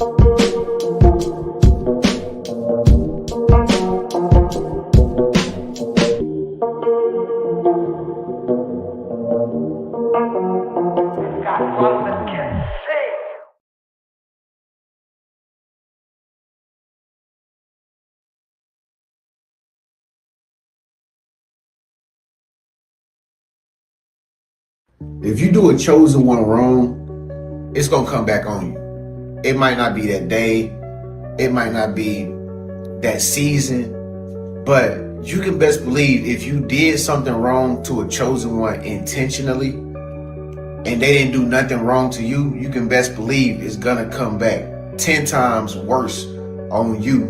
If you do a chosen one wrong, it's gonna come back on you. It might not be that day, it might not be that season, but you can best believe if you did something wrong to a chosen one intentionally and they didn't do nothing wrong to you, you can best believe it's gonna come back 10 times worse on you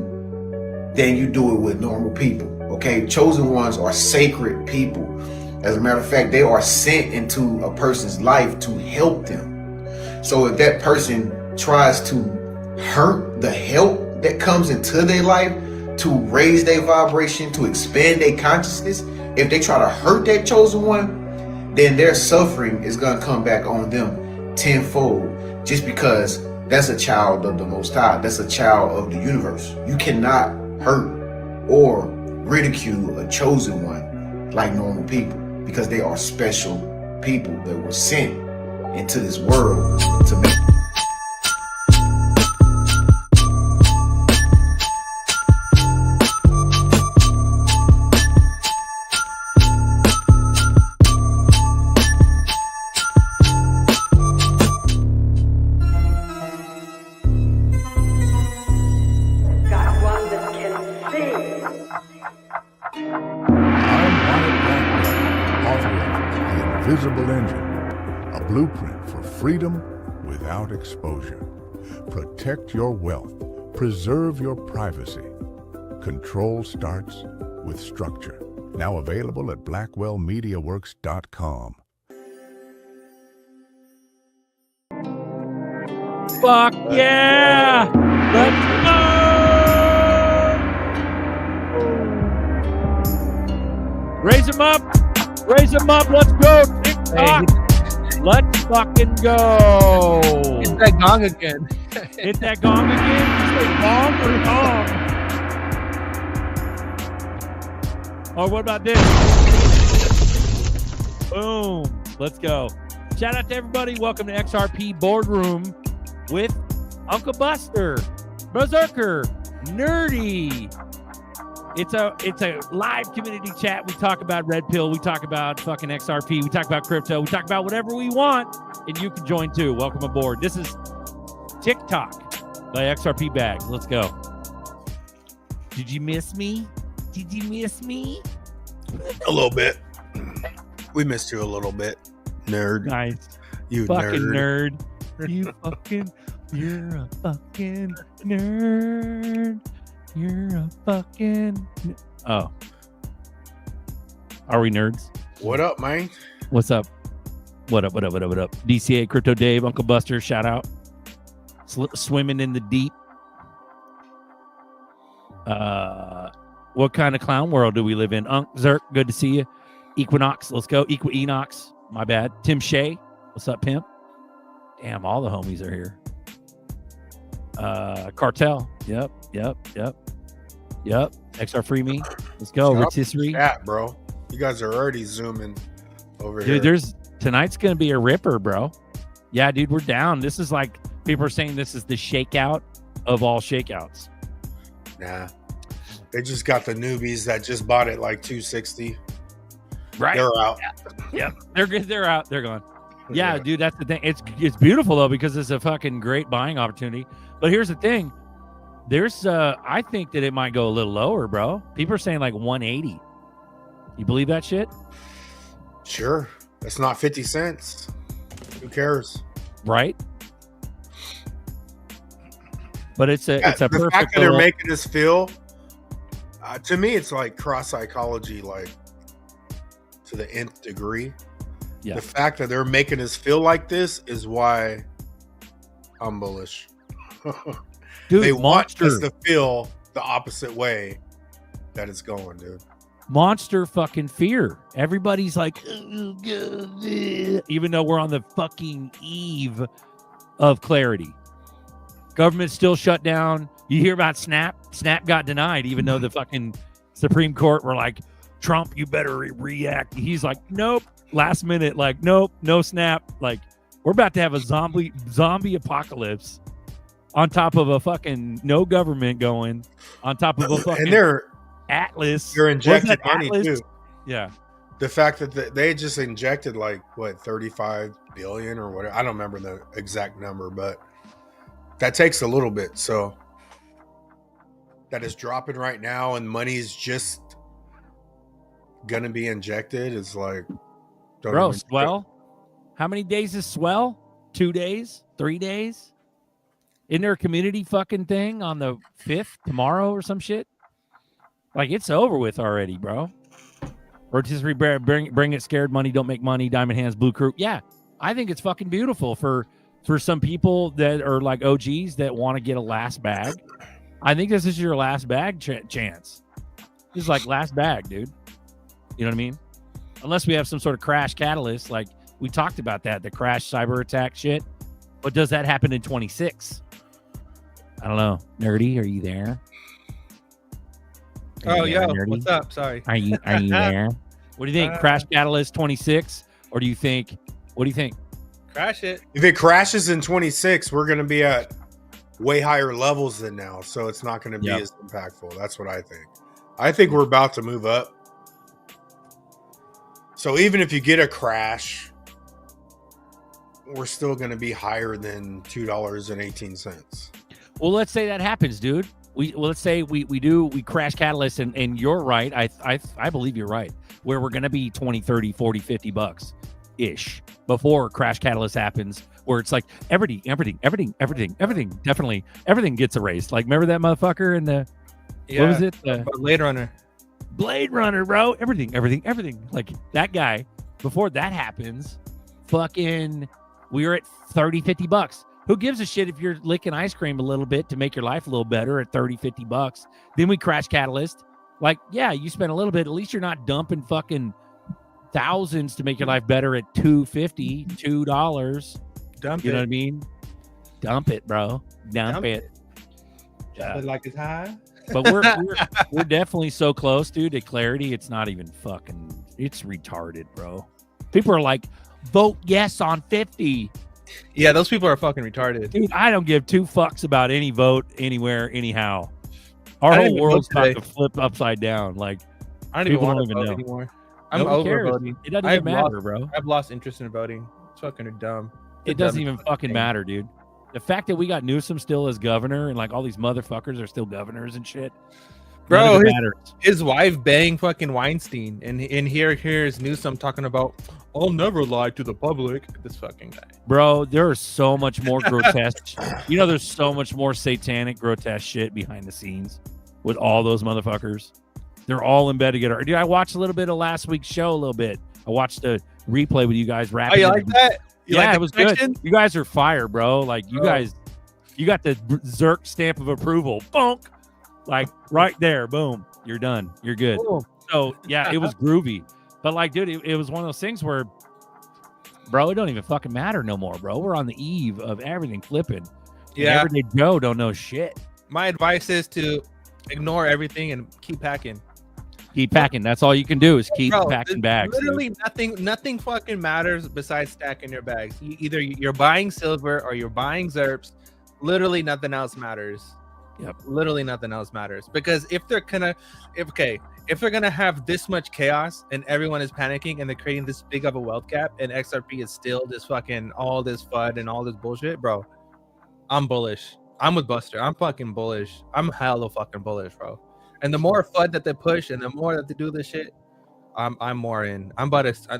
than you do it with normal people. Okay, chosen ones are sacred people. As a matter of fact, they are sent into a person's life to help them. So if that person tries to hurt the help that comes into their life to raise their vibration, to expand their consciousness, if they try to hurt that chosen one, then their suffering is going to come back on them tenfold, just because that's a child of the Most High. That's a child of the universe. You cannot hurt or ridicule a chosen one like normal people, because they are special people that were sent into this world to make. Invisible Engine, a blueprint for freedom without exposure. Protect your wealth, preserve your privacy. Control starts with structure. Now available at blackwellmediaworks.com. Fuck yeah! Let's go! Raise them up! Raise them up! Let's go! TikTok! Let's fucking go! Hit that gong again. Hit that gong again? You say gong or gong? Or what about this? Boom! Let's go. Shout out to everybody. Welcome to XRP Boardroom with Uncle Buster, Berserker, Nerdy. It's a live community chat. We talk about Red Pill. We talk about fucking XRP. We talk about crypto. We talk about whatever we want, and you can join too. Welcome aboard. This is TikTok by XRP Bag. Let's go. Did you miss me? Did you miss me? A little bit. We missed you a little bit, nerd. Nice. You fucking nerd. You're a fucking nerd. You're a fucking... Oh. Are we nerds? What up, man? What's up? What up? DCA, Crypto Dave, Uncle Buster, shout out. Swimming in the deep. What kind of clown world do we live in? Unc, Zerk, good to see you. Equinox, let's go. Equinox, my bad. Tim Shea, what's up, pimp? Damn, all the homies are here. Cartel, yep. XR Free Me, let's go. Rotisserie, chat, bro. You guys are already zooming over dude, here. Tonight's gonna be a ripper, bro. Yeah, dude, we're down. This is like, people are saying this is the shakeout of all shakeouts. Nah, they just got the newbies that just bought it like 260. Right, they're out. Yeah, they're good. They're out. They're gone. Yeah, dude, that's the thing. It's beautiful though, because it's a fucking great buying opportunity. But here's the thing. There's I think that it might go a little lower, bro. People are saying like 180. You believe that shit? Sure. That's not 50 cents. Who cares? Right? But it's a the perfect fact that they're making us feel, to me, it's like cross psychology, like to the nth degree. Yeah. The fact that they're making us feel like this is why I'm bullish. Dude, they monster. want us to feel the opposite way that it's going, dude. Monster fucking fear. Everybody's like, even though we're on the fucking eve of clarity. Government's still shut down. You hear about Snap. Snap got denied, even though the fucking Supreme Court were like, Trump, you better react. He's like, nope. Last minute, like, nope, no Snap. Like, we're about to have a zombie apocalypse on top of a fucking no government going, on top of a fucking Atlas. They're injecting money too. Yeah. The fact that they just injected like what 35 billion or whatever. I don't remember the exact number, but that takes a little bit. So that is dropping right now, and money is just gonna be injected. It's like, bro, swell. How many days is swell? 2 days? 3 days? Isn't there a community fucking thing on the 5th tomorrow or some shit? Like, it's over with already, bro. Or just bring it, scared money, don't make money, diamond hands, blue crew. Yeah, I think it's fucking beautiful for some people that are like OGs that want to get a last bag. I think this is your last bag chance. This is like last bag, dude. You know what I mean? Unless we have some sort of crash catalyst, like we talked about that, the crash cyber attack shit. But does that happen in 26? I don't know. Nerdy, are you there? Oh, yeah. What's up? Sorry. Are you there? What do you think? Crash Catalyst 26? Or do you think, what do you think? Crash it. If it crashes in 26, we're going to be at way higher levels than now. So it's not going to be as impactful. That's what I think. I think we're about to move up. So even if you get a crash, we're still going to be higher than $2.18. Well, let's say that happens, dude. Let's say we crash Catalyst, and you're right. I believe you're right. Where we're going to be 20, 30, 40, 50 bucks ish before crash Catalyst happens, where it's like everything definitely everything gets erased. Like, remember that motherfucker in the what was it? Blade Runner, bro. Everything. Like that guy, before that happens, fucking we were at 30, 50 bucks. Who gives a shit if you're licking ice cream a little bit to make your life a little better at 30, 50 bucks? Then we crash Catalyst. Like, yeah, you spend a little bit. At least you're not dumping fucking thousands to make your life better at $2.50, $2. Dump you it. know what I mean? Dump it, bro. Dump it. Yeah. Like it's high. But we're definitely so close, dude, to clarity. It's not even fucking, it's retarded, bro. People are like, vote yes on 50. Yeah, those people are fucking retarded. Dude, I don't give two fucks about any vote anywhere, anyhow. Our whole world's about to flip upside down. Like, I don't even want to vote anymore. I'm over voting. It doesn't even matter, bro. I've lost interest in voting. It's fucking dumb. It doesn't even fucking matter, dude. The fact that we got Newsom still as governor and like all these motherfuckers are still governors and shit. Bro, his wife banged fucking Weinstein, and here's Newsom talking about, I'll never lie to the public. This fucking guy. Bro, there is so much more grotesque. You know, there's so much more satanic, grotesque shit behind the scenes with all those motherfuckers. They're all in bed together. Dude, I watched a little bit of last week's show, a little bit. I watched a replay with you guys rapping. Oh, you like that? Yeah, it was good. You guys are fire, bro. Like, you guys, you got the ZRK stamp of approval. Bonk. Like, right there. Boom. You're done. You're good. Cool. So, yeah, it was groovy. But, like, dude, it was one of those things where, bro, it don't even fucking matter no more, bro. We're on the eve of everything flipping. Yeah. Everyday Joe don't know shit. My advice is to ignore everything and keep packing. Keep packing. That's all you can do is keep packing bags. Literally nothing fucking matters besides stacking your bags. Either you're buying silver or you're buying ZRPs. Literally nothing else matters. Yep. Literally nothing else matters. Because if they're gonna have this much chaos and everyone is panicking and they're creating this big of a wealth gap and XRP is still just fucking all this FUD and all this bullshit, bro, I'm bullish. I'm with Buster. I'm fucking bullish. I'm hella fucking bullish, bro. And the more FUD that they push and the more that they do this shit, I'm more in. I'm about to. I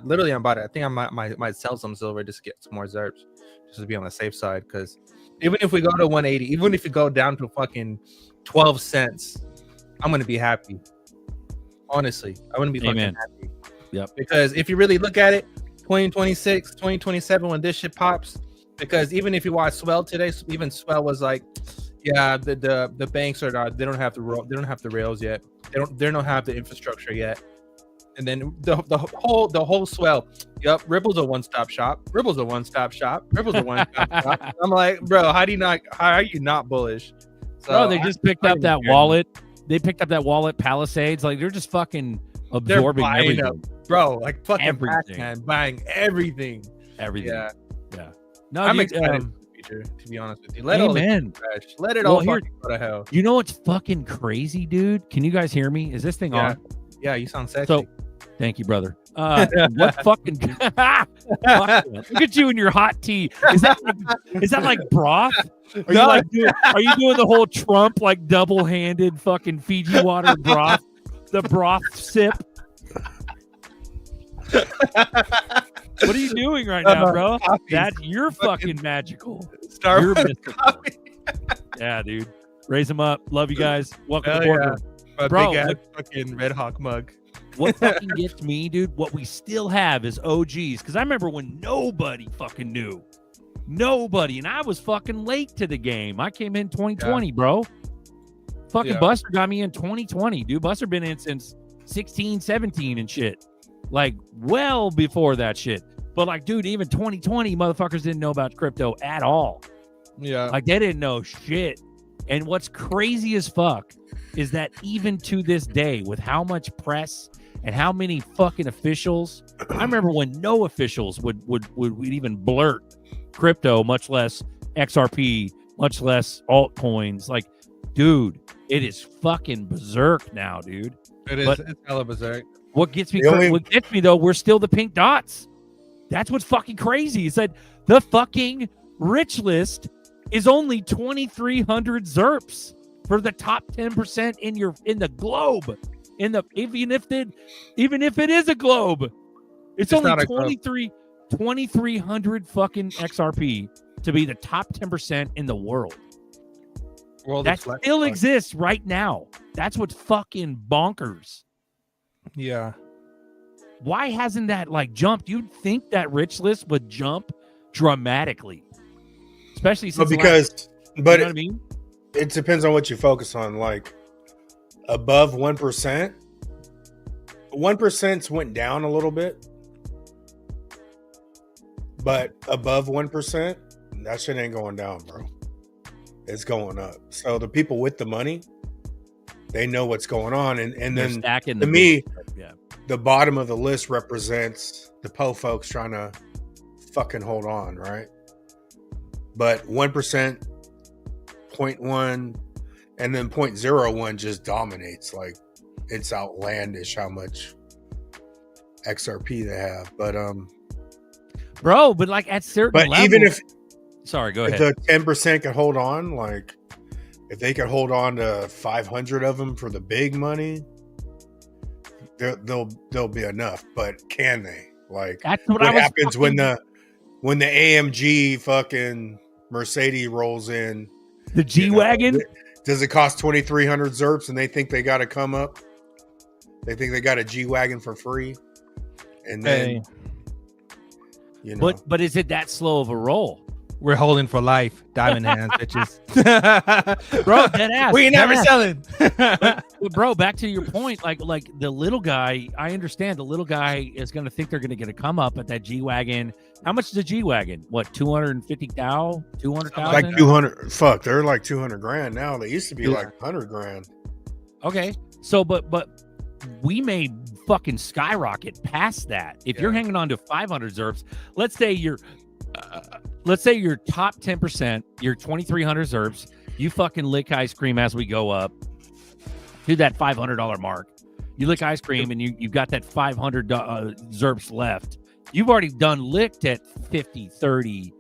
think I might sell some silver just to get some more ZRPs, just to be on the safe side. Because even if we go to 180, even if we go down to fucking 12 cents, I'm gonna be happy. Honestly, I wouldn't be fucking happy. Yep. Because if you really look at it, 2026, 2027, when this shit pops, because even if you watch Swell today, even Swell was like, yeah, the banks are not. They don't have the rails yet. They don't have the infrastructure yet. And then the whole swell. Yep, Ripple's a one-stop shop. Ripple's a one-stop shop. Ripple's a one-stop shop. I'm like, bro, how are you not bullish? So bro, they just picked up that wallet. They picked up that wallet, Palisades. Like, they're just fucking absorbing everything. Bro, like fucking everything. Pac-Man, buying everything. Everything. Yeah. No, I'm dude, excited for the future, to be honest with you. Let all crash. Let it Well, all fucking go to hell. You know what's fucking crazy, dude? Can you guys hear me? Is this thing on? Yeah, you sound sexy. So, thank you, brother. What fucking look at you and your hot tea. Is that like broth? Are you doing the whole Trump like double-handed fucking Fiji water broth? The broth sip. What are you doing right now, bro? You're fucking magical. You're mystical. Yeah, dude. Raise them up. Love you guys. Welcome to Boardroom. Bro, big ass fucking Red Hawk mug. What fucking gets me, dude, what we still have is OGs. Because I remember when nobody fucking knew. Nobody. And I was fucking late to the game. I came in 2020, bro. Fucking Buster got me in 2020. Dude, Buster been in since 16, 17 and shit. Like, well before that shit. But, like, dude, even 2020, motherfuckers didn't know about crypto at all. Yeah. Like, they didn't know shit. And what's crazy as fuck is that even to this day, with how much press and how many fucking officials, I remember when no officials would even blurt crypto, much less XRP, much less altcoins. Like, dude, it is fucking berserk now, dude. It is. It's hella berserk. What gets me though, we're still the pink dots. That's what's fucking crazy. Is that the fucking rich list is only 2,300 ZRPs for the top 10% in the globe. Even if it is a globe, it's only 2,300 fucking XRP to be the top 10% in the world. That still exists right now. That's what's fucking bonkers. Yeah. Why hasn't that like jumped? You'd think that rich list would jump dramatically, especially since but you know what I mean? It depends on what you focus on. Like above 1%, 1% went down a little bit, but above 1%, that shit ain't going down, bro. It's going up. So the people with the money, they know what's going on, and then to me, the bottom of the list represents the po folks trying to fucking hold on, right? But 1%, 0.1, and then 0.01 just dominates. Like, it's outlandish how much XRP they have. But bro, but like at certain levels, even if go ahead. If the 10% could hold on, like if they could hold on to 500 of them for the big money, there'll be enough. But can they? Like, that's what happens when the AMG fucking Mercedes rolls in? The G-Wagon? Does it cost 2,300 ZRPs and they think they got to come up? They think they got a G-Wagon for free? And then, you know. But is it that slow of a roll? We're holding for life. Diamond hands, bitches. Bro, dead ass. We ain't never selling. but bro, back to your point, like the little guy, I understand the little guy is going to think they're going to get a come up at that G-Wagon. How much is a G-Wagon? What, 250,000? 200,000? Like 200. Fuck, they're like 200 grand now. They used to be like 100 grand. Okay. So, but we may fucking skyrocket past that. If you're hanging on to 500 ZRPs, let's say your top 10%, your 2,300 ZRPs, you fucking lick ice cream as we go up to that $500 mark. You lick ice cream and you got that 500 ZRPs left. You've already done licked at 50, 30,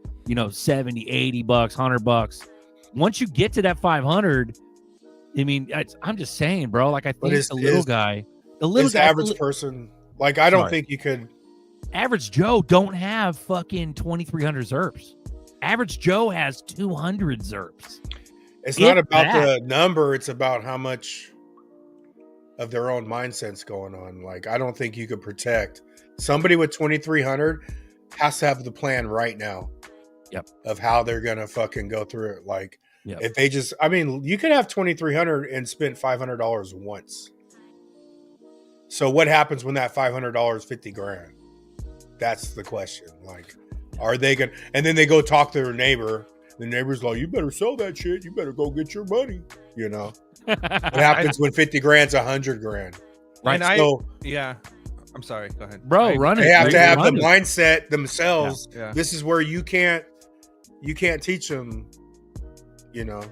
70, 80 bucks, $100. Once you get to that 500, I mean, I'm just saying, bro, like I think the little guy, average person, like I don't think you could. Average Joe don't have fucking 2,300 ZRPs. Average Joe has 200 ZRPs. It's not about the number. It's about how much of their own mindset's going on. Like, I don't think you could protect somebody with 2,300 has to have the plan right now. Yep. Of how they're going to fucking go through it. Like, if they just, I mean, you could have 2,300 and spend $500 once. So what happens when that $500 50 grand? That's the question. Like, are they gonna? And then they go talk to their neighbor. The neighbor's like, "You better sell that shit. You better go get your money." You know what happens when 50 grand's 100 grand? Right. So yeah. I'm sorry. Go ahead, bro. Run it. they have to have the Run it. mindset themselves. Yeah. This is where you can't teach them. You know.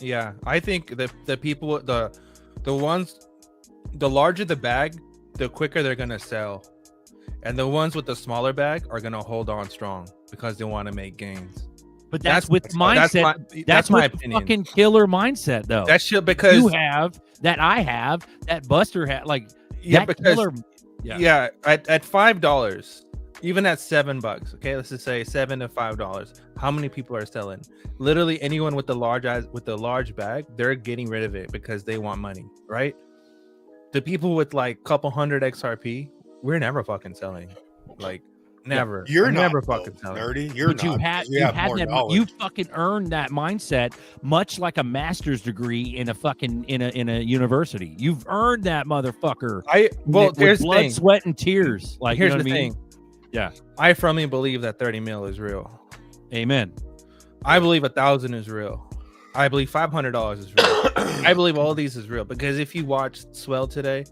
Yeah, I think the people, the ones, the larger the bag, the quicker they're gonna sell, and the ones with the smaller bag are gonna hold on strong because they want to make gains. But that's with mindset. That's my with opinion. fucking killer mindset, though. That's shit because you have that, I have that, Buster had, like yeah, that because killer. yeah, at $5, even at $7. Okay, let's just say $7 to $5. How many people are selling? Literally anyone with the large eyes with the large bag, they're getting rid of it because they want money, right? The people with like couple hundred XRP, we're never fucking selling. Like never. You're never not, fucking selling. nerdy. You're But not. you have more that. knowledge. You fucking earned that mindset, much like a master's degree in a fucking in a university. You've earned that, motherfucker. Well, with here's the blood, thing. sweat, and tears. Like, Here's you know the what I mean? thing. Yeah. I firmly believe that 30 mil is real. Amen. I believe 1,000 is real. I believe $500 is real. I believe all these is real because if you watched Swell today,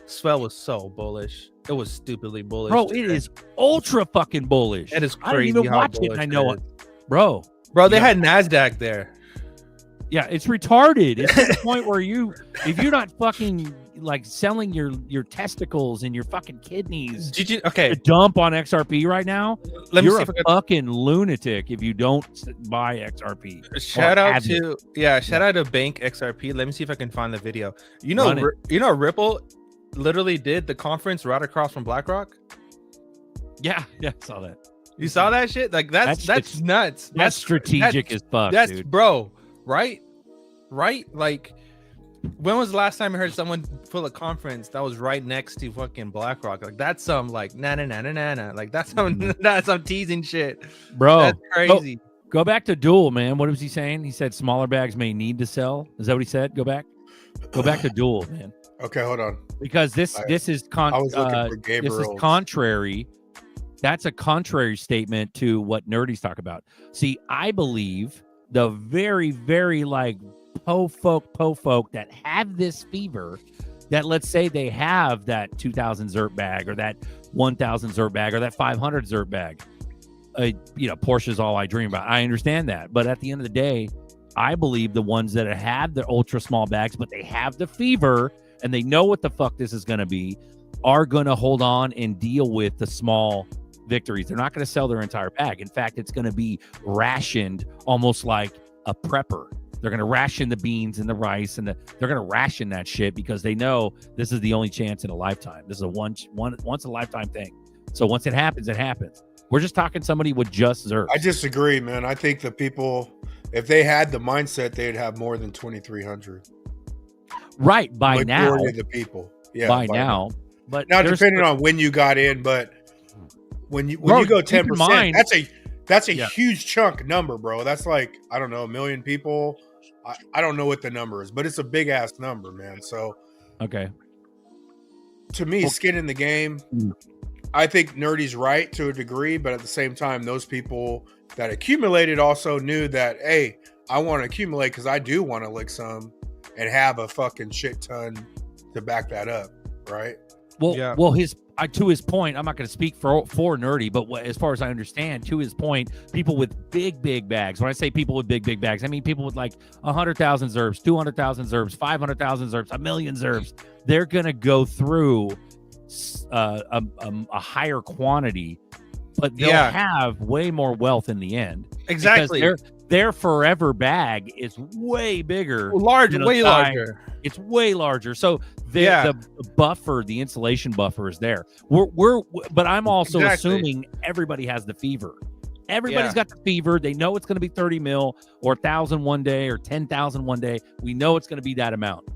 Swell was so bullish. It was stupidly bullish. Bro, it is ultra fucking bullish. It is I didn't crazy even how watch it. bullish I know it it, is. bro. They had NASDAQ there. Yeah, it's retarded. It's to the point where if you're not fucking like selling your testicles and your fucking kidneys Did you? to Okay, dump on XRP right now, let me you're see a if I can. fucking lunatic if you don't buy XRP. Shout or out have to shout out to Bank XRP. Let me see if I can find the video. You Run know, it. Ripple literally did the conference right across from BlackRock. Yeah, I saw that. You saw that shit? Like that's nuts. That's strategic as fuck, That's dude. bro, right? Like, when was the last time I heard someone pull a conference that was right next to fucking BlackRock? Like that's some like na. Like that's some teasing shit, Bro. That's crazy. Go back to Duel, man. What was he saying? He said smaller bags may need to sell. Is that what he said? Go back to Duel, man. Okay, hold on. Because this is I was looking for Gabriel's. this is contrary. That's a contrary statement to what nerdies talk about. See, I believe the very, very like po folk that have this fever, that let's say they have that 2,000 ZRK bag or that 1,000 ZRK bag or that 500 ZRK bag. Porsche's all I dream about. I understand that, but at the end of the day, I believe the ones that have the ultra small bags, but they have the fever and they know what the fuck this is going to be, are going to hold on and deal with the small victories. They're not going to sell their entire bag. In fact, it's going to be rationed almost like a prepper. They're going to ration the beans and the rice and they're going to ration that shit because they know this is the only chance in a lifetime. This is a once a lifetime thing. So once it happens, it happens. We're just talking somebody with just ZRK. I disagree, man. I think the people, if they had the mindset, they'd have more than 2,300. Right, by now. Majority of the people. Yeah, by now. But now depending on when you got in, but when you go 10%, that's a huge chunk number, bro. That's like, I don't know, 1 million people. I don't know what the number is, but it's a big ass number, man. So okay. To me, skin in the game. I think Nerdy's right to a degree, but at the same time, those people that accumulated also knew that, hey, I want to accumulate because I do want to lick some and have a fucking shit ton to back that up, right? Well, to his point, I'm not going to speak for Nerdy, but as far as I understand, to his point, people with big bags. When I say people with big bags, I mean people with like 100,000 ZRKs, 200,000 ZRKs, 500,000 ZRKs, 1 million ZRKs. They're going to go through a higher quantity, but they'll have way more wealth in the end. Exactly. Their forever bag is way bigger, way larger. It's way larger. So the buffer, the insulation buffer is there. But I'm also assuming everybody has the fever. Everybody's got the fever. They know it's going to be 30 mil or 1,000 one day or 10,000 one day. We know it's going to be that amount.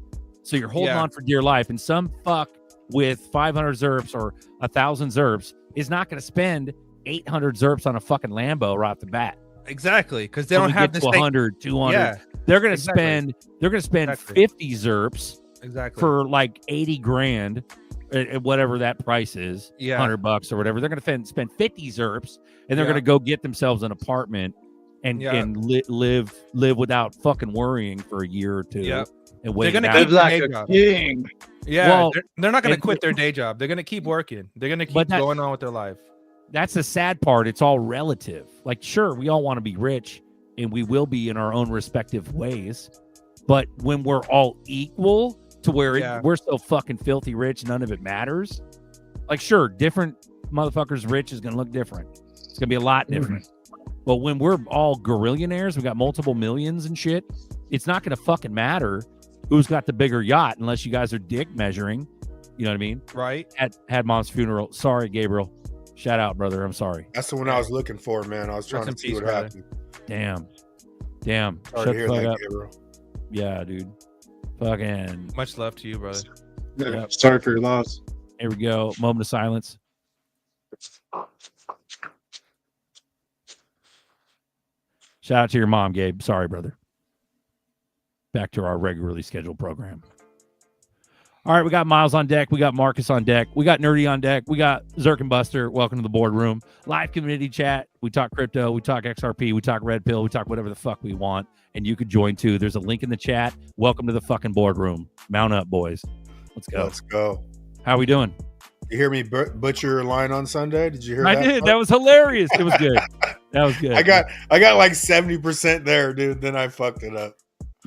So you're holding on for dear life. And some fuck with 500 ZRKs or 1,000 ZRKs is not going to spend 800 ZRKs on a fucking Lambo right off the bat. Exactly, because they don't have this 100, 200. Yeah, they're going to spend 50 ZRKs for like 80 grand at whatever that price is, Yeah. $100 or whatever. They're going to spend 50 ZRPs, and they're Yeah. going to go get themselves an apartment and live without fucking worrying for a year or two. Yep. And They're wait gonna it keep out. their like day a job. king. Yeah, Well, they're not gonna and- quit their day job. They're gonna keep working. They're gonna keep But that- going on with their life. That's the sad part. It's all relative. Like, sure, we all want to be rich, and we will be in our own respective ways. But when we're all equal to where Yeah. we're so fucking filthy rich, none of it matters. Like, sure, different motherfuckers rich is going to look different. It's going to be a lot different. But when we're all gorillionaires, we got multiple millions and shit, it's not going to fucking matter who's got the bigger yacht unless you guys are dick measuring. You know what I mean? Right. Had mom's funeral. Sorry, Gabriel. Shout out, brother. I'm sorry. That's the one I was looking for, man. I was trying Rest in to see peace, what brother. happened. Damn. Sorry Shut to the hear fuck that, up. Gabriel. Yeah, dude. Fucking. Much love to you, brother. Yep. Sorry for your loss. Here we go. Moment of silence. Shout out to your mom, Gabe. Sorry, brother. Back to our regularly scheduled program. All right, we got Miles on deck. We got Marcus on deck. We got Nerdy on deck. We got ZRK BUSTER. Welcome to the boardroom. Live community chat. We talk crypto. We talk XRP. We talk red pill. We talk whatever the fuck we want. And you could join too. There's a link in the chat. Welcome to the fucking boardroom. Mount up, boys. Let's go. Let's go. How we doing? You hear me butcher your line on Sunday? Did you hear I that? did. That was hilarious. It was good. That was good. I got like 70% there, dude. Then I fucked it up.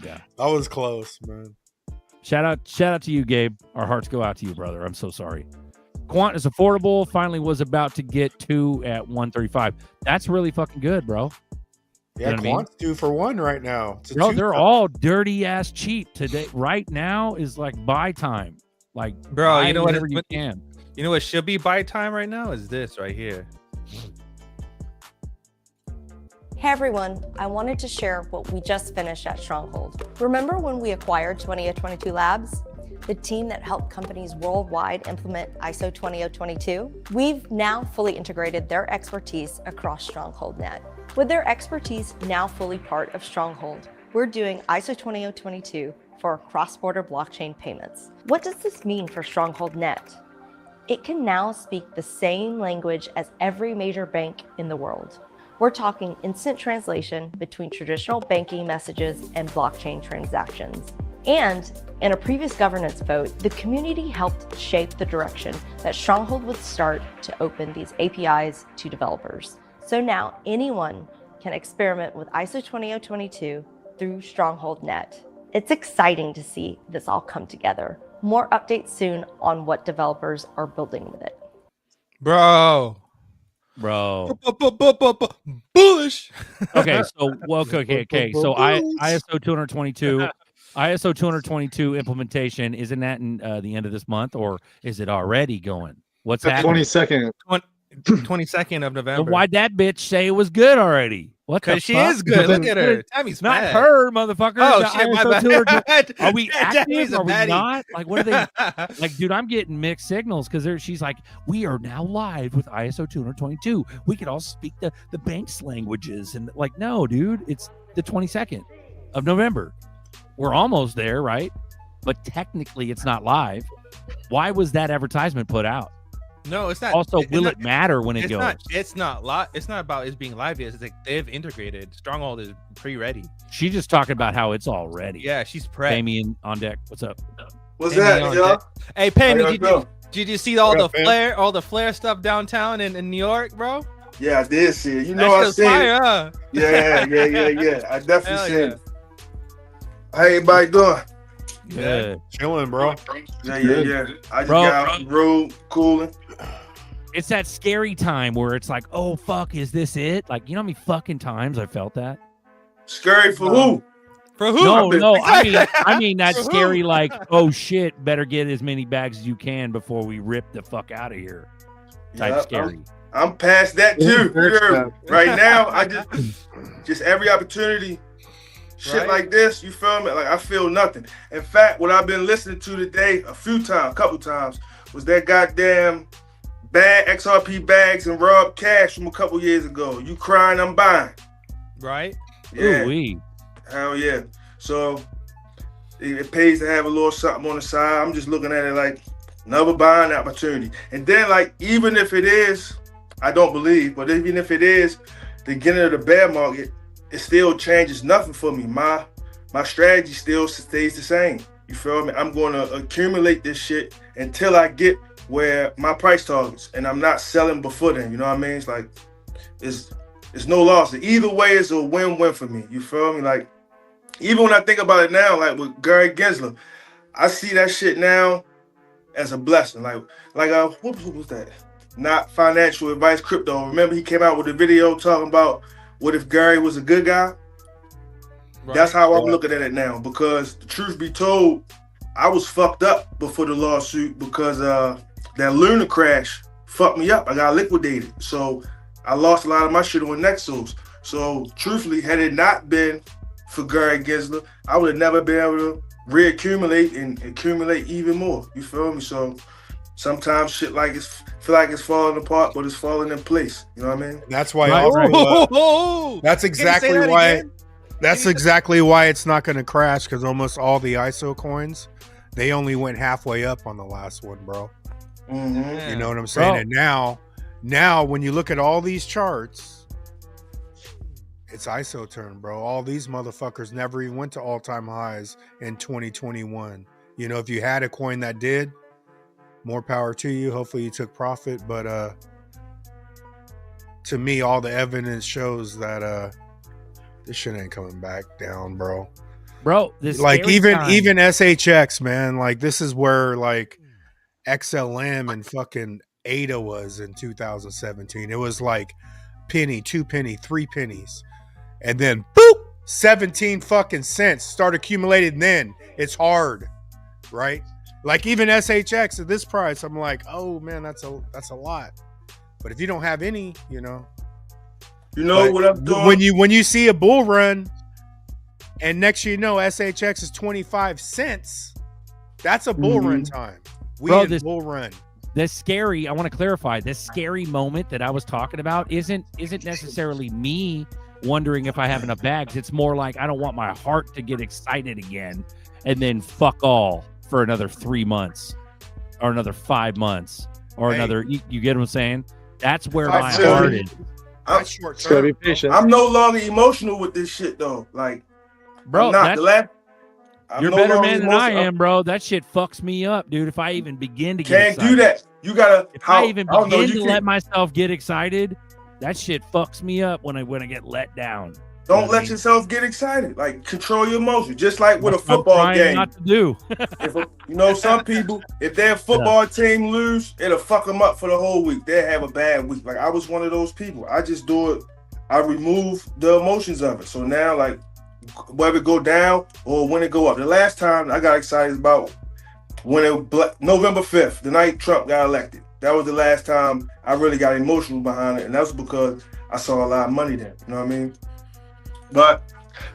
Yeah. I was close, man. Shout out to you, Gabe. Our hearts go out to you, brother. I'm so sorry. Quant is affordable. Finally was about to get 2 at 135. That's really fucking good, bro. Yeah, You know what I mean? Quant's 2 for 1 right now. It's a Bro, two they're for- all dirty ass cheap today. Right now is like buy time. Like, Bro, buy you know what? whatever you can. You know what should be buy time right now is this right here. Hey everyone, I wanted to share what we just finished at Stronghold. Remember when we acquired 2022 Labs? The team that helped companies worldwide implement ISO 20022? We've now fully integrated their expertise across Stronghold Net. With their expertise now fully part of Stronghold, we're doing ISO 20022 for cross-border blockchain payments. What does this mean for Stronghold Net? It can now speak the same language as every major bank in the world. We're talking instant translation between traditional banking messages and blockchain transactions. And in a previous governance vote, the community helped shape the direction that Stronghold would start to open these APIs to developers. So now anyone can experiment with ISO 20022 through Stronghold Net. It's exciting to see this all come together. More updates soon on what developers are building with it. Bro. Bullish. Okay, so okay. So ISO 222 implementation, isn't that in the end of this month, or is it already going? What's The happening? 22nd. 22nd of So November. why'd that bitch say it was good already? What the Because she fuck? is good. Look at her. Dude, Tammy's Not mad. her, motherfucker. Oh The shit, my ISO 200 bad. Are we active? Tammy's a Are we baddie. not? Like, what are they? Like, dude, I'm getting mixed signals because she's like, we are now live with ISO 222. We could all speak the bank's languages. And like, no, dude, it's the 22nd of November. We're almost there, right? But technically it's not live. Why was that advertisement put out? No, it's not. Also, it's will not- it matter when it It's goes? not. It's not. It's not about it being live yet. It's like they've integrated. Stronghold is pre-ready. She's just talking about how it's all ready. Yeah, she's prepped. Damien on deck. What's up? What's Pammy that, on y'all? deck. Hey, Pammy, How y'all did you see all What the up, fam? flare stuff downtown in New York, bro? Yeah, I did see it. You That know I shit's seen fire, it. huh? Yeah. I definitely Hell seen yeah. it. How everybody doing? Good. Chilling, bro. Yeah. I just Bro, got out the road, cooling. It's that scary time where it's like, oh fuck, is this it? Like, you know how many fucking times I felt that? Scary for who? For who? No, Exactly. I mean that For who? scary, like, oh shit, better get as many bags as you can before we rip the fuck out of here. Type Yeah, scary. I'm past that too. You heard me? Right now, I just every opportunity, shit Right. like this, you feel me? Like I feel nothing. In fact, what I've been listening to today a couple times, was that goddamn bad XRP bags and Rob Cash from a couple years ago. You crying, I'm buying. Right? Yeah, Ooh-wee. hell yeah. So it pays to have a little something on the side. I'm just looking at it like Another buying opportunity. And then, like, even if it is, I don't believe, but even if it is the beginning of the bear market, it still changes nothing for me. My strategy still stays the same. You feel me? I'm going to accumulate this shit until I get where my price targets, and I'm not selling before then. You know what I mean? It's like, it's no loss. Either way, it's a win-win for me. You feel me? Like, even when I think about it now, like with Gary Gensler, I see that shit now as a blessing. Like what was that? Not financial advice, crypto. Remember he came out with a video talking about what if Gary was a good guy? Right. That's how I'm looking at it now, because the truth be told, I was fucked up before the lawsuit because that Luna crash fucked me up. I got liquidated. So I lost a lot of my shit on Nexos. So truthfully, had it not been for Gary Gensler, I would have never been able to reaccumulate and accumulate even more. You feel me? So sometimes shit like feel like it's falling apart, but it's falling in place. You know what I mean? That's why. That's exactly why. Again? That's exactly why it's not going to crash, because almost all the ISO coins, they only went halfway up on the last one, bro. Mm-hmm. You know what I'm saying? Bro. And now when you look at all these charts, it's ISO turn, bro. All these motherfuckers never even went to all-time highs in 2021. You know, if you had a coin that did, more power to you. Hopefully you took profit. But to me, all the evidence shows that this shit ain't coming back down, bro. Bro, this like even SHX, man. Like this is where like XLM and fucking ADA was in 2017. It was like penny, 2 penny, 3 pennies. And then boop, 17 fucking cents. Start accumulating, then it's hard, right? Like even SHX at this price, I'm like, oh man, that's a lot. But if you don't have any, you know what I'm doing. When you see a bull run, and next you know SHX is 25 cents, that's a bull run time. Bull run. This scary, I want to clarify, this scary moment that I was talking about isn't necessarily me wondering if I have enough bags. It's more like I don't want my heart to get excited again and then fuck all for another 3 months or another 5 months or another. You get what I'm saying? That's where my heart is. I'm short term. Be patient. I'm no longer emotional with this shit though. Like, bro, you're better man than I am, bro. That shit fucks me up, dude. If I even begin to get excited. Can't do that. You gotta. If I even begin to let myself get excited, that shit fucks me up when I get let down. Don't let yourself get excited. Like, control your emotions. Just like with a football game. Not to do. Some people, if their football team lose, it'll fuck them up for the whole week. They'll have a bad week. Like, I was one of those people. I just do it. I remove the emotions of it. So now, like, whether it go down or when it go up. The last time I got excited about when November 5th, the night Trump got elected. That was the last time I really got emotional behind it. And that was because I saw a lot of money there. You know what I mean? But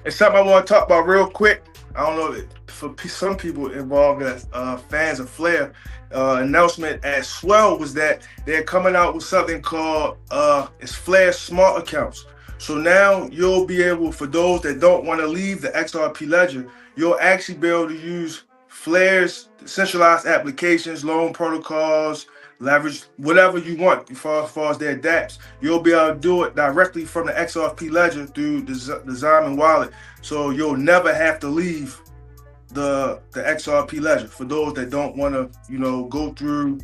it's something I want to talk about real quick. I don't know, for some people involved as fans of Flare, announcement at Swell was that they're coming out with something called it's Flare Smart Accounts. So now you'll be able, for those that don't want to leave the XRP ledger, you'll actually be able to use Flare's centralized applications, loan protocols, leverage, whatever you want as far as their dApps. You'll be able to do it directly from the XRP ledger through the Zyman wallet. So you'll never have to leave the XRP ledger for those that don't want to, go through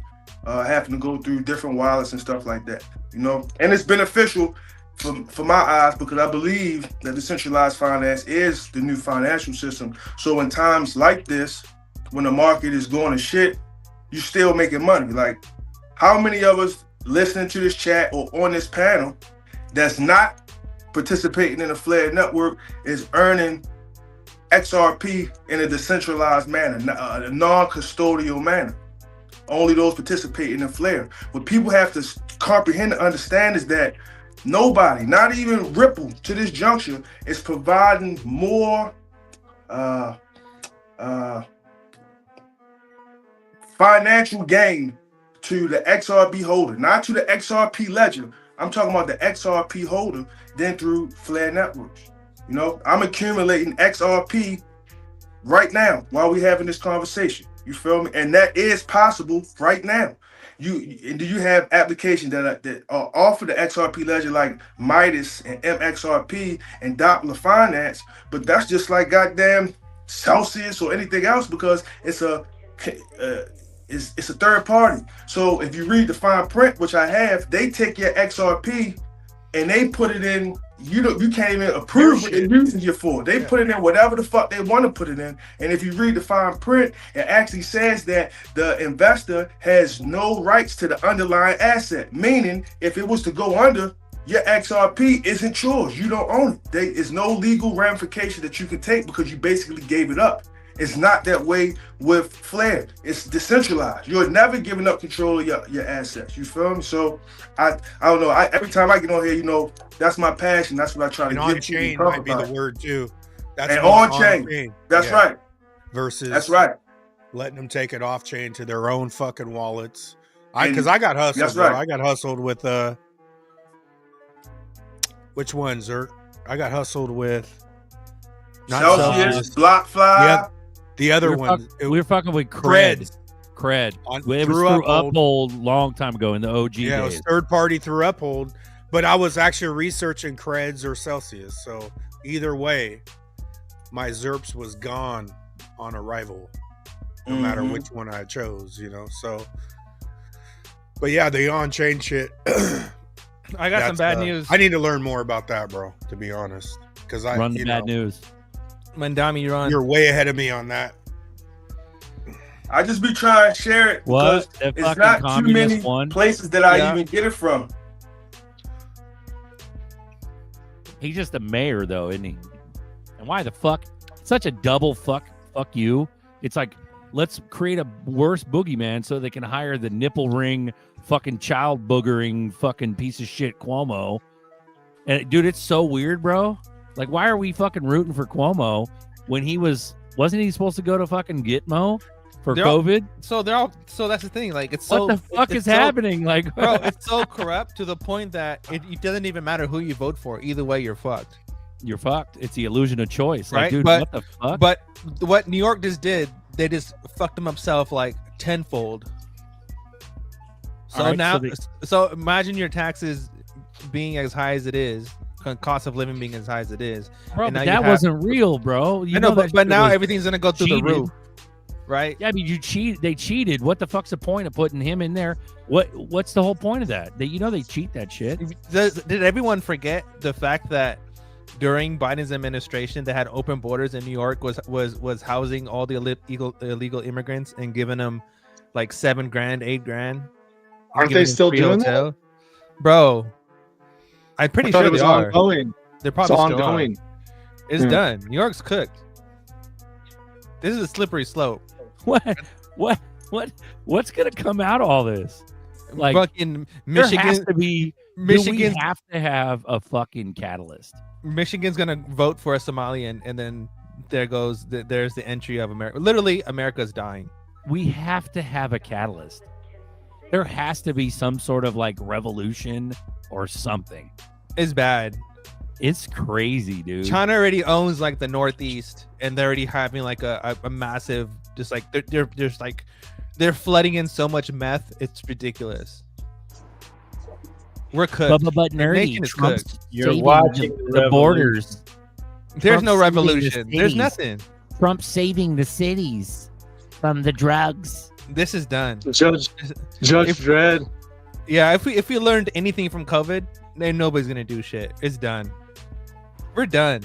having to go through different wallets and stuff like that. And it's beneficial for my eyes because I believe that decentralized finance is the new financial system. So in times like this, when the market is going to shit, you still making money. Like, how many of us listening to this chat or on this panel that's not participating in the Flare network is earning XRP in a decentralized manner, a non-custodial manner? Only those participating in Flare. What people have to comprehend and understand is that nobody, not even Ripple to this juncture, is providing more financial gain to the XRP holder, not to the XRP ledger. I'm talking about the XRP holder than through Flare networks. I'm accumulating XRP right now while we're having this conversation. You feel me? And that is possible right now. Do you have applications that are off of the XRP ledger like Midas and MXRP and Doppler Finance, but that's just like goddamn Celsius or anything else because it's a third party. So if you read the fine print, which I have, they take your XRP and they put it in. You can't even approve what they're using you for. They put it in whatever the fuck they want to put it in. And if you read the fine print, it actually says that the investor has no rights to the underlying asset. Meaning, if it was to go under, your XRP isn't yours. You don't own it. There is no legal ramification that you can take because you basically gave it up. It's not that way with Flare. It's decentralized. You're never giving up control of your assets. You feel me? So I don't know. Every time I get on here, you know, that's my passion. That's what I try to get. On chain might be the word too. That's and on chain. That's right. Versus that's right. Letting them take it off chain to their own fucking wallets. Because I got hustled. That's right. I got hustled with which one, Zerk? I got hustled with Celsius, BlockFly. The other one. We were fucking with Cred. It was through Uphold long time ago in the OG days. It was third party through Uphold, but I was actually researching Creds or Celsius. So either way, my ZERPs was gone on arrival, no matter which one I chose, you know. So, but yeah, the on-chain shit. I got some bad news. I need to learn more about that, bro, to be honest. Because I run the bad news. Mandami, you're way ahead of me on that. I just be trying to share it because it's not too many places that I even get it from. He's just a mayor, though, isn't he? And why the fuck? Such a double fuck you. It's like, let's create a worse boogeyman so they can hire the nipple ring fucking child boogering fucking piece of shit Cuomo. And dude, it's so weird, bro. Like, why are we fucking rooting for Cuomo when wasn't he supposed to go to fucking Gitmo for COVID? So that's the thing. Like, it's what the fuck is happening? Like, bro, it's so corrupt to the point that it doesn't even matter who you vote for. Either way, you're fucked. You're fucked. It's the illusion of choice. Like, right? Dude, but, what the fuck? But what New York just did, they just fucked them upself like tenfold. So right, so imagine your taxes being as high as it is, cost of living being as high as it is. Bro, but that wasn't real, bro. I know, but now everything's gonna go through the roof, right? Yeah, I mean, they cheated. What the fuck's the point of putting him in there? What's the whole point of that? They cheat that shit. Did everyone forget the fact that during Biden's administration, they had open borders in New York, was housing all the illegal immigrants and giving them like $7,000, $8,000? Aren't they still doing that? Bro, I'm pretty sure it was they are. Ongoing. They're probably it's still ongoing. It's done. New York's cooked. This is a slippery slope. What's gonna come out of all this? Like, fucking Michigan has to be. Michigan have to have a fucking catalyst. Michigan's gonna vote for a Somalian, and then there's the entry of America. Literally, America's dying. We have to have a catalyst. There has to be some sort of like revolution or something. It's bad. It's crazy, dude. China already owns like the Northeast, and they're already having like a massive, just like they're flooding in so much meth. It's ridiculous. We're cooked. But nerdy, you're watching the borders. There's no revolution. There's nothing. Trump's saving the cities from the drugs. This is done. Judge Dredd. Yeah, if we learned anything from COVID, then nobody's gonna do shit. It's done. We're done.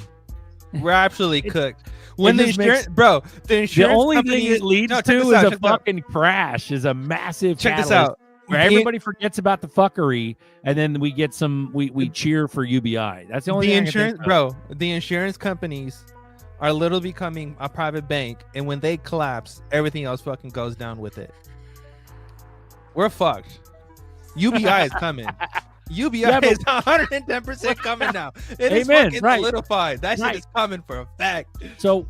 We're absolutely cooked. When the insurance, the only thing it leads to is a fucking crash. Is a massive. Check this out. Where everybody forgets about the fuckery, and then we get we cheer for UBI. That's the only thing. The insurance companies are literally becoming a private bank, and when they collapse, everything else fucking goes down with it. We're fucked. UBI is coming. UBI is 110% coming now. It is fucking solidified. That shit is coming for a fact. So,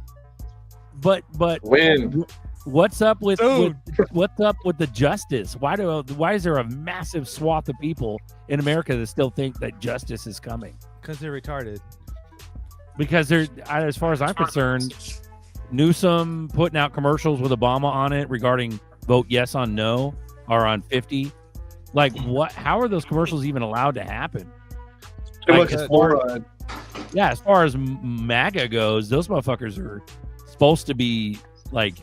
but when? What's up with the justice? Why is there a massive swath of people in America that still think that justice is coming? Because they're retarded. Because they're, as far as I'm concerned, Newsom putting out commercials with Obama on it regarding vote yes on no or on 50. Like, what? How are those commercials even allowed to happen? Like, as far as MAGA goes, those motherfuckers are supposed to be like,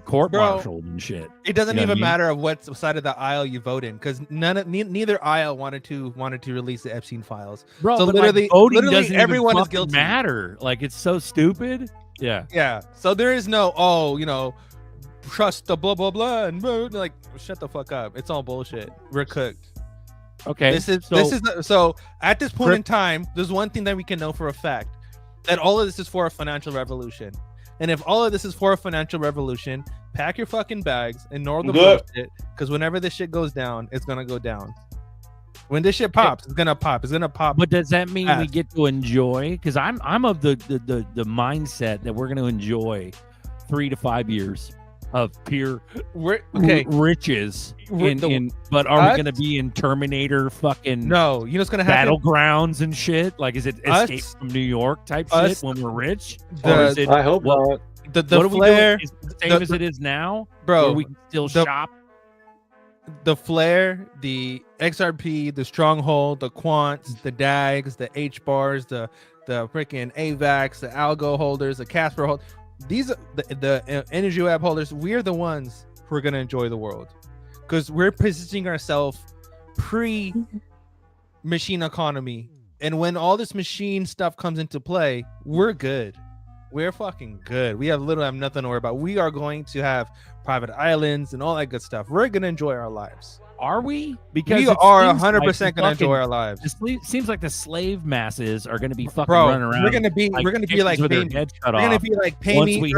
court-martialed and shit. It doesn't even matter of what side of the aisle you vote in, because neither aisle wanted to release the Epstein files. Bro, so but literally, voting doesn't everyone even is guilty. Matter. Like, it's so stupid. Yeah. Yeah. So there is no, trust the blah blah blah and like, shut the fuck up. It's all bullshit. We're cooked. Okay. So at this point in time, there's one thing that we can know for a fact, that all of this is for a financial revolution. And if all of this is for a financial revolution, pack your fucking bags, ignore the bullshit, because whenever this shit goes down, it's gonna go down. When this shit pops, it's gonna pop. It's gonna pop. But does that mean we get to enjoy? Because I'm of the mindset that we're going to enjoy 3 to 5 years of pure riches. But are we going to be in Terminator fucking? No, you know what's going to happen? Battlegrounds and shit. Like, is it Escape from New York type shit when we're rich? Or is it, I hope not. The flare is the same as it is now, bro. Where we can still shop. The flare, the XRP, the stronghold, the quants, the DAGs, the H bars, the freaking AVAX, the algo holders, the Casper hold. These are the energy web holders. We're the ones who are gonna enjoy the world, because we're positioning ourselves pre-machine economy, and when all this machine stuff comes into play, we're good. We're fucking good. We have nothing to worry about. We are going to have private islands and all that good stuff. We're gonna enjoy our lives. Are we? Because we are 100% gonna enjoy our lives. It seems like the slave masses are gonna be fucking Bro, running around. We're gonna be like Payme,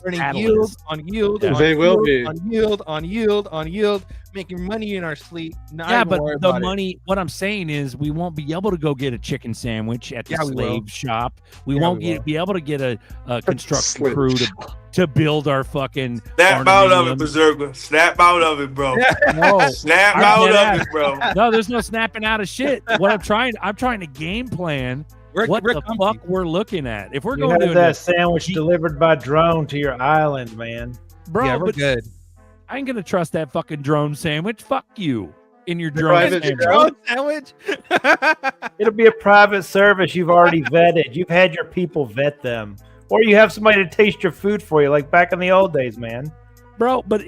earning yield on yield. They will be on yield, making money in our sleep. Yeah, but the money. What I'm saying is, we won't be able to go get a chicken sandwich at the slave shop. We won't be able to get a construction crew to build our fucking. Snap out of it, Berserker. Snap out of it, bro. No, snap out of it, bro. No, there's no snapping out of shit. What I'm trying to game plan. What the fuck we're looking at? If we're going to that sandwich delivered by drone to your island, man. Bro, yeah, we're good. I ain't gonna trust that fucking drone sandwich. Fuck you in your drone sandwich. It'll be a private service you've already vetted. You've had your people vet them. Or you have somebody to taste your food for you, like back in the old days, man. Bro, but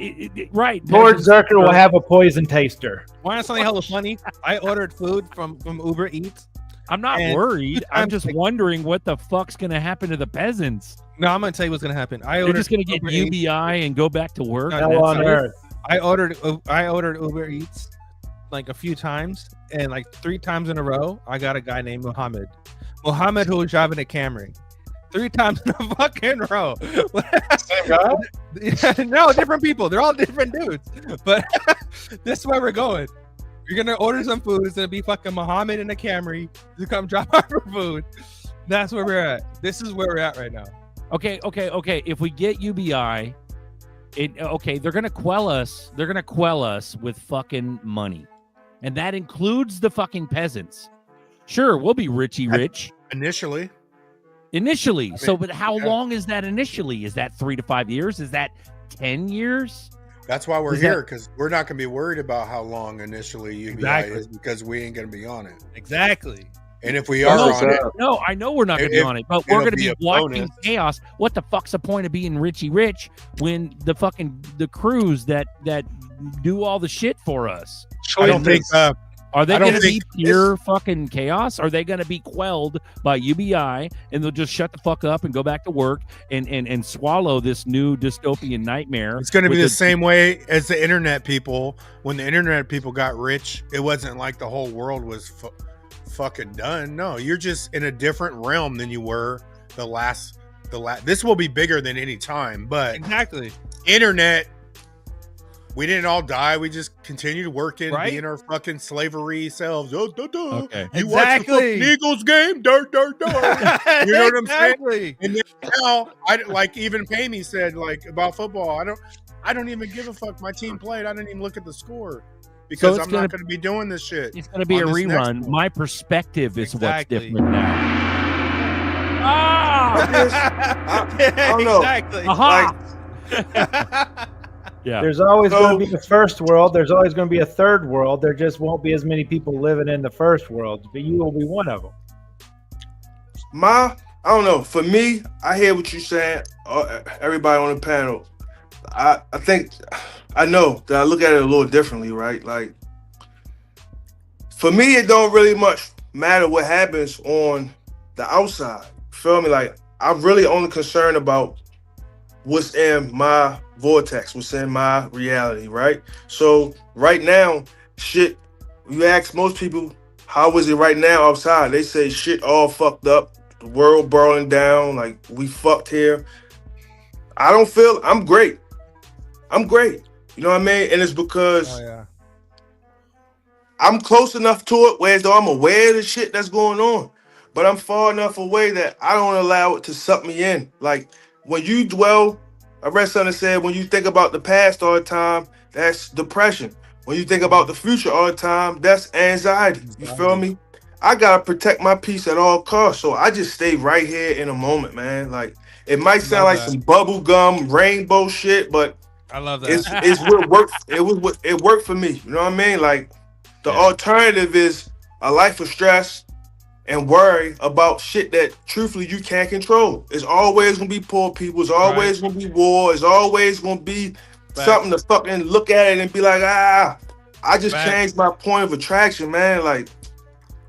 right. Lord Zerker will have a poison taster. Why not something hella funny? I ordered food from Uber Eats. I'm not worried. I'm just wondering what the fuck's gonna happen to the peasants. No, I'm gonna tell you what's gonna happen. They're just gonna get UBI and go back to work. Hell on earth. I ordered Uber Eats like a few times, and like 3 times in a row, I got a guy named Mohammed who was driving a Camry. 3 times in a fucking row. Same guy? No, different people. They're all different dudes. But this is where we're going. You're gonna order some food. It's gonna be fucking Mohammed in a Camry to come drop off our food. That's where we're at. This is where we're at right now. Okay. If we get UBI, they're gonna quell us. They're gonna quell us with fucking money, and that includes the fucking peasants. Sure, we'll be rich initially. But how long is that initially? Is that 3 to 5 years? Is that 10 years? That's why we're here, because we're not going to be worried about how long initially UBI is, because we ain't going to be on it. Exactly. And if we are on it, no, I know we're not going to be on it, but we're going to be watching chaos. What the fuck's the point of being rich when the crews that do all the shit for us? I don't think. Are they going to be pure fucking chaos? Are they going to be quelled by UBI and they'll just shut the fuck up and go back to work and swallow this new dystopian nightmare? It's going to be the same way as the internet people. When the internet people got rich, it wasn't like the whole world was fucking done. No, you're just in a different realm than you were the last. This will be bigger than any time, but exactly. Internet. We didn't all die. We just continued working, being our fucking slavery selves. Okay. You watch the fucking Eagles game? You know what I'm saying? And then now, even Payme said, about football, I don't even give a fuck. My team played. I didn't even look at the score because I'm not going to be doing this shit. It's going to be a rerun. My perspective is what's different now. I don't know. Exactly. Aha. Yeah. There's always going to be a first world. There's always going to be a third world. There just won't be as many people living in the first world, but you will be one of them. I don't know. For me, I hear what you're saying. Everybody on the panel, I think I know that I look at it a little differently, right? Like, for me, it don't really much matter what happens on the outside. Feel me? Like, I'm really only concerned about what's in my vortex, what's in my reality, right? So right now, shit, you ask most people, how is it right now outside? They say shit all fucked up, the world burning down, like we fucked here. I don't feel, I'm great. I'm great. You know what I mean? And it's because I'm close enough to it, whereas though I'm aware of the shit that's going on, but I'm far enough away that I don't allow it to suck me in. Like, when you dwell, I read something that said, when you think about the past all the time, that's depression. When you think about the future all the time, that's anxiety. You feel me? I gotta protect my peace at all costs. So I just stay right here in a moment, man. Like, it might sound like some bubble gum rainbow shit, but I love that. It's what worked. It worked for me. You know what I mean? Like, the alternative is a life of stress and worry about shit that truthfully you can't control. It's always gonna be poor people. It's always gonna be war. It's always gonna be something to fucking look at it and be like, I just changed my point of attraction, man. Like,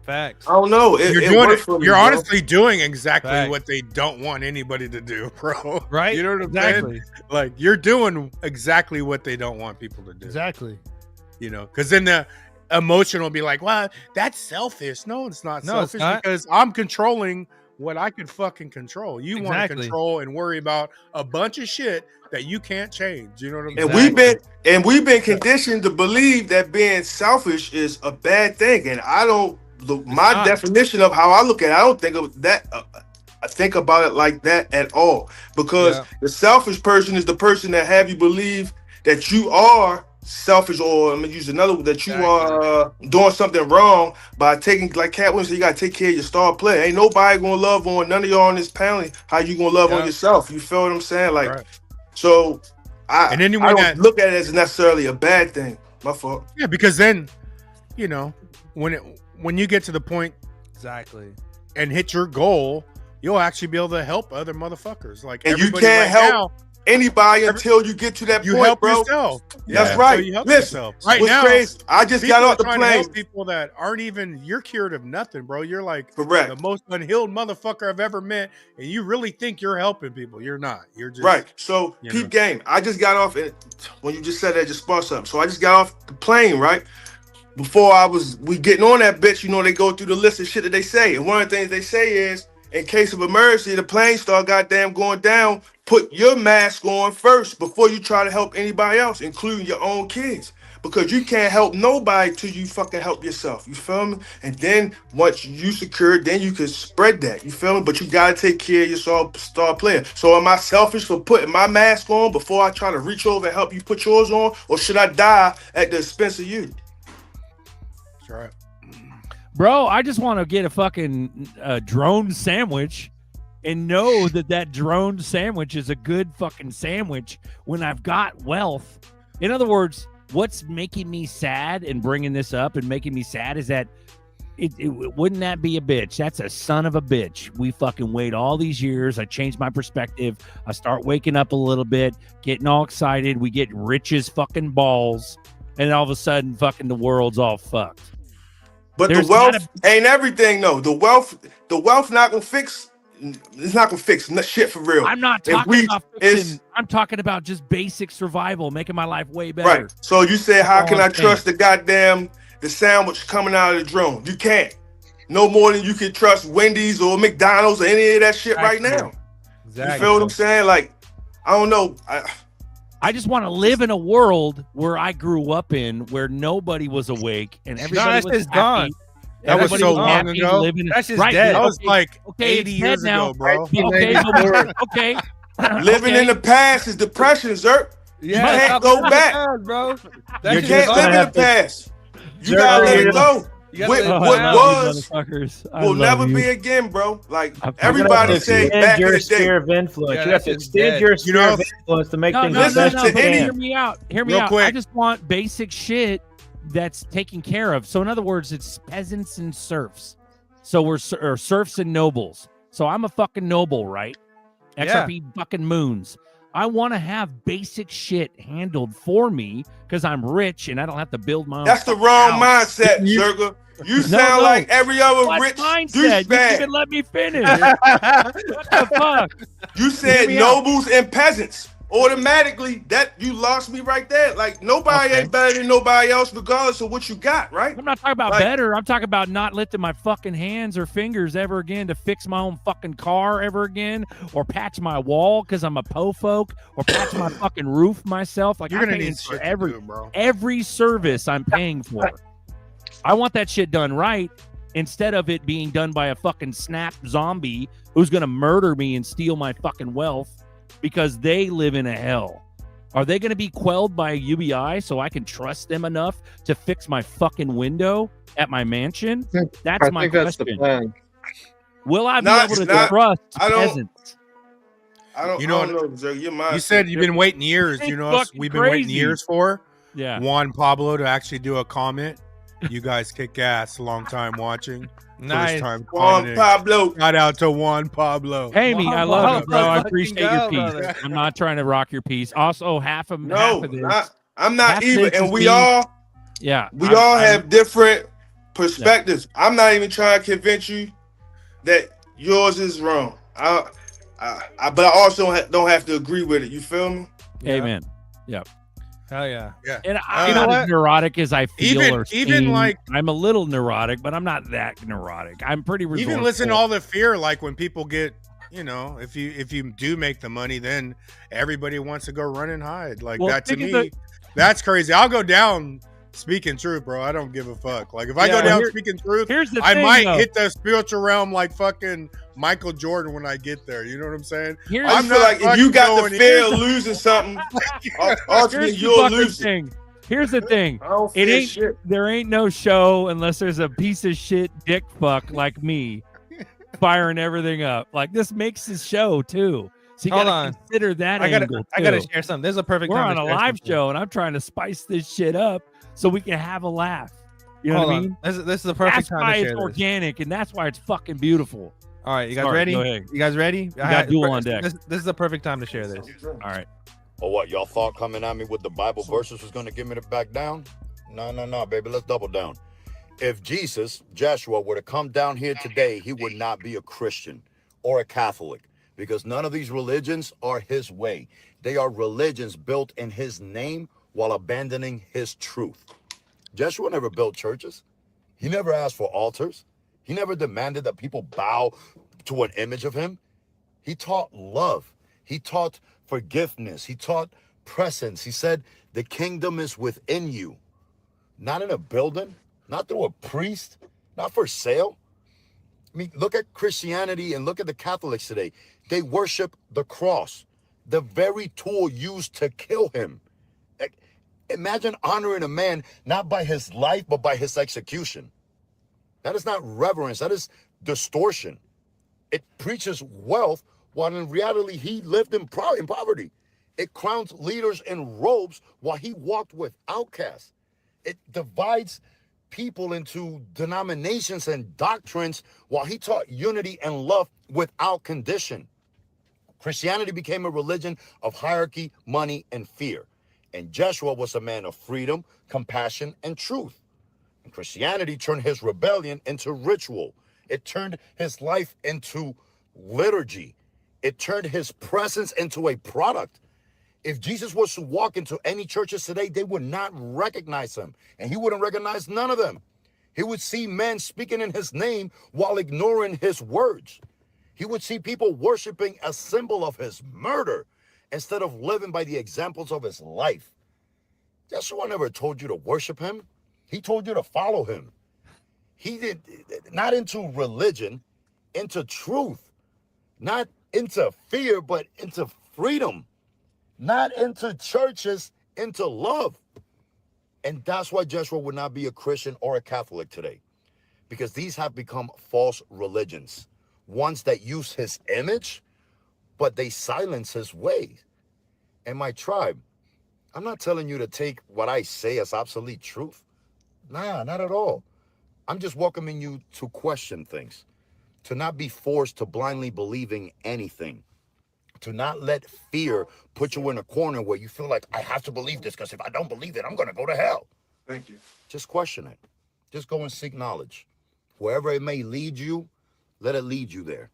facts. I don't know. You're honestly doing exactly what they don't want anybody to do, bro. Right? You know what I'm saying? Like, you're doing exactly what they don't want people to do. Exactly. You know, because then the emotion will be like, well, that's selfish. No, it's not selfish, because I'm controlling what I can fucking control. You want to control and worry about a bunch of shit that you can't change. You know what I'm saying? And we've been conditioned to believe that being selfish is a bad thing. And I don't, my definition of how I look at it, I don't think of that. I think about it like that at all, because the selfish person is the person that have you believe that you are selfish, or I'm gonna use another, that you are doing something wrong by taking, like Cat Williams said, you gotta take care of your star player. Ain't nobody gonna love on none of y'all on this panel how you gonna love on yourself. You feel what I'm saying? Like, so I don't look at it as necessarily a bad thing. My fault. Yeah, because then, you know, when you get to the point and hit your goal, you'll actually be able to help other motherfuckers. Like, and you can't help anybody until you get to that point, help bro. Yourself. That's right. So Listen, right what's now, crazy? I just got off the plane. People that aren't even, you're cured of nothing, bro. You're like the most unhealed motherfucker I've ever met, and you really think you're helping people. You're not. You're just right. So peep game. I just got off it when you just said that, just sparked something. So I just got off the plane, right? Before we getting on that bitch, you know, they go through the list of shit that they say, and one of the things they say is, in case of emergency, the plane start goddamn going down, put your mask on first before you try to help anybody else, including your own kids. Because you can't help nobody till you fucking help yourself. You feel me? And then once you secure it, then you can spread that. You feel me? But you gotta take care of your star player. So am I selfish for putting my mask on before I try to reach over and help you put yours on? Or should I die at the expense of you? That's right. Bro, I just want to get a fucking drone sandwich and know that drone sandwich is a good fucking sandwich when I've got wealth. In other words, what's making me sad and bringing this up and making me sad is that wouldn't that be a bitch? That's a son of a bitch. We fucking wait all these years. I changed my perspective. I start waking up a little bit, getting all excited. We get rich as fucking balls. And all of a sudden, fucking the world's all fucked. But the wealth ain't everything, though. The wealth not gonna fix. It's not gonna fix shit for real. I'm not talking about fixing. I'm talking about just basic survival, making my life way better. Right. So you said, how can I trust the sandwich coming out of the drone? You can't. No more than you can trust Wendy's or McDonald's or any of that shit right now. Exactly. You feel what I'm saying? Like, I don't know. I just want to live in a world where I grew up in, where nobody was awake and everybody was happy. Gone. That was so long ago. That's just dead. That was like 80 years ago, bro. Okay. Living in the past is depression, Zerk. You can't go back, bro. You can't live in the past. You gotta let it go. what was will never be again, bro. Like everybody say back in your the sphere day. of influence. Yeah, you have to that's just extend dead. your sphere of influence to make No, things no, the no, best no, you but can. hear me out. Hear me Real out. I quick. just want basic shit that's taken care of. So in other words, it's peasants and serfs. So we're or serfs and nobles. So I'm a fucking noble, right? XRP fucking moons. I want to have basic shit handled for me because I'm rich and I don't have to build my own. That's the wrong house. mindset, Zerga. You sound like every other What rich mindset? You didn't douchebag. even let me finish. What the fuck? You said Hear me out. nobles and peasants. Automatically, that you lost me right there. Like nobody ain't better than nobody else, regardless of what you got, right? I'm not talking about Like- better. I'm talking about not lifting my fucking hands or fingers ever again to fix my own fucking car ever again, or patch my wall because I'm a po-folk, or patch my fucking roof myself. Like You're I'm gonna paying need for shit to every do, bro. every service I'm paying for. I want that shit done right instead of it being done by a fucking snap zombie who's gonna murder me and steal my fucking wealth because they live in a hell. Are they going to be quelled by UBI so I can trust them enough to fix my fucking window at my mansion? That's my That's the question. plan. Will I be Not- able to not- trust I don't- peasants? I don't You know know, Zerga. Your mindset. You said you've been waiting years. It's You know, us, fucking we've been waiting crazy. years for Yeah. Juan Pablo to actually do a comment. You guys kick ass. Long time watching. Nice. First time Juan commenting. Pablo. Shout out to Juan Pablo. Pay me. I love it, bro. I Fucking appreciate go, your piece. brother. I'm not trying to rock your piece. Also, half of No, this. I'm not half either. this And is we me. all Yeah. we I'm- all I'm- have different perspectives. I'm not even trying to convince you that yours is wrong. But I also don't have to agree with it. You feel me? Amen. Hell yeah. Yeah. And I'm You know not what? as neurotic as I feel Even- or even seem. like- I'm a little neurotic, but I'm not that neurotic. I'm pretty resourceful. Even listen to all the fear, like when people get, you know, if you do make the money, then everybody wants to go run and hide. Like Well, that to think me, of that's crazy. I'll go down speaking truth, bro. I don't give a fuck. Like if I go Yeah, down here- speaking truth, Here's the I thing, might though. hit the spiritual realm like fucking Michael Jordan when I get there. You know what I'm saying? Here's, I I'm feel not like if you fucking got the going fear in. of losing something, here's ultimately the you'll fucking lose it. thing. Here's the thing. I don't It fear ain't. shit. There ain't no show unless there's a piece of shit dick fuck like me firing everything up. Like this makes this show too. So you Hold gotta on. consider that I angle gotta too. share something. This is a perfect We're time on to a share live something. show, and I'm trying to spice this shit up so we can have a laugh. You know Hold what I on. mean? This is the perfect That's time why to it's share this. organic, and that's why it's fucking beautiful. All right, you guys Sorry, ready? go ahead. You guys ready? got duel on deck. This is the perfect time to share this. All right. Or what, y'all thought coming at me with the Bible verses was going to get me to back down? No, baby, let's double down. If Jesus, Joshua, were to come down here today, he would not be a Christian or a Catholic, because none of these religions are his way. They are religions built in his name while abandoning his truth. Joshua never built churches. He never asked for altars. He never demanded that people bow to an image of him. He taught love. He taught forgiveness. He taught presence. He said, the kingdom is within you, not in a building, not through a priest, not for sale. I mean, look at Christianity and look at the Catholics today. They worship the cross, the very tool used to kill him. Imagine honoring a man not by his life, but by his execution. That is not reverence. That is distortion. It preaches wealth while in reality he lived in poverty. It crowns leaders in robes while he walked with outcasts. It divides people into denominations and doctrines while he taught unity and love without condition. Christianity became a religion of hierarchy, money, and fear. And Joshua was a man of freedom, compassion, and truth. And Christianity turned his rebellion into ritual. It turned his life into liturgy. It turned his presence into a product. If Jesus was to walk into any churches today, they would not recognize him. And he wouldn't recognize none of them. He would see men speaking in his name while ignoring his words. He would see people worshiping a symbol of his murder instead of living by the examples of his life. Joshua never told you to worship him. He told you to follow him. He did not into religion, into truth, not into fear, but into freedom, not into churches, into love. And that's why Joshua would not be a Christian or a Catholic today. because these have become false religions, ones that use his image, but they silence his ways. And my tribe, I'm not telling you to take what I say as absolute truth. Nah, not at all. I'm just welcoming you to question things, to not be forced to blindly believing anything, to not let fear put you in a corner where you feel like, I have to believe this because if I don't believe it, I'm going to go to hell. Thank you. Just question it. Just go and seek knowledge. Wherever it may lead you, let it lead you there.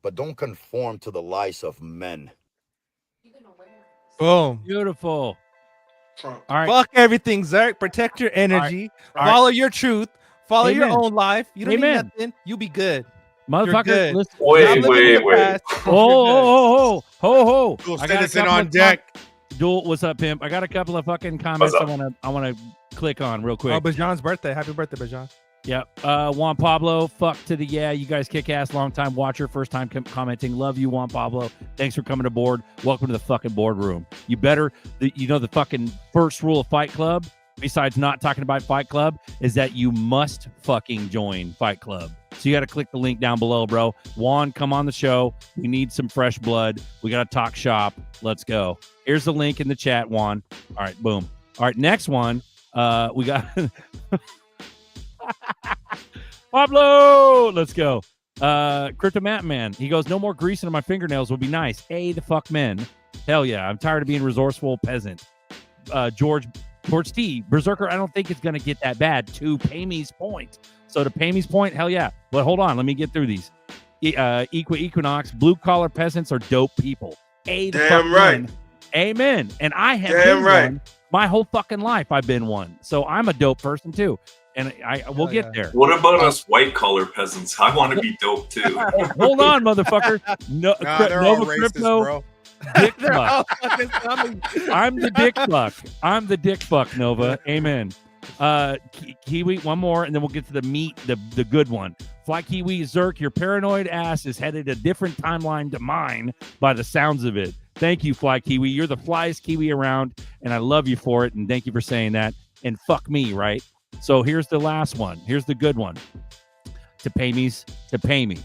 But don't conform to the lies of men. Boom. Beautiful. Trump. All right. Fuck everything, Zerk. Protect your energy. All right. Follow your truth. Follow your Amen. own life. You don't Amen. need nothing. You be good. Motherfucker, good. listen. Stop Wait. living in the past. Ho. Dual I got a citizen couple on of deck. Dual, what's up, pimp? I got a couple of fucking comments I wanna click on real quick. Oh, Bajan's birthday. Happy birthday, Bajan. Yep. Juan Pablo, fuck to the yeah. You guys kick ass. Long time watcher, first time commenting. Love you, Juan Pablo. Thanks for coming aboard. Welcome to the fucking boardroom. You better, you know, the fucking first rule of Fight Club, besides not talking about Fight Club, is that you must fucking join Fight Club. So you got to click the link down below, bro. Juan, come on the show. We need some fresh blood. We got to talk shop. Let's go. Here's the link in the chat, Juan. All right, boom. All right, next one. We got Pablo. Let's go. Crypto Matt Man. He goes, no more greasing on my fingernails would be nice. Hey, the fuck men. Hell yeah. I'm tired of being resourceful peasant. George T. Berserker, I don't think it's going to get that bad. To Pamy's point. So to Pamy's point, hell yeah. But hold on. Let me get through these. Equinox, blue-collar peasants are dope people. Hey, the Damn fuck right. men. Amen. And I have Damn been right. one. My whole fucking life I've been one. So I'm a dope person too. And I will get there. What about us white collar peasants? I want to be dope too. Hold on, motherfucker. No, They're all Nova racist, Crypto, bro. dick fuck. I'm the dick fuck. I'm the dick fuck, Nova. Amen. Kiwi, one more, and then we'll get to the meat, the good one. Fly Kiwi, Zerk, your paranoid ass is headed a different timeline to mine by the sounds of it. Thank you, Fly Kiwi. You're the flyest Kiwi around, and I love you for it, and thank you for saying that. And fuck me, right? So here's the last one. Here's the good one. To pay me.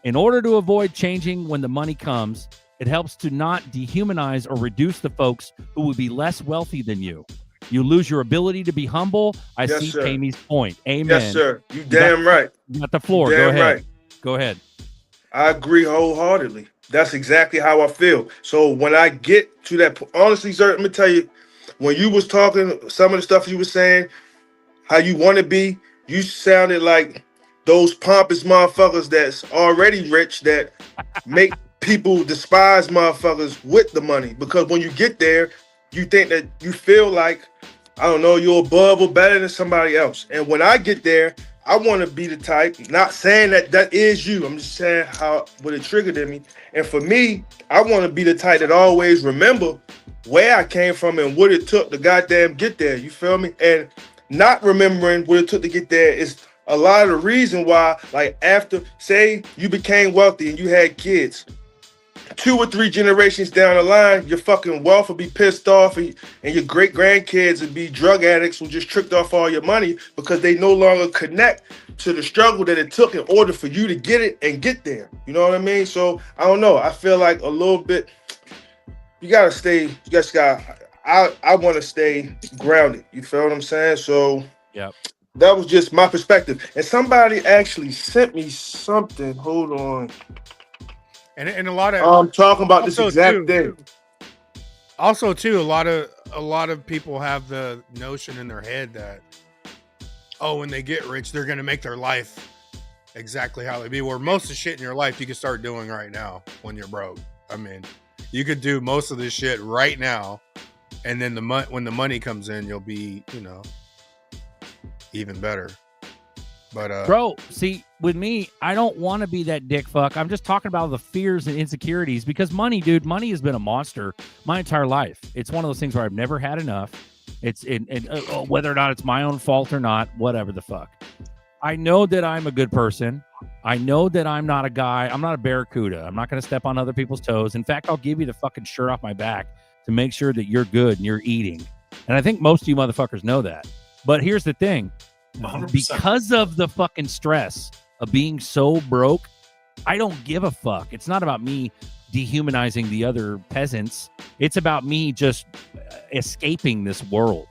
In order to avoid changing when the money comes, it helps to not dehumanize or reduce the folks who would be less wealthy than you. You lose your ability to be humble. I Yes, see sir. Pamy's point. Amen. Yes, sir. You damn right. You got the floor. You Go damn ahead. right. Go ahead. I agree wholeheartedly. That's exactly how I feel. So when I get to that, honestly, sir, let me tell you, when you was talking, some of the stuff you were saying, how you want to be, you sounded like those pompous motherfuckers that's already rich that make people despise motherfuckers with the money. Because when you get there, you think that you feel like, I don't know, you're above or better than somebody else. And when I get there, I want to be the type, not saying that that is you. I'm just saying how what it triggered in me. And for me, I want to be the type that always remember where I came from and what it took to goddamn get there. You feel me? And not remembering what it took to get there is a lot of the reason why, like after, say you became wealthy and you had kids, 2 or 3 generations down the line, your fucking wealth will be pissed off and your great grandkids will be drug addicts who just tricked off all your money because they no longer connect to the struggle that it took in order for you to get it and get there. You know what I mean? So I don't know. I feel like a little bit, you gotta stay, you just got, I want to stay grounded. You feel what I'm saying? So Yep. that was just my perspective. And somebody actually sent me something. Hold on. And a lot of I'm talking about this also, exact too, thing. Also, too, a lot of people have the notion in their head that, oh, when they get rich, they're gonna make their life exactly how they be. Where most of the shit in your life you can start doing right now when you're broke. I mean, you could do most of this shit right now, and then when the money comes in, you'll be, even better. But Bro, see, with me, I don't want to be that dick fuck. I'm just talking about the fears and insecurities because money, dude, money has been a monster my entire life. It's one of those things where I've never had enough. It's whether or not it's my own fault or not, whatever the fuck. I know that I'm a good person. I know that I'm not a guy. I'm not a barracuda. I'm not going to step on other people's toes. In fact, I'll give you the fucking shirt off my back to make sure that you're good and you're eating. And I think most of you motherfuckers know that. But here's the thing. 100%. Because of the fucking stress of being so broke, I don't give a fuck. It's not about me dehumanizing the other peasants. It's about me just escaping this world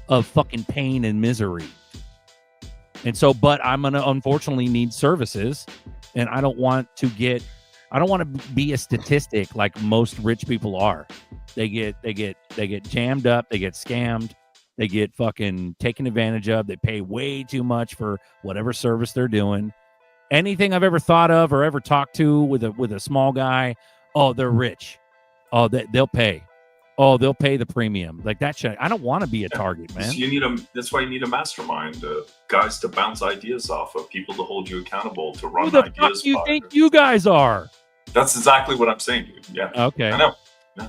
of fucking pain and misery. And so, but I'm going to unfortunately need services, and I don't want to be a statistic like most rich people are. They get jammed up, they get scammed, they get fucking taken advantage of. They pay way too much for whatever service they're doing. Anything I've ever thought of or ever talked to with a small guy, oh, they're rich. Oh, they'll pay. Oh, they'll pay the premium. Like that shit. I don't want to be a target, man. So that's why you need a mastermind, guys to bounce ideas off of, people to hold you accountable, to run Who the ideas. fuck do you think you guys are? That's exactly what I'm saying, dude. Yeah. Okay. I know. Yeah.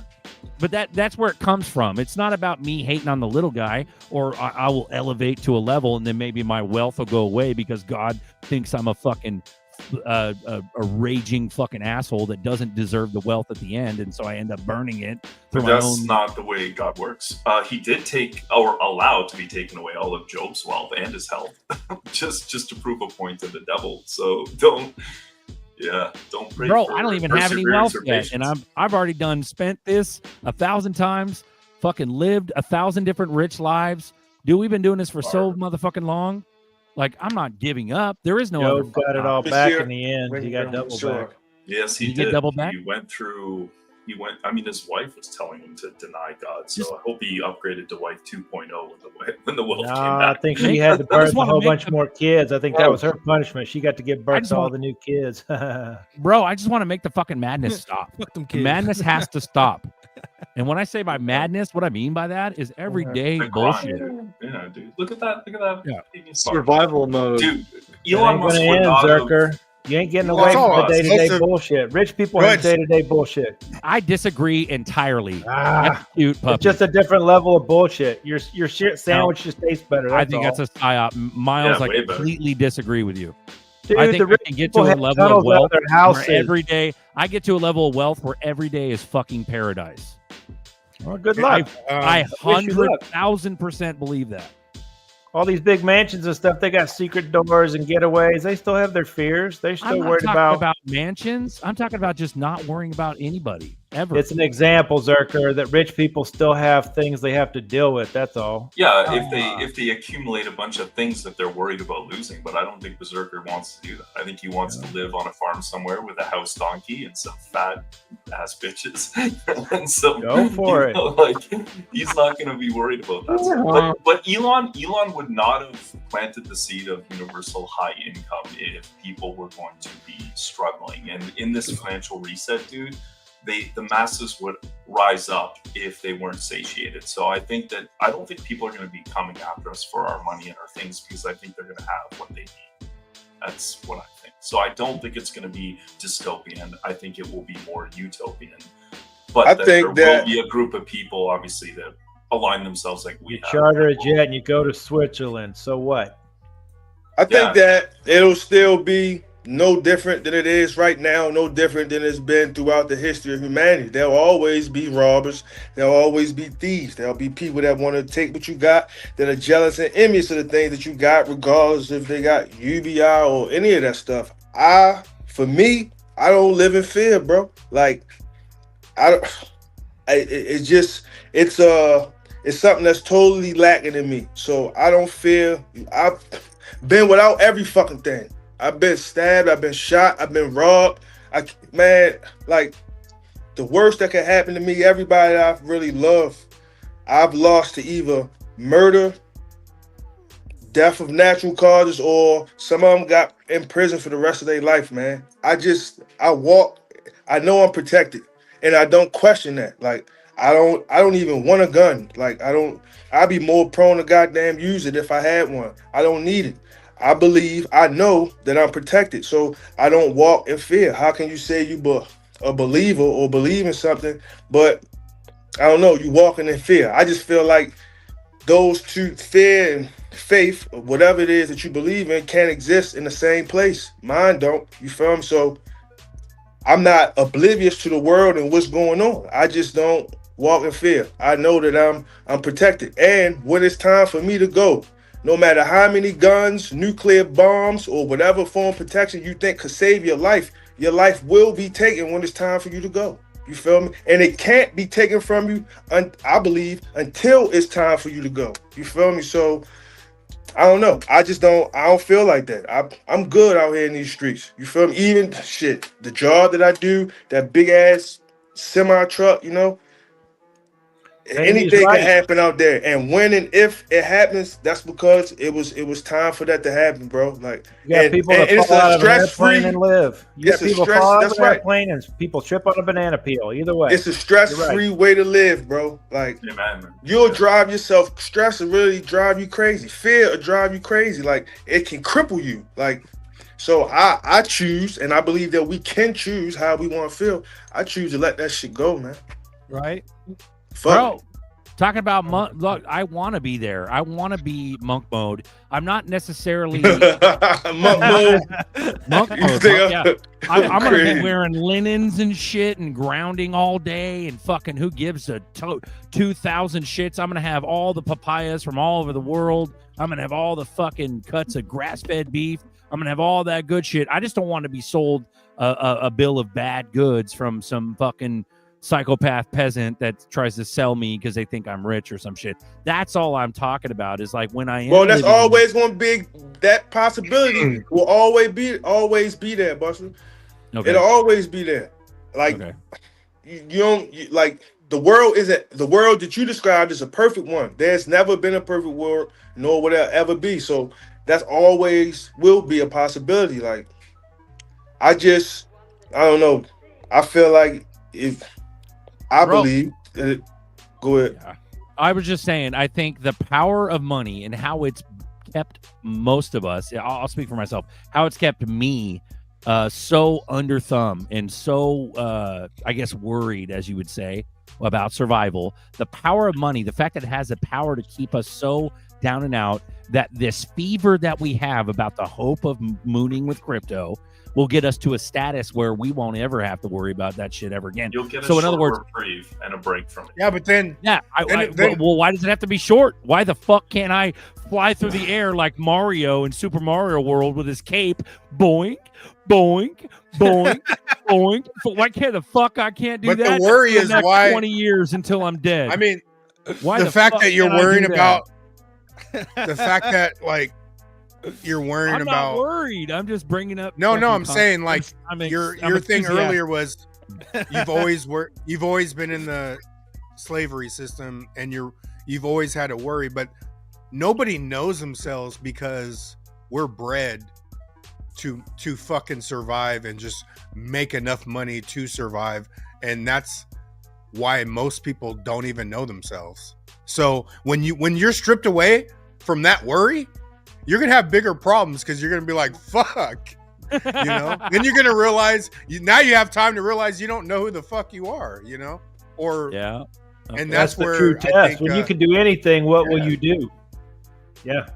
But that's where it comes from. It's not about me hating on the little guy, or I will elevate to a level and then maybe my wealth will go away because God thinks I'm a fucking a raging fucking asshole that doesn't deserve the wealth at the end, and so I end up burning it. But that's not the way God works. He did take, or allowed to be taken away, all of Job's wealth and his health, just to prove a point to the devil. So don't pray. Bro, for I don't even have any perseverance wealth or yet, patience. and I've already spent this 1,000 times, fucking lived 1,000 different rich lives. Dude, we've been doing this for so motherfucking long. Like, I'm not giving up. There is no Joe other. got it all back in the end. He got double back. Yes, he Did did. Get double back? I mean, his wife was telling him to deny God, so I hope he upgraded to wife 2.0 when the wealth came back. I think she had to birth a whole bunch more kids. I think that was her punishment. She got to give birth to all the new kids. Bro, I just want to make the fucking madness stop. The madness has to stop. And when I say by madness, what I mean by that is everyday bullshit. Yeah, dude. Look at that. Yeah. Survival mode. Dude, Elon Musk would end, not have- Zerker. You ain't getting away from the day-to-day bullshit. Rich people have day-to-day bullshit. I disagree entirely. That's cute, puppy. It's just a different level of bullshit. Your shit sandwich just tastes better. I think that's a psyop. Miles, I completely disagree with you. Dude, I think the I rich can get to people a have level tunnels of wealth out their houses. where every day I get to a level of wealth where every day is fucking paradise. Well, good luck. I wish you luck. 100,000% believe that. All these big mansions and stuff, they got secret doors and getaways. They still have their fears. They're I'm still not worried talking about. about mansions. I'm talking about just not worrying about anybody ever. It's an example, Zerker, that rich people still have things they have to deal with. That's all. Yeah, if they accumulate a bunch of things that they're worried about losing, but I don't think Berserker wants to do that. I think he wants to live on a farm somewhere with a house donkey and some fat ass bitches. And some, Go for it. Like, he's not going to be worried about that. But Elon would not have planted the seed of universal high income if people were going to be struggling. And in this financial reset, dude, the masses would rise up if they weren't satiated. So I don't think people are going to be coming after us for our money and our things, because I think they're going to have what they need. That's what I think. So I don't think it's going to be dystopian. I think it will be more utopian. But there will be a group of people, obviously, that align themselves like we You have. charter a jet and you go to Switzerland. So what? I think that it'll still be no different than it is right now, no different than it's been throughout the history of humanity. There'll always be robbers. There'll always be thieves. There'll be people that want to take what you got, that are jealous and envious of the things that you got, regardless if they got UBI or any of that stuff. For me, I don't live in fear, bro. Like, it's something that's totally lacking in me. So I don't fear. I've been without every fucking thing. I've been stabbed, I've been shot, I've been robbed. Like, the worst that could happen to me, everybody that I've really loved, I've lost to either murder, death of natural causes, or some of them got in prison for the rest of their life, man. I know I'm protected, and I don't question that. Like, I don't even want a gun. Like, I'd be more prone to goddamn use it if I had one. I don't need it. I know that I'm protected, so I don't walk in fear. How can you say you a believer or believe in something, but I don't know, you walking in fear? I just feel like those two, fear and faith, or whatever it is that you believe in, can't exist in the same place. Mine don't. You feel me? So I'm not oblivious to the world and what's going on. I just don't walk in fear. I know that I'm protected, and when it's time for me to go, no matter how many guns, nuclear bombs, or whatever form of protection you think could save your life will be taken when it's time for you to go. You feel me? And it can't be taken from you, I believe, until it's time for you to go. You feel me? So I don't know. I don't feel like that. I'm good out here in these streets. You feel me? Even shit, the job that I do, that big ass semi truck, you know, anything can happen out there. And when and if it happens, that's because it was time for that to happen, bro. Like, you got people that fall out of an airplane and live. You got people fall out of an airplane and people trip on a banana peel. Either way, it's a stress-free way to live, bro. Like, you'll drive yourself. Stress will really drive you crazy. Fear will drive you crazy. Like, it can cripple you. Like, so I choose, and I believe that we can choose how we want to feel. I choose to let that shit go, man. Right. Fuck. Bro, talking about monk, look, I want to be there. I want to be monk mode. I'm not necessarily monk mode. Monk mode. Yeah. I'm gonna be wearing linens and shit and grounding all day and fucking who gives a 2,000 shits. I'm gonna have all the papayas from all over the world. I'm gonna have all the fucking cuts of grass-fed beef. I'm gonna have all that good shit. I just don't want to be sold a bill of bad goods from some fucking psychopath peasant that tries to sell me because they think I'm rich or some shit. That's all I'm talking about is like when I am. Well, that's always going to be, that possibility will always be there, Buster. Okay. It'll always be there. Like, you don't like the world that you described is a perfect one. There's never been a perfect world, nor will there ever be. So that's always will be a possibility. Like, I don't know. I feel like if I believe that go ahead. Yeah. I was just saying, I think the power of money and how it's kept most of us, I'll speak for myself, how it's kept me so under thumb and so, I guess, worried, as you would say, about survival. The power of money, the fact that it has the power to keep us so down and out, that this fever that we have about the hope of mooning with crypto will get us to a status where we won't ever have to worry about that shit ever again. You'll get so in other words, reprieve and a break from it. Yeah, but then well, why does it have to be short? Why the fuck can't I fly through the air like Mario in Super Mario World with his cape? Boink, boink, boink, boink. Why can't the fuck I can't do that? But the worry is why 20 years until I'm dead. I mean, why the fact that you're worrying about the fact that like you're worrying I'm about not worried. I'm just bringing up. No, I'm saying like your thing earlier was you've always been in the slavery system and you've always had to worry, but nobody knows themselves because we're bred to fucking survive and just make enough money to survive, and that's why most people don't even know themselves. So when you're stripped away from that worry, you're gonna have bigger problems because you're gonna be like, fuck, you know. Then you're gonna realize now you have time to realize you don't know who the fuck you are, you know. Or yeah, okay. And that's where the true test. think, when you can do anything, what will you do? Yeah.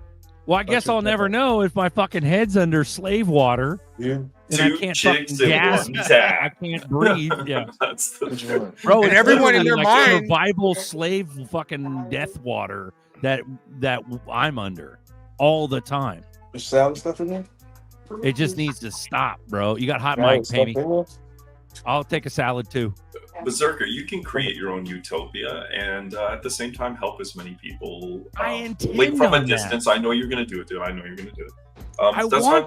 Well, I guess I'll never know if my fucking head's under slave water. Yeah. And I can't fucking gas. I can't breathe. Yeah. That's the bro. And everyone in their mind, survival slave fucking death water that I'm under all the time. There's salad stuff in there. It just needs to stop, bro. You got hot mic, baby. I'll take a salad too. Berserker, you can create your own utopia and at the same time help as many people. I intend like from a on distance. that. I know you're gonna do it, dude. I know you're gonna do it.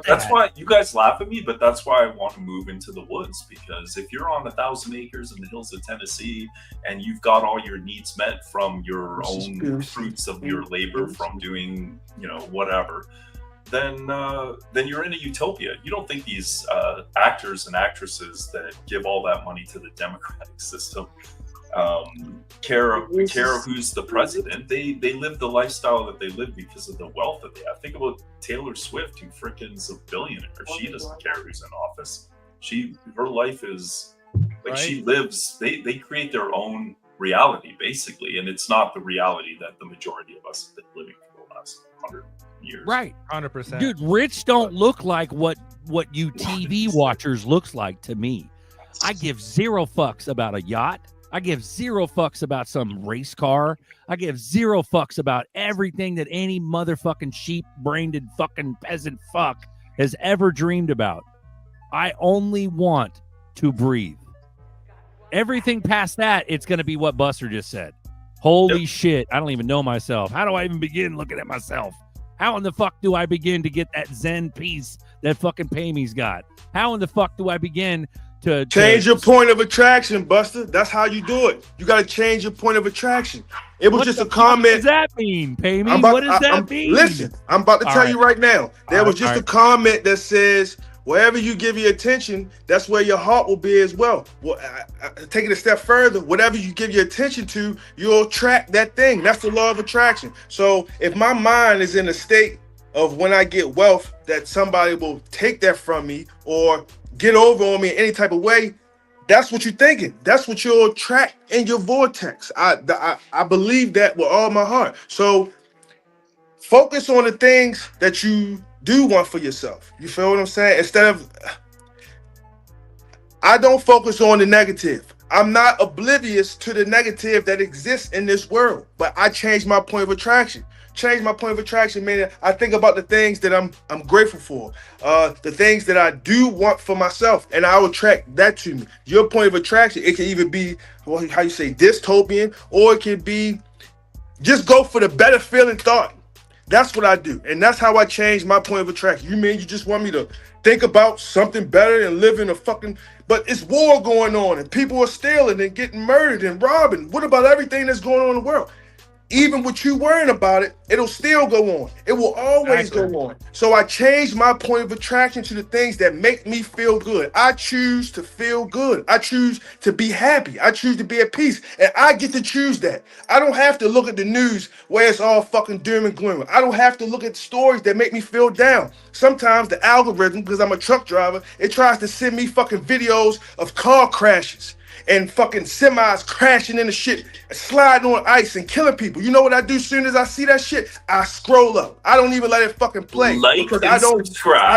That's why you guys laugh at me, but that's why I want to move into the woods, because if you're on 1,000 acres in the hills of Tennessee and you've got all your needs met from your own fruits of your labor from doing, whatever, then you're in a utopia. You don't think these actors and actresses that give all that money to the democratic system care who's the president. They live the lifestyle that they live because of the wealth that they have. Think about Taylor Swift, who freaking is a billionaire. She doesn't care who's in office. Her life is like, right? She lives, they create their own reality basically, and it's not the reality that the majority of us have been living for the last 100 years. Right. 100%. Dude, rich don't look like what you TV watchers looks like to me. I give zero fucks about a yacht. I give zero fucks about some race car. I give zero fucks about everything that any motherfucking sheep-brained fucking peasant fuck has ever dreamed about. I only want to breathe. Everything past that, it's going to be what Buster just said. Holy shit, I don't even know myself. How do I even begin looking at myself? How in the fuck do I begin to get that Zen peace that fucking Pamey's got? How in the fuck do I begin to change your point of attraction, Buster? That's how you do it. You got to change your point of attraction. It was just a comment. What does that mean, Pamey? What does that mean? Listen, I'm about to tell you right now. There was just a comment that says, wherever you give your attention, that's where your heart will be as well. Well, take it a step further. Whatever you give your attention to, you'll attract that thing. That's the law of attraction. So if my mind is in a state of when I get wealth, that somebody will take that from me or get over on me in any type of way, that's what you're thinking. That's what you'll attract in your vortex. I believe that with all my heart. So focus on the things that you do want for yourself. You feel what I'm saying? Instead of, I don't focus on the negative. I'm not oblivious to the negative that exists in this world, but I change my point of attraction. Change my point of attraction, meaning I think about the things that I'm grateful for, the things that I do want for myself, and I'll attract that to me. Your point of attraction, it can either be, well, how you say, dystopian, or it can be just go for the better feeling thought. That's what I do, and that's how I change my point of attraction. You mean you just want me to think about something better than live in a fucking... But it's war going on, and people are stealing and getting murdered and robbing. What about everything that's going on in the world? Even with you worrying about it, it'll still go on. It will always go on. So I changed my point of attraction to the things that make me feel good. I choose to feel good. I choose to be happy. I choose to be at peace. And I get to choose that. I don't have to look at the news where it's all fucking doom and gloom. I don't have to look at stories that make me feel down. Sometimes the algorithm, because I'm a truck driver, it tries to send me fucking videos of car crashes and fucking semis crashing into shit, sliding on ice and killing people. You know what I do as soon as I see that shit? I scroll up. I don't even let it fucking play because I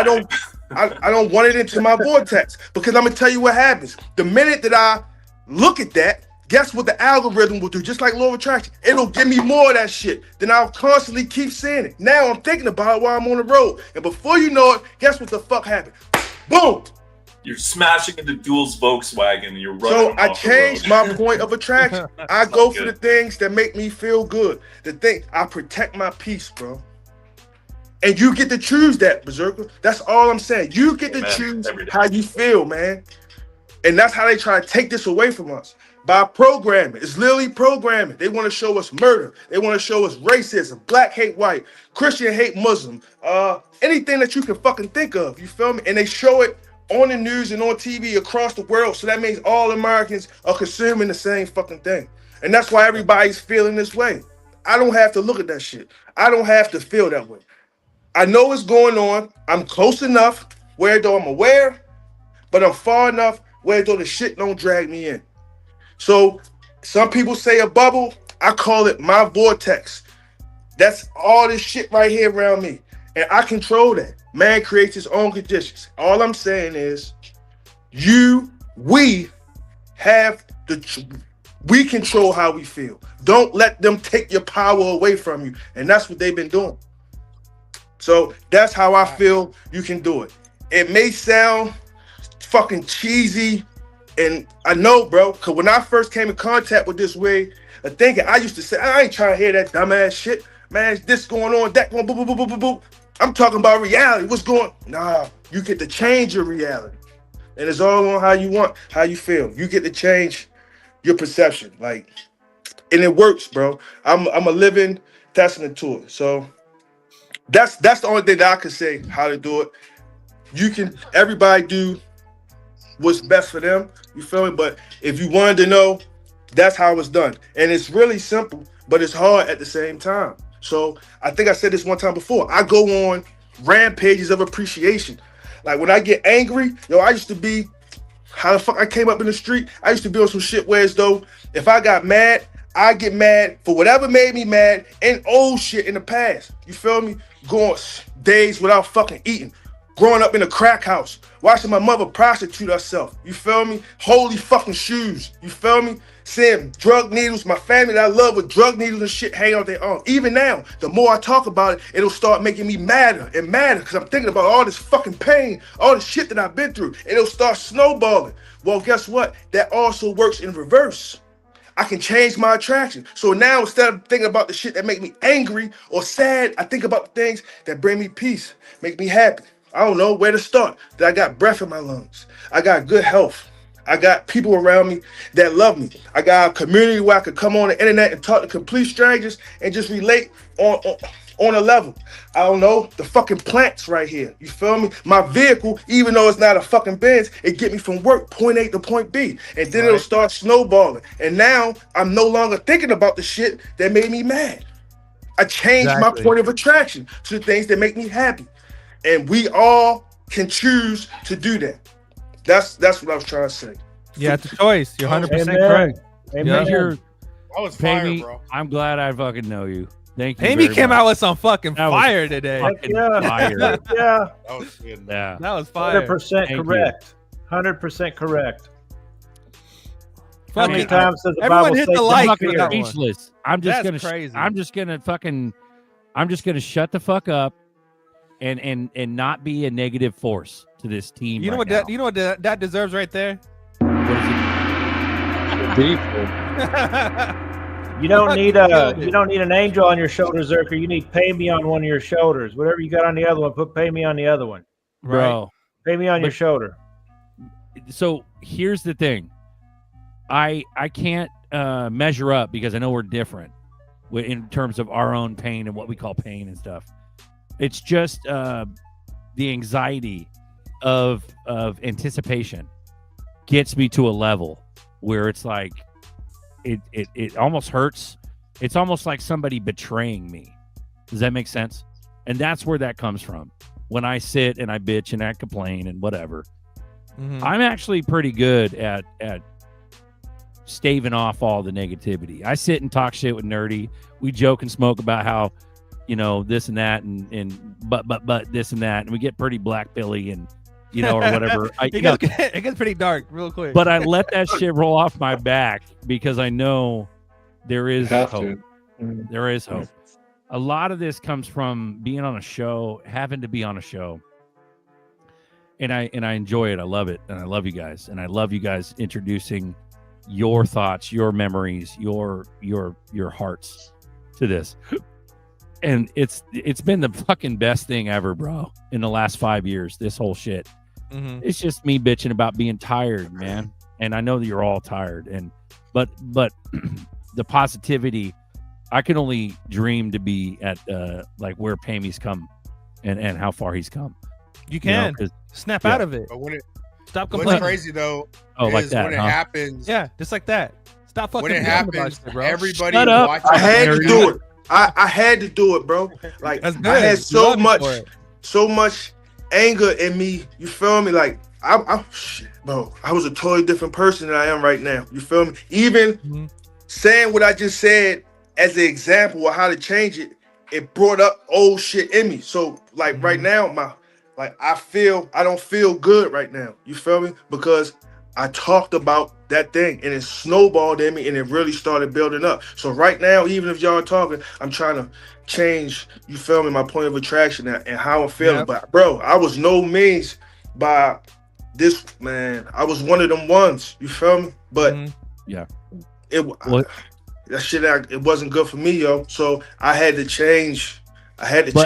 don't want it into my vortex. Because I'm gonna tell you what happens. The minute that I look at that, guess what the algorithm will do? Just like law of attraction, it'll give me more of that shit. Then I'll constantly keep seeing it. Now I'm thinking about it while I'm on the road. And before you know it, guess what the fuck happened? Boom! You're smashing into Duel's Volkswagen and you're running. So I changed my point of attraction. I go for the things that make me feel good. I protect my peace, bro. And you get to choose that, Berserker. That's all I'm saying. You get to choose how you feel, man. And that's how they try to take this away from us. By programming. It's literally programming. They want to show us murder. They want to show us racism, black hate white, Christian hate Muslim, anything that you can fucking think of. You feel me? And they show it on the news and on TV across the world. So that means all Americans are consuming the same fucking thing. And that's why everybody's feeling this way. I don't have to look at that shit. I don't have to feel that way. I know what's going on. I'm close enough where though I'm aware, but I'm far enough where though the shit don't drag me in. So some people say a bubble. I call it my vortex. That's all this shit right here around me. And I control that. Man creates his own conditions. All I'm saying is we control how we feel. Don't let them take your power away from you. And that's what they've been doing. So that's how I feel you can do it. It may sound fucking cheesy. And I know, bro, because when I first came in contact with this way of thinking, I used to say, I ain't trying to hear that dumbass shit. Man, this going on, that going, boop, boop, boop, boop, boop. I'm talking about reality. What's going? Nah, you get to change your reality. And it's all on how you want, how you feel. You get to change your perception. Like, and it works, bro. I'm a living testament to it. So that's the only thing that I can say how to do it. Everybody do what's best for them. You feel me? But if you wanted to know, that's how it's done. And it's really simple, but it's hard at the same time. So I think I said this one time before. I go on rampages of appreciation. Like when I get angry, I used to be, how the fuck I came up in the street, I used to be on some shit where as though if I got mad, I get mad for whatever made me mad and old shit in the past. You feel me? Going days without fucking eating. Growing up in a crack house. Watching my mother prostitute herself. You feel me? Holy fucking shoes. You feel me? seeing drug needles, my family that I love with drug needles and shit hanging out their arm. Even now, the more I talk about it, it'll start making me madder and madder because I'm thinking about all this fucking pain, all the shit that I've been through, and it'll start snowballing. Well, guess what? That also works in reverse. I can change my attraction. So now instead of thinking about the shit that make me angry or sad, I think about the things that bring me peace, make me happy. I don't know where to start. That I got breath in my lungs. I got good health. I got people around me that love me. I got a community where I could come on the internet and talk to complete strangers and just relate on a level. I don't know, the fucking plants right here. You feel me? My vehicle, even though it's not a fucking Benz, it get me from work, point A to point B. And then it'll start snowballing. And now I'm no longer thinking about the shit that made me mad. I changed my point of attraction to the things that make me happy. And we all can choose to do that. That's what I was trying to say. Yeah, it's a choice. You're 100% correct. Amen. That was fire, Pammy, bro. I'm glad I fucking know you. Thank you. Amy very came much. out with some fucking That was fire today. fucking Yeah. fire. Yeah. That was good. Yeah. That was fire. 100% Thank correct. 100% correct. How many Fucking- times does the everyone Bible hit say the don't like Fucking for that one. speechless. I'm just That's gonna crazy. I'm just gonna shut the fuck up and not be a negative force to this team. You know right what that now. you know what that deserves right there? What is it? You don't need Killed it. you don't need an angel on your shoulder, Zerker. You need pay me on one of your shoulders. Whatever you got on the other one, put pay me on the other one. Bro. Pay me on your But- shoulder. So here's the thing. I can't measure up because I know we're different in terms of our own pain and what we call pain and stuff. It's just the anxiety of anticipation gets me to a level where it's like it almost hurts. It's almost like somebody betraying me. Does that make sense? And that's where that comes from. When I sit and I bitch and I complain and whatever, I'm actually pretty good at staving off all the negativity. I sit and talk shit with Nerdy. We joke and smoke about how, you know, this and that and but this and that, and we get pretty black pilly and you know, or whatever. It gets pretty dark real quick. But I let that shit roll off my back because I know there is hope. There is hope. A lot of this comes from being on a show, having to be on a show. And I enjoy it. I love it. And I love you guys. And I love you guys introducing your thoughts, your memories, your hearts to this. And it's been the fucking best thing ever, bro, in the last 5 years, this whole shit. It's just me bitching about being tired, man. And I know that you're all tired. But the positivity, I can only dream to be at like where Pammy's come and how far he's come. You can snap out of it. But when Stop what's complaining. crazy though like is that, when it huh? happens. Yeah, just like that. Stop fucking. When it complaining about happens, shit, bro. everybody Shut up. watching. I had to it. do it. I had to do it, bro. Like That's good. I had You love me so for it. much anger in me. You feel me? Like shit, bro. I was a totally different person than I am right now. You feel me? Even saying what I just said as an example of how to change it, it brought up old shit in me. So like right now, I don't feel good right now. You feel me? Because I talked about that thing and it snowballed in me and it really started building up. So right now, even if y'all are talking, I'm trying to change, you feel me, my point of attraction and how I'm feeling. Yep. But bro, I was no means by this, man. I was one of them ones, you feel me? But Yeah. That shit, it wasn't good for me, yo. So I had to change. And but it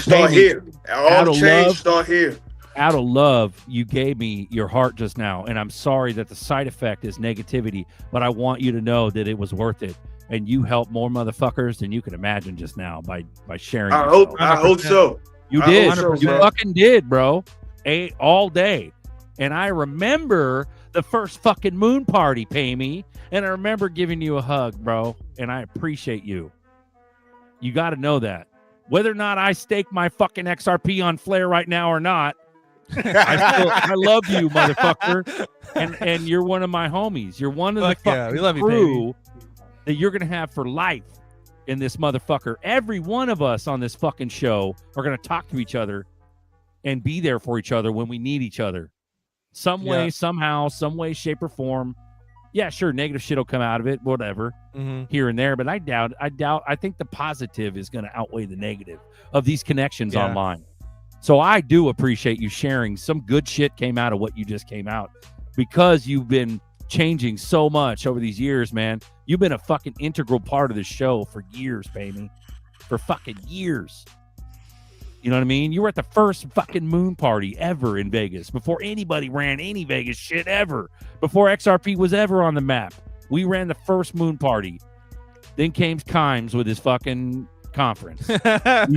start Pammy, here. All out the of change love- start here. Out of love, you gave me your heart just now, and I'm sorry that the side effect is negativity, but I want you to know that it was worth it, and you helped more motherfuckers than you could imagine just now by sharing. I yourself. hope so. You I did. hope so, You bro. fucking did, bro. All day. And I remember the first fucking moon party, Pammy, and I remember giving you a hug, bro, and I appreciate you. You got to know that. Whether or not I stake my fucking XRP on Flare right now or not, I love you, motherfucker. And you're one of my homies. You're one of Fuck the yeah, fucking we love you, crew that you're going to have for life in this motherfucker. Every one of us on this fucking show are going to talk to each other and be there for each other when we need each other. Some way, somehow, some way, shape, or form. Yeah, sure, negative shit will come out of it, whatever, here and there. But I doubt. I think the positive is going to outweigh the negative of these connections online. So I do appreciate you sharing. Some good shit came out of what you just came out, because you've been changing so much over these years, man. You've been a fucking integral part of the show for years, baby. For fucking years. You know what I mean? You were at the first fucking moon party ever in Vegas, before anybody ran any Vegas shit ever. Before XRP was ever on the map. We ran the first moon party. Then came Kimes with his fucking conference. You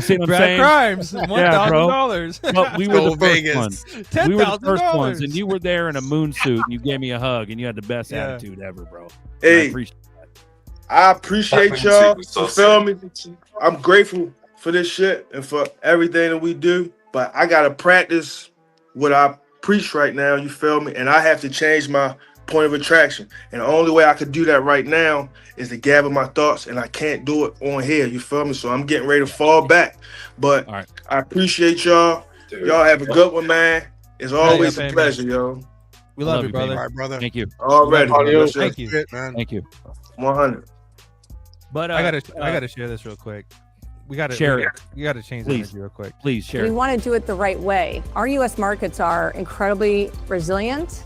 see what I'm Brad saying? Crimes, $1,000. But we were the first ones. $10,000. We were the first ones, and you were there in a moon suit, and you gave me a hug, and you had the best attitude ever, bro. Hey, I appreciate y'all. You feel me? I'm grateful for this shit and for everything that we do, but I gotta practice what I preach right now. You feel me? And I have to change my point of attraction. And the only way I could do that right now is to gather my thoughts, and I can't do it on here. You feel me? So I'm getting ready to fall back. But I appreciate y'all. Dude. Y'all have a good one, man. It's always a pleasure, yo. We love you, brother. All right, brother. Thank you. Already. Thank you. Man. Thank you. 100. But I gotta share this real quick. We gotta share it. You gotta change the energy real quick. Please share. We want to do it the right way. Our U.S. markets are incredibly resilient,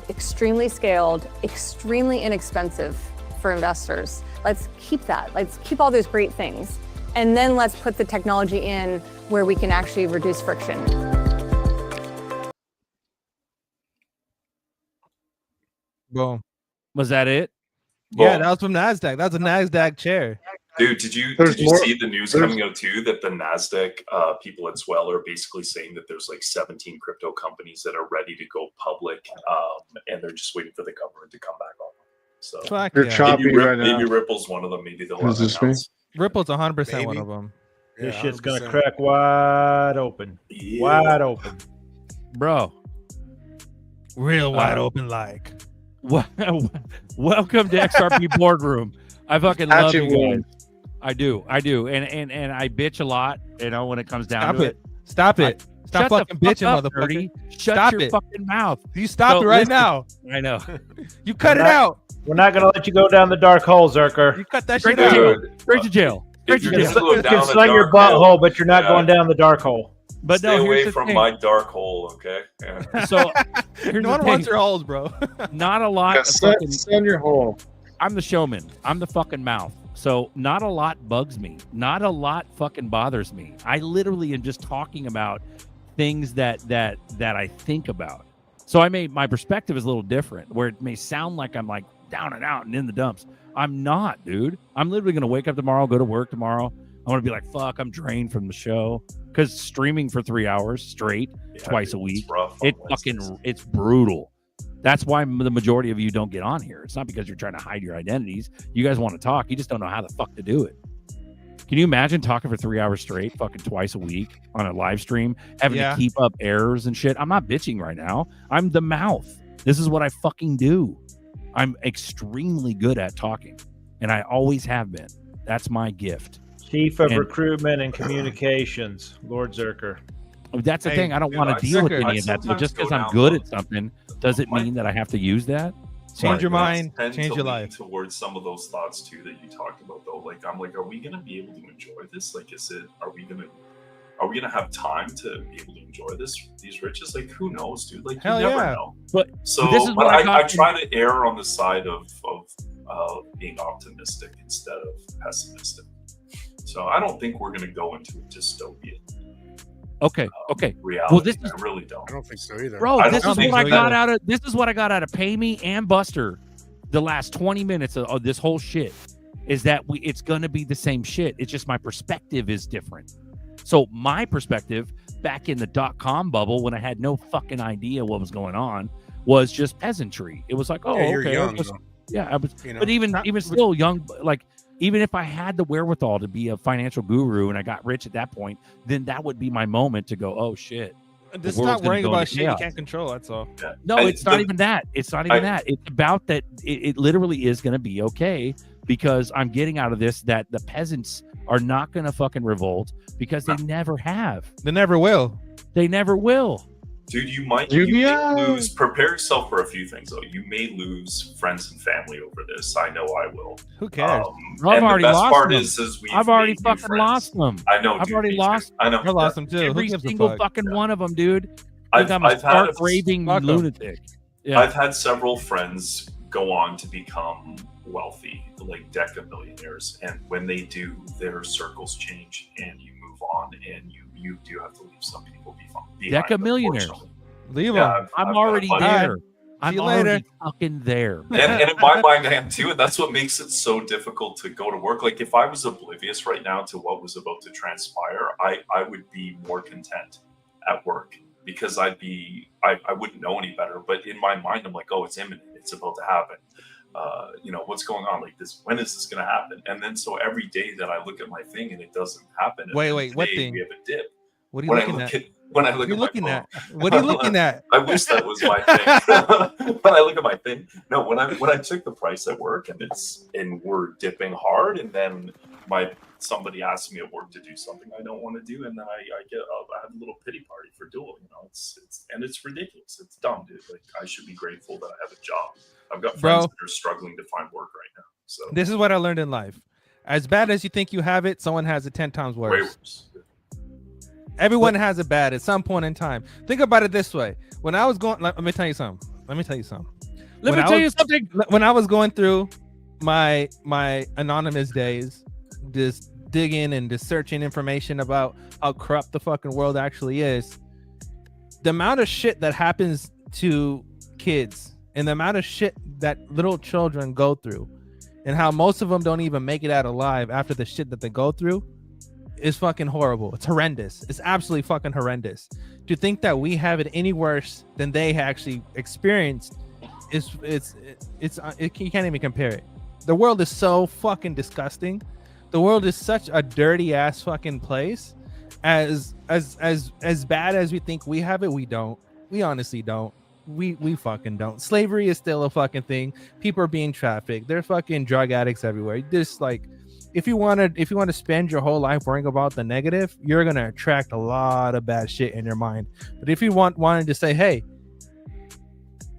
extremely scaled, extremely inexpensive for investors. Let's keep that. Let's keep all those great things. And then let's put the technology in where we can actually reduce friction. Boom. Was that it? Yeah, that was from NASDAQ. That was a NASDAQ chair. Dude, did you see the news coming out too that the NASDAQ people at Swell are basically saying that there's like 17 crypto companies that are ready to go public, and they're just waiting for the government to come back on. So they're choppy right now. Maybe Ripple's one of them. Maybe they'll Is Ripple's 100% one of them. This shit's gonna crack wide open. Yeah. Wide open. Bro. Real wide open like. Welcome to XRP Boardroom. I fucking love you guys. I do. And I bitch a lot, you know, when it comes down to it. Stop it. Stop fucking bitching, motherfucker. Shut your fucking mouth. You stop it right now. I know. You cut it out. We're not gonna let you go down the dark hole, Zerker. You cut that shit out. Straight to jail. You can sling your butthole, but you're not going down the dark hole. But stay no, away here's from the my dark hole, okay? Yeah. So here's no one wants your holes, bro. Not a lot. Yeah, send your hole. I'm the showman. I'm the fucking mouth. So not a lot bugs me. Not a lot fucking bothers me. I literally am just talking about things that I think about. So my perspective is a little different, where it may sound like I'm like down and out and in the dumps. I'm not, dude. I'm literally gonna wake up tomorrow, go to work tomorrow. I want to be like, fuck, I'm drained from the show, because streaming for 3 hours straight, twice a week, it's brutal. That's why the majority of you don't get on here. It's not because you're trying to hide your identities. You guys want to talk. You just don't know how the fuck to do it. Can you imagine talking for 3 hours straight, fucking twice a week on a live stream, having to keep up errors and shit? I'm not bitching right now. I'm the mouth. This is what I fucking do. I'm extremely good at talking, and I always have been. That's my gift. Chief of Recruitment and Communications, Lord Zerker. That's the thing. I don't want to deal with any of that. So just because I'm good at something, does it mean that I have to use that? Change your mind, tend change to your lean life. towards some of those thoughts too that you talked about, though. Like, I'm like, are we gonna be able to enjoy this? Like, are we gonna have time to be able to enjoy these riches? Like, who knows, dude? Like, Hell you never yeah. know. But I try to err on the side of being optimistic instead of pessimistic. So I don't think we're gonna go into a dystopian. Okay. Reality. Well, I really don't. I don't think so either. Bro, this is what I got out of Pay Me and Buster. The last 20 minutes of this whole shit is that it's gonna be the same shit. It's just my perspective is different. So my perspective back in the .com bubble, when I had no fucking idea what was going on, was just peasantry. It was like, oh, you're okay, young, I was, but even still young, like. Even if I had the wherewithal to be a financial guru and I got rich at that point, then that would be my moment to go, oh shit. This is not worrying about shit you can't control. That's all. Yeah. No, it's not even that. It's not even that. It's about that. It literally is going to be okay, because I'm getting out of this that the peasants are not going to fucking revolt, because they never have. They never will. They never will. Dude, you may lose. Prepare yourself for a few things, though. You may lose friends and family over this. I know I will. Who cares? I've already lost them. I've already fucking lost them. I know. I've dude, already lost. I know. I lost them too. Every single fucking one of them, dude. I've I'm a had raving lunatic. Yeah. I've had several friends go on to become wealthy, like deca millionaires, and when they do, their circles change, and you move on, and you do have to leave some people behind. Deca millionaires. Leave them. I'm already there. I'm you later. already fucking there. And in my mind, I am too, and that's what makes it so difficult to go to work. Like if I was oblivious right now to what was about to transpire, I would be more content at work because I wouldn't know any better. But in my mind, I'm like, oh, it's imminent. It's about to happen. What's going on? Like this, when is this going to happen? And then so every day that I look at my thing and it doesn't happen. Wait, what thing? We have a dip. What are you looking at? When I look at my phone. What are you looking at? I wish that was my thing. When I look at my thing, no. When I check the price at work and we're dipping hard, and then somebody asks me at work to do something I don't want to do, and then I have a little pity party for dual. It's ridiculous. It's dumb, dude. Like I should be grateful that I have a job. I've got friends that are struggling to find work right now. So this is what I learned in life. As bad as you think you have it, someone has it 10 times worse. Way worse. Everyone has it bad at some point in time. Think about it this way. When I was going, let me tell you something. When I was going through my anonymous days, just digging and just searching information about how corrupt the fucking world actually is, the amount of shit that happens to kids and the amount of shit that little children go through and how most of them don't even make it out alive after the shit that they go through is fucking horrible. It's horrendous. It's absolutely fucking horrendous. To think that we have it any worse than they actually experienced you can't even compare it. The world is so fucking disgusting. The world is such a dirty ass fucking place. As bad as we think we have it, we don't. We honestly don't. We fucking don't. Slavery is still a fucking thing. People are being trafficked. There's fucking drug addicts everywhere. Just like if you want to spend your whole life worrying about the negative, you're gonna attract a lot of bad shit in your mind. But if you wanted to say, hey,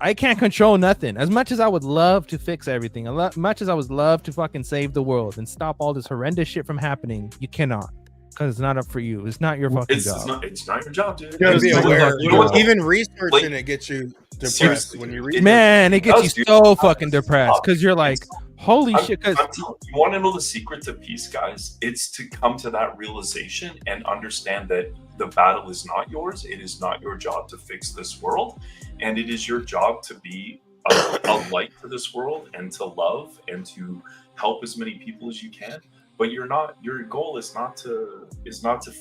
I can't control nothing. As much as I would love to fix everything, as much as I would love to fucking save the world and stop all this horrendous shit from happening, you cannot, because it's not up for you. It's not your fucking job. It's not your job, dude. You gotta be aware. Even researching it gets you depressed when you read. Man, it gets you so fucking depressed because you're like, holy shit. Because you want to know the secret to peace, guys? It's to come to that realization and understand that the battle is not yours. It is not your job to fix this world, and it is your job to be a light to this world and to love and to help as many people as you can. But your goal is not to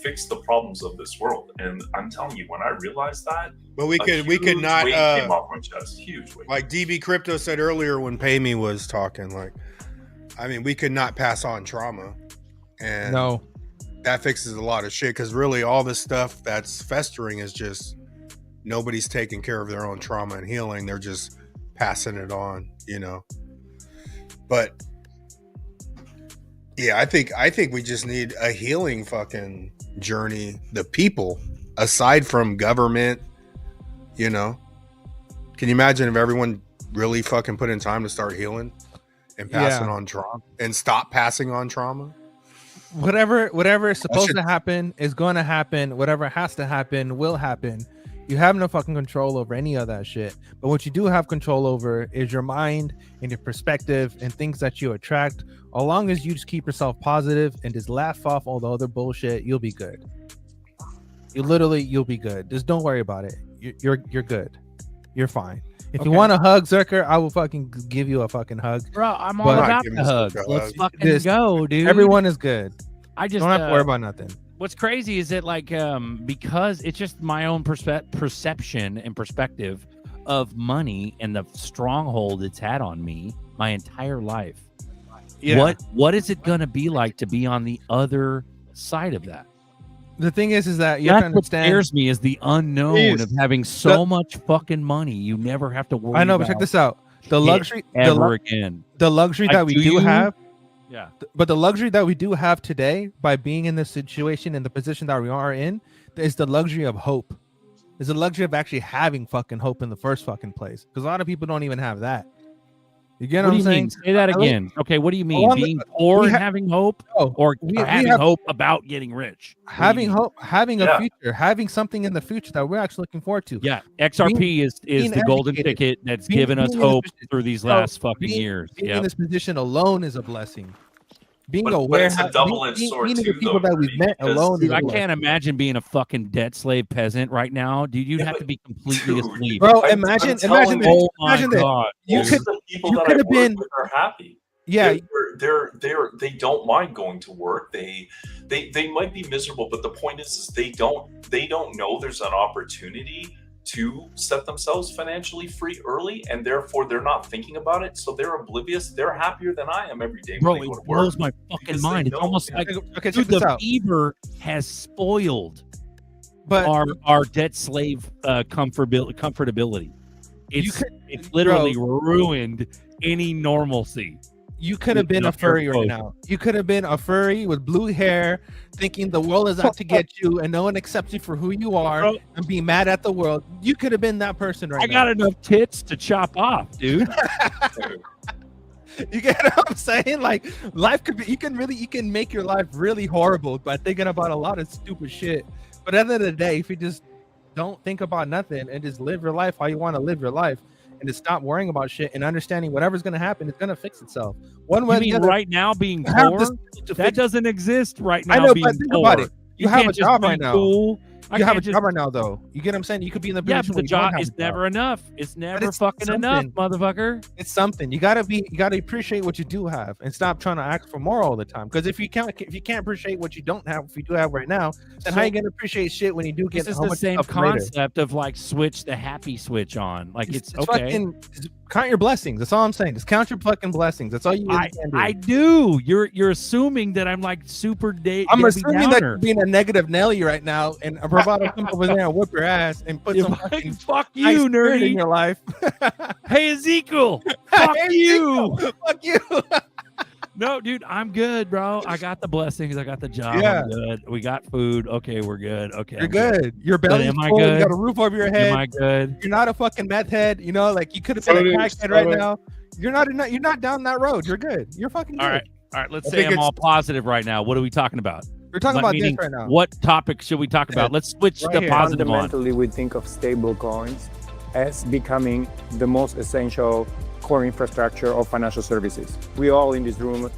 fix the problems of this world. And I'm telling you, when I realized that, but we could not weight came off my chest. Huge weight. Like DB Crypto said earlier when Payme was talking, like, I mean, we could not pass on trauma, and no, that fixes a lot of shit. Because really, all this stuff that's festering is just nobody's taking care of their own trauma and healing. They're just passing it on, But yeah, I think we just need a healing fucking journey. The people, aside from government, Can you imagine if everyone really fucking put in time to start healing and passing on trauma and stop passing on trauma? Whatever is supposed to happen is going to happen. Whatever has to happen will happen. You have no fucking control over any of that shit. But what you do have control over is your mind and your perspective and things that you attract. As long as you just keep yourself positive and just laugh off all the other bullshit, you'll be good. You'll be good. Just don't worry about it. You're good. You're fine. If you want a hug, Zerker, I will fucking give you a fucking hug. Bro, I'm all about the hug. Let's fucking go, dude. Everyone is good. I just don't have to worry about nothing. What's crazy is that because it's just my own perception and perspective of money and the stronghold it's had on me my entire life. Yeah. What is it gonna be like to be on the other side of that? The thing is that you have to understand. What scares me is the unknown of having so much fucking money. You never have to worry. I know, but check this out. The luxury again. The luxury that we do have. Yeah. But the luxury that we do have today by being in this situation in the position that we are in is the luxury of hope. is the luxury of actually having fucking hope in the first fucking place. Because a lot of people don't even have that. You get what I'm saying? Say that again. Okay, what do you mean? Being poor and having hope, or having hope about getting rich? Having hope, having a future, having something in the future that we're actually looking forward to. Yeah, XRP is the golden ticket that's given us hope through these last fucking years. Being in this position alone is a blessing. Being But aware, it's a double-edged sword meeting too, the people that we've met alone. Dude, I can't imagine being a fucking debt slave peasant right now, dude. You'd have to be completely asleep, bro. Imagine that. Oh my Imagine that. God, You dude. could have been. Are happy. Yeah, they don't mind going to work. They might be miserable, but the point is they don't know there's an opportunity to set themselves financially free early, and therefore they're not thinking about it, so they're oblivious. They're happier than I am every day. Bro, when they go to it blows work my fucking mind. It's almost like, okay, dude, the fever has spoiled our debt slave comfortability. It's literally ruined any normalcy. You could have been a furry right now. You could have been a furry with blue hair, thinking the world is out to get you, and no one accepts you for who you are, and be mad at the world. You could have been that person right now. I got enough tits to chop off, dude. You get what I'm saying? Like, life could be. You can make your life really horrible by thinking about a lot of stupid shit. But at the end of the day, if you just don't think about nothing and just live your life how you want to live your life, and to stop worrying about shit and understanding whatever's going to happen, it's going to fix itself. One way or the other. Right now being poor? That doesn't exist right now. I know, being but think poor. about it. You have a can't just job be right now. cool. You have a job right now, though. You get what I'm saying? You could be in the position but the where you don't job have is a job. never enough. It's never it's fucking enough, something. motherfucker. It's something. You gotta appreciate what you do have and stop trying to ask for more all the time. Because if you can't appreciate what you don't have, if you do have right now, then how you gonna appreciate shit when you do get? This is how the much same stuff later? concept of like switch the happy switch on. Like it's okay. Fucking, count your blessings. That's all I'm saying. Just count your fucking blessings. That's all you can do. I do. You're assuming that I'm like super I'm assuming that you're being a negative Nelly right now, and I'm about to come over there and whip your ass and put some fucking fuck nice you, spirit nerdy, in your life. Hey Ezekiel, fuck Hey, you. Ezekiel, fuck you. No, dude, I'm good, bro. I got the blessings. I got the job. Yeah. I'm good. We got food. Okay, we're good. Okay, You're I'm good. Your belly's Am I full. good? You got a roof over your head. Am I good? You're not a fucking meth head. You know, like you could have been a crackhead right now. You're not down that road. You're good. You're fucking good. All right. Let's say I'm all positive right now. What are we talking about? We're talking about this meaning, right now. What topic should we talk about? Let's switch the positive on. Fundamentally, we think of stable coins as becoming the most essential core infrastructure of financial services. We all in this room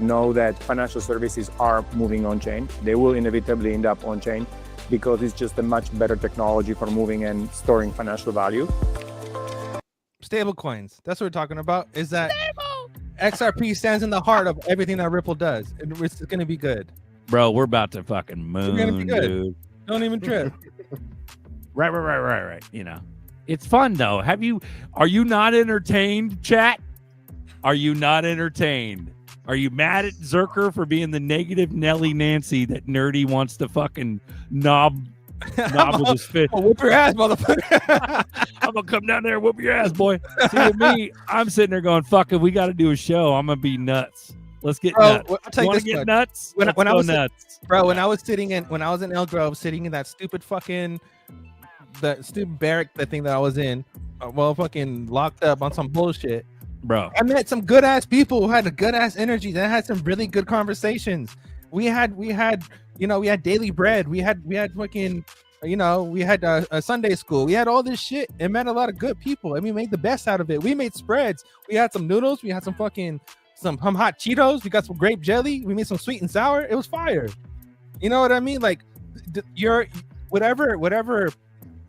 know that financial services are moving on chain. They will inevitably end up on chain because it's just a much better technology for moving and storing financial value. Stable coins. That's what we're talking about. Is that XRP stands in the heart of everything that Ripple does. It's going to be good. Bro, we're about to fucking moon, We're gonna be good. dude. Don't even trip. Right. You know, it's fun though. Are you not entertained, chat? Are you not entertained? Are you mad at ZRK for being the negative Nelly Nancy that Nerdy wants to fucking knob with his fist? Oh, whoop your ass, motherfucker. I'm gonna come down there and whoop your ass, boy. See, with me, I'm sitting there going, fuck it, we got to do a show. I'm gonna be nuts. Let's get nuts. I'll tell you wanna this get much. nuts? When Let's I go was nuts. Bro, when I was in El Grove, sitting in that stupid fucking barrack, that thing that I was in, fucking locked up on some bullshit. Bro, I met some good ass people who had a good ass energy. That had some really good conversations. We had daily bread. We had fucking, we had a Sunday school. We had all this shit and met a lot of good people, and we made the best out of it. We made spreads. We had some noodles. We had some hot Cheetos. We got some grape jelly. We made some sweet and sour. It was fire. You know what I mean? Like, you're whatever.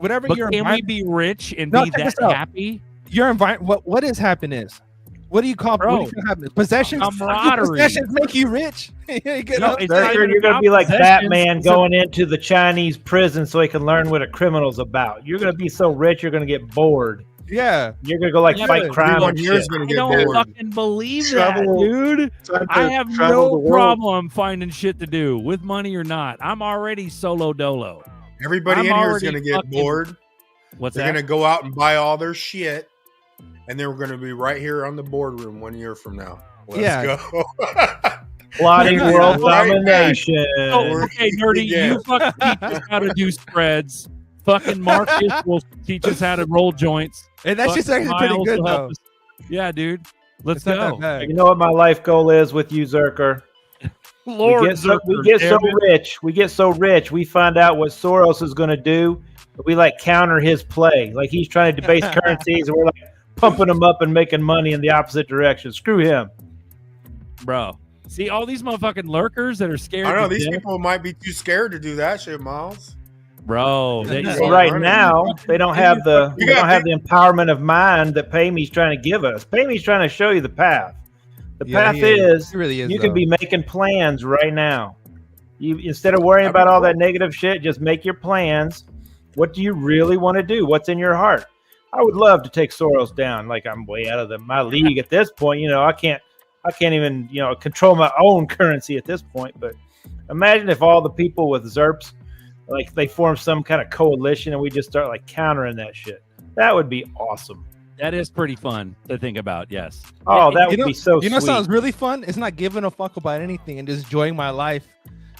But your can we be rich and be that happy? Your environment. What is happiness? What do you call happiness? Possessions. Camaraderie. Possessions make you rich. You're going to be like Batman going into the Chinese prison so he can learn what a criminal's about. You're going to be so rich, you're going to get bored. Yeah. You're going to go fight crime. I don't fucking believe that, dude. I have no problem finding shit to do with money or not. I'm already solo dolo. Everybody in here is going to get bored. What's They're that? going to go out and buy all their shit, and then we're going to be right here on the boardroom 1 year from now. Let's go. Plotting world domination. Oh, okay, Nerdy, you fucking teach us how to do spreads. Fucking Marcus will teach us how to roll joints. And that's just actually pretty Miles good will help though. us. Yeah, dude. Let's It's not go. that bad. You know what my life goal is with you, Zerker? Lord, we get so rich. We get so rich. We find out what Soros is going to do. We like counter his play. Like he's trying to debase currencies, and we're like pumping him up and making money in the opposite direction. Screw him, bro. See all these motherfucking lurkers that are scared. I know to these death? people might be too scared to do that shit, Miles. Bro. So right now, they don't have the the empowerment of mind that Payme's trying to give us. Payme's trying to show you the path. The path is, He really is, you can though. be making plans right now. You instead of worrying about all that negative shit, just make your plans. What do you really want to do? What's in your heart? I would love to take Soros down. Like I'm way out of my league at this point. I can't even control my own currency at this point. But imagine if all the people with ZERPs, like they form some kind of coalition and we just start like countering that shit. That would be awesome. That is pretty fun to think about. Yes. Oh, that would be so You know what sweet. sounds really fun? It's not giving a fuck about anything and just enjoying my life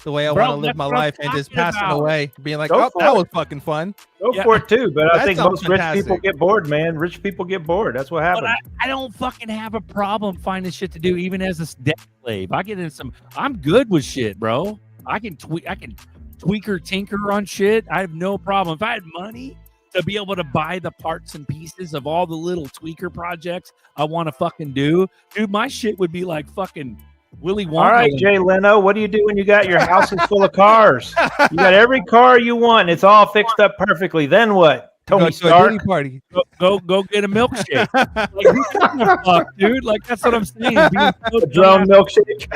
the way I Bro, want to live that's my what I'm life and just talking passing about. away, being like, Go oh, for that it. was fucking fun. Go for it too, but I That think sounds most rich fantastic. people get bored, man. Rich people get bored. That's what happens. But I don't fucking have a problem finding shit to do, even as a debt slave. I get in some. I'm good with shit, bro. I can tweaker tinker on shit. I have no problem. If I had money to be able to buy the parts and pieces of all the little tweaker projects I want to fucking do, dude, my shit would be like fucking Willy Wonka. All right, Jay Leno, what do you do when you got your house is full of cars? You got every car you want, and it's all fixed up perfectly. Then what? Tony Go to a Stark. Diddy party. Go get a milkshake. Like, who gives a fuck, dude? Like that's what I'm saying. Being so A drone milkshake.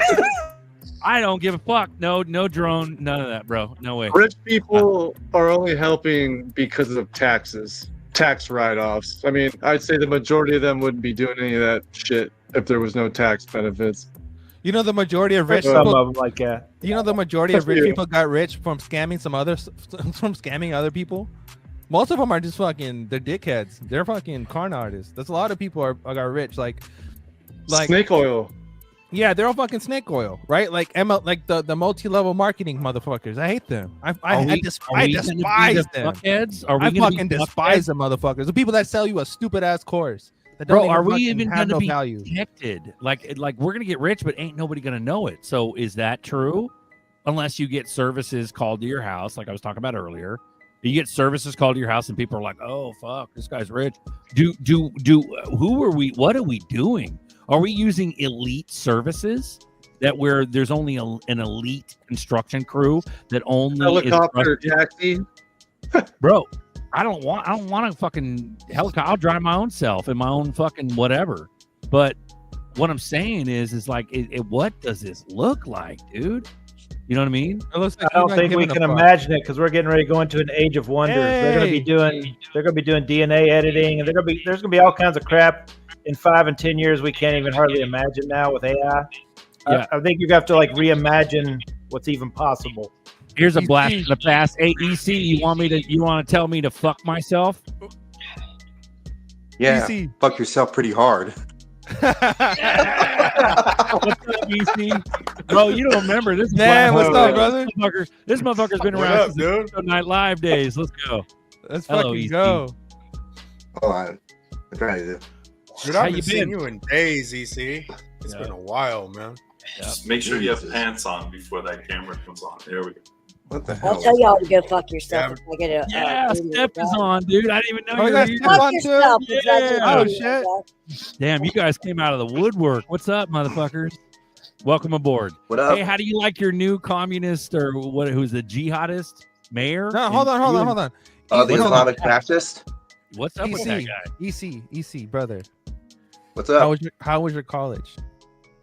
I don't give a fuck. No drone, none of that, bro. No way. Rich people are only helping because of taxes, tax write-offs. I mean, I'd say the majority of them wouldn't be doing any of that shit if there was no tax benefits. You know the majority of rich Some people. of them like that. You know the majority of rich Yeah. people got rich from scamming from scamming other people. Most of them are just fucking they're dickheads. They're fucking con artists. There's a lot of people got rich like Snake oil. yeah, they're all fucking snake oil, right? Like the multi-level marketing motherfuckers. I hate them. I despise them. Fuckheads? Are we I gonna be fucking despise fuckheads? them motherfuckers. The people that sell you a stupid ass course. That Bro, don't are we fucking even have gonna no be value. protected? Like we're gonna get rich, but ain't nobody gonna know it. So is that true? Unless you get services called to your house, like I was talking about earlier. You get services called to your house, and people are like, "Oh fuck, this guy's rich." Who are we? What are we doing? Are we using elite services that where there's only an elite construction crew that only Helicopter is taxi. bro? I don't want a fucking helicopter. I'll drive my own self in my own fucking whatever. But what I'm saying is like, what does this look like, dude? You know what I mean? It looks like I don't you're not think we giving can a fuck. imagine it because we're getting ready to go into an age of wonders. They're going to be doing DNA editing, and there's going to be all kinds of crap in 5 and 10 years we can't even hardly imagine now with AI. Yeah. I think you have to like reimagine what's even possible. Here's a blast from the past. Hey, EC, you want to tell me to fuck myself? Yeah, EC. fuck yourself pretty hard. What's up, EC? Bro, you don't remember this? Man, blast what's from up, the past. brother? This motherfucker's been What around up, since dude? the Night Live days. Let's go. Let's Hello, fucking EC. go. Hold on. I'm trying to do. Dude, How I you haven't seen been? you in days, EC. It's Yeah. been a while, man. Just make sure you have pants on before that camera comes on. There we go. What the hell? I'll tell y'all to go fuck yourself if I get a. Yeah, Steph is on, dude. I didn't even know Oh, you you were guys here. Steph Fuck on too? yourself. if that's Yeah. what Oh, you do, shit. okay? Damn, you guys came out of the woodwork. What's up, motherfuckers? Welcome aboard. What up? Hey, how do you like your new communist or what? Who's the jihadist mayor? No, hold on. The Hold on. Islamic fascist. What's up with that EC, guy? EC, brother. What's How up? was your college?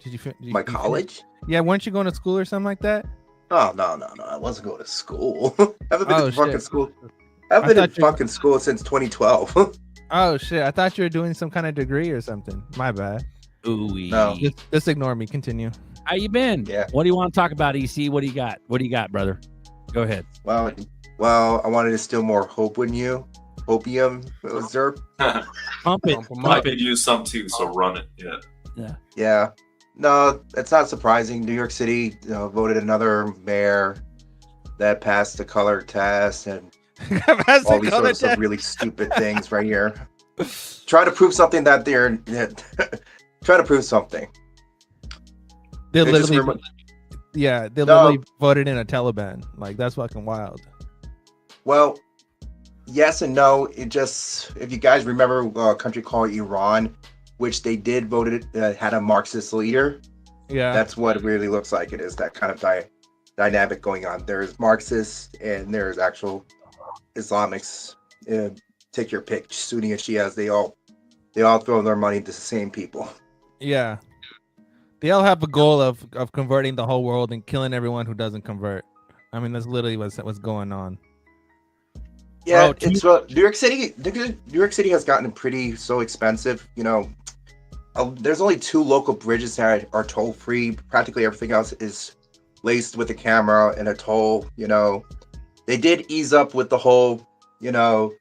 Did you My you college? Yeah, weren't you going to school or something like that? Oh, no. I wasn't going to school. I haven't been Oh, to fucking shit. school. I haven't been in thought you- fucking school since 2012. Oh shit! I thought you were doing some kind of degree or something. My bad. Ooh, No. Just ignore me. Continue. How you been? Yeah. What do you want to talk about, EC? What do you got? What do you got, brother? Go ahead. well, I wanted to steal more hope in you. Hopium, Zerp. Pump it. I could use some too, so run it. Yeah. Yeah. No, it's not surprising. New York City voted another mayor that passed the color test, and All these sort of some really stupid things right here. Try to prove something that they're try to prove something. They They just literally, remo- they No. literally voted in a Taliban. Like that's fucking wild. Well, yes and no. It just, if you guys remember a country called Iran, which they did voted had a Marxist leader. Yeah, That's what it really looks like. It is that kind of dynamic going on. There's Marxists and there's actual Islamics. Take your pick, Sunni and Shias. They all throw their money to the same people. yeah. They all have a goal of converting the whole world and killing everyone who doesn't convert. I mean, that's literally what's going on. Yeah, it's New York City. New York City has gotten pretty so expensive. You know, there's only 2 local bridges that are toll free. Practically everything else is laced with a camera and a toll. You know, they did ease up with the whole, you know,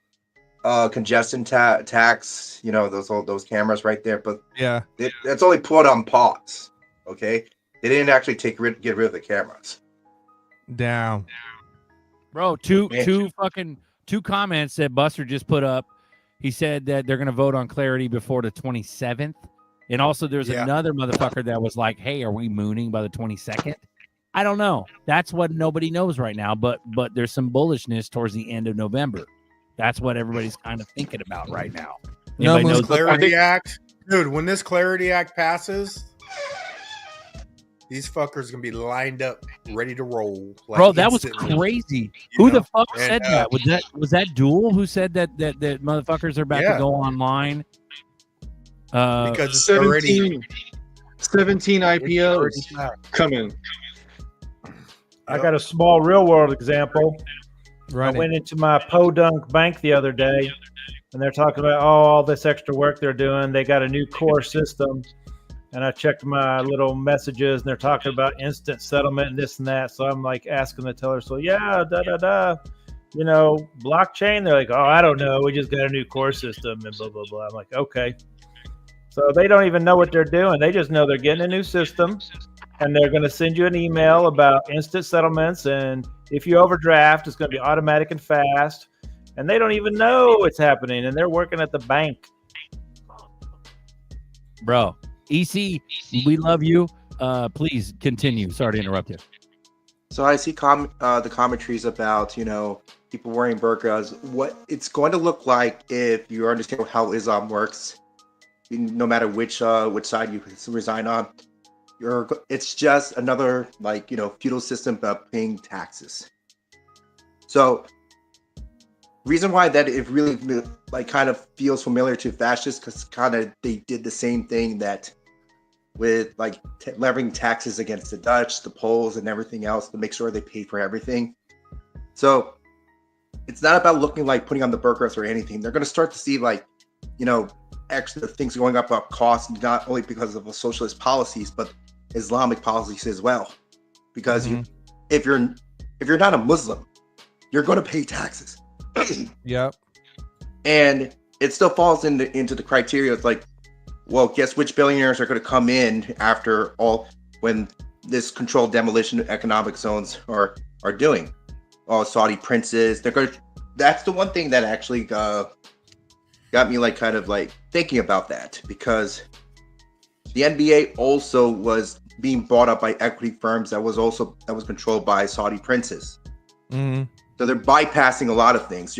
congestion tax. You know, those cameras right there, but Yeah, that's only put on pause. Okay, they didn't actually get rid of the cameras. damn. Bro, two comments that Buster just put up. He said that they're going to vote on clarity before the 27th. And also there's another motherfucker that was like, hey, are we mooning by the 22nd? I don't know. That's what nobody knows right now. But there's some bullishness towards the end of November. That's what everybody's kind of thinking about right now. No, Anybody knows Clarity Act, dude. When this Clarity Act passes, these fuckers gonna be lined up, ready to roll. Like, bro, that was instantly. crazy. You Who know? the fuck And, said that? Was that Duel who said that motherfuckers are about to Yeah. go online? Because it's 17 IPOs already coming. I got a small real world example. Right. I went into my Podunk bank the other day, and they're talking about all this extra work they're doing. They got a new core system, and I checked my little messages, and they're talking about instant settlement and this and that. So I'm like asking the teller, so yeah, you know, blockchain. They're like, oh, I don't know. We just got a new core system and blah blah blah. I'm like, okay. So they don't even know what they're doing. They just know they're getting a new system, and they're going to send you an email about instant settlements, and if you overdraft, it's going to be automatic and fast. And they don't even know it's happening, and they're working at the bank. Bro, EC, we love you. Please continue. Sorry to interrupt you. So I see the commentaries about, you know, people wearing burqas. What it's going to look like if you understand how Islam works, no matter which side you resign on, it's just another, like, you know, feudal system of paying taxes. So reason why that it really like kind of feels familiar to fascists, because kind of they did the same thing that with like levying taxes against the Dutch, the Poles, and everything else to make sure they pay for everything. So it's not about looking like putting on the burqas or anything. They're going to start to see, like, you know, extra things going up costs, not only because of the socialist policies, but Islamic policies as well. Because if you're not a Muslim, you're going to pay taxes. Yep. And it still falls into the criteria. It's like, well, guess which billionaires are going to come in after all when this controlled demolition economic zones are doing? All Saudi princes. They're going to. That's the one thing that actually got me like kind of like thinking about that, because the NBA also was being bought up by equity firms that was controlled by Saudi princes. Mm-hmm. So they're bypassing a lot of things.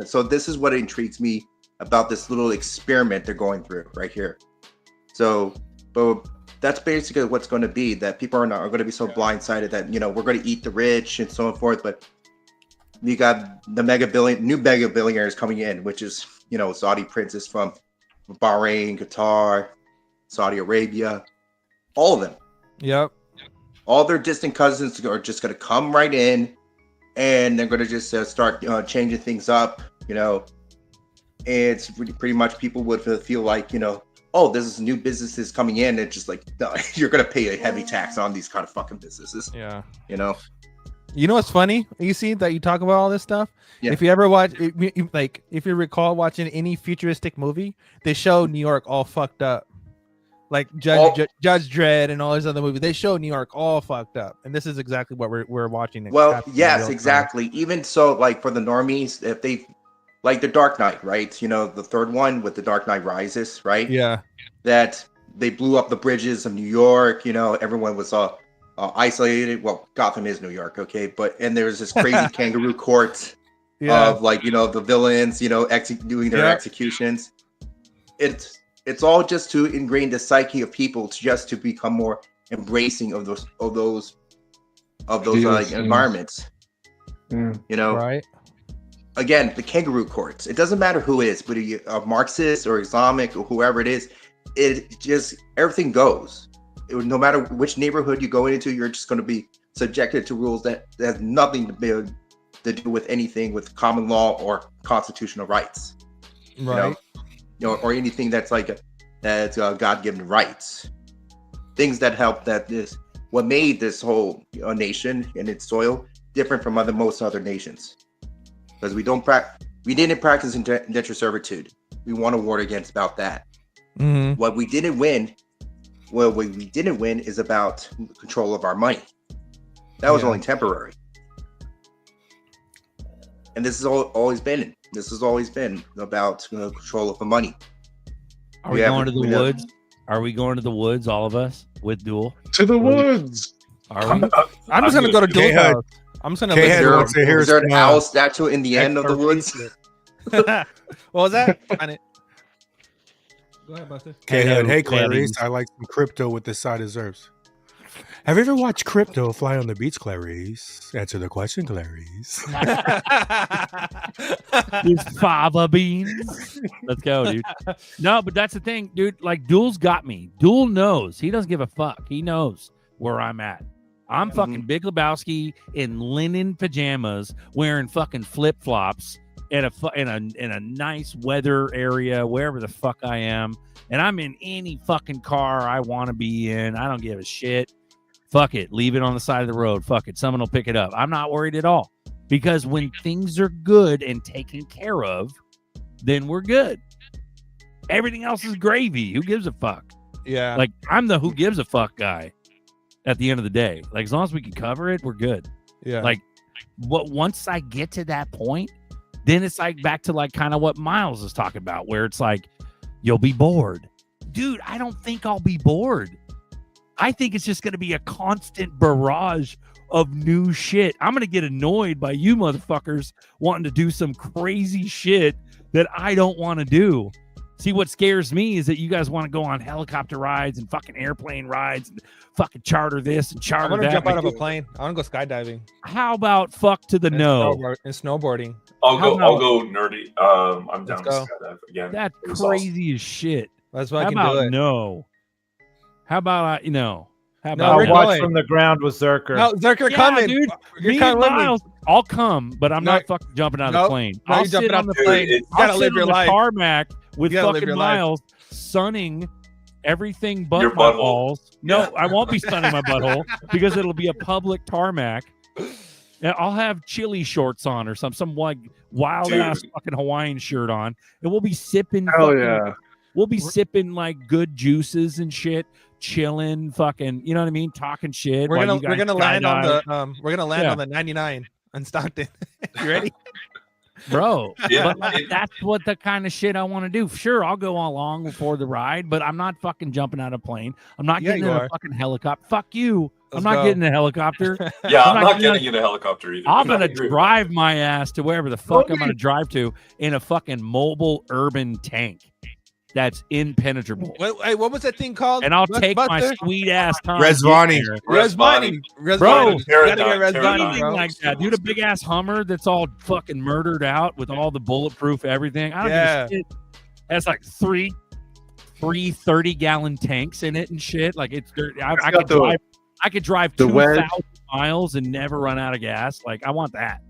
So this is what intrigues me about this little experiment they're going through right here. So, but that's basically what's going to be, that people are going to be so blindsided that, you know, we're going to eat the rich and so forth. But you got the new mega billionaires coming in, which is, you know, Saudi princes from Bahrain, Qatar, Saudi Arabia, all of them. Yep. All their distant cousins are just going to come right in, and they're going to just start changing things up, you know. And it's pretty much people would feel like, you know, oh, this is new businesses coming in. It's just like, no, you're going to pay a heavy tax on these kind of fucking businesses. Yeah. You know? You know what's funny? You see that you talk about all this stuff? Yeah. If you ever watch, if you recall watching any futuristic movie, they show New York all fucked up. like Judge Dredd and all these other movies. They show New York all fucked up, and this is exactly what we're watching. Well, yes, exactly. Even so, like for the normies, if they like the Dark Knight, right? You know, the third one with the Dark Knight Rises, right? Yeah. That they blew up the bridges of New York. You know, everyone was isolated. Well, Gotham is New York, okay, and there's this crazy kangaroo court of like the villains, doing their executions. It's all just to ingrain the psyche of people to become more embracing of those environments. Right. Again, the kangaroo courts. It doesn't matter who it is, but a Marxist or Islamic or whoever it is, it just everything goes. No matter which neighborhood you go into, you're just going to be subjected to rules that have nothing to do with anything with common law or constitutional rights. Right. Or anything that's God-given rights. Things that help what made this whole nation and its soil different from most other nations. Because we didn't practice indentured servitude. We won a war against about that. Mm-hmm. What we didn't win is about control of our money. That was only temporary. And this has always been about control of the money. Are we going to the woods? Are we going to the woods, all of us, with Duel? To the woods. Are we? I'm just gonna go to Duel's house. I'm just gonna. Is there an owl statue in the end of the woods? What was that? Go ahead, Buster. Hey, Clarice, I like some crypto with this side of herbs. Have you ever watched Crypto Fly on the Beach, Clarice? Answer the question, Clarice. These fava beans. Let's go, dude. No, but that's the thing, dude. Like, Duel's got me. Duel knows. He doesn't give a fuck. He knows where I'm at. I'm fucking Big Lebowski in linen pajamas, wearing fucking flip flops in a nice weather area, wherever the fuck I am, and I'm in any fucking car I want to be in. I don't give a shit. Fuck it. Leave it on the side of the road. Fuck it. Someone will pick it up. I'm not worried at all, because when things are good and taken care of, then we're good. Everything else is gravy. Who gives a fuck? Yeah. Like, I'm the who gives a fuck guy at the end of the day. Like, as long as we can cover it, we're good. Yeah. Like, once I get to that point, then it's like back to like kind of what Miles is talking about, where it's like, you'll be bored. Dude, I don't think I'll be bored. I think it's just going to be a constant barrage of new shit. I'm going to get annoyed by you motherfuckers wanting to do some crazy shit that I don't want to do. See, what scares me is that you guys want to go on helicopter rides and fucking airplane rides and fucking charter this and charter that. I want to jump out of a plane. I want to go skydiving. How about fuck to the no? And snowboarding. I'll go nerdy. I'm down to skydive again. That's crazy as shit. That's why I can do it. No. How about How about I'll watch from the ground with Zerker. No, Zerker, coming, dude. You're coming with me. I'll come, but I'm not fucking jumping out of the plane. No, I'll you're jumping sit out on the plane. You gotta live your life. Tarmac with You gotta live fucking your life. Miles sunning everything but Your my butthole. balls. No, I won't be sunning my butthole because it'll be a public tarmac. And I'll have chili shorts on or some like wild ass fucking Hawaiian shirt on, and we'll be sipping. We'll be sipping like good juices and shit, chilling, fucking, you know what I mean, talking shit. We're gonna land on the 99 in Stockton. You ready? Bro, but like, that's what the kind of shit I want to do. Sure, I'll go along for the ride, but I'm not fucking jumping out of a plane. I'm not getting in a fucking helicopter. Fuck you. I'm not getting in a helicopter. Yeah, I'm not getting in a helicopter either. I'm going to drive my ass to wherever the fuck I'm going to drive to in a fucking mobile urban tank that's impenetrable. Hey, what was that thing called? And I'll take my sweet ass time. Resvani. Bro, Paradigm. Anything like that. Dude, a big ass Hummer that's all fucking murdered out with all the bulletproof everything. I don't give a shit. That's like three 30-gallon tanks in it and shit. Like, it's dirty. I could drive 2,000 miles and never run out of gas. Like, I want that.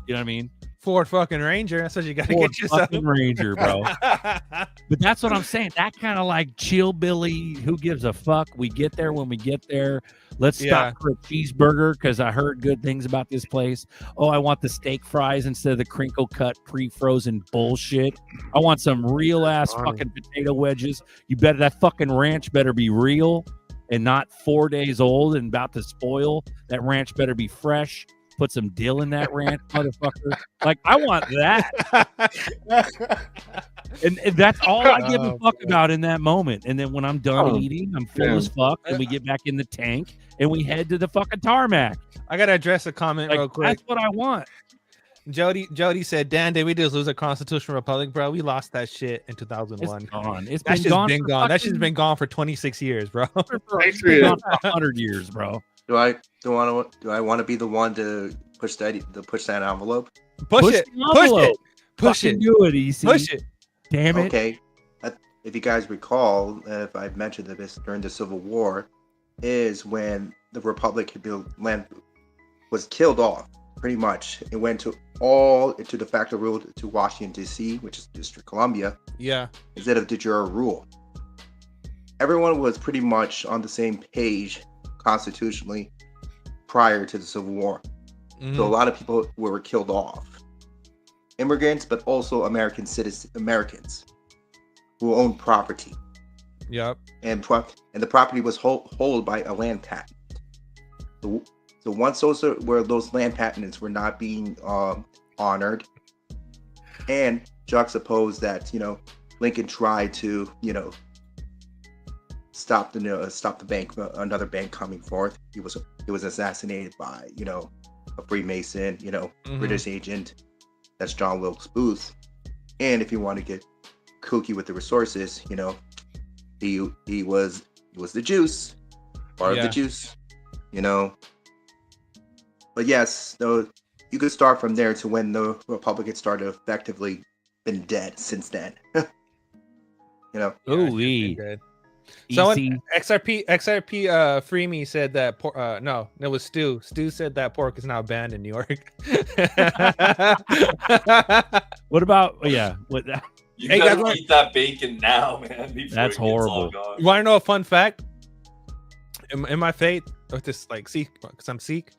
You know what I mean? Ford fucking Ranger. That's what you got to get yourself. Fucking Ranger, bro. But that's what I'm saying. That kind of like chill Billy, who gives a fuck? We get there when we get there. Let's stop for a cheeseburger because I heard good things about this place. Oh, I want the steak fries instead of the crinkle cut pre-frozen bullshit. I want some real ass fucking potato wedges. You better that fucking ranch better be real and not 4 days old and about to spoil. That ranch better be fresh. Put some dill in that ranch, motherfucker. Like, I want that. and that's all I give a fuck about in that moment. And then when I'm done eating, I'm full as fuck, and we get back in the tank, and we head to the fucking tarmac. I got to address a comment real quick. That's what I want. Jody said, Dan, did we just lose a constitutional republic, bro? We lost that shit in 2001. It's gone. It's that been gone. That shit's been gone for 26 years, bro. It's been gone for 100 years, bro. Do I want to be the one to push that envelope? Push it. Push it. Do it, EC. Push it. Damn it. Okay. If you guys recall, if I've mentioned this during the Civil War, is when the Republic land was killed off. Pretty much, it went into de facto rule to Washington D.C., which is District of Columbia. Yeah. Instead of de jure rule. Everyone was pretty much on the same page constitutionally prior to the Civil War. Mm-hmm. So a lot of people were killed off. Immigrants, but also Americans who owned property. Yep. And the property was held by a land patent. So once those land patents were not being honored, and juxtaposed that, Lincoln tried to, stop the bank, another bank coming forth. He was assassinated by, a Freemason, British agent. That's John Wilkes Booth. And if you want to get kooky with the resources, he was the juice, part of the juice, But yes, you could start from there to when the Republicans started effectively been dead since then. Ooh-wee. So XRP Free Me said that no, it was Stu. Stu said that pork is now banned in New York. What about You gotta eat that bacon now, man. That's horrible. You want to know a fun fact? In my faith, or just like Sikh, because I'm Sikh.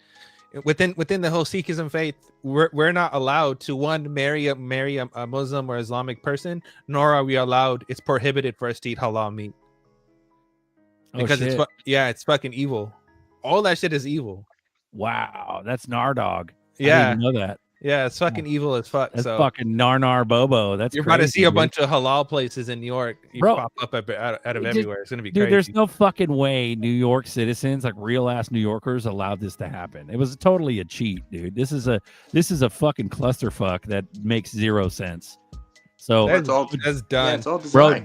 Within the whole Sikhism faith, we're not allowed to marry a Muslim or Islamic person, nor are we allowed. It's prohibited for us to eat halal meat because it's fucking evil. All that shit is evil. Wow, that's Nardog. Yeah, I didn't know that. Yeah, it's fucking evil as fuck. That's fucking Narnar Bobo. That's you're crazy, about to see a dude. bunch of halal places in New York. Bro, pop up out of everywhere. It's gonna be dude. crazy. There's no fucking way New York citizens, like real ass New Yorkers, allowed this to happen. It was totally a cheat, dude. This is a fucking clusterfuck that makes zero sense. So that's done. Yeah, it's all bro. designed,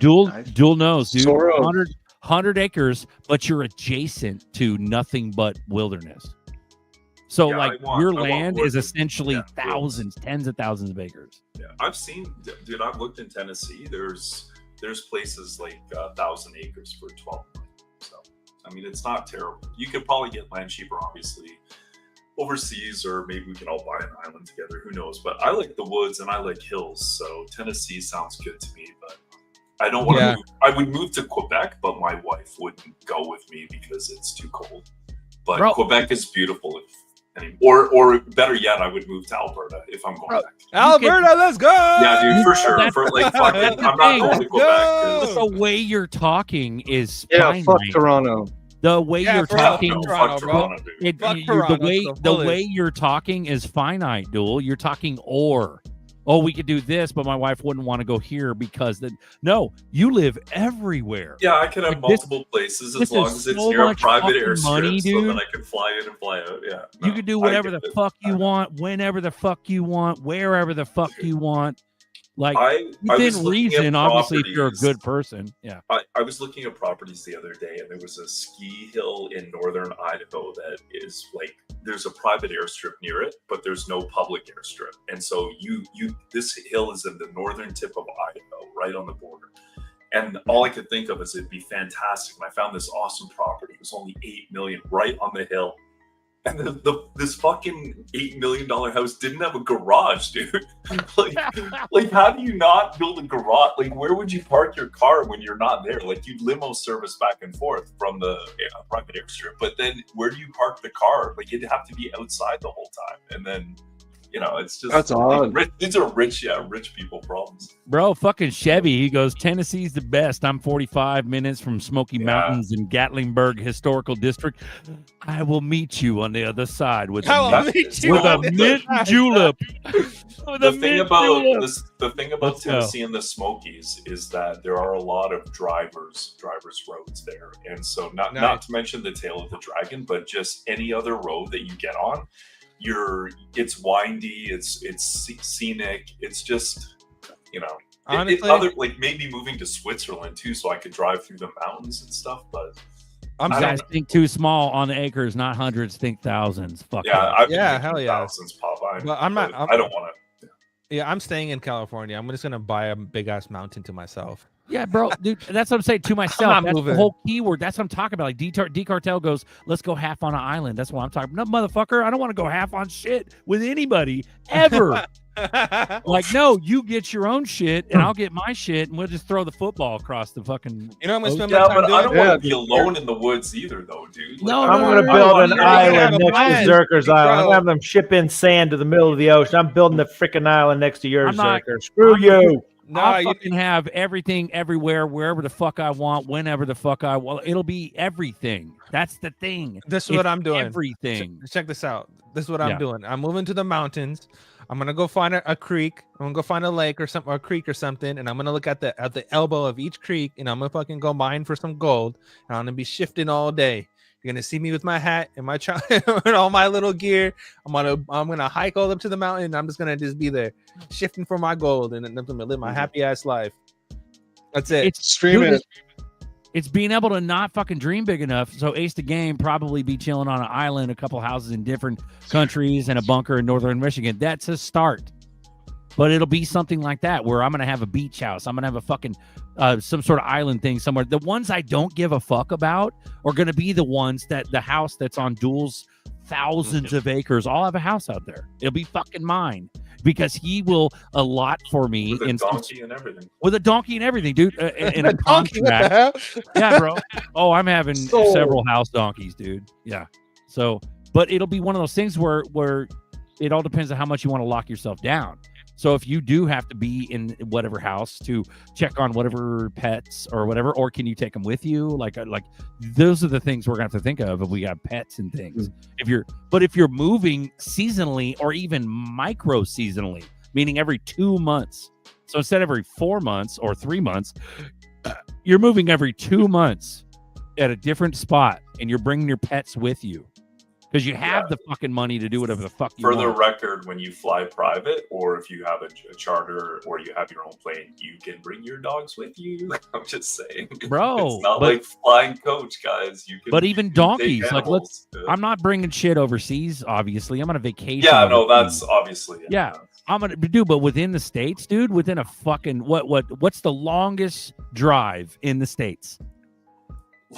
Dual nose, dude. Soros. 100 acres, but you're adjacent to nothing but wilderness. So your land is essentially thousands, tens of thousands of acres. Yeah, I've seen, dude. I've looked in Tennessee. There's places like 1,000 acres for 12 million. So I mean, it's not terrible. You could probably get land cheaper, obviously, overseas, or maybe we can all buy an island together. Who knows? But I like the woods and I like hills, so Tennessee sounds good to me. But I don't want to move. I would move to Quebec, but my wife wouldn't go with me because it's too cold. But Quebec is beautiful. Or better yet, I would move to Alberta if I'm going back. Alberta, let's go! Yeah, dude, for sure. For like fucking, I'm not going to Quebec. The way you're talking is fuck Toronto. The way you're talking, fuck Toronto, dude. The way you're talking is finite, Duel. You're talking or. Oh, we could do this, but my wife wouldn't want to go here because no, you live everywhere. Yeah, I can have multiple places as long as it's near a private airstrip, so that I can fly in and fly out. Yeah, you can do whatever the fuck you want, whenever the fuck you want, wherever the fuck you want. Like within reason, obviously, if you're a good person. Yeah. I was looking at properties the other day, and there was a ski hill in northern Idaho that is like there's a private airstrip near it, but there's no public airstrip. And so this hill is in the northern tip of Idaho, right on the border. And all I could think of is it'd be fantastic. And I found this awesome property. It was only $8 million right on the hill. And this fucking $8 million house didn't have a garage, dude. like, how do you not build a garage? Like, where would you park your car when you're not there? Like, you'd limo service back and forth from the private airstrip, but then where do you park the car? Like, it'd have to be outside the whole time, and then. It's just that's odd. These are rich people problems. Bro, fucking Chevy. He goes, Tennessee's the best. I'm 45 minutes from Smoky Mountains in Gatlinburg Historical District. I will meet you on the other side with a mint julep. The thing about Tennessee and the Smokies is that there are a lot of drivers roads there, and so not to mention the Tail of the Dragon, but just any other road that you get on. It's windy, it's scenic, it's just honestly, like maybe moving to Switzerland too, so I could drive through the mountains and stuff. But you guys think too small on the acres, not hundreds, think thousands. Fuck hell yeah, thousands, Pop. I don't want to. Yeah, I'm staying in California. I'm just gonna buy a big ass mountain to myself. Yeah, bro, dude, that's what I'm saying to myself. That's the whole keyword. That's what I'm talking about. Like D-Cartel goes, let's go half on an island. That's what I'm talking about. No, motherfucker, I don't want to go half on shit with anybody ever. Like, no, you get your own shit and I'll get my shit and we'll just throw the football across the fucking. I'm gonna spend my time but I don't want to be alone in the woods either, though, dude. Like, I'm going to build an island next to Zerker's island. I'm having them ship in sand to the middle of the ocean. I'm building the freaking island next to yours, Zerker. Screw you. No, I'll fucking have everything everywhere, wherever the fuck I want, whenever the fuck I want. It'll be everything. That's the thing. This is what I'm doing. Everything. Check this out. This is what I'm doing. I'm moving to the mountains. I'm gonna go find a creek. I'm gonna go find a lake or something, or a creek or something, and I'm gonna look at the elbow of each creek, and I'm gonna fucking go mine for some gold. And I'm gonna be shifting all day. You're gonna see me with my hat and my and all my little gear. I'm gonna hike all up to the mountain. And I'm just gonna be there, shifting for my gold, and I'm gonna live my happy ass life. That's it. It's being able to not fucking dream big enough. So Ace the Game probably be chilling on an island, a couple houses in different countries, and a bunker in northern Michigan. That's a start. But it'll be something like that where I'm going to have a beach house. I'm going to have a fucking some sort of island thing somewhere. The ones I don't give a fuck about are going to be the ones that the house that's on Duel's thousands of acres. I'll have a house out there. It'll be fucking mine because he will allot for me with a donkey and everything. With a donkey and everything, dude. In a donkey, contract. Yeah, bro. Oh, I'm having several house donkeys, dude. Yeah. So, but it'll be one of those things where it all depends on how much you want to lock yourself down. So if you do have to be in whatever house to check on whatever pets or whatever, or can you take them with you? Like those are the things we're gonna have to think of if we got pets and things. If you're moving seasonally or even micro seasonally, meaning every 2 months. So instead of every 4 months or 3 months, you're moving every 2 months at a different spot, and you're bringing your pets with you. Because you have the fucking money to do whatever the fuck you want. For the record, when you fly private, or if you have a charter, or you have your own plane, you can bring your dogs with you. I'm just saying, bro. It's not like flying coach, guys. You can. But even donkeys, like I'm not bringing shit overseas. Obviously, I'm on a vacation. Yeah, no, that's obviously. Yeah, I'm gonna do, but within the states, dude. Within a fucking what's the longest drive in the states?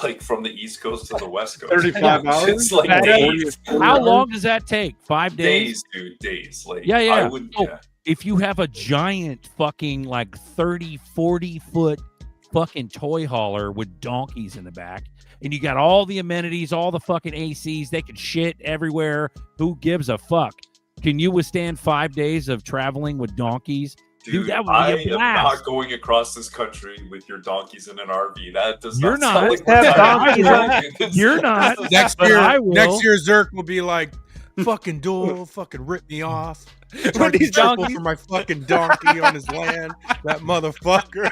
Like from the East Coast to the West Coast. 35 hours? It's like days. How long does that take? 5 days? Days, dude. Days. Like, yeah. If you have a giant fucking like 30, 40 foot fucking toy hauler with donkeys in the back, and you got all the amenities, all the fucking ACs, they can shit everywhere. Who gives a fuck? Can you withstand 5 days of traveling with donkeys? Dude, that would be a blast. I am not going across this country with your donkeys in an RV. That does You're not. You're not. Next year, Zerk will be like, "Fucking Duel, fucking rip me off." Trying to be careful for my fucking donkey on his land. That motherfucker.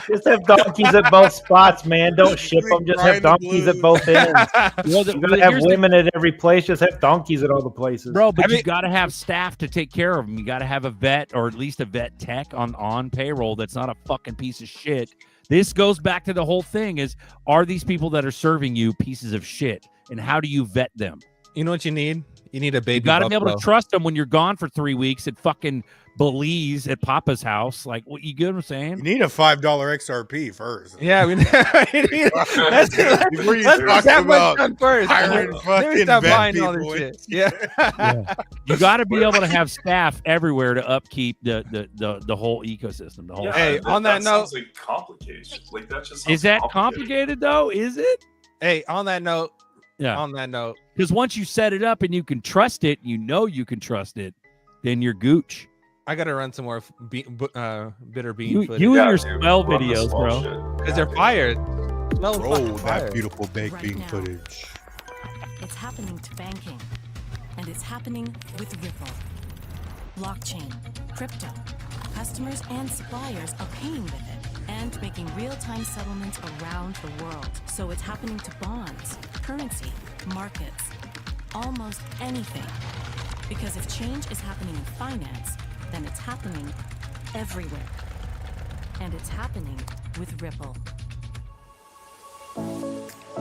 Just have donkeys at both spots, man. Don't ship them. Just have donkeys at both ends. You're gonna have women at every place. Just have donkeys at all the places, bro. But you got to have staff to take care of them. You got to have a vet or at least a vet tech on payroll. That's not a fucking piece of shit. This goes back to the whole thing: are these people that are serving you pieces of shit, and how do you vet them? You know what you need? You need a baby. You got to be able to trust them when you're gone for 3 weeks at fucking Belize at Papa's house. Like, what you get what I'm saying? You need a $5 XRP first. Yeah, let's before you get talk that much about done first. hiring Let me fucking stop vet buying all this people. shit. Yeah. You got to be able to have staff everywhere to upkeep the whole ecosystem. The whole. Hey, on that note, sounds like complication. Like that just is that complicated though? Is it? Hey, on that note. Yeah. On that note, because once you set it up and you can trust it, you know you can trust it, then you're gooch. I gotta run some more bitter bean You footage. and your smell videos, bro. Because they're fired. Roll that beautiful baked bean footage. It's happening to banking, and it's happening with Ripple. Blockchain, crypto, customers and suppliers are paying with it and making real-time settlements around the world. So it's happening to bonds, currency, markets, almost anything. Because if change is happening in finance, then it's happening everywhere. And it's happening with Ripple.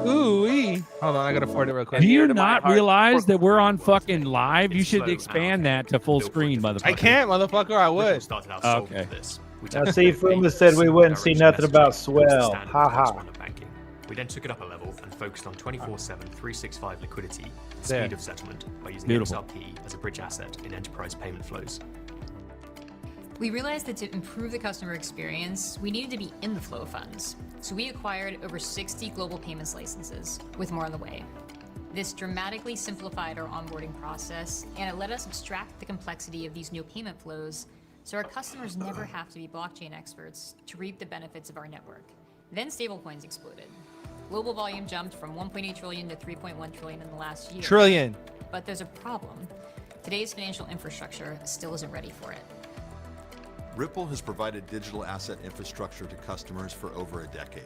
Ooh-wee. Hold on, I gotta afford it real quick. Do you not realize that we're on fucking live? You should expand that to full screen, motherfucker. I can't, motherfucker. I would. Okay. Now, see, Fuma said we wouldn't see nothing about swell. Ha ha. We then took it up a level and focused on 24/7, 365 liquidity and There. speed of settlement by using Beautiful. XRP as a bridge asset in enterprise payment flows. We realized that to improve the customer experience, we needed to be in the flow of funds. So we acquired over 60 global payments licenses, with more on the way. This dramatically simplified our onboarding process, and it let us abstract the complexity of these new payment flows so our customers never have to be blockchain experts to reap the benefits of our network. Then stablecoins exploded. Global volume jumped from 1.8 trillion to 3.1 trillion in the last year. Trillion. But there's a problem. Today's financial infrastructure still isn't ready for it. Ripple has provided digital asset infrastructure to customers for over a decade.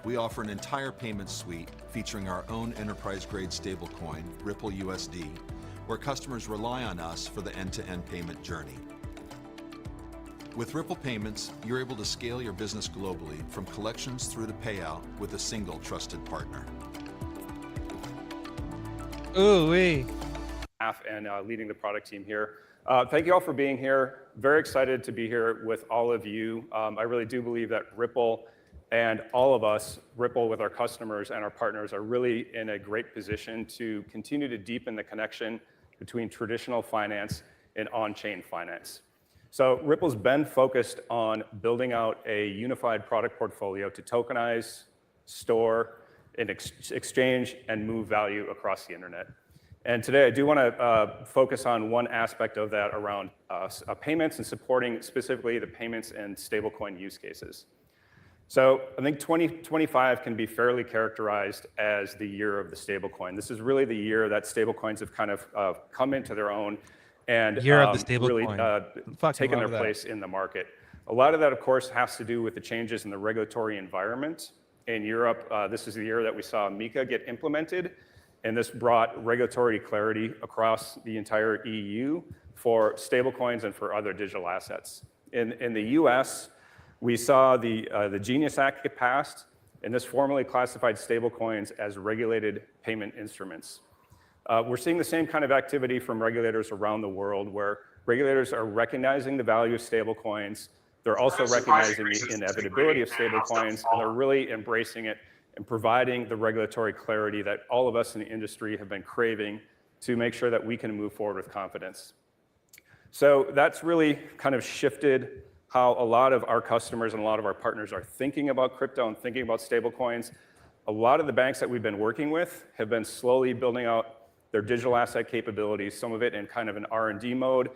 We offer an entire payment suite featuring our own enterprise-grade stablecoin, Ripple USD, where customers rely on us for the end-to-end payment journey. With Ripple Payments, you're able to scale your business globally from collections through to payout with a single trusted partner. Ooh-wee. And leading the product team here. Thank you all for being here. Very excited to be here with all of you. I really do believe that Ripple and all of us, Ripple with our customers and our partners, are really in a great position to continue to deepen the connection between traditional finance and on-chain finance. So Ripple's been focused on building out a unified product portfolio to tokenize, store, and exchange and move value across the internet. And today I do want to focus on one aspect of that around payments and supporting specifically the payments and stablecoin use cases. So I think 2025 can be fairly characterized as the year of the stablecoin. This is really the year that stablecoins have kind of come into their own and Year of the really stablecoin. taken their Love that. place in the market. A lot of that, of course, has to do with the changes in the regulatory environment. In Europe, this is the year that we saw MiCA get implemented, and this brought regulatory clarity across the entire EU for stablecoins and for other digital assets. In the US, we saw the Genius Act get passed, and this formally classified stablecoins as regulated payment instruments. We're seeing the same kind of activity from regulators around the world, where regulators are recognizing the value of stablecoins. They're also recognizing the inevitability of stablecoins, and they're really embracing it and providing the regulatory clarity that all of us in the industry have been craving to make sure that we can move forward with confidence. So that's really kind of shifted how a lot of our customers and a lot of our partners are thinking about crypto and thinking about stablecoins. A lot of the banks that we've been working with have been slowly building out their digital asset capabilities, some of it in kind of an R&D mode.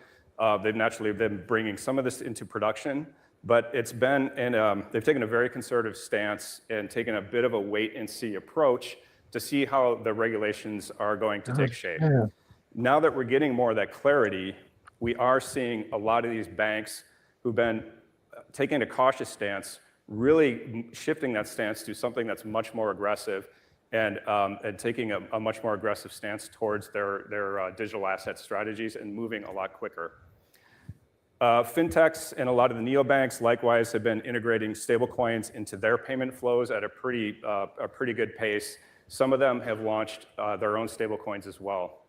They've naturally been bringing some of this into production, but it's been, and they've taken a very conservative stance and taken a bit of a wait and see approach to see how the regulations are going to take shape. Yeah. Now that we're getting more of that clarity, we are seeing a lot of these banks who've been taking a cautious stance, really shifting that stance to something that's much more aggressive and taking a much more aggressive stance towards their digital asset strategies and moving a lot quicker. Fintechs and a lot of the neobanks likewise have been integrating stablecoins into their payment flows at a pretty good pace. Some of them have launched their own stablecoins as well.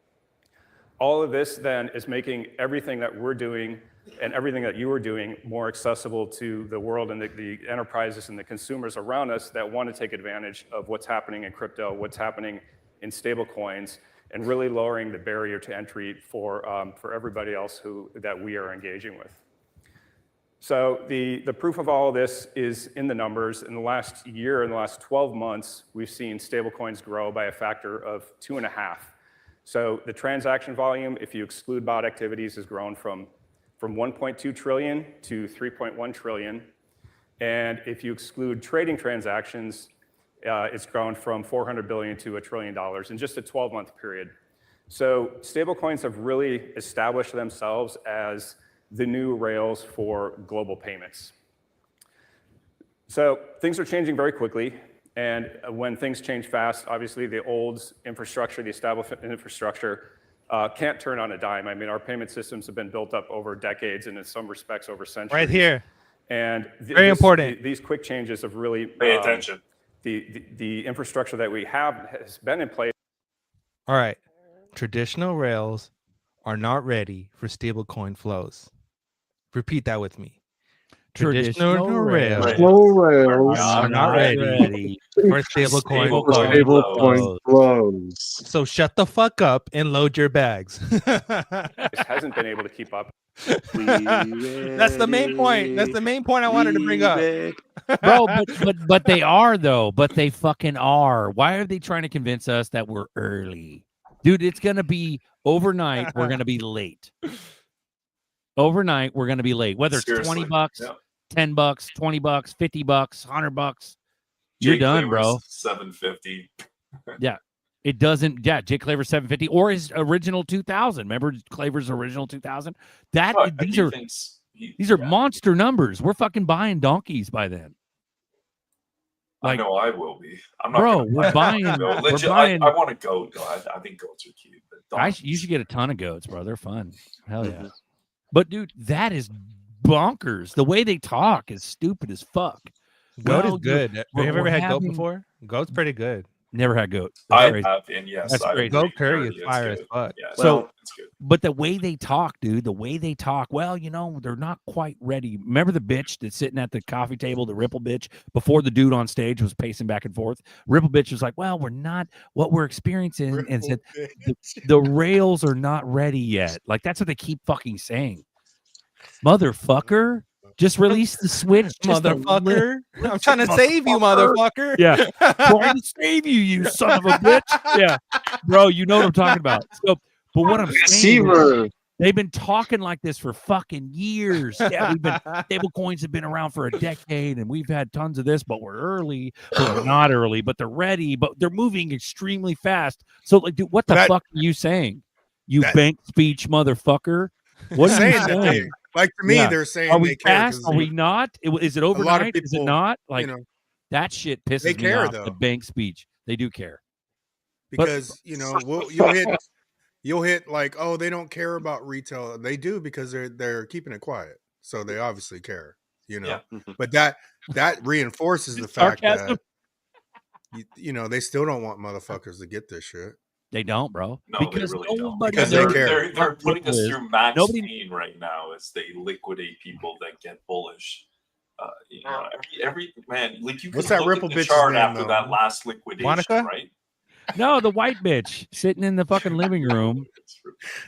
All of this then is making everything that we're doing and everything that you are doing more accessible to the world and the enterprises and the consumers around us that want to take advantage of what's happening in crypto, what's happening in stable coins, and really lowering the barrier to entry for everybody else that we are engaging with. So the proof of all of this is in the numbers. In the last year, in the last 12 months, we've seen stablecoins grow by a factor of 2.5. So the transaction volume, if you exclude bot activities, has grown from 1.2 trillion to 3.1 trillion. And if you exclude trading transactions, it's grown from 400 billion to $1 trillion in just a 12-month period. So stablecoins have really established themselves as the new rails for global payments. So things are changing very quickly, and when things change fast, obviously the old infrastructure, the established infrastructure, can't turn on a dime. I mean, our payment systems have been built up over decades, and in some respects over centuries. Right here. And Very important. These quick changes have really Pay attention. The infrastructure that we have has been in place. All right. Traditional rails are not ready for stablecoin flows. Repeat that with me. Traditional rails are not ready for stablecoin flows. So shut the fuck up and load your bags. It hasn't been able to keep up. That's the main point. That's the main point I wanted to bring up. Bro, but they are though. But they fucking are. Why are they trying to convince us that we're early? Dude, it's gonna be overnight. We're gonna be late. Overnight, we're gonna be late. Whether it's Seriously. $20, Yeah. $10, $20, $50, $100, you're Jake done, Claver's bro. $750. Yeah, it doesn't. Yeah, Jake Claver's 750 or his original 2000. Remember Claver's original 2000? That Oh, these he are thinks these are monster numbers. We're fucking buying donkeys by then. I know I will be. I'm not Bro, gonna we're buy buying. a goat. We're Legit, buying. I want a goat. Though. I think goats are cute. But You should get a ton of goats, bro. They're fun. Hell yeah. Mm-hmm. But dude, that is bonkers. The way they talk is stupid as fuck. Goat Well, is good. Have you ever had goat before? Goat's pretty good. Never had goat. I Crazy. have, and yes, That's I crazy. agree. Goat curry is It's fire as good. fuck. Yeah, So, it's good. but the way they talk, dude, the way they talk, well, you know, they're not quite ready. Remember the bitch that's sitting at the coffee table, the Ripple bitch, before the dude on stage was pacing back and forth? Ripple bitch was like, well, we're not what we're experiencing, and said the rails are not ready yet. Like, that's what they keep fucking saying. Motherfucker. Just release the switch, motherfucker. I'm trying to save you, motherfucker. Yeah, trying to save you, you son of a bitch. Yeah, bro, you know what I'm talking about. So, but what I'm saying is, they've been talking like this for fucking years. Yeah, stable coins have been around for a decade, and we've had tons of this, but we're early. But we're not early, but they're ready. But they're moving extremely fast. So, like, dude, what the fuck are you saying? You bank speech, motherfucker. What are you saying? Like to me, they're saying are we they care. fast? Are we not? Is it overnight? A lot of Is it people, not? Like, you know, that shit pisses they me care, off. though. The bank speech, they do care because you know you'll hit like, oh, they don't care about retail. They do because they're keeping it quiet, so they obviously care. You know, but that reinforces the fact that you know they still don't want motherfuckers to get this shit. They don't, bro. No, because they really don't. nobody Because knows they're putting us through max Nobody- pain right now as they liquidate people that get bullish. You know, every man, like you can What's that look Ripple at the bitch's chart name, after though? that last liquidation, Monica? right? No, the white bitch sitting in the fucking living room.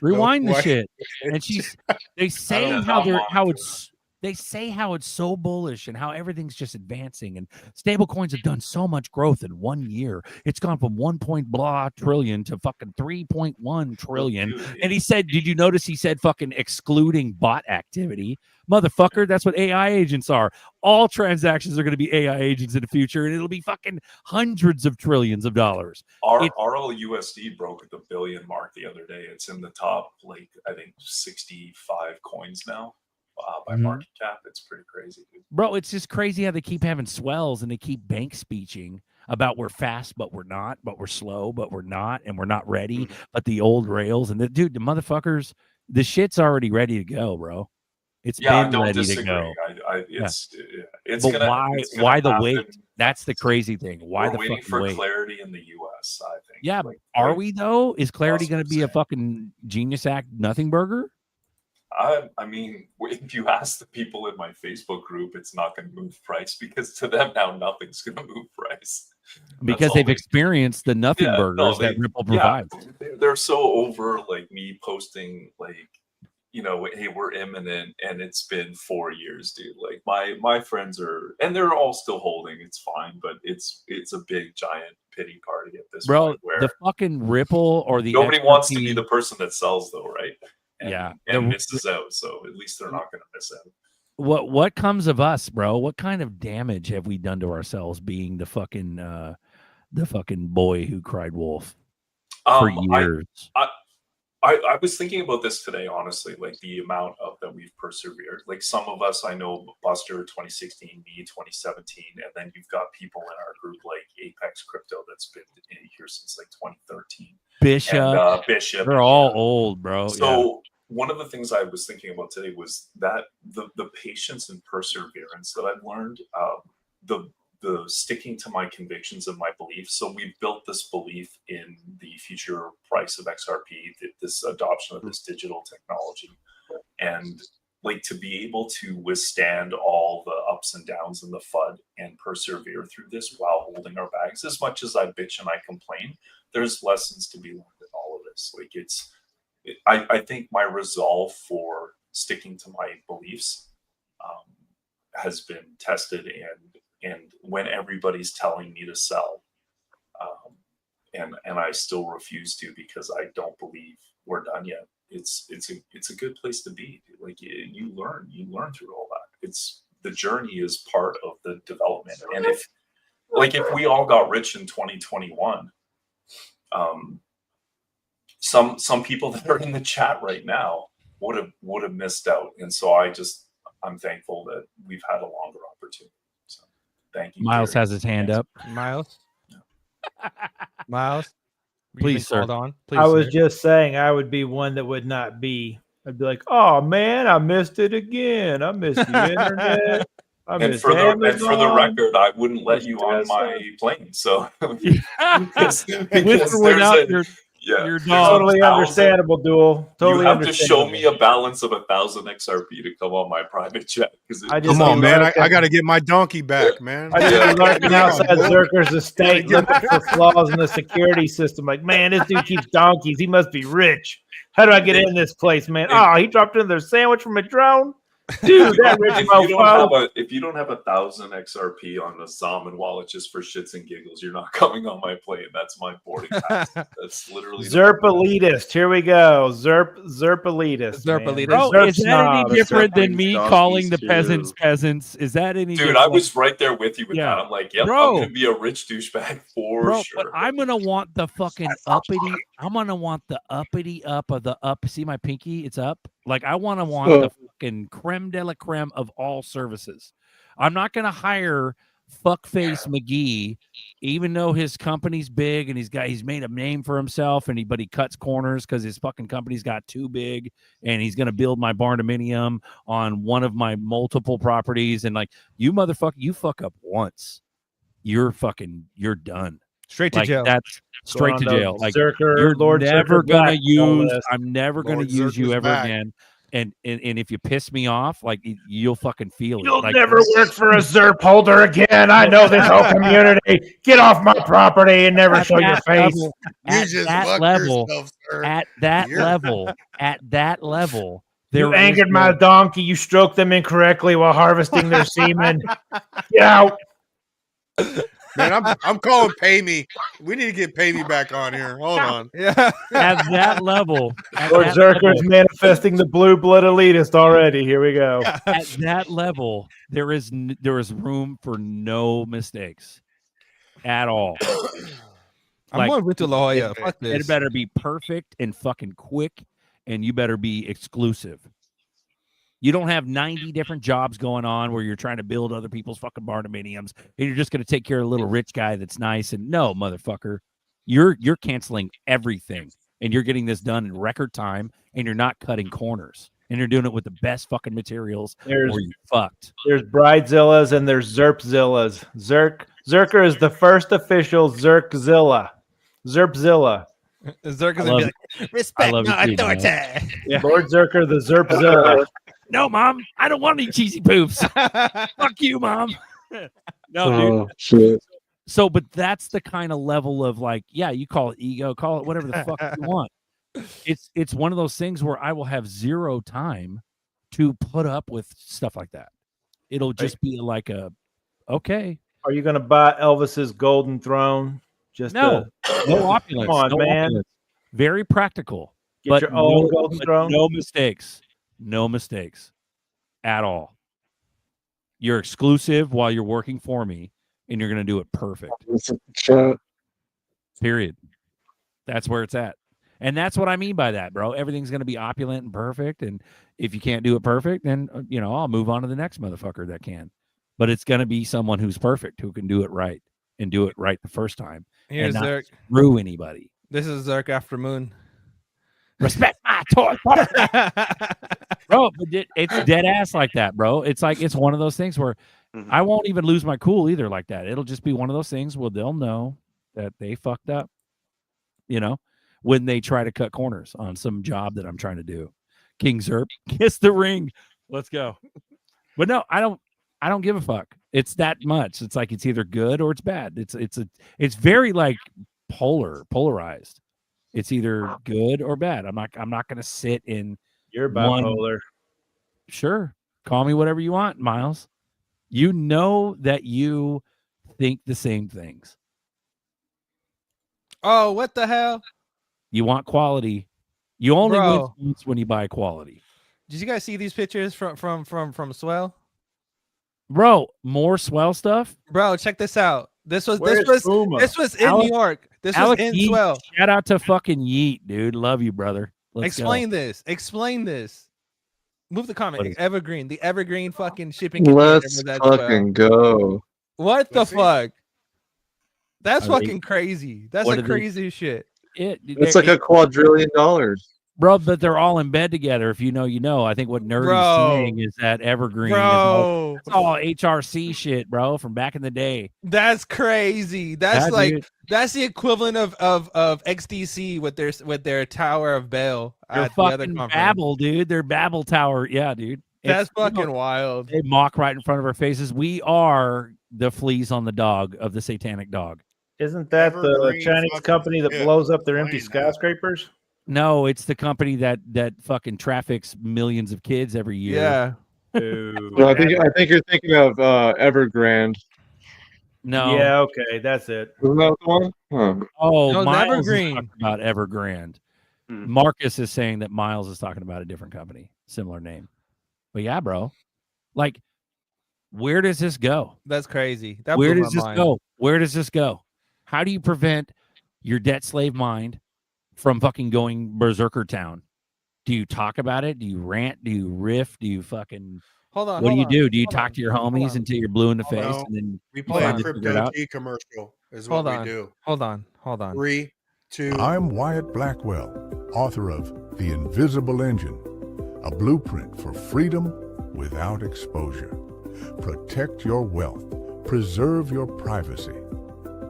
Rewind the white shit. And they say they say how it's so bullish and how everything's just advancing, and stable coins have done so much growth in 1 year. It's gone from 1 trillion to fucking 3.1 trillion. And he said, did you notice he said fucking excluding bot activity? Motherfucker, that's what AI agents are. All transactions are going to be AI agents in the future, and it'll be fucking hundreds of trillions of dollars. RLUSD broke the billion mark the other day. It's in the top, like, I think 65 coins now. By market cap. It's pretty crazy, dude. Bro, it's just crazy how they keep having swells and they keep bank speeching about we're fast, but we're not, but we're slow, but we're not, and we're not ready. But the old rails and the motherfuckers, the shit's already ready to go, bro. It's I been don't ready disagree. to go. It's but gonna, why the happen. wait? That's the crazy thing. Why We're the waiting fucking for wait? clarity in the U.S. I think. Yeah, are we though? Is clarity going to be a fucking Genius Act nothing burger? I mean, if you ask the people in my Facebook group, it's not going to move price because to them now nothing's going to move price. Because they've experienced the nothing burgers that Ripple provides. They're so over like me posting like, hey, we're imminent, and it's been 4 years, dude. Like my friends are, and they're all still holding. It's fine, but it's a big giant pity party at this point. Where the fucking Ripple or the nobody XRP, wants to be the person that sells, though, right? Yeah, and misses out. So at least they're not going to miss out. What comes of us, bro? What kind of damage have we done to ourselves being the fucking boy who cried wolf for years? I was thinking about this today, honestly, like the amount of that we've persevered. Like some of us, I know Buster 2016, me 2017, and then you've got people in our group like Apex Crypto that's been in here since like 2013. Bishop, they're all old, bro. So one of the things I was thinking about today was that the patience and perseverance that I've learned, the sticking to my convictions and my beliefs. So we've built this belief in the future price of XRP, this adoption of this digital technology, and like to be able to withstand all the ups and downs and the FUD and persevere through this while holding our bags. As much as I bitch and I complain, there's lessons to be learned in all of this. Like I think my resolve for sticking to my beliefs has been tested, and when everybody's telling me to sell, and I still refuse to because I don't believe we're done yet. It's a good place to be. Like you learn through all that. It's the journey is part of the development. And if we all got rich in 2021, some people that are in the chat right now would have missed out. And so I'm thankful that we've had a longer opportunity. So thank you. Miles has his hand up. Miles, please, sir. Hold on. Please, I was sir. just saying I would be one that would not be. I'd be like, oh man, I missed it again. I missed the internet. And for the record, I wouldn't let you on my plane. So because you're totally understandable, Duel. Totally you have to show understandable. me a balance of 1,000 XRP to come on my private jet. Come on, man. I got to get my donkey back, man. I just be lurking outside Zerker's estate looking for flaws in the security system. Like, man, this dude keeps donkeys. He must be rich. How do I get in this place, man? Oh, he dropped in their sandwich from a drone? Dude, that rich mofo. If you don't have 1,000 XRP on a Zalman wallet just for shits and giggles, you're not coming on my plane. That's my boarding pass. That's literally Zerp elitist. Here we go. Zerp elitist. Bro, is that any different than me calling the peasants peasants? Is that any Dude, different? I was right there with you with that. I'm like, yep, Bro. I'm gonna be a rich douchebag for sure. But I'm gonna want the fucking uppity. I'm gonna want the uppity up of the up. See my pinky? It's up. Like I want the fucking creme de la creme of all services. I'm not gonna hire fuckface McGee, even though his company's big and he's made a name for himself, but he cuts corners because his fucking company's got too big, and he's gonna build my barndominium on one of my multiple properties. And like you motherfucker, you fuck up once, you're done. Straight to jail. That's straight to jail. Like Zerker, you're Lord never Zerker gonna back, use. no less. I'm never gonna Lord use you Zerker's ever back. again. And if you piss me off, like you'll fucking feel it. You'll Like, never work for a Zerp holder again. I know this whole community. Get off my property and never show your face. At that level, You angered my donkey. You stroked them incorrectly while harvesting their semen. Get out. Man, I'm calling Pay Me. We need to get Pay Me back on here. Hold on. Yeah. At that level, Lord Zerker's manifesting the blue blood elitist already. Here we go. At that level, there is room for no mistakes at all. I'm going with La Jolla. Fuck this. It better be perfect and fucking quick, and you better be exclusive. You don't have 90 different jobs going on where you're trying to build other people's fucking barndominiums, and you're just going to take care of a little rich guy that's nice. And no, motherfucker, you're canceling everything, and you're getting this done in record time, and you're not cutting corners, and you're doing it with the best fucking materials. Or you're fucked. There's Bridezillas and there's Zerpzillas. Zerker is the first official Zerkzilla. Zerpzilla. Zerka's gonna be like, respect my authority. Yeah. Lord Zerker, the Zerp Zer. No, Mom, I don't want any cheesy poops. Fuck you, Mom. No, dude. Shit. So, but that's the kind of level of like, yeah, you call it ego, call it whatever the fuck you want. It's one of those things where I will have zero time to put up with stuff like that. It'll just be like okay. Are you going to buy Elvis's golden throne? Just no opulence. Come on, no man. Opulence. Very practical. Get but your own golden throne. No mistakes. No mistakes at all. You're exclusive while you're working for me, and you're going to do it perfect. Period. That's where it's at. And that's what I mean by that, bro. Everything's going to be opulent and perfect. And if you can't do it perfect, then, I'll move on to the next motherfucker that can. But it's going to be someone who's perfect, who can do it right and do it right the first time. Here's and not Zerk. Screw anybody. This is Zerk after Moon. Respect my toy. Bro, it's dead ass like that, bro. It's like, it's one of those things where I won't even lose my cool either like that. It'll just be one of those things where they'll know that they fucked up, when they try to cut corners on some job that I'm trying to do. King Zerp, kiss the ring. Let's go. But no, I don't give a fuck. It's that much. It's like it's either good or it's bad. It's very like polarized. It's either good or bad. I'm not gonna sit in You're bipolar. Sure. Call me whatever you want, Miles. You know that you think the same things. Oh, what the hell? You want quality. You only Bro. win when you buy quality. Did you guys see these pictures from Swell? Bro, more Swell stuff? Bro, check this out. This was Puma? in New York. This Alex was in Yeet. Swell. Shout out to fucking Yeet, dude. Love you, brother. Let's Explain go. this. Explain this. Move the What comment. is- Evergreen. The Evergreen fucking shipping. container Let's was at fucking 12. go. What the fuck? That's Are they- fucking crazy. That's What the are they- crazy shit. It's like a $250 billion. Bro, but they're all in bed together. If you know, you know. I think what Nerdy's Bro. saying is that Evergreen Bro. is all HRC shit, bro, from back in the day. That's crazy. That's Yeah, like dude. that's the equivalent of XDC with their Tower of Bell They're at the other fucking conference. Babel, dude. They're Babel Tower. Yeah, dude. That's It's- fucking wild. They mock right in front of our faces. We are the fleas on the dog of the satanic dog. Isn't that the Evergreen Chinese fucking company that shit. blows up their empty Explain that. skyscrapers? No, it's the company that fucking traffics millions of kids every year. Yeah. No, I think you're thinking of Evergrande. No. Yeah, okay, that's it. Isn't that the one? Huh. Oh, No, it's Miles is Evergreen. talking about Evergrande. Marcus is saying that Miles is talking about a different company, similar name. But yeah, bro. Like, where does this go? That's crazy. That Where blew does my this mind. go? Where does this go? How do you prevent your debt slave mind from fucking going berserker town? Do you talk about it? Do you rant? Do you riff? Do you fucking Hold on. what do hold you on, do? Do you hold talk on, to your hold homies on. until you're blue in the Hold face on. and then We you play a finally figure it crypto out? T commercial is Hold what on. we do. Hold on. Hold on. 3, 2. I'm Wyatt Blackwell, author of The Invisible Engine, a blueprint for freedom without exposure. Protect your wealth, preserve your privacy.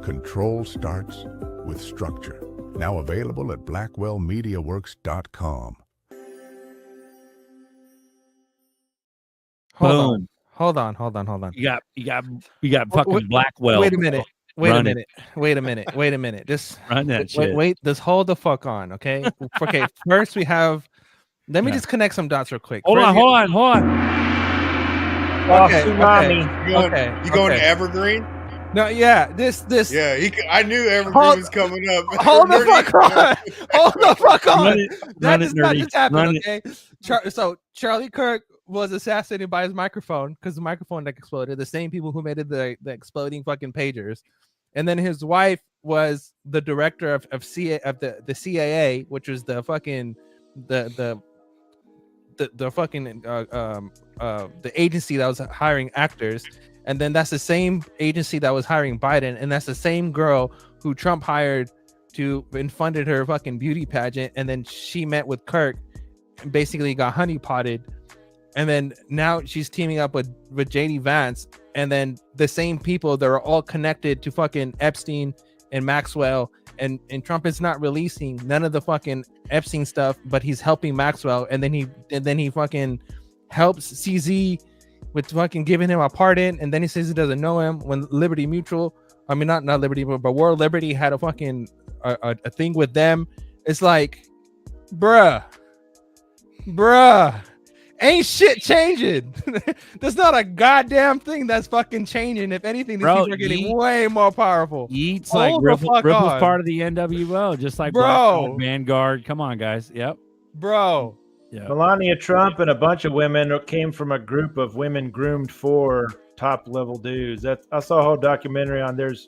Control starts with structure. Now available at blackwellmediaworks.com. Hold Boom. on. Hold on. Hold on. Hold on. You got fucking Blackwell. Wait a minute. Wait Run a it. minute. Wait a minute. Wait a minute. Just Run that shit. wait. Just hold the fuck on, okay? Okay. First, we have. Let me Yeah. just connect some dots real quick. Hold First, on, we- hold on, hold on. Okay. tsunami. Okay. You going okay. to Evergreen? No, yeah. This. Yeah, I knew Evergreen Hold- was coming up. Hold the Nerdy- fuck on. Hold the fuck on. Run it, That run does it, not Nerdy. just happen, Run it. okay? So Charlie Kirk was assassinated by his microphone because the microphone that exploded. The same people who made it the exploding fucking pagers, and then his wife was the director of the CAA, which was the fucking the fucking the agency that was hiring actors. And then that's the same agency that was hiring Biden, and that's the same girl who Trump hired to and funded her fucking beauty pageant. And then she met with Kirk and basically got honeypotted. And then now she's teaming up with JD Vance. And then the same people that are all connected to fucking Epstein and Maxwell and Trump is not releasing none of the fucking Epstein stuff, but he's helping Maxwell, and then he fucking helps CZ with fucking giving him a pardon, and then he says he doesn't know him when Liberty Mutual, I mean not Liberty, but World Liberty had a fucking a thing with them. It's like, bruh, ain't shit changing. There's not a goddamn thing that's fucking changing. If anything, these people are getting way more powerful. Yeats like Ripple's part of the NWO, just like Bro. Vanguard. Come on, guys. Yep. Bro. Yeah. Melania Trump and a bunch of women came from a group of women groomed for top level dudes. I saw a whole documentary on there's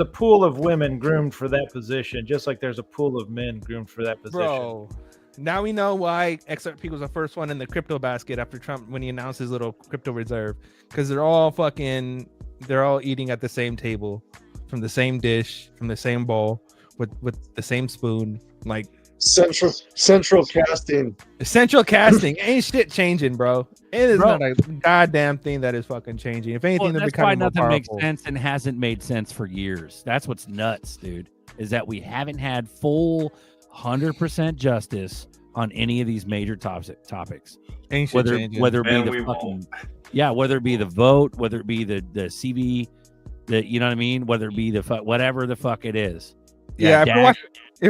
a pool of women groomed for that position, just like there's a pool of men groomed for that position. Bro, now we know why XRP was the first one in the crypto basket after Trump when he announced his little crypto reserve, because they're all eating at the same table, from the same dish, from the same bowl, with the same spoon, like central casting. Central casting ain't shit changing, bro. It is not a goddamn thing that is fucking changing. If anything, they're that's why becoming more nothing makes powerful. sense and hasn't made sense for years. That's what's nuts, dude. Is that we haven't had full 100% justice on any of these major topics. Ain't shit whether changing. it be And the we fucking whether it be the vote, whether it be the CV, you know what I mean, whether it be the whatever the fuck it is. Yeah,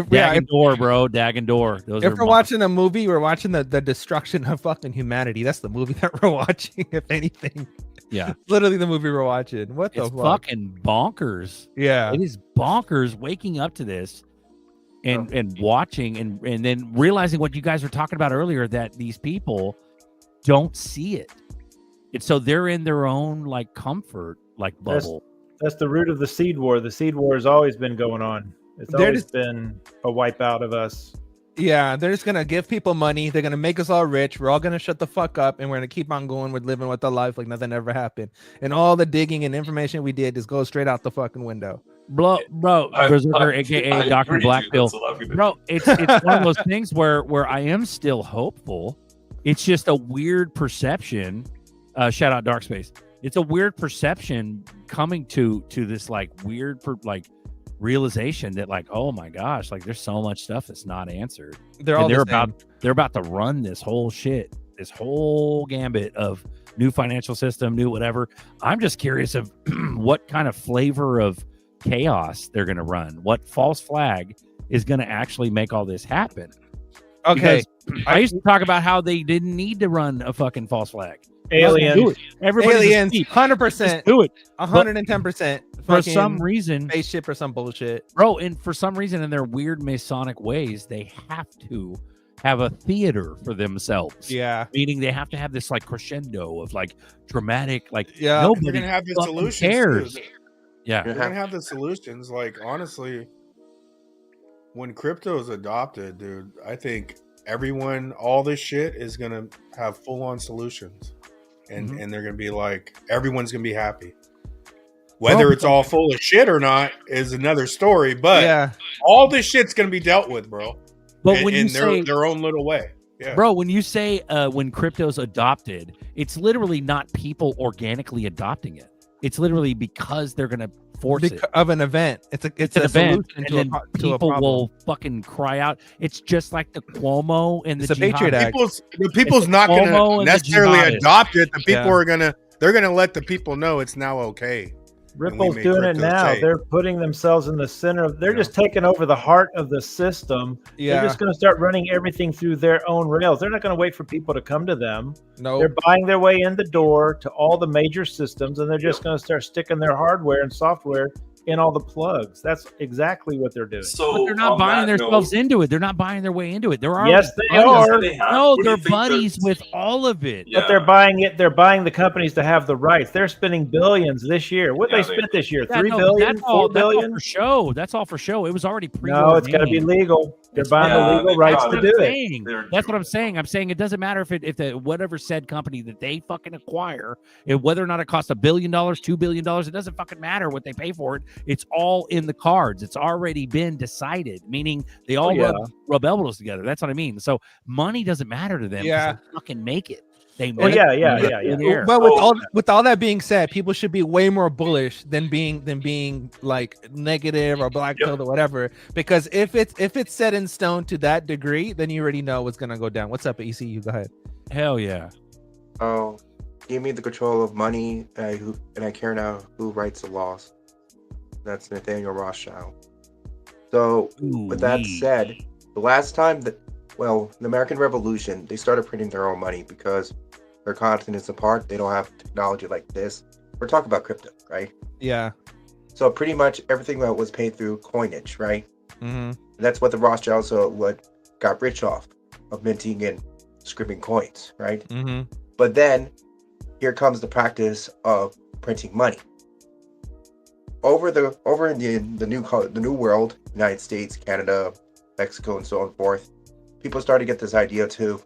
Dagendor, bro, Dagendor. Those if are we're watching a movie, we're watching the destruction of fucking humanity. That's the movie that we're watching, if anything. Yeah. Literally the movie we're watching. What the it's fuck? fucking bonkers. Yeah. It is bonkers waking up to this and watching and then realizing what you guys were talking about earlier, that these people don't see it. And so they're in their own like comfort, like bubble. That's the root of the seed war. The seed war has always been going on. It's always been a wipeout of us. Yeah, they're just gonna give people money. They're gonna make us all rich. We're all gonna shut the fuck up, and we're gonna keep on going with living with our life like nothing ever happened. And all the digging and information we did just goes straight out the fucking window. Bro, Berserker, aka Dr. Blackpill. Bro, it's one of those things where I am still hopeful. It's just a weird perception. Shout out Dark Space. It's a weird perception coming to this like weird realization that like, oh my gosh, like there's so much stuff that's not answered. They're about to run this whole shit, this whole gambit of new financial system, new whatever. I'm just curious of what kind of flavor of chaos they're going to run, what false flag is going to actually make all this happen. Okay. Because I used to talk about how they didn't need to run a fucking false flag. Aliens, Aliens, 100%, do it, 110%. For some reason, spaceship or some bullshit, bro. And for some reason, in their weird Masonic ways, they have to have a theater for themselves. Yeah, meaning they have to have this like crescendo of like dramatic, like Nobody nobody gonna have the fucking solutions. cares. Too. Yeah, They're gonna have the solutions. Like honestly, when crypto is adopted, dude, I think everyone, all this shit is gonna have full on solutions, and they're gonna be like, everyone's gonna be happy. Whether it's all full of shit or not is another story, but all this shit's gonna be dealt with, bro. But when in you say their own little way, bro, when you say when crypto's adopted, it's literally not people organically adopting it. It's literally because they're gonna force it of an event. It's an event, solution and to then a people problem. will fucking cry out. It's just like the Cuomo and the It's a Patriot Act. The people's not Cuomo gonna and the necessarily jihadists. adopt it. The people Yeah. they're gonna let the people know it's now okay. Ripple's made doing it crypto now. safe. They're putting themselves in the center of. They're just taking over the heart of the system. Yeah. They're just going to start running everything through their own rails. They're not going to wait for people to come to them. No, They're buying their way in the door to all the major systems, and they're just going to start sticking their hardware and software in all the plugs. That's exactly what they're doing. So But they're not on buying that themselves note- into it. They're not buying their way into it. They're already Yes, they buddies. are. No, What do they're you think buddies that- with all of it. But they're buying it. They're buying the companies to have the rights. They're spending billions this year. What Yeah, they they- spent this year? Yeah, 3 no, billion, that's all, 4 billion. That's all for show. That's all for show. It was already No, it's got to be legal. They're buying the legal rights to do it. That's what I'm saying. I'm saying it doesn't matter if the whatever said company that they fucking acquire, whether or not it costs $1 billion, $2 billion, it doesn't fucking matter what they pay for it. It's all in the cards. It's already been decided. Meaning they all rub elbows together. That's what I mean. So money doesn't matter to them. 'cause Yeah. they fucking make it. statement. Well, yeah. But with all that being said, people should be way more bullish than being like negative or black pilled or whatever. Because if it's set in stone to that degree, then you already know what's gonna go down. What's up, ECU? Go ahead. Hell yeah. Oh, give me the control of money, and I care now who writes the laws. That's Nathaniel Rothschild. So, with that said, the last time the American Revolution, they started printing their own money because their continents apart, they don't have technology like this. We're talking about crypto, right? Yeah. So pretty much everything that was paid through coinage, right? Mm-hmm. That's what the Rothschilds got rich off of minting and scripting coins, right? Mm-hmm. But then here comes the practice of printing money. Over in the new world, United States, Canada, Mexico, and so on and forth, people started to get this idea to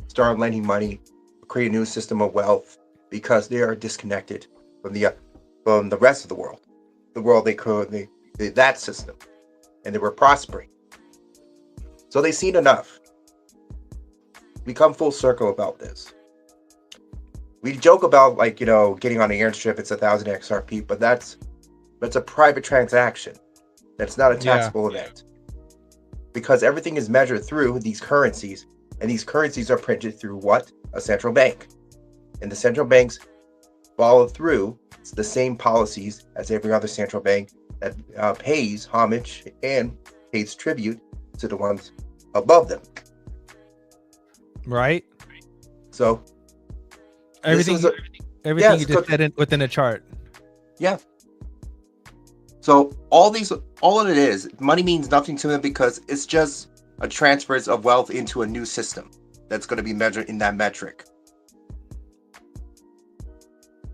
start lending money, create a new system of wealth, because they are disconnected from the rest of the world. The world that system, and they were prospering. So they seen enough. We come full circle about this. We joke about getting on the airstrip, it's 1,000 XRP, but that's a private transaction. That's not a taxable event. Because everything is measured through these currencies, and these currencies are printed through what? A central bank. And the central banks follow through the same policies as every other central bank that pays homage and pays tribute to the ones above them. Right? So everything you just said within a chart. Yeah. So all it is, money means nothing to them because it's just a transfers of wealth into a new system that's going to be measured in that metric.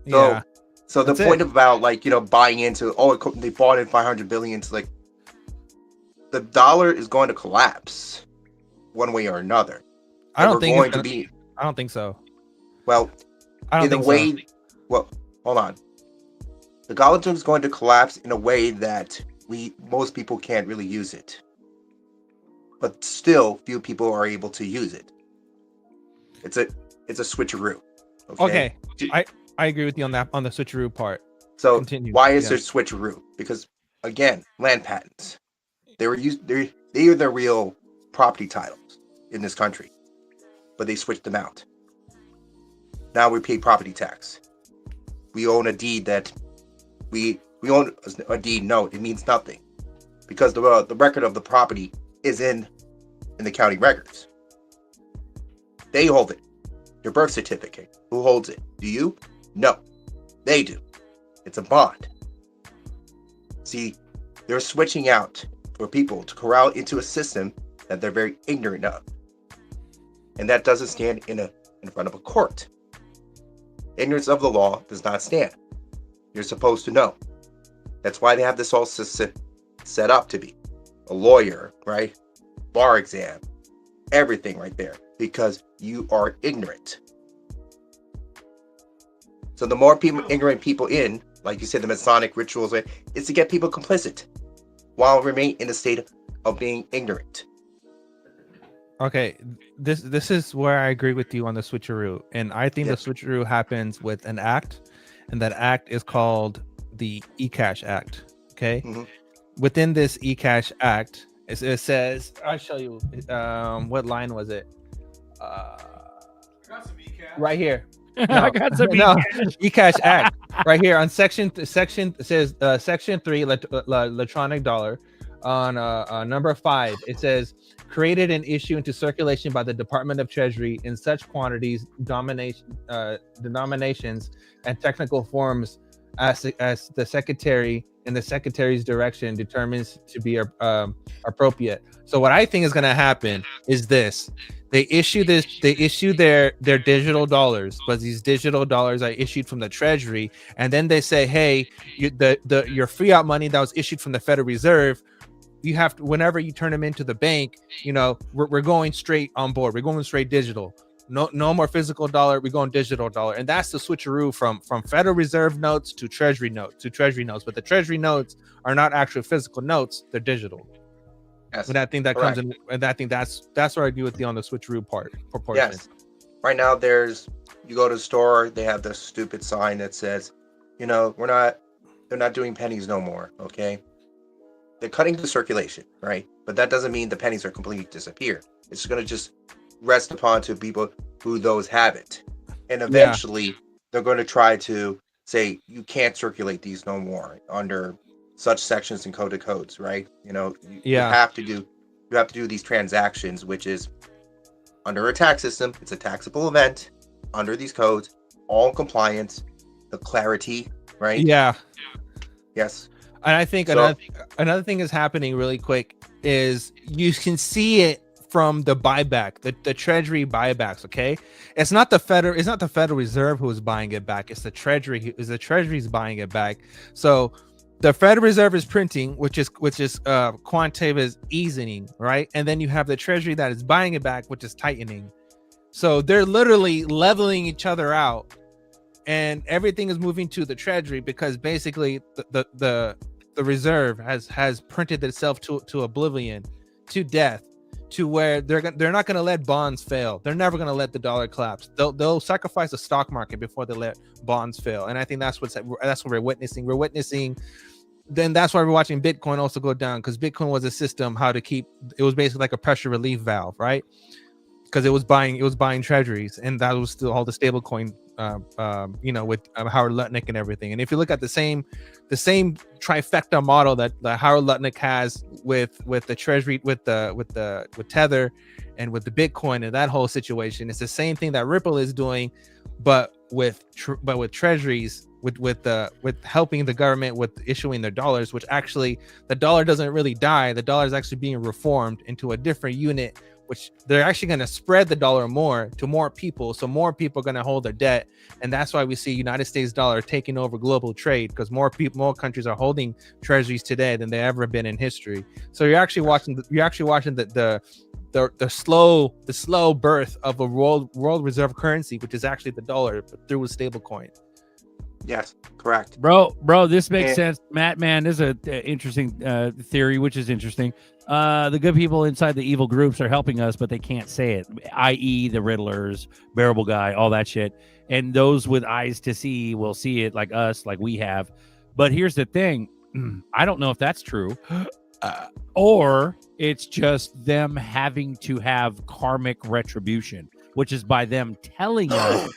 So the point about buying into they bought in 500 billion, it's like the dollar is going to collapse one way or another. I don't think so. Well, well, hold on. The dollar is going to collapse in a way that most people can't really use it. But still, few people are able to use it. It's a switcheroo. Okay. I agree with you on the switcheroo part. So continue. Why is there switcheroo? Because again, land patents. They are the real property titles in this country, but they switched them out. Now we pay property tax. We own a deed that we own a deed. No, it means nothing because the record of the property is in the county records. They hold it. Your birth certificate. Who holds it? Do you? No, they do. It's a bond. See, they're switching out for people to corral into a system that they're very ignorant of, and that doesn't stand in front of a court. Ignorance of the law does not stand. You're supposed to know. That's why they have this all set up to be a lawyer, right? Bar exam, everything right there, because you are ignorant. So the more ignorant people in, like you said, the Masonic rituals, is to get people complicit while remain in a state of being ignorant. Okay, this is where I agree with you on the switcheroo, and I think the switcheroo happens with an act, and that act is called the eCash Act. Okay, within this eCash Act, it says, I'll show you. What line was it? Right here. I got some eCash Act right here on section it says section 3 electronic dollar on number 5. It says created and issued into circulation by the Department of Treasury in such quantities, denominations, and technical forms as the secretary in the secretary's direction determines to be appropriate. So what I think is going to happen is this. They issue their digital dollars, but these digital dollars are issued from the Treasury, and then they say, hey, your fiat money that was issued from the Federal Reserve, you have to, whenever you turn them into the bank, we're going straight on board. We're going straight digital. No more physical dollar. We're going digital dollar, and that's the switcheroo from Federal Reserve notes to Treasury notes. But the Treasury notes are not actual physical notes; they're digital. Yes, and I think that correct. comes in, and I think that's where I agree with you on the switcheroo part proportion. Yes. Right now, there's you go to the store, they have this stupid sign that says, you know, they're not doing pennies no more. Okay, they're cutting the circulation, right? But that doesn't mean the pennies are completely disappear. It's going to just rest upon to people who those have it, and eventually they're going to try to say you can't circulate these no more under such sections and coded codes, right? You know, you have to do these transactions, which is under a tax system. It's a taxable event under these codes, all in compliance, the clarity, right? Yeah. Yes. And I think another thing is happening really quick is you can see it from the buyback, the treasury buybacks. Okay, it's not the Federal Reserve who is buying it back. It's the treasury. The treasury's buying it back. So the Federal Reserve is printing, which is quantitative is easing, right? And then you have the treasury that is buying it back, which is tightening. So they're literally leveling each other out, and everything is moving to the treasury because basically the reserve has printed itself to oblivion, to death, to where they're not going to let bonds fail. They're never going to let the dollar collapse. They'll sacrifice the stock market before they let bonds fail. And I think that's what we're witnessing. We're witnessing. Then that's why we're watching Bitcoin also go down, because Bitcoin was a system it was basically like a pressure relief valve, right? Because it was buying treasuries, and that was still all the stable coin, with Howard Lutnick and everything. And if you look at the same trifecta model that Howard Lutnick has with the treasury, with Tether, and with the Bitcoin and that whole situation, it's the same thing that Ripple is doing, but with treasuries, with helping the government with issuing their dollars, which actually the dollar doesn't really die. The dollar is actually being reformed into a different unit, which they're actually going to spread the dollar more to more people. So more people are going to hold their debt. And that's why we see United States dollar taking over global trade, because more countries are holding treasuries today than they ever been in history. So you're actually watching the slow birth of a world reserve currency, which is actually the dollar, but through a stable coin. Yes, correct. Bro, this makes sense. Matt, man, this is an interesting theory, which is interesting. The good people inside the evil groups are helping us, but they can't say it, i.e. the Riddlers, Bearable Guy, all that shit. And those with eyes to see will see it like us, like we have. But here's the thing. I don't know if that's true. Or it's just them having to have karmic retribution, which is by them telling us.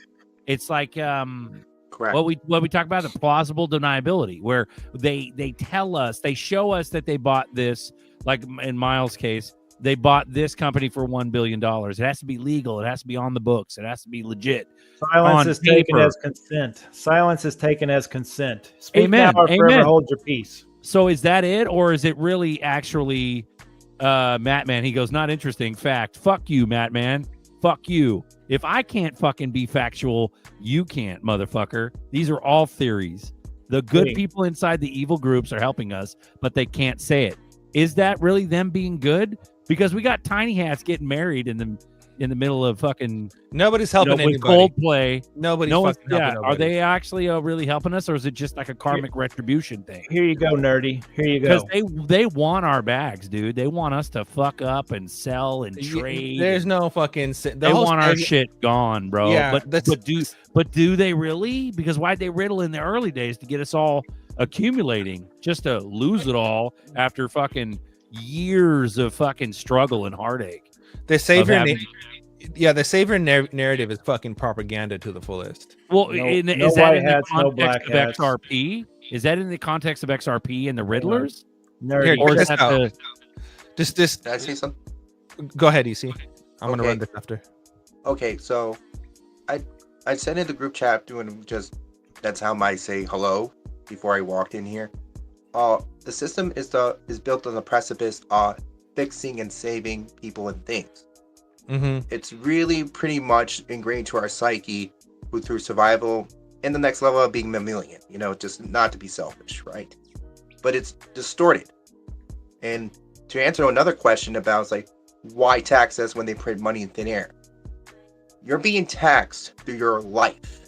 It's like correct. What we talk about, the plausible deniability, where they tell us, they show us that they bought this, like in Miles' case, they bought this company for $1 billion. It has to be legal. It has to be on the books. It has to be legit. Silence is taken as consent. Silence is taken as consent. Speak Amen. now or forever Amen. hold your peace. So is that it, or is it really actually Matt Man? He goes, not interesting. Fact. Fuck you, Matt Man. Fuck you. If I can't fucking be factual, you can't, motherfucker. These are all theories. The good people inside the evil groups are helping us, but they can't say it. Is that really them being good? Because we got tiny hats getting married in the middle of fucking nobody's helping with anybody. Coldplay. Nobody's fucking helping nobody. Are they actually really helping us, or is it just like a karmic retribution thing? Here you go, nerdy. Here you go. Because they want our bags, dude. They want us to fuck up and sell and trade. There's no fucking. They want our shit gone, bro. Yeah, but do they really? Because why'd they riddle in the early days to get us all accumulating, just to lose it all after fucking years of fucking struggle and heartache? The savior, the savior narrative is fucking propaganda to the fullest. Well, is that in the context of XRP? Is that in the context of XRP and the Riddlers? Here, or is this that out. Did I say something? Go ahead, EC. I'm gonna run this after. Okay, so I sent in the group chat doing just that's how I say hello before I walked in here. The system is built on the precipice of fixing and saving people and things. Mm-hmm. It's really pretty much ingrained to our psyche through survival and the next level of being mammalian, just not to be selfish, right? But it's distorted. And to answer another question about why tax us when they print money in thin air? You're being taxed through your life.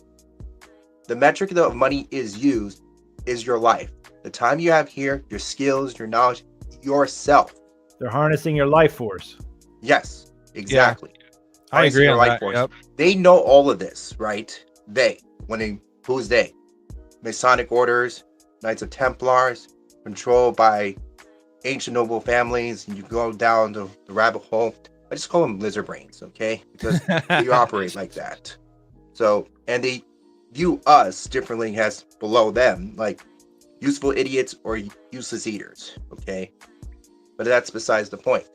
The metric that money is used is your life. The time you have here, your skills, your knowledge, yourself. They're harnessing your life force. Yes, exactly. I agree their on life that. force. Yep. They know all of this, right? Who's they? Masonic orders, Knights of Templars, controlled by ancient noble families, and you go down the rabbit hole. I just call them lizard brains, okay? Because they operate like that. So, and they view us differently as below them, like useful idiots or useless eaters, okay? But that's besides the point.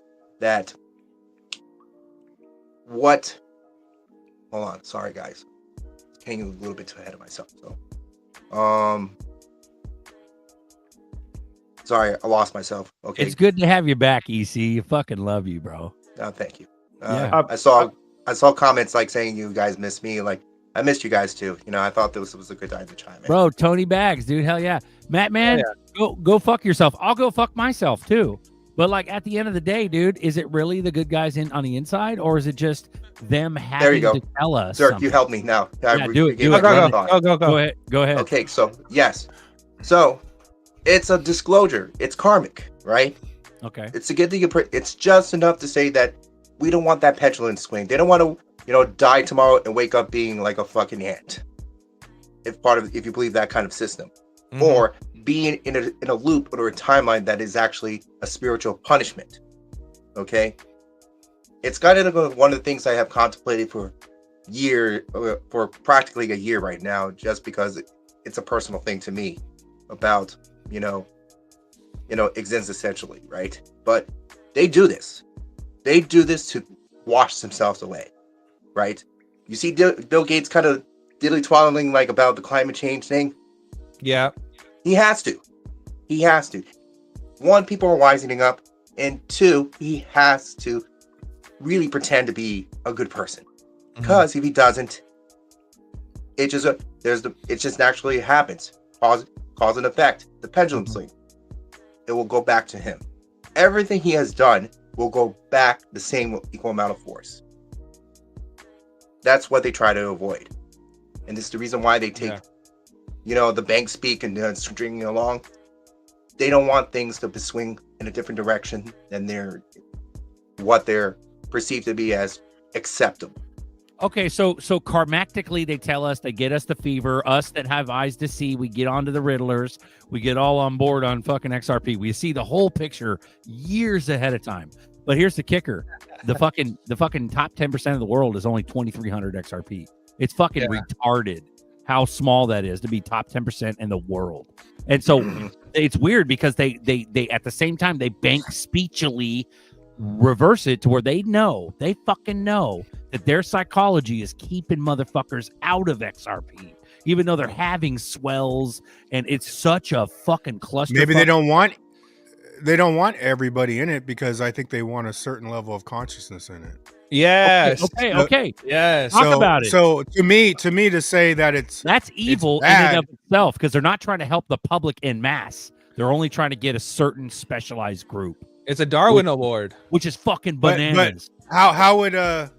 Hold on, sorry guys. Getting a little bit too ahead of myself. So, sorry, I lost myself. Okay. It's good to have you back, EC. You fucking love you, bro. Thank you. Yeah. I saw comments like saying you guys miss me. Like, I missed you guys too. You know, I thought this was a good time to chime in. Bro, Tony Bags, dude. Hell yeah. Matt, man, go fuck yourself. I'll go fuck myself too. But like at the end of the day, dude, is it really the good guys on the inside, or is it just them having to tell us? Sir, you help me now. Yeah, do it. Go. Go ahead. Go ahead. Okay, so yes. So it's a disclosure. It's karmic, right? Okay. It's to get it's just enough to say that we don't want that petulant swing. They don't want to, die tomorrow and wake up being like a fucking ant. If you believe that kind of system. Mm-hmm. Or being in a loop or a timeline that is actually a spiritual punishment. Okay? It's kind of one of the things I have contemplated for practically a year right now, just because it's a personal thing to me about, existentially, right? But they do this. They do this to wash themselves away, right? You see Bill Gates kind of diddly-twaddling like about the climate change thing. Yeah. He has to. One, people are wisening up, and two, he has to really pretend to be a good person. Because if he doesn't, it just naturally happens. Cause and effect. The pendulum swing. It will go back to him. Everything he has done will go back the same equal amount of force. That's what they try to avoid. And this is the reason why they take, the bank speak and stringing along. They don't want things to swing in a different direction than what they're perceived to be as acceptable. Okay, so karmactically they tell us, they get us the fever, us that have eyes to see, we get onto the Riddlers, we get all on board on fucking XRP. We see the whole picture years ahead of time. But here's the kicker. The fucking top 10% of the world is only 2,300 XRP. It's fucking retarded how small that is to be top 10% in the world. And so it's weird because they at the same time they bank speechily reverse it to where they fucking know that their psychology is keeping motherfuckers out of XRP, even though they're having swells, and it's such a fucking cluster. Maybe they don't want everybody in it because I think they want a certain level of consciousness in it. Yes. Okay. Yes. Talk about it. So to me to say that that's evil in and of itself, because they're not trying to help the public en masse. They're only trying to get a certain specialized group. It's a Darwin Award, which is fucking bananas. But how would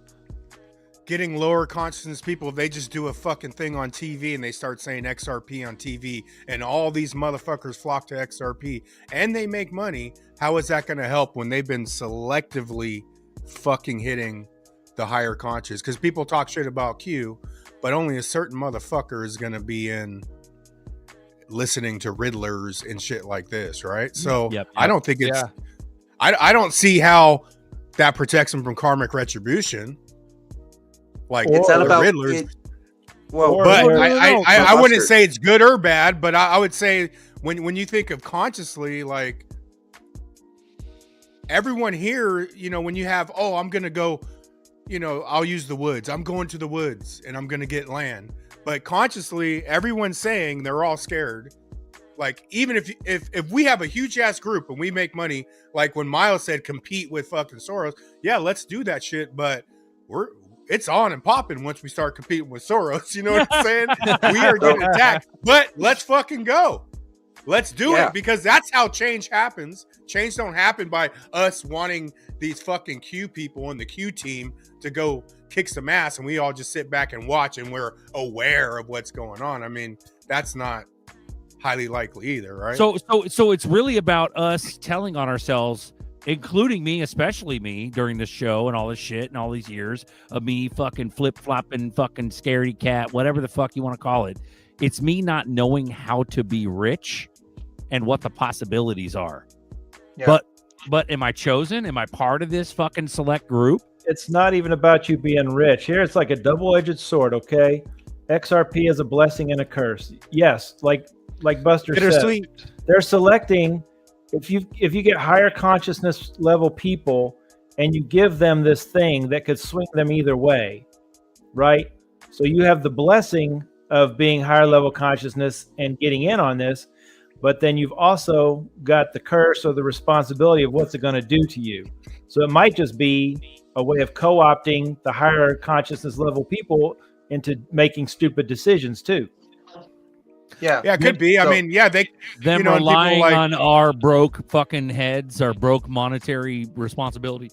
getting lower consciousness people, if they just do a fucking thing on TV and they start saying XRP on TV and all these motherfuckers flock to XRP and they make money, how is that going to help when they've been selectively fucking hitting the higher conscious? Because people talk shit about Q, but only a certain motherfucker is going to be in listening to Riddlers and shit like this, right? So I don't think it's I don't see how that protects them from karmic retribution. Like it's not about Riddlers. I wouldn't say it's good or bad, but I would say when you think of consciously, like everyone here, when you have, I'm gonna go, I'll use the woods. I'm going to the woods and I'm gonna get land. But consciously, everyone's saying they're all scared. Like even if we have a huge ass group and we make money, like when Miles said compete with fucking Soros, yeah, let's do that shit. But it's on and popping once we start competing with Soros. You know what I'm saying? We are getting attacked, but let's fucking go. Let's do it, because that's how change happens. Change don't happen by us wanting these fucking Q people and the Q team to go kick some ass and we all just sit back and watch and we're aware of what's going on. I mean, that's not highly likely either, right? So it's really about us telling on ourselves including me, especially me, during this show and all this shit and all these years of me fucking flip-flopping, fucking scaredy cat, whatever the fuck you want to call it. It's me not knowing how to be rich and what the possibilities are. Yeah. But am I chosen? Am I part of this fucking select group? It's not even about you being rich. Here, it's like a double-edged sword, okay? XRP is a blessing and a curse. Yes, like Buster said, Bittersweet. they're selecting if you get higher consciousness level people and you give them this thing that could swing them either way, right? So you have the blessing of being higher level consciousness and getting in on this, but then you've also got the curse or the responsibility of what's it going to do to you. So it might just be a way of co-opting the higher consciousness level people into making stupid decisions too. Yeah, it could be. I mean, yeah, they Them relying on our broke fucking heads, our broke monetary responsibility,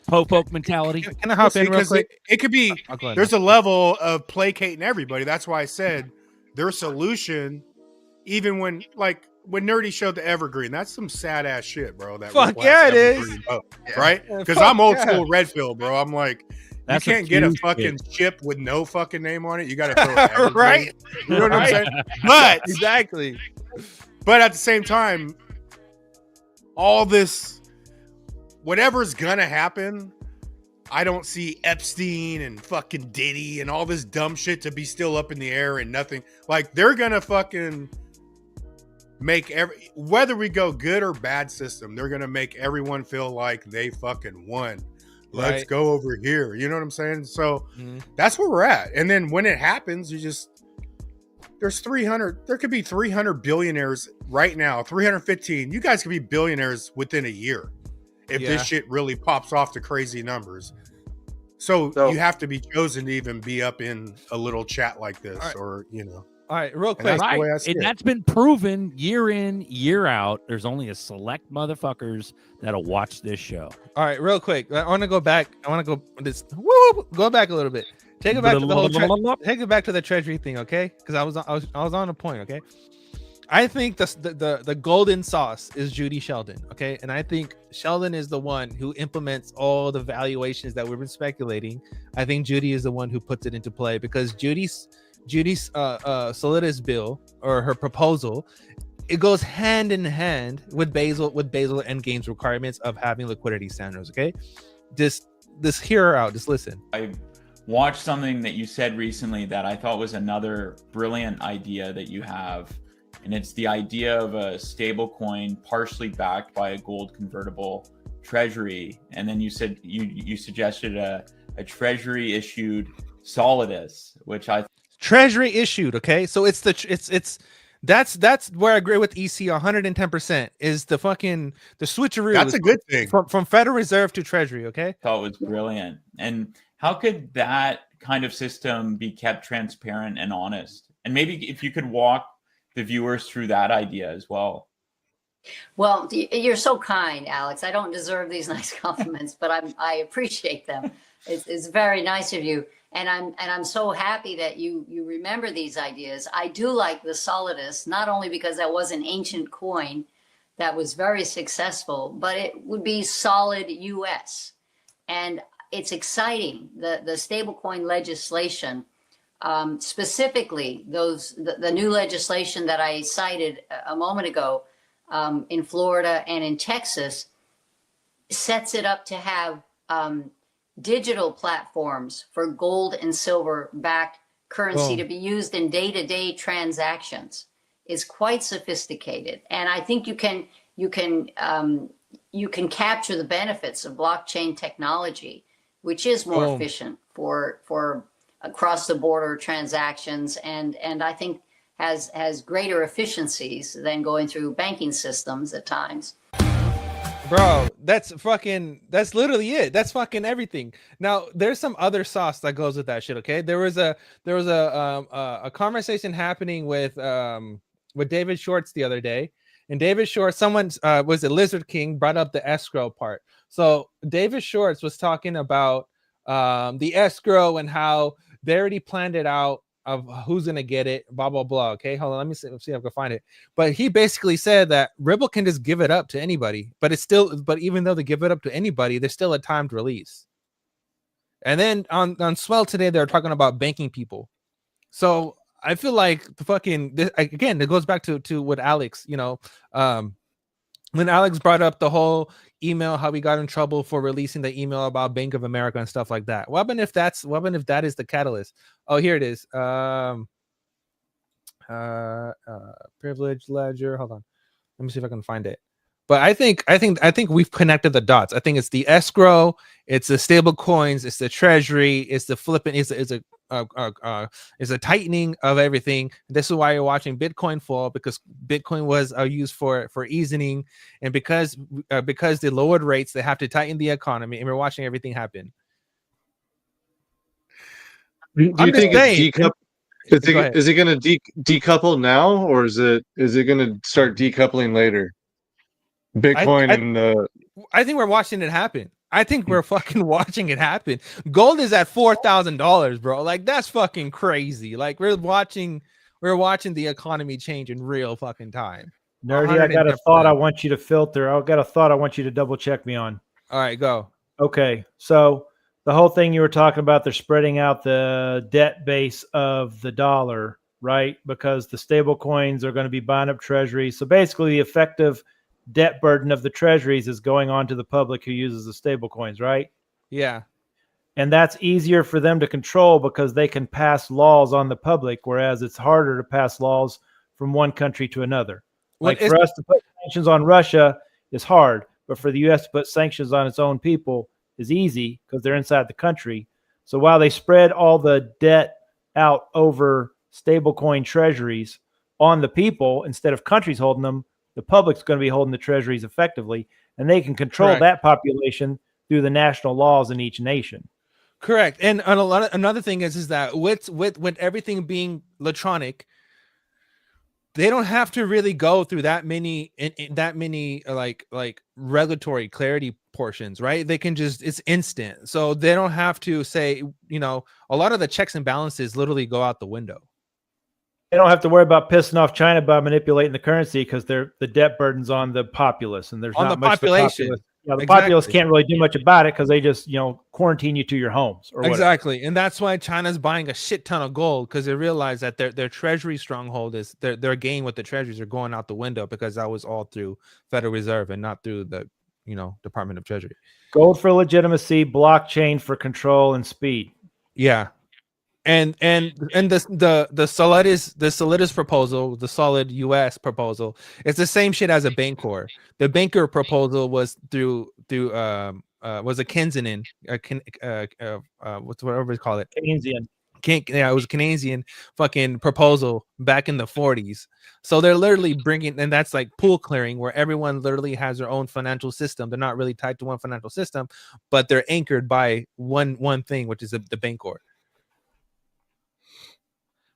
po-poke mentality. Can I hop in real quick? It could be. There's a level of placating everybody. That's why I said their solution, even when Nerdy showed the Evergreen, that's some sad ass shit, bro. That fuck yeah, it is. Right? Because I'm old school Redfield, bro. I'm like, that's you can't get a fucking chip with no fucking name on it. You got to throw Evergreen. Right? You know what I'm saying? But exactly. But at the same time, all this, whatever's gonna happen, I don't see Epstein and fucking Diddy and all this dumb shit to be still up in the air and nothing. Like, they're gonna fucking make whether we go good or bad system, they're gonna make everyone feel like they fucking won. Let's go over here. You know what I'm saying? So that's where we're at. And then when it happens, there could be 300 billionaires right now, 315. You guys could be billionaires within a year if this shit really pops off to crazy numbers. So you have to be chosen to even be up in a little chat like this, or, you know. All right, real quick. And that's been proven year in, year out. There's only a select motherfuckers that'll watch this show. All right, real quick. I want to go back. Go back a little bit. Take it back to the whole. Take it back to the treasury thing, okay? Because I was on a point, okay? I think the golden sauce is Judy Sheldon, okay? And I think Sheldon is the one who implements all the valuations that we've been speculating. I think Judy is the one who puts it into play, because Judy's Solidus bill, or her proposal, it goes hand in hand with Basel Endgame's requirements of having liquidity standards. Okay, just hear her out. Just listen. I watched something that you said recently that I thought was another brilliant idea that you have, and it's the idea of a stable coin partially backed by a gold convertible treasury. And then you said you suggested a treasury issued Solidus, which I treasury issued. Okay, so it's that's where I agree with EC 110%. Is the switcheroo. That's a good thing from Federal Reserve to Treasury. Okay, thought was brilliant. And how could that kind of system be kept transparent and honest? And maybe if you could walk the viewers through that idea as well. Well, you're so kind, Alex. I don't deserve these nice compliments, but I appreciate them. It's very nice of you. And I'm so happy that you remember these ideas. I do like the Solidus, not only because that was an ancient coin that was very successful, but it would be solid US. And it's exciting, the stablecoin legislation, specifically the new legislation that I cited a moment ago in Florida and in Texas, sets it up to have digital platforms for gold and silver backed currency to be used in day-to-day transactions. Is quite sophisticated, and I think you can capture the benefits of blockchain technology, which is more efficient for across the border transactions, and I think has greater efficiencies than going through banking systems at times. Bro, that's literally it. That's fucking everything. Now, there's some other sauce that goes with that shit. Okay, there was a conversation happening with David Shorts the other day, and David Shorts, someone was it Lizard King, brought up the escrow part. So David Shorts was talking about the escrow and how they already planned it out who's gonna get it, blah blah blah. Okay, hold on, let me see if I can find it. But he basically said that Ripple can just give it up to anybody, but even though they give it up to anybody, there's still a timed release. And then on Swell today, they're talking about banking people. So I feel like the fucking again, it goes back to what Alex, when Alex brought up the whole email, how we got in trouble for releasing the email about Bank of America and stuff like that. What if that is the catalyst? Oh, here it is. Privilege ledger. Hold on. Let me see if I can find it. But I think we've connected the dots. I think it's the escrow, it's the stable coins, it's the treasury, it's the flipping, it's a tightening of everything. This is why you're watching Bitcoin fall, because Bitcoin was used for easing, and because they lowered rates, they have to tighten the economy, and we're watching everything happen. Do you think it's decoupled? Is it going to decouple now, or is it going to start decoupling later? Bitcoin I think we're watching it happen. I think we're fucking watching it happen. Gold is at $4,000, bro. Like, that's fucking crazy. Like, we're watching the economy change in real fucking time. Nerdy, I got a thought I want you to filter. I've got a thought I want you to double check me on. All right, go. Okay, so the whole thing you were talking about, they're spreading out the debt base of the dollar, right? Because the stable coins are going to be buying up treasuries. So basically, the effective debt burden of the treasuries is going on to the public who uses the stable coins, right? Yeah. And that's easier for them to control because they can pass laws on the public, whereas it's harder to pass laws from one country to another. Like for us to put sanctions on Russia is hard, but for the U.S. to put sanctions on its own people is easy because they're inside the country. So while they spread all the debt out over stablecoin treasuries on the people instead of countries holding them, the public's going to be holding the treasuries effectively, and they can control that population through the national laws in each nation. Correct. And another thing is that with everything being electronic, they don't have to really go through that many like regulatory clarity portions, right? They can just, it's instant. So they don't have to say, a lot of the checks and balances literally go out the window. They don't have to worry about pissing off China by manipulating the currency because the debt burden's on the populace, and there's not much population. The populace can't really do much about it because they just quarantine you to your homes or whatever. Exactly. And that's why China's buying a shit ton of gold, because they realize that their treasury stronghold is their gain with the treasuries are going out the window, because that was all through Federal Reserve and not through the Department of Treasury. Gold for legitimacy, blockchain for control and speed. Yeah. And the Solidus proposal, the Solid US proposal, it's the same shit as a Bancor. The Banker proposal was through was a Keynesian, whatever we call it. Keynesian. Yeah, it was a Keynesian fucking proposal back in the 40s. So they're literally bringing, and that's like pool clearing, where everyone literally has their own financial system. They're not really tied to one financial system, but they're anchored by one thing, which is the Bancor.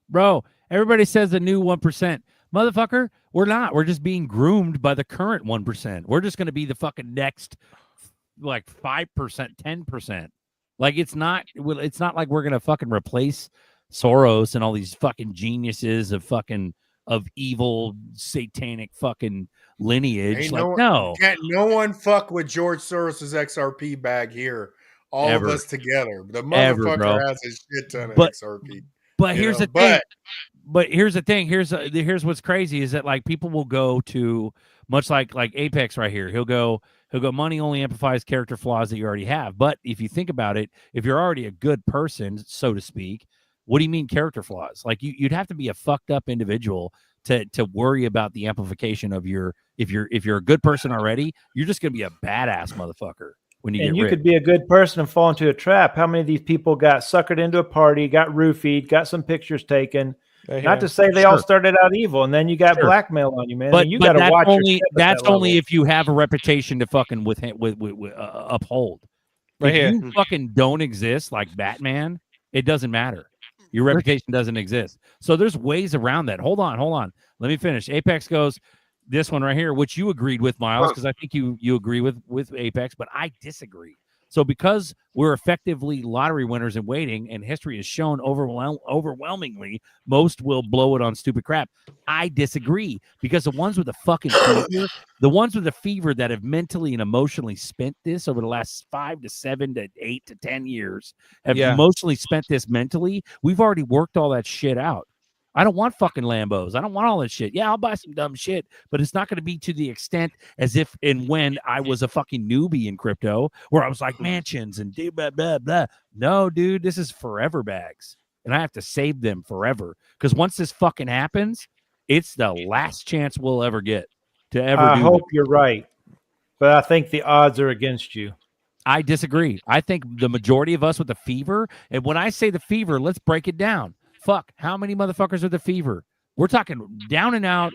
Bro, everybody says the new 1%. Motherfucker, we're not. We're just being groomed by the current 1%. We're just going to be the fucking next, like 5%, 10%. Like it's not like we're going to fucking replace Soros and all these fucking geniuses of evil satanic fucking lineage. Can't no one fuck with George Soros's XRP bag here. All of us together. The motherfucker has a shit ton of XRP. But here's the thing. But here's the thing. Here's what's crazy is that like people will go to, much like Apex right here. He'll go money only amplifies character flaws that you already have. But if you think about it, if you're already a good person, so to speak, what do you mean character flaws? Like you'd have to be a fucked up individual to worry about the amplification of your, if you're a good person already, you're just gonna be a badass motherfucker. And you could be a good person and fall into a trap. How many of these people got suckered into a party, got roofied, got some pictures taken? Not to say they all started out evil, and then you got blackmail on you, man. But you got to watch. That's only if you have a reputation to fucking uphold. If you fucking don't exist like Batman, it doesn't matter. Your reputation doesn't exist. So there's ways around that. Hold on. Let me finish. Apex goes. This one right here, which you agreed with, Miles, because I think you agree with Apex, but I disagree. So because we're effectively lottery winners in waiting, and history has shown overwhelmingly most will blow it on stupid crap. I disagree, because the ones with the fucking fever, the ones with the fever that have mentally and emotionally spent this over the last 5 to 7 to 8 to 10 years have emotionally spent this mentally. We've already worked all that shit out. I don't want fucking Lambos. I don't want all that shit. Yeah, I'll buy some dumb shit, but it's not going to be to the extent as if and when I was a fucking newbie in crypto, where I was like mansions and blah, blah, blah. No, dude, this is forever bags, and I have to save them forever, because once this fucking happens, it's the last chance we'll ever get to ever do. I hope you're right, but I think the odds are against you. I disagree. I think the majority of us with the fever, and when I say the fever, let's break it down. Fuck, how many motherfuckers are the fever? We're talking down and out,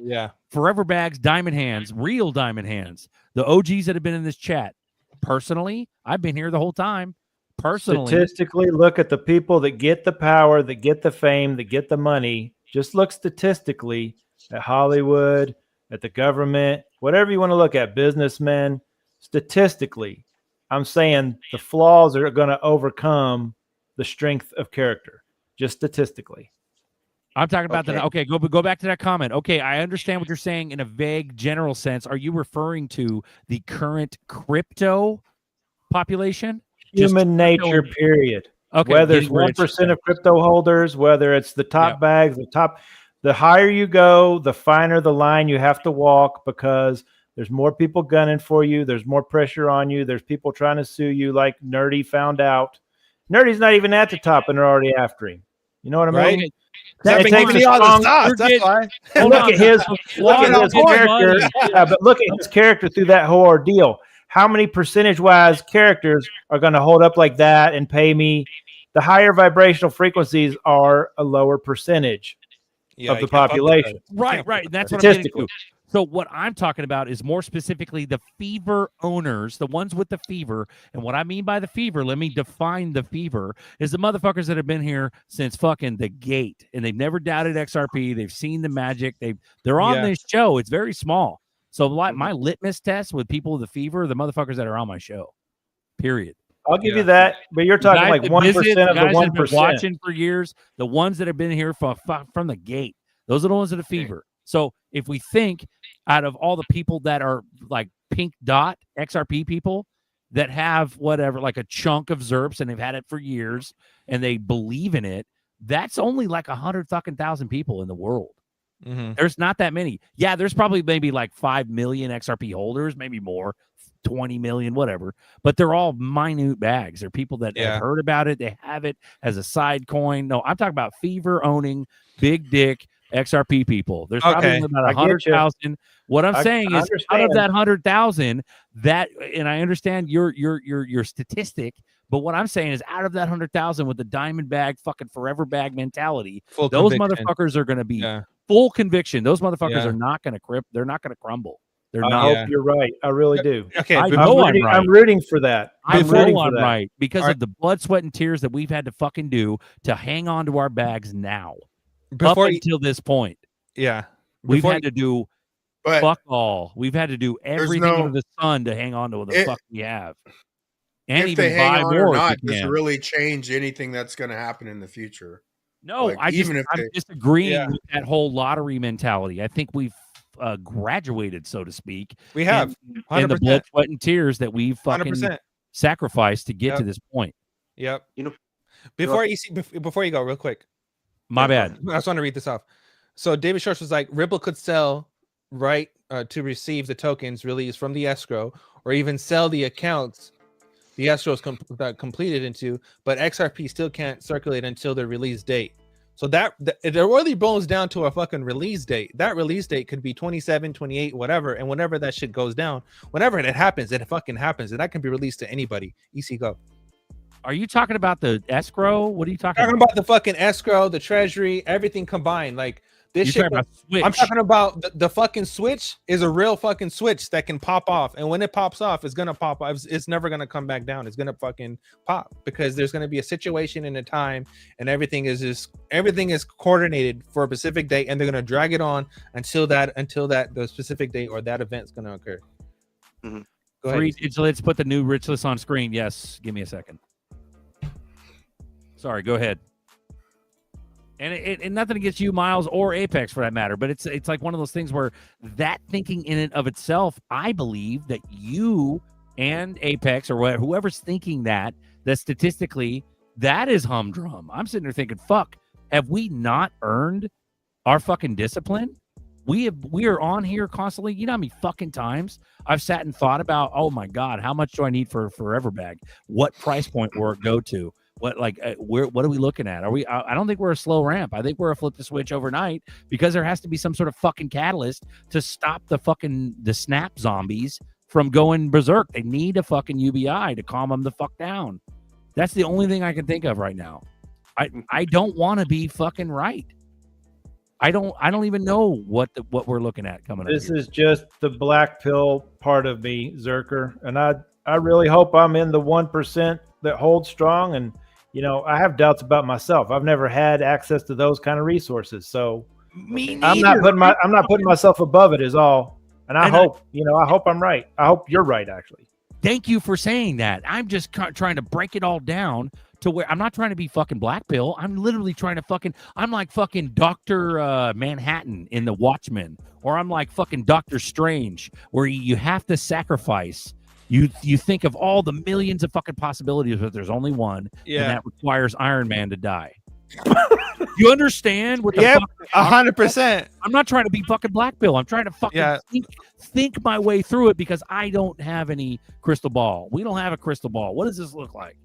forever bags, diamond hands, real diamond hands. The OGs that have been in this chat. Personally, I've been here the whole time. Personally, statistically, look at the people that get the power, that get the fame, that get the money. Just look statistically at Hollywood, at the government, whatever you want to look at, businessmen. Statistically, I'm saying the flaws are going to overcome the strength of character. Just statistically. I'm talking about that. Okay, go back to that comment. Okay, I understand what you're saying in a vague general sense. Are you referring to the current crypto population? Human nature, period. Okay, whether it's 1% of crypto holders, whether it's the top bags, the higher you go, the finer the line you have to walk, because there's more people gunning for you. There's more pressure on you. There's people trying to sue you, like Nerdy found out. Nerdy's not even at the top, and they're already after him. You know what I mean? That takes me all the stocks. That's why. Look at his character. But look at his character through that whole ordeal. How many percentage-wise characters are going to hold up like that and pay me? The higher vibrational frequencies are a lower percentage of the population. Right. That's what I'm getting to. So what I'm talking about is more specifically the fever owners, the ones with the fever. And what I mean by the fever, let me define the fever, is the motherfuckers that have been here since fucking the gate, and they've never doubted XRP. They've seen the magic. They're on this show. It's very small. So my litmus test with people with the fever, the motherfuckers that are on my show. Period. I'll give you that, but you're talking like 1% of the 1%. Watching for years, the ones that have been here from the gate, those are the ones that are fever. So if we think out of all the people that are like pink dot XRP people that have whatever, like a chunk of ZERPs, and they've had it for years and they believe in it, that's only like 100,000 people in the world. There's not that many. Yeah, there's probably maybe like 5 million XRP holders, maybe more, 20 million, whatever. But they're all minute bags. They're people that have heard about it. They have it as a side coin. No, I'm talking about fever owning, big dick XRP people. There's probably about 100,000. What I'm saying is, out of that 100,000, and I understand your statistic, but what I'm saying is, out of that 100,000 with the diamond bag, fucking forever bag mentality, those motherfuckers are going to be full conviction. Those motherfuckers are not going to They're not going to crumble. They're not. I hope you're right. I really do. Okay, I'm rooting for that. I'm right, because of the blood, sweat, and tears that we've had to fucking do to hang on to our bags now. Until this point, we've had to do fuck all. We've had to do everything under the sun to hang on to what the fuck we have. And if they hang on or not, does it really change anything that's going to happen in the future? No, I'm disagreeing with that whole lottery mentality. I think we've graduated, so to speak. We have, and the blood, sweat, and tears that we've fucking sacrificed to get to this point. Yep. Before you go, real quick. My bad. I just want to read this off. So David Shorts was like, Ripple could sell to receive the tokens released from the escrow, or even sell the accounts the escrow is completed into, but XRP still can't circulate until the release date. So it really boils down to a fucking release date. That release date could be 27, 28, whatever, and whenever that shit goes down, whenever it happens, it fucking happens, and that can be released to anybody. EC go. Are you talking about the escrow? What are you talking about? The fucking escrow, the treasury, everything combined. Like this shit. I'm talking about the fucking switch is a real fucking switch that can pop off, and when it pops off, it's gonna pop off. It's never gonna come back down. It's gonna fucking pop because there's gonna be a situation and a time, and everything is coordinated for a specific date, and they're gonna drag it on until that the specific date or that event's gonna occur. Go ahead. Let's put the new rich list on screen. Yes, give me a second. Sorry, go ahead. And nothing against you, Miles, or Apex for that matter, but it's like one of those things where that thinking in and of itself, I believe that you and Apex or whoever's thinking that statistically that is humdrum. I'm sitting there thinking, fuck, have we not earned our fucking discipline? We are on here constantly. You know how many fucking times I've sat and thought about, oh my God, how much do I need for a Forever bag? What price point will it go to? What what are we looking at? I don't think we're a slow ramp. I think we're a flip the switch overnight because there has to be some sort of fucking catalyst to stop the snap zombies from going berserk. They need a fucking UBI to calm them the fuck down. That's the only thing I can think of right now. I don't want to be fucking right. I don't even know what we're looking at coming up. This is just the black pill part of me, Zerker, and I really hope I'm in the 1% that holds strong. And I have doubts about myself. I've never had access to those kind of resources, so I'm not putting myself above it. Is all. And I hope I'm right. I hope you're right, actually. Thank you for saying that. I'm just trying to break it all down to where I'm not trying to be fucking black pill. I'm literally trying to I'm like fucking Dr. Manhattan in The Watchmen, or I'm like fucking Dr. Strange, where you have to sacrifice. You think of all the millions of fucking possibilities, but there's only one, and that requires Iron Man to die. You understand what the fuck? 100%. I'm not trying to be fucking black pill. I'm trying to fucking think my way through it because I don't have any crystal ball. We don't have a crystal ball. What does this look like?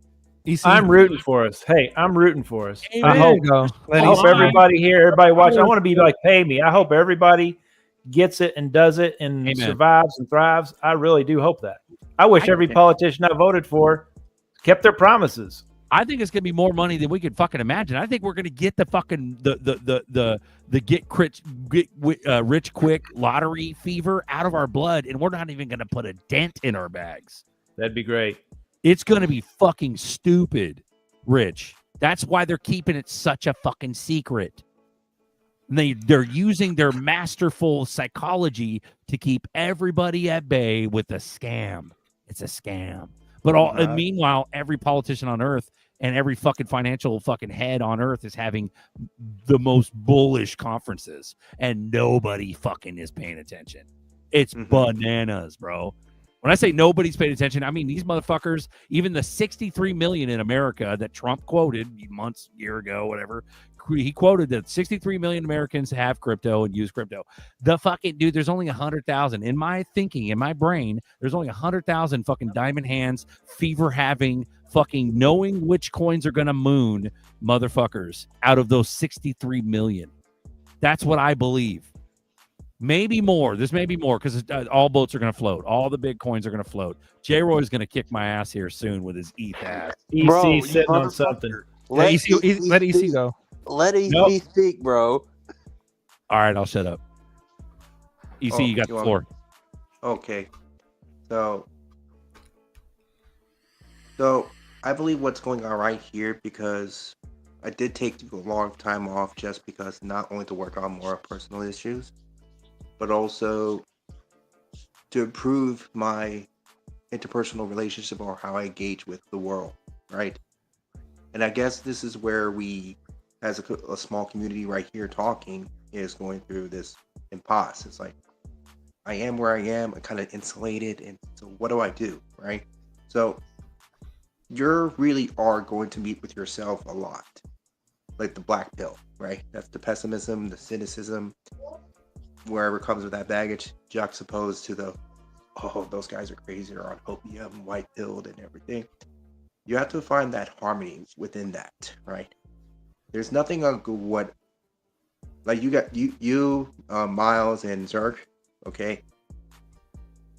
I'm rooting for us. Hey, I'm rooting for us. Hey, I hope everybody here, everybody watching. I want to be like, pay me. I hope everybody gets it and does it and survives and thrives. I really do hope that. I wish every politician I voted for kept their promises. I think it's gonna be more money than we could fucking imagine. I think we're gonna get the fucking the get rich quick lottery fever out of our blood, and we're not even gonna put a dent in our bags. That'd be great. It's gonna be fucking stupid, Rich. That's why they're keeping it such a fucking secret. They're using their masterful psychology to keep everybody at bay with a scam. It's a scam. But meanwhile, every politician on earth and every fucking financial fucking head on earth is having the most bullish conferences, and nobody fucking is paying attention. It's bananas, bro. When I say nobody's paying attention, I mean these motherfuckers, even the 63 million in America that Trump quoted year ago, whatever, he quoted that 63 million Americans have crypto and use crypto. The fucking dude, there's only 100,000 in my thinking, in my brain. There's only 100,000 fucking diamond hands, fever having, fucking knowing which coins are gonna moon motherfuckers out of those 63 million. That's what I believe. Maybe more. This may be more because all boats are going to float. All the big coins are going to float. J-Roy's going to kick my ass here soon with his ETH ass. EC sitting on something. Let EC go. Let EC speak, bro. All right, I'll shut up. EC, you got the floor. Okay. So I believe what's going on right here, because I did take a long time off just because not only to work on more personal issues, but also to improve my interpersonal relationship or how I engage with the world, right? And I guess this is where we, as a small community right here talking, is going through this impasse. It's like, I am where I am, I'm kind of insulated, and so what do I do, right? So you really are going to meet with yourself a lot, like the black pill, right? That's the pessimism, the cynicism, wherever comes with that baggage, juxtaposed to the, oh, those guys are crazy, or on opium, white-pilled, and everything. You have to find that harmony within that, right? There's nothing on what, like you got you Miles and Zerk, okay?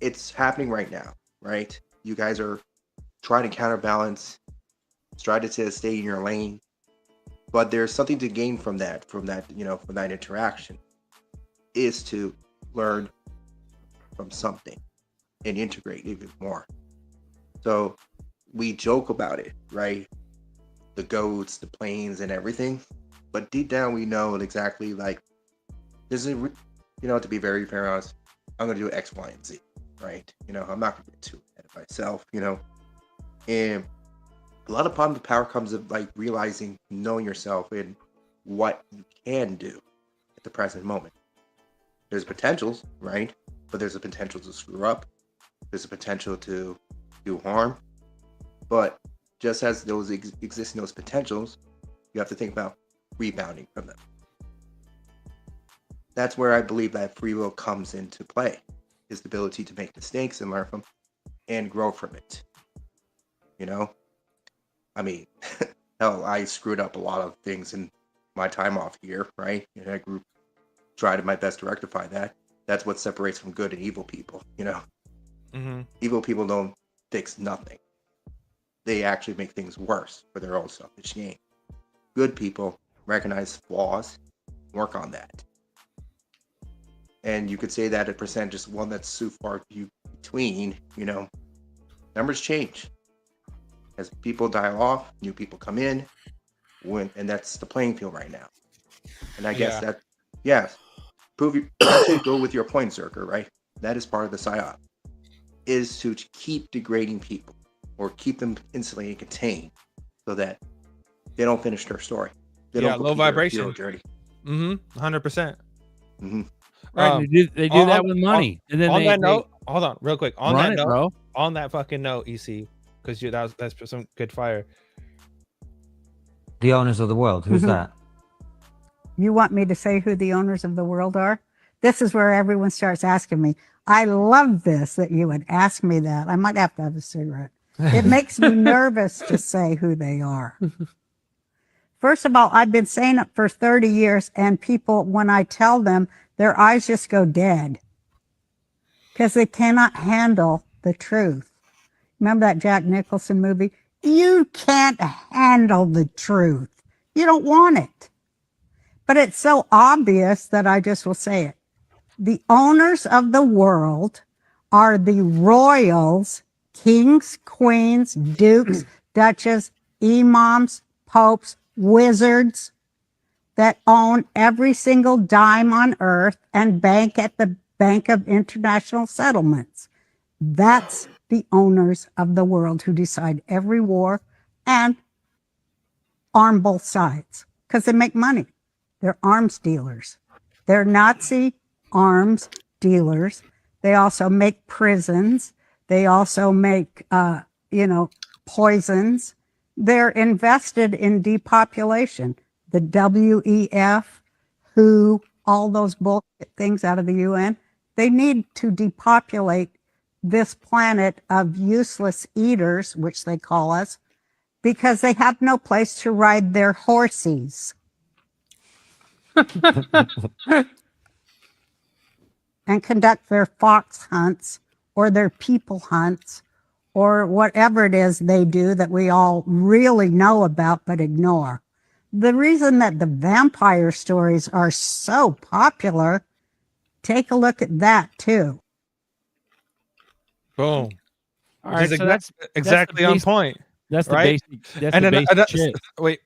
It's happening right now, right? You guys are trying to counterbalance, try to stay in your lane, but there's something to gain from that interaction. Is to learn from something and integrate even more. So we joke about it, right? The goats, the planes, and everything, but deep down we know exactly, like, this is, to be very honest, I'm gonna do X, Y, and Z, right? I'm not gonna get too myself, you know. And a lot of the power comes of like realizing, knowing yourself and what you can do at the present moment. There's potentials, right? But there's a potential to screw up. There's a potential to do harm. But just as those exist in those potentials, you have to think about rebounding from them. That's where I believe that free will comes into play, is the ability to make mistakes and learn from and grow from it. You know? I mean, hell, I screwed up a lot of things in my time off here, right? And I tried my best to rectify that. That's what separates from good and evil people, you know? Mm-hmm. Evil people don't fix nothing. They actually make things worse for their own selfish gain. Good people recognize flaws, work on that. And you could say that a percentage is one that's so far between, you know, numbers change. As people die off, new people come in, and that's the playing field right now. And I guess that, actually go with your point, Zerker, right? That is part of the psyop, is to keep degrading people or keep them instantly contained so that they don't finish their story. They don't low vibration hero journey. 100%. Right, they do that with money. And then on that note, hold on, real quick. On that note, bro. On that fucking note, EC, because that's some good fire. The owners of the world. Who's that? You want me to say who the owners of the world are? This is where everyone starts asking me. I love this, that you would ask me that. I might have to have a cigarette. It makes me nervous to say who they are. First of all, I've been saying it for 30 years, and people, when I tell them, their eyes just go dead because they cannot handle the truth. Remember that Jack Nicholson movie? You can't handle the truth. You don't want it. But it's so obvious that I just will say it. The owners of the world are the royals, kings, queens, dukes, duchesses, imams, popes, wizards that own every single dime on earth and bank at the Bank of International Settlements. That's the owners of the world who decide every war and arm both sides because they make money. They're arms dealers. They're Nazi arms dealers. They also make prisons. They also make, poisons. They're invested in depopulation. The WEF, WHO, all those bullshit things out of the UN, they need to depopulate this planet of useless eaters, which they call us, because they have no place to ride their horses. And conduct their fox hunts or their people hunts or whatever it is they do that we all really know about but ignore. The reason that the vampire stories are so popular, take a look at that too. Boom. All right, so that's exactly the on basic, point. That's the right? basic. That's the basic shit. Wait,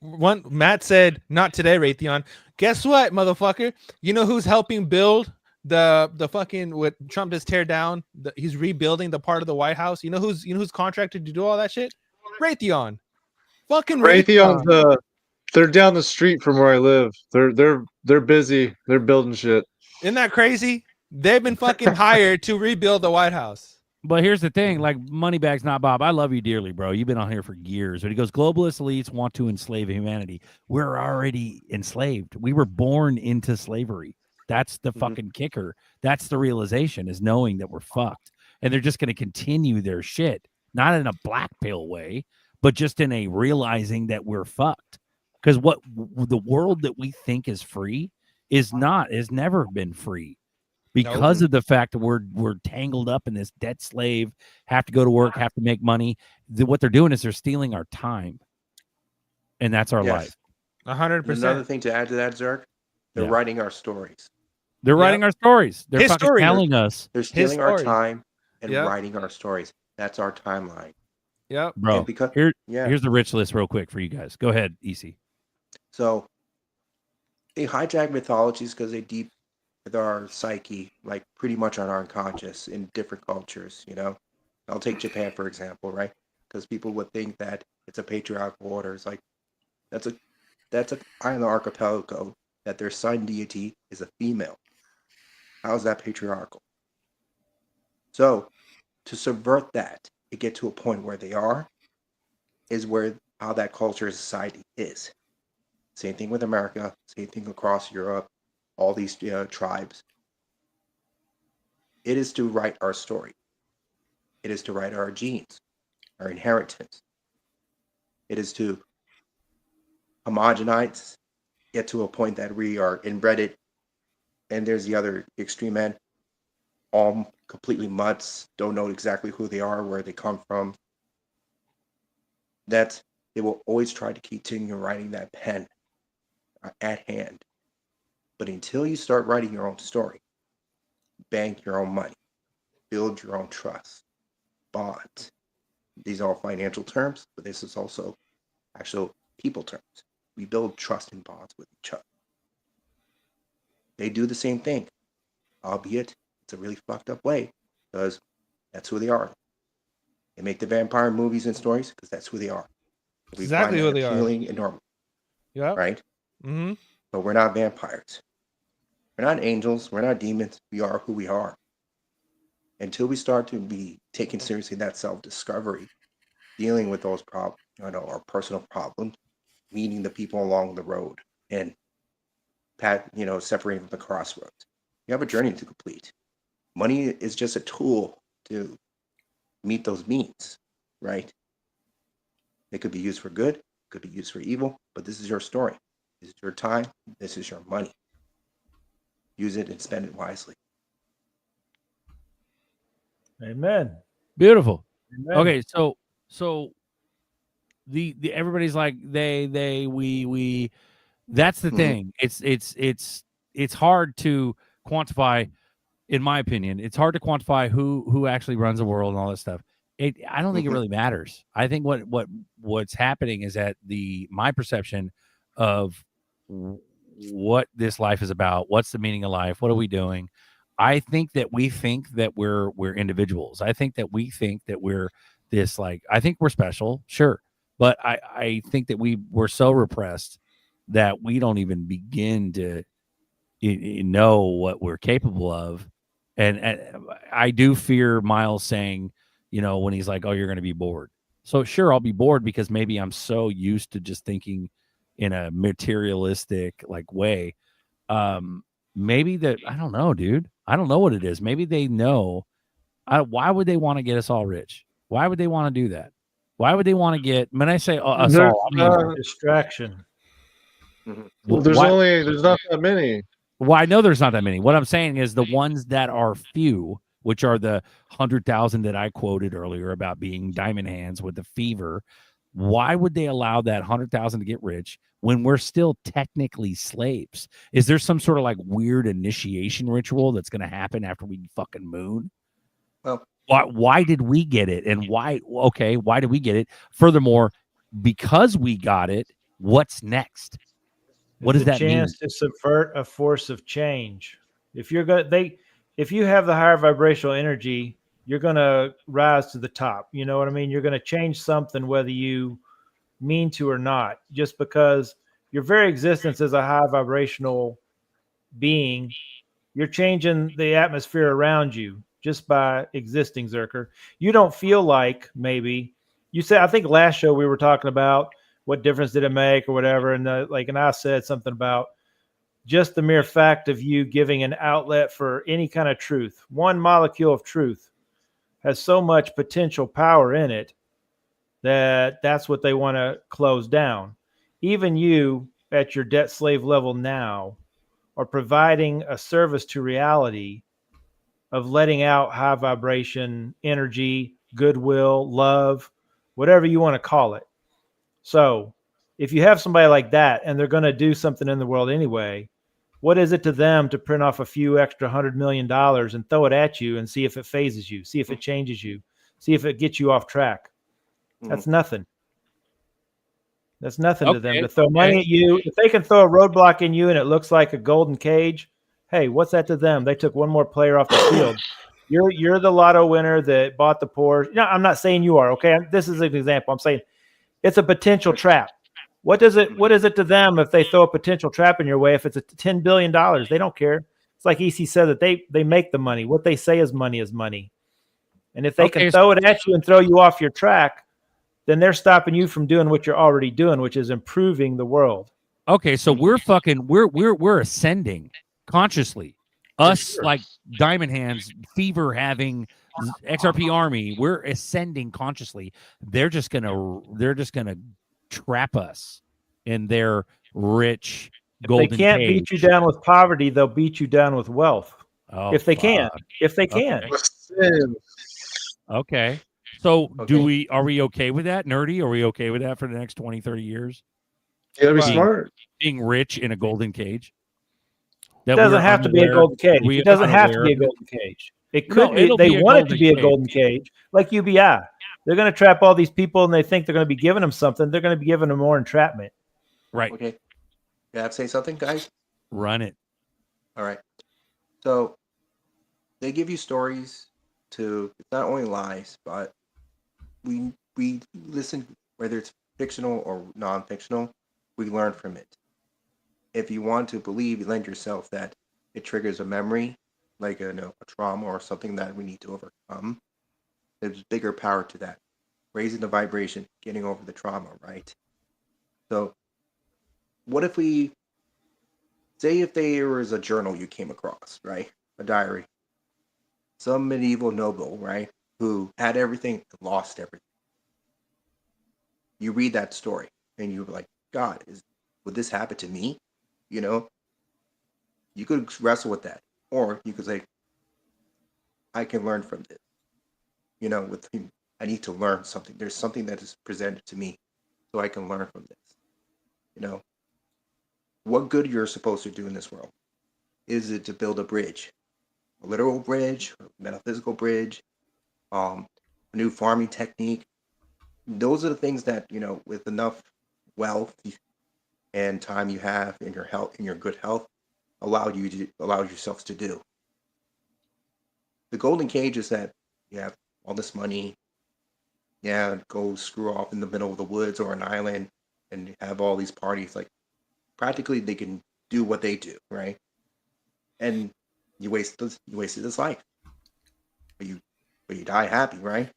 Matt said, not today, Raytheon. Guess what, motherfucker? You know who's helping build the fucking what Trump just tear down? He's rebuilding the part of the White House. You know who's contracted to do all that shit? Raytheon. Fucking Raytheon's they're down the street from where I live. They're busy. They're building shit. Isn't that crazy? They've been fucking hired to rebuild the White House. But here's the thing, like Moneybags Not Bob, I love you dearly, bro. You've been on here for years. But he goes, globalist elites want to enslave humanity. We're already enslaved. We were born into slavery. That's the fucking kicker. That's the realization, is knowing that we're fucked. And they're just going to continue their shit, not in a black pill way, but just in a realizing that we're fucked. Because what the world that we think is free is not, has never been free. Because of the fact that we're tangled up in this debt slave, have to go to work, have to make money. What they're doing is they're stealing our time. And that's our life. 100%. Another thing to add to that, Zerk, they're writing our stories. They're writing our stories. They're fucking telling us. They're stealing our time and writing our stories. That's our timeline. Yep. Bro, here's the rich list real quick for you guys. Go ahead, EC. So they hijack mythologies because they deep with our psyche, like pretty much on our unconscious in different cultures, you know? I'll take Japan for example, right? Because people would think that it's a patriarchal order. It's like that's an island archipelago that their sun deity is a female. How is that patriarchal? So to subvert that and get to a point where they are is where how that culture and society is. Same thing with America, same thing across Europe, all these tribes. It is to write our story. It is to write our genes, our inheritance. It is to homogenize, get to a point that we are inbred. And there's the other extreme end, all completely mutts, don't know exactly who they are, where they come from. That they will always try to continue writing that pen at hand. But until you start writing your own story, bank your own money, build your own trust, bonds. These are all financial terms, but this is also actual people terms. We build trust and bonds with each other. They do the same thing, albeit it's a really fucked up way, because that's who they are. They make the vampire movies and stories because that's who they are. We Exactly find who that they are. appealing and normal. Yeah. Right? Mm-hmm. But we're not vampires. We're not angels. We're not demons. We are who we are. Until we start to be taking seriously that self-discovery, dealing with those problems, our personal problems, meeting the people along the road, and separating from the crossroads. You have a journey to complete. Money is just a tool to meet those needs, right? It could be used for good, it could be used for evil, but this is your story. This is your time. This is your money. Use it and spend it wisely. Amen. Beautiful. Amen. Okay, so the everybody's like we. That's the thing. It's hard to quantify, in my opinion. It's hard to quantify who actually runs the world and all that stuff. I don't think it really matters. I think what's happening is that my perception of what this life is about, what's the meaning of life, what are we doing? I think that we think that we're individuals. I think that we think that we're this, like, I think we're special, sure. But I think that we're so repressed that we don't even begin to know what we're capable of. And I do fear Miles saying, when he's like, oh, you're going to be bored. So sure, I'll be bored because maybe I'm so used to just thinking in a materialistic way. Maybe that, I don't know, dude. I don't know what it is. Maybe they know. Why would they want to get us all rich? Why would they want to do that? Why would they want to get, when I say us all, I mean distraction. There's not that many. Well, I know there's not that many. What I'm saying is the ones that are few, which are the 100,000 that I quoted earlier about being diamond hands with the fever. Why would they allow that 100,000 to get rich when we're still technically slaves? Is there some sort of weird initiation ritual that's going to happen after we fucking moon? Well, why did we get it? And why did we get it? Furthermore, because we got it, what's next? What does that mean? Chance to subvert a force of change. If you have the higher vibrational energy, you're going to rise to the top. You know what I mean? You're going to change something, whether you mean to or not, just because your very existence as a high vibrational being, you're changing the atmosphere around you just by existing, Zerker. You don't feel like, maybe you said, I think last show we were talking about what difference did it make or whatever. And and I said something about just the mere fact of you giving an outlet for any kind of truth. One molecule of truth has so much potential power in it that's what they want to close down. Even you at your debt slave level now are providing a service to reality of letting out high vibration energy, goodwill, love, whatever you want to call it. So if you have somebody like that and they're going to do something in the world anyway, what is it to them to print off a few extra $100 million and throw it at you and see if it phases you, see if it changes you, see if it gets you off track? That's nothing. That's nothing to them to throw money at you. If they can throw a roadblock in you and it looks like a golden cage, hey, what's that to them? They took one more player off the field. You're the lotto winner that bought the Porsche. No, I'm not saying you are. Okay, this is an example. I'm saying it's a potential trap. What is it to them if they throw a potential trap in your way? If it's a $10 billion, they don't care. It's like EC said that they make the money. What they say is money. And if they can throw it at you and throw you off your track, then they're stopping you from doing what you're already doing, which is improving the world. Okay, so we're ascending consciously. Us like Diamond Hands, fever having XRP Army, we're ascending consciously. They're just gonna trap us in their rich golden They can't cage. beat you down with poverty, they'll beat you down with wealth. Oh, if they can. Okay. So are we okay with that, Nerdy? Are we okay with that for the next 20, 30 years? You gotta be smart. Being rich in a golden cage. It doesn't have to be a golden cage. It doesn't have to be a golden cage. It could be. They want it to be a golden cage, like UBI. They're going to trap all these people, and they think they're going to be giving them something. They're going to be giving them more entrapment. Right. Okay. Can I say something, guys? Run it. All right. So they give you stories to not only lies, but we listen, whether it's fictional or non-fictional, we learn from it. If you want to believe, lend yourself that it triggers a memory, like a trauma or something that we need to overcome. There's bigger power to that. Raising the vibration, getting over the trauma, right? So what if we say if there was a journal you came across, right? A diary. Some medieval noble, right? Who had everything and lost everything. You read that story and you're like, God, would this happen to me? You know? You could wrestle with that. Or you could say, I can learn from this. You know, I need to learn something. There's something that is presented to me so I can learn from this. You know? What good you're supposed to do in this world? Is it to build a bridge? A literal bridge, a metaphysical bridge, a new farming technique. Those are the things that, with enough wealth and time you have in your health, in your good health, allow yourselves to do. The golden cage is that you have all this money, go screw off in the middle of the woods or an island and have all these parties. Like practically they can do what they do, right? And you wasted this life. But you die happy, right?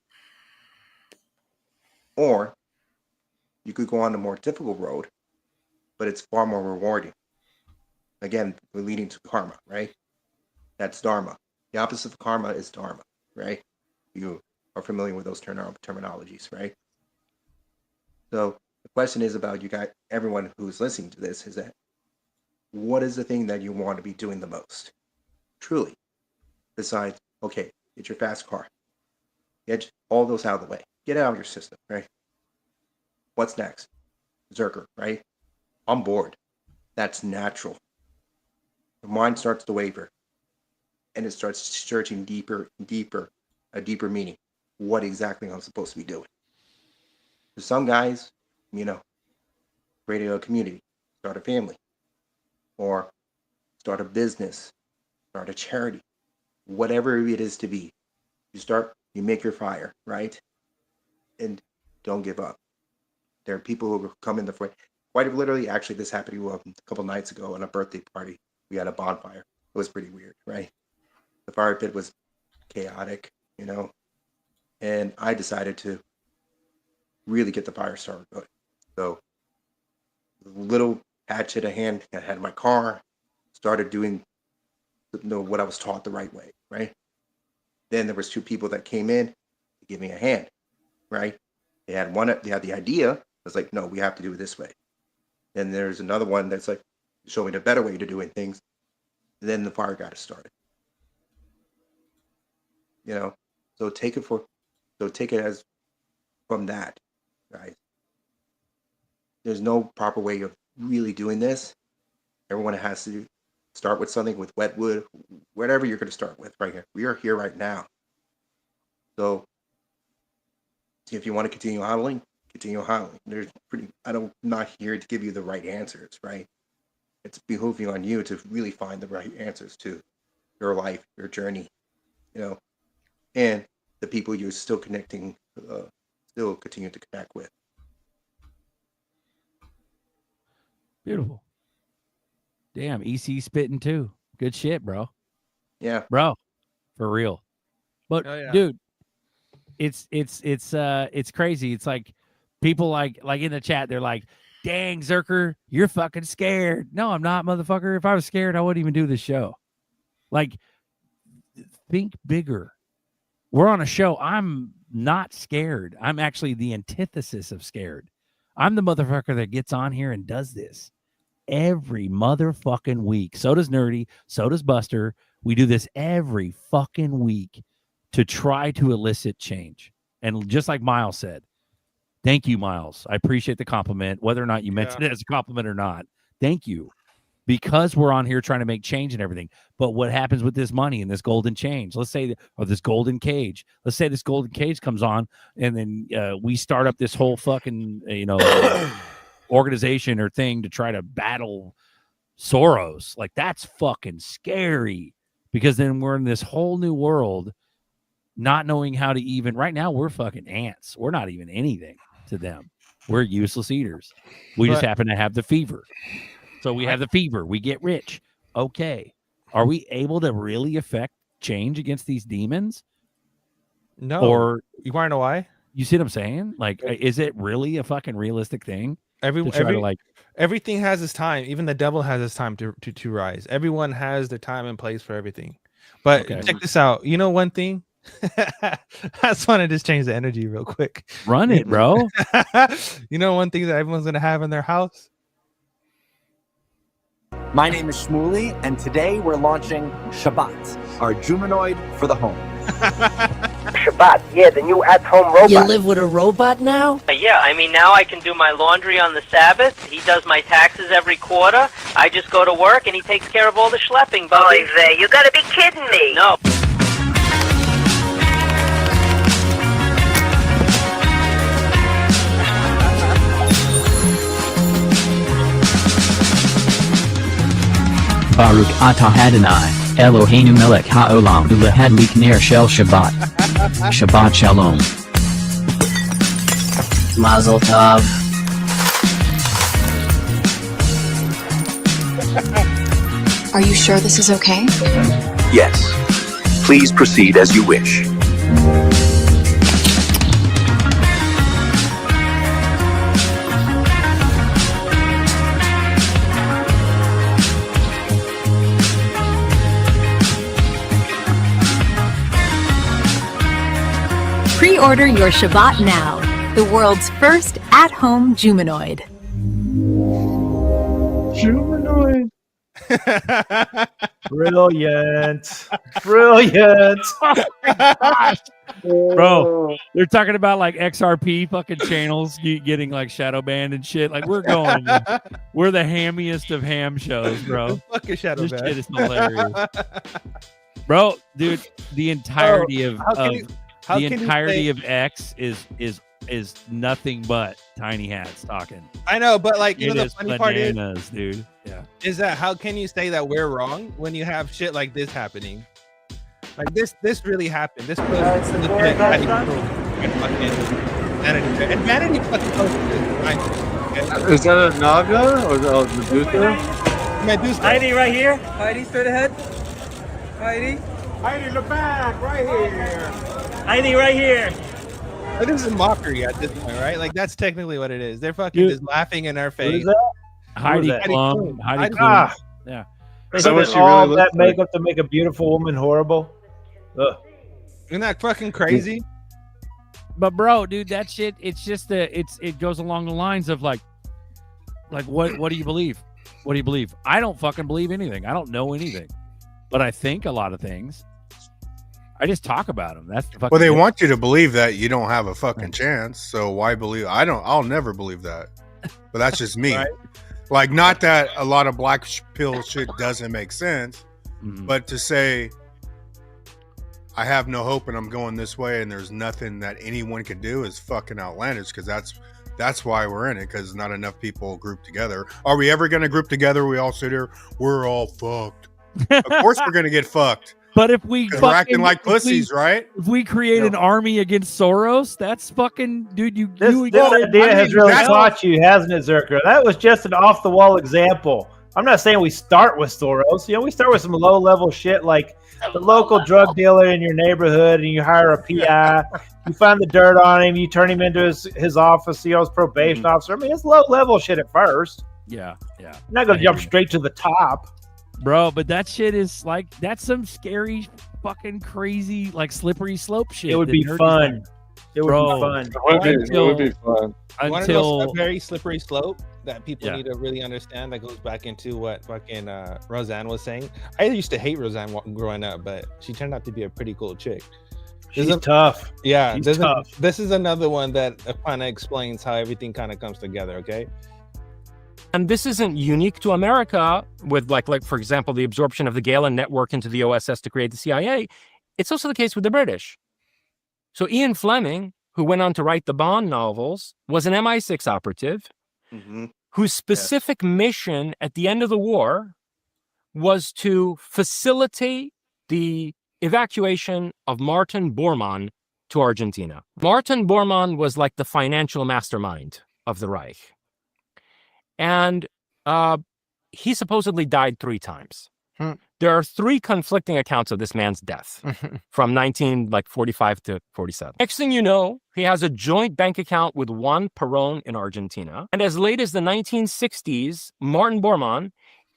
Or you could go on a more difficult road, but it's far more rewarding. Again, we're leading to karma, right? That's dharma. The opposite of karma is dharma, right? You are familiar with those terminologies, right? So the question is about you guys, everyone who's listening to this, is that what is the thing that you want to be doing the most? Truly. Besides, okay, get your fast car. Get all those out of the way. Get it out of your system, right? What's next? ZRK, right? I'm bored. That's natural. The mind starts to waver. And it starts searching deeper and deeper, a deeper meaning. What exactly I'm supposed to be doing. For some guys, create a community, start a family, or start a business, start a charity, whatever it is to be. You make your fire, right? And don't give up. There are people who come in the front. Quite literally, actually, this happened a couple nights ago on a birthday party. We had a bonfire. It was pretty weird, right? The fire pit was chaotic, and I decided to really get the fire started going. So, little hatchet in hand, I had my car, started doing what I was taught the right way, right? Then there was two people that came in to give me a hand, right? They had the idea. I was like, no, we have to do it this way. Then there's another one that's like, show me the better way to doing things. And then the fire got us started. So take it as from that, guys. There's no proper way of really doing this. Everyone has to start with something, with wet wood, whatever you're going to start with right here. We are here right now. So if you want to continue hodling, continue hodling. I'm not here to give you the right answers, right? It's behooving on you to really find the right answers to your life, your journey. and the people you're still connecting, still continue to connect with. Beautiful. Damn, EC spitting too. Good shit, bro. Yeah, bro, for real. But dude, it's crazy. It's like people like in the chat, they're like, "Dang, Zerker, you're fucking scared." No, I'm not, motherfucker. If I was scared, I wouldn't even do this show. Like, think bigger. We're on a show. I'm not scared. I'm actually the antithesis of scared. I'm the motherfucker that gets on here and does this every motherfucking week. So does Nerdy. So does Buster. We do this every fucking week to try to elicit change. And just like Miles said, thank you, Miles. I appreciate the compliment, whether or not you mentioned it as a compliment or not. Thank you. Because we're on here trying to make change and everything. But what happens with this money and this golden change? Let's say, or this golden cage. Let's say this golden cage comes on, and then we start up this whole fucking, organization or thing to try to battle Soros. Like, that's fucking scary, because then we're in this whole new world, not knowing how to even. Right now, we're fucking ants. We're not even anything to them. We're useless eaters. We just happen to have the fever. So we have the fever. We get rich. Okay. Are we able to really affect change against these demons? No. Or you want to know why? You see what I'm saying? Like, is it really a fucking realistic thing? Everything has its time. Even the devil has its time to rise. Everyone has their time and place for everything. But check this out. You know one thing? I just want to just change the energy real quick. Run it, bro. You know one thing that everyone's gonna have in their house? My name is Shmuley, and today we're launching Shabbat, our Jumanoid for the home. Shabbat, yeah, the new at-home robot. You live with a robot now? Yeah, I mean, now I can do my laundry on the Sabbath. He does my taxes every quarter. I just go to work, and he takes care of all the schlepping, buddy. Oy, you gotta be kidding me. No. Baruch atah Adonai, Eloheinu melech haolam, ulehad likner shel Shabbat. Shabbat shalom. Mazel tov. Are you sure this is okay? Yes. Please proceed as you wish. Pre-order your Shabbat now, the world's first at-home Jumanoid. Jumanoid. Brilliant. Brilliant. Bro, they're talking about like XRP fucking channels getting like shadow banned and shit. Like, we're the hammiest of ham shows, bro. Fucking shadow this ban. shit is hilarious. Bro, dude, the entirety of X is nothing but tiny hats talking. I know, but like, you It know, the is funny part bananas, dude. Yeah. is that how can you say that we're wrong when you have shit like this happening? Like this really happened. This was legit. And Vanity fucking posted this. Is that a Naga or Medusa? Medusa. Heidi right here. Heidi straight ahead. Heidi. Heidi, look back, right here. Heidi right here. Like, this is mockery at this point, right? Like, that's technically what it is. They're fucking just laughing in our face. Heidi Klum. Heidi Klum. Ah. Yeah. They spent all that makeup to make a beautiful woman horrible. Ugh. Isn't that fucking crazy? But bro, dude, that shit, it's just it goes along the lines of like what do you believe? What do you believe? I don't fucking believe anything. I don't know anything. But I think a lot of things. I just talk about them. That's the fucking Well, they difference. want you to believe that you don't have a fucking chance. So why believe? I'll never believe that. But that's just me. Right. Like, not that a lot of black pill shit doesn't make sense, but to say I have no hope and I'm going this way and there's nothing that anyone can do is fucking outlandish, because that's why we're in it, because not enough people group together. Are we ever going to group together? We all sit here, we're all fucked. Of course we're going to get fucked. But if we we're acting like pussies, right? If we create an army against Soros, that's fucking dude. This idea has really taught you, hasn't it, Zerker? That was just an off the wall example. I'm not saying we start with Soros. We start with some low level shit like the local drug dealer in your neighborhood, and you hire a PI. You find the dirt on him. You turn him into his office. His probation officer. I mean, it's low level shit at first. Yeah. You're not gonna jump straight to the top. Bro, but that shit is like, that's some scary, fucking crazy, like slippery slope shit. It would be fun. It would be fun. It would be fun. Until a very slippery slope that people need to really understand. That goes back into what fucking Roseanne was saying. I used to hate Roseanne growing up, but she turned out to be a pretty cool chick. She's tough. Yeah, She's tough. This is another one that kind of explains how everything kind of comes together. Okay. And this isn't unique to America with like for example, the absorption of the Galen network into the OSS to create the CIA. It's also the case with the British. So Ian Fleming, who went on to write the Bond novels, was an MI6 operative whose specific mission at the end of the war was to facilitate the evacuation of Martin Bormann to Argentina. Martin Bormann was like the financial mastermind of the Reich. And he supposedly died 3 times. There are 3 conflicting accounts of this man's death from 1945 to 47. Next thing you know, he has a joint bank account with Juan Perón in Argentina. And as late as the 1960s, Martin Bormann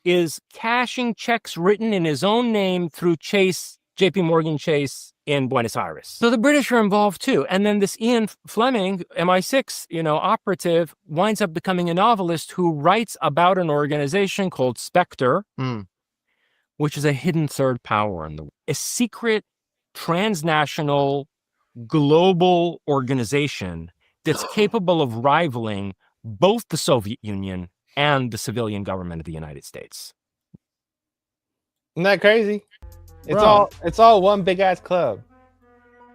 is cashing checks written in his own name through JP Morgan Chase in Buenos Aires. So the British are involved too. And then this Ian Fleming, MI6, operative, winds up becoming a novelist who writes about an organization called Spectre, which is a hidden third power in the world. A secret, transnational, global organization that's capable of rivaling both the Soviet Union and the civilian government of the United States. Isn't that crazy? It's all one big ass club.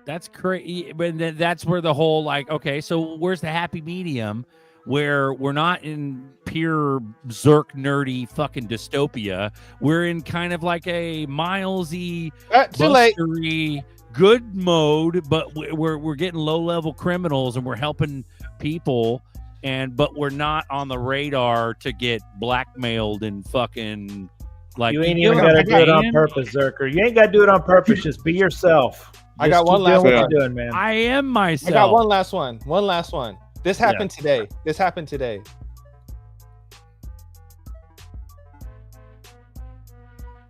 That's crazy. But then that's where the whole okay, so where's the happy medium where we're not in pure Zerk nerdy fucking dystopia? We're in kind of like a Milesy, bustery, good mode, but we're getting low level criminals and we're helping people, but we're not on the radar to get blackmailed and fucking. Like, you ain't even got to do it on purpose, Zerker. You ain't got to do it on purpose. Just be yourself. I got one last one. What you're doing, man. I am myself. I got one last one. One last one. This happened today.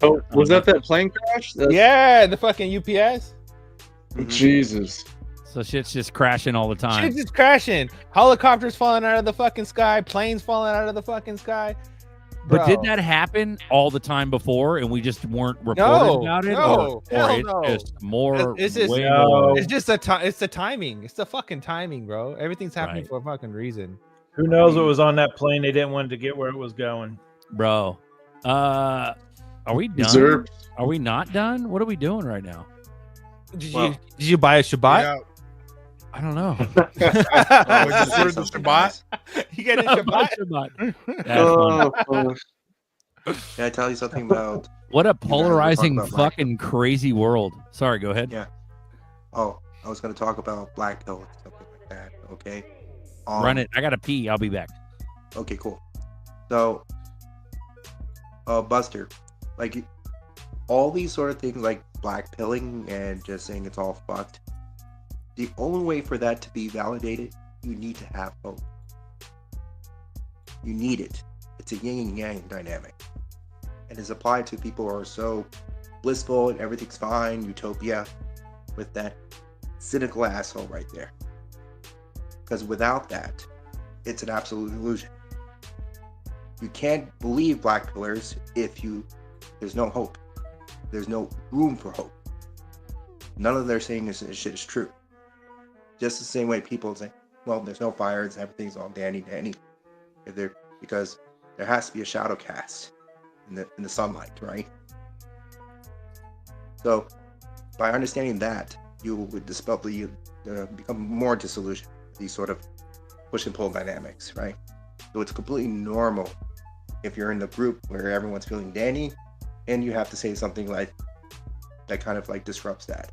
Oh, was that plane crash? Yeah, the fucking UPS. Jesus. So shit's just crashing all the time. Shit's just crashing. Helicopters falling out of the fucking sky. Planes falling out of the fucking sky. But did that happen all the time before, and we just weren't reporting about it? No, it's just more. It's the timing. It's the fucking timing, bro. Everything's happening for a fucking reason. Who knows what was on that plane? They didn't want to get where it was going, bro. Are we done? Are we not done? What are we doing right now? Did you buy a Shabbat? Yeah. I don't know. We just ordered the Shabbat. You get a Shabbat? Can I tell you something about what a polarizing fucking crazy world? Sorry, go ahead. Yeah. Oh, I was going to talk about black pill, something like that. Okay. Run it. I got to pee. I'll be back. Okay, cool. So, Buster, like all these sort of things like black pilling and just saying it's all fucked. The only way for that to be validated, you need to have hope. You need it. It's a yin and yang dynamic. And it's applied to people who are so blissful and everything's fine, utopia, with that cynical asshole right there. Because without that, it's an absolute illusion. You can't believe black pillars if there's no hope. There's no room for hope. None of their saying this shit is true. Just the same way people say, well, there's no fires, everything's all dandy. Because there has to be a shadow cast in the sunlight, right? So by understanding that, you would become more disillusioned with these sort of push and pull dynamics, right? So it's completely normal if you're in the group where everyone's feeling dandy and you have to say something like, that kind of like disrupts that.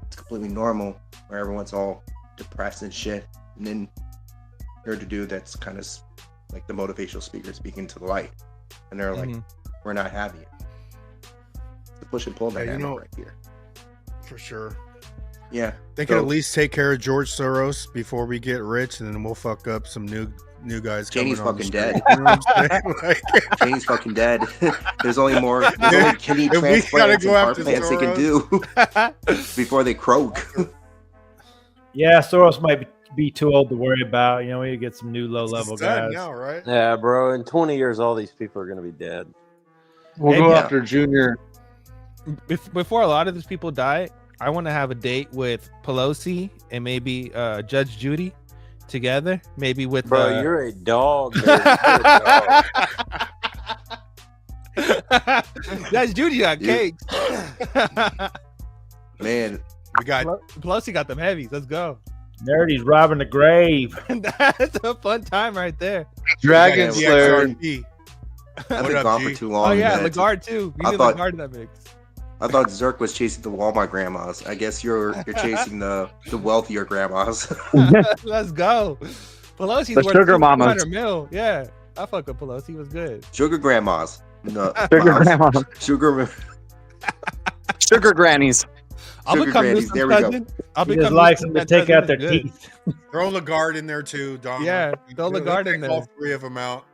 It's completely normal where everyone's all depressed and shit, and then here's a dude that's kind of like the motivational speaker speaking to the light, and they're like, we're not having it. It's the push and pull dynamic right here. For sure. Yeah. They could at least take care of George Soros before we get rich, and then we'll fuck up some new guys. Cheney's coming on fucking the dead. street. You know what I'm saying? Cheney's fucking dead. There's only kidney If we gotta transplants go and heart after plants they can do before they croak. Yeah, Soros might be too old to worry about. You know, we need to get some new low-level guys. Now, right? Yeah, bro. In 20 years, all these people are gonna be dead. We'll go after Junior. Before a lot of these people die, I want to have a date with Pelosi and maybe Judge Judy together. Maybe with bro, you're a dog. Dude. You're a dog. Judge Judy got cakes. Man, we got Pelosi got them heavies. Let's go. Nerdy's robbing the grave. That's a fun time right there. Dragon Slayer. I've been gone for too long. Oh yeah, man. Lagarde too. We I need thought- Lagarde in that mix. I thought Zerk was chasing the Walmart grandmas. I guess you're chasing the wealthier grandmas. Let's go. Pelosi's The worth sugar mamas. 200 mil. Yeah, I fuck with Pelosi. Was good. Sugar grandmas. No, Sugar moms. grandma. Sugar grannies. I'll Sugar become grannies, Newsom's there we go. cousin. I'll He just become likes Newsom's them to take cousin. out their It's good. teeth. Throw Lagarde in there too, Dom. Yeah, throw Lagarde in Take there. all three of them out.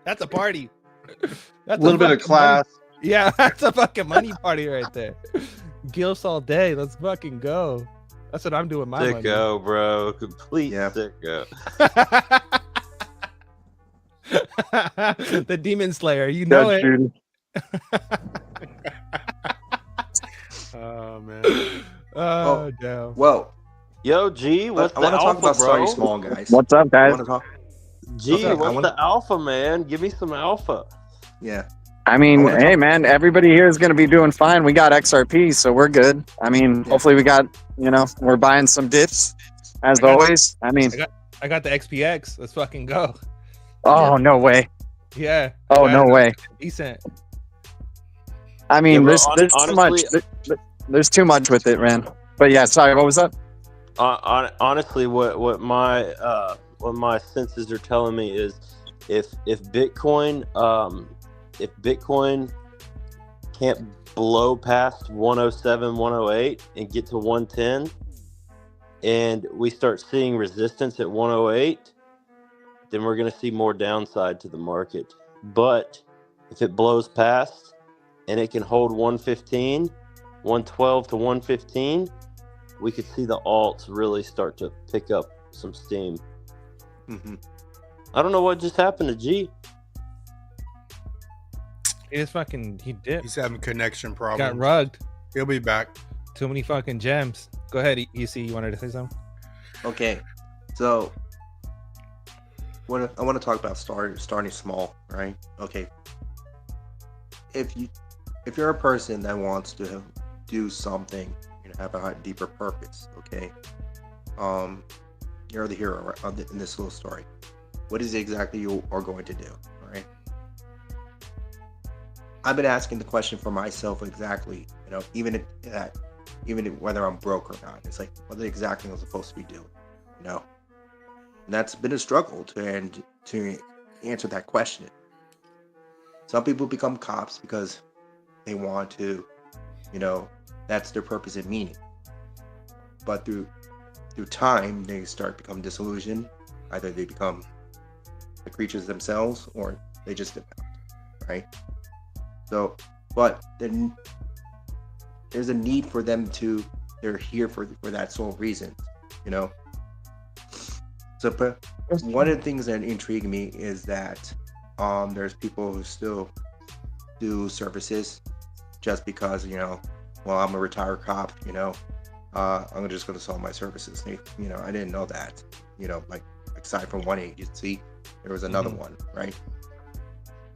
That's a party. That's A little bit of fucking class. money- Yeah, that's a fucking money party right there. Gilfs all day. Let's fucking go. That's what I'm doing with my money. Sicko, bro. Complete sicko. The Demon Slayer. You know Judge it. Judy. Oh man. Oh, damn. Well, Yo, G, what's I the want to talk alpha, about bro? starting small, guys. What's up, I guys? want to talk. G, I what's wanna- the alpha, man? Give me some alpha. Yeah. I mean, I wanna hey, talk- man, everybody here is going to be doing fine. We got XRP, so we're good. I mean, hopefully we got, we're buying some dips, as always. I mean, I got the XPX. Let's fucking go. oh, no way. Yeah. Oh, Right. no way. Decent. I mean, bro, there's too much. honestly- There's too much with it, man. But yeah, sorry, what was that? Honestly, what my senses are telling me is if Bitcoin can't blow past 107, 108 and get to 110, and we start seeing resistance at 108, then we're going to see more downside to the market. But if it blows past and it can hold 115, 112 to 115, we could see the alts really start to pick up some steam. Mm-hmm. I don't know what just happened to G. He dipped. He's having connection Got problems. rugged. He'll be back. Too many fucking gems. Go ahead, EC. You wanted to say something? Okay, so I want to talk about starting small, right? Okay, if you're a person that wants to do something and have a deeper purpose, okay, you're the hero in this little story. What is it exactly you are going to do? All right. I've been asking the question for myself exactly, even whether I'm broke or not. It's like, what exactly am I supposed to be doing? And that's been a struggle to answer that question. Some people become cops because they want to, that's their purpose and meaning. But through time, they start become disillusioned. Either they become the creatures themselves, or they just dip out, right? So, but then there's a need for them to. They're here for that sole reason, So, but one of the things that intrigue me is that there's people who still do services just because well, I'm a retired cop, I'm just going to sell my services. I didn't know that, like aside from one agency, there was another one, right?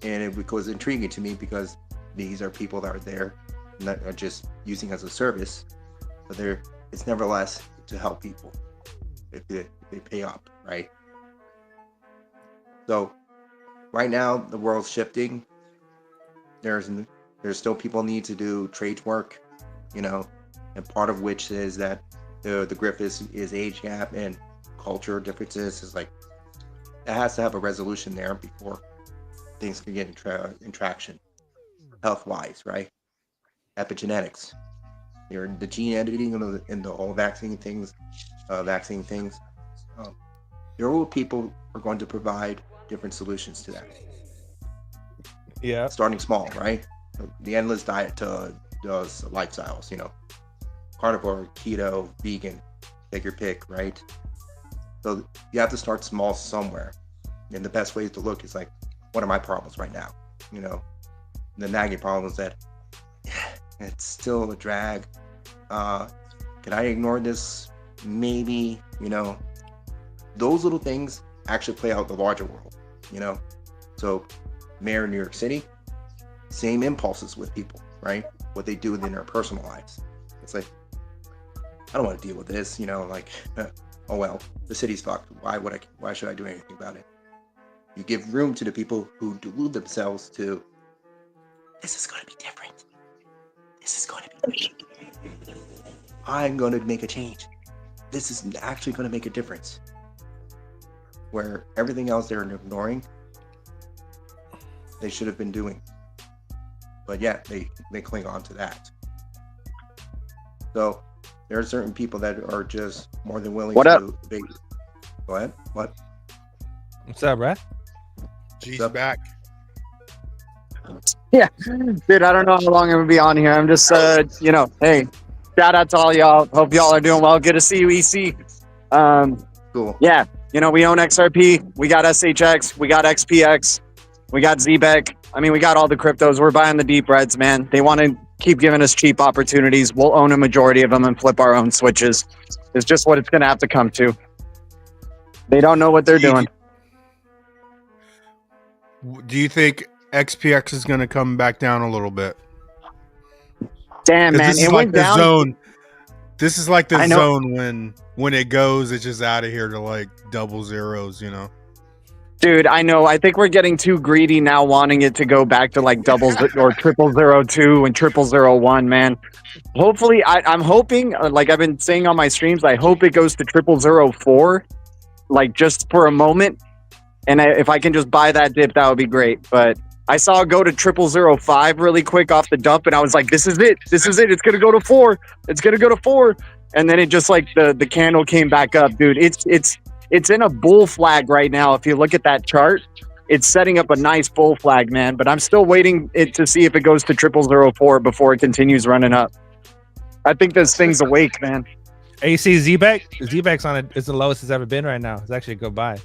And it was intriguing to me because these are people that are there, not just using as a service, but it's nevertheless to help people if they pay up, right? So right now the world's shifting. There's There's still people need to do trade work, you know, and part of which is that the grift is age gap and culture differences. Is like it has to have a resolution there before things can get in traction, health wise, right? Epigenetics, the gene editing and the whole vaccine things. Your old people are going to provide different solutions to that. Yeah. Starting small, right? The endless diet to those lifestyles, you know, carnivore, keto, vegan, take your pick, right? So you have to start small somewhere. And the best way to look is like, what are my problems right now? You know, the nagging problems that it's still a drag. Can I ignore this? Maybe, you know, those little things actually play out in the larger world, you know? So mayor of New York City, same impulses with people, right? What they do within their personal lives. It's like, I don't want to deal with this, you know, like, oh well, the city's fucked. Why should I do anything about it? You give room to the people who delude themselves to, this is going to be different. This is going to be different. I'm going to make a change. This is actually going to make a difference. Where everything else they're ignoring, they should have been doing. But yeah, they cling on to that. So there are certain people that are just more than willing to debate. Go ahead. What? What's up, Brad? G's back. Yeah, dude, I don't know how long I'm gonna be on here. I'm just, you know, hey, shout out to all y'all. Hope y'all are doing well. Good to see you, EC. Cool. Yeah, you know, we own XRP. We got SHX. We got XPX. We got ZBEC. I mean, we got all the cryptos. We're buying the deep reds, man. They want to keep giving us cheap opportunities. We'll own a majority of them and flip our own switches. It's just what it's gonna have to come to. They don't know what they're doing. Do you think XPX is going to come back down a little bit? Damn, man, it went down. Zone. This is like the zone when it goes, it's just out of here to like double zeros, you know. Dude, I know. I think we're getting too greedy now, wanting it to go back to like doubles or 0002 and 0001, man. Hopefully, I'm hoping, like I've been saying on my streams, I hope it goes to 0004, like just for a moment. And if I can just buy that dip, that would be great. But I saw it go to 0005 really quick off the dump, and I was like, this is it. This is it. It's going to go to 4. It's going to go to 4. And then it just like the candle came back up, dude. It's in a bull flag right now. If you look at that chart, it's setting up a nice bull flag, man. But I'm still waiting to see if it goes to 0004 before it continues running up. I think this thing's awake, man. Hey, you see ZBEC? ZBEC's on it. It's the lowest it's ever been right now. It's actually a good buy.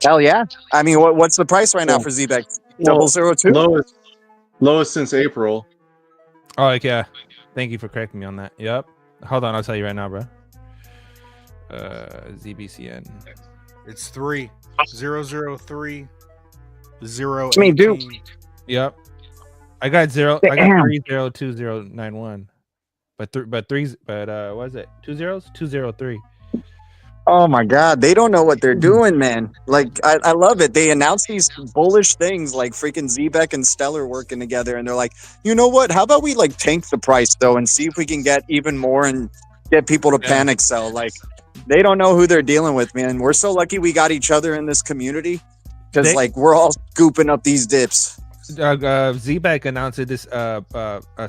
Hell yeah. I mean, what's the price right now for ZBEC? 002? Lowest since April. Oh, yeah. Thank you for correcting me on that. Yep. Hold on. I'll tell you right now, bro. ZBCN. It's 3. 003. 0. I mean, dude. Yep. I got 30291. But what is it? 2 zeros? 203. Oh my God, they don't know what they're doing, man. Like, I love it. They announce these bullish things like freaking ZBEC and Stellar working together, and they're like, you know what? How about we like tank the price though and see if we can get even more and get people to panic sell? Like, they don't know who they're dealing with, man. We're so lucky we got each other in this community because like we're all scooping up these dips. ZBEC announced this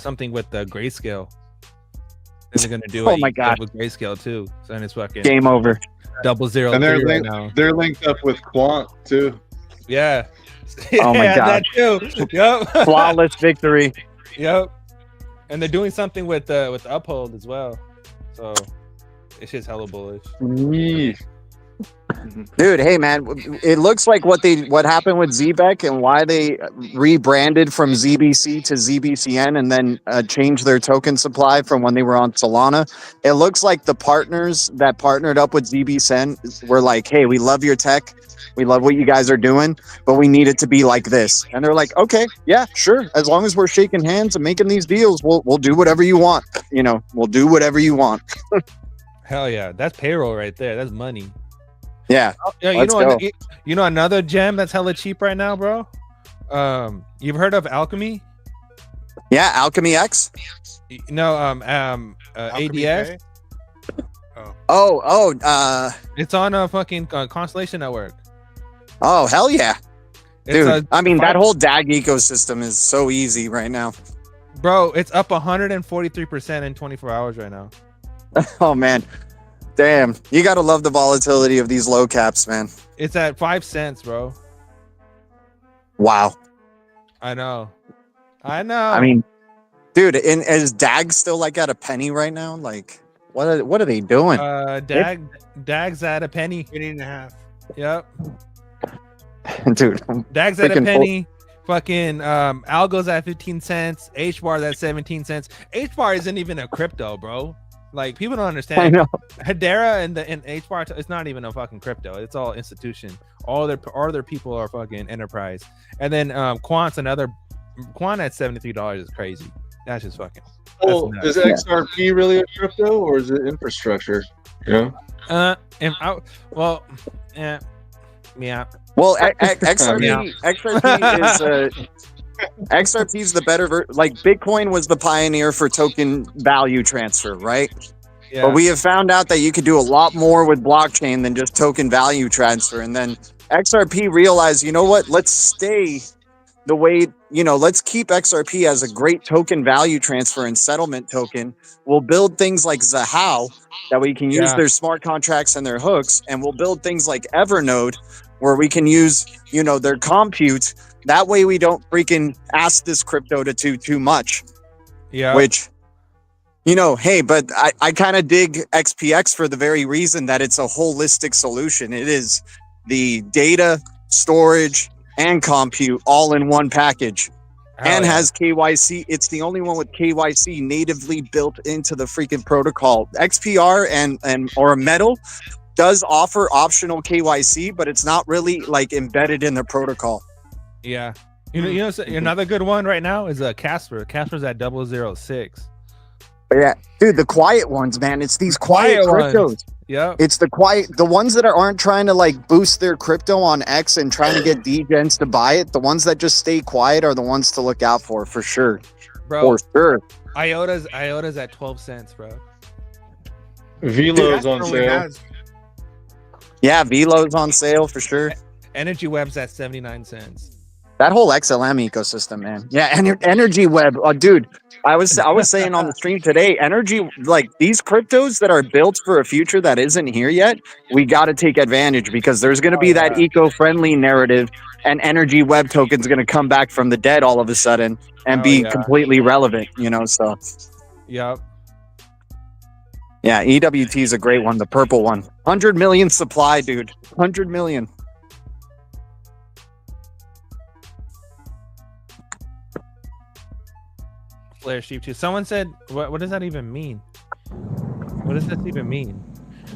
something with the grayscale. They're gonna do oh my God with grayscale too. So and it's fucking game over. 00. And right now. They're linked up with Quant too. Yeah. Oh my God. That too. Yep. Flawless victory. Yep. And they're doing something with the Uphold as well. So it's just hella bullish. Dude, hey man, it looks like what happened with ZBEC and why they rebranded from ZBC to ZBCN and then changed their token supply from when they were on Solana. It looks like the partners that partnered up with ZBCN were like, hey, we love your tech. We love what you guys are doing, but we need it to be like this. And they're like, okay, yeah, sure. As long as we're shaking hands and making these deals, we'll do whatever you want. You know, we'll do whatever you want. Hell yeah. That's payroll right there. That's money. Yeah. Yeah, you know another gem that's hella cheap right now, bro? You've heard of Alchemy? Yeah, Alchemy X. No, Alchemy ADS. Pay? It's on a fucking Constellation Network. Oh, hell yeah. It's Dude, I mean, that whole DAG ecosystem is so easy right now. Bro, it's up 143% in 24 hours right now. Oh, man. Damn. You got to love the volatility of these low caps, man. It's at 5 cents, bro. Wow. I know. I know. I mean, dude, is DAG still like at a penny right now? Like, what are they doing? DAG's at a penny. Penny and a half. Yep. Dude. DAG's at a freaking penny. Fucking Algo's at 15 cents. HBAR's at 17 cents. HBAR isn't even a crypto, bro. Like, people don't understand. I know. Hedera and HBAR, it's not even a fucking crypto. It's all institution. All their people are fucking enterprise. And then Quant at $73 is crazy. That's just fucking. Well, is XRP really a crypto or is it infrastructure? Yeah. Well, XRP XRP is the better like Bitcoin was the pioneer for token value transfer, right? Yeah. But we have found out that you could do a lot more with blockchain than just token value transfer. And then XRP realized, you know what? Let's stay the way, let's keep XRP as a great token value transfer and settlement token. We'll build things like Zahao that we can use their smart contracts and their hooks, and we'll build things like Evernode where we can use, their compute. That way we don't freaking ask this crypto to do too much. Yeah. Which, hey, but I kind of dig XPX for the very reason that it's a holistic solution. It is the data, storage, and compute all in one package. Has KYC. It's the only one with KYC natively built into the freaking protocol. XPR or Metal does offer optional KYC, but it's not really like embedded in the protocol. Yeah. Another good one right now is Casper. Casper's at 006. Yeah, dude, the quiet ones, man. It's these quiet cryptos. Yeah. It's the ones that aren't trying to like boost their crypto on X and trying to get degens to buy it. The ones that just stay quiet are the ones to look out for sure. Bro. For sure. IOTA's at 12 cents, bro. Velo's on sale. Yeah, Velo's on sale for sure. Energy Web's at 79 cents. That whole XLM ecosystem, man. Yeah, Energy Web. Oh, dude, I was saying on the stream today, Energy, like these cryptos that are built for a future that isn't here yet, we got to take advantage because there's going to be that eco-friendly narrative, and Energy Web token's going to come back from the dead all of a sudden and be completely relevant, so. Yep. Yeah, EWT is a great one, the purple one. 100 million supply, dude. 100 million. Flare Sheep too. Someone said, what does that even mean? What does that even mean?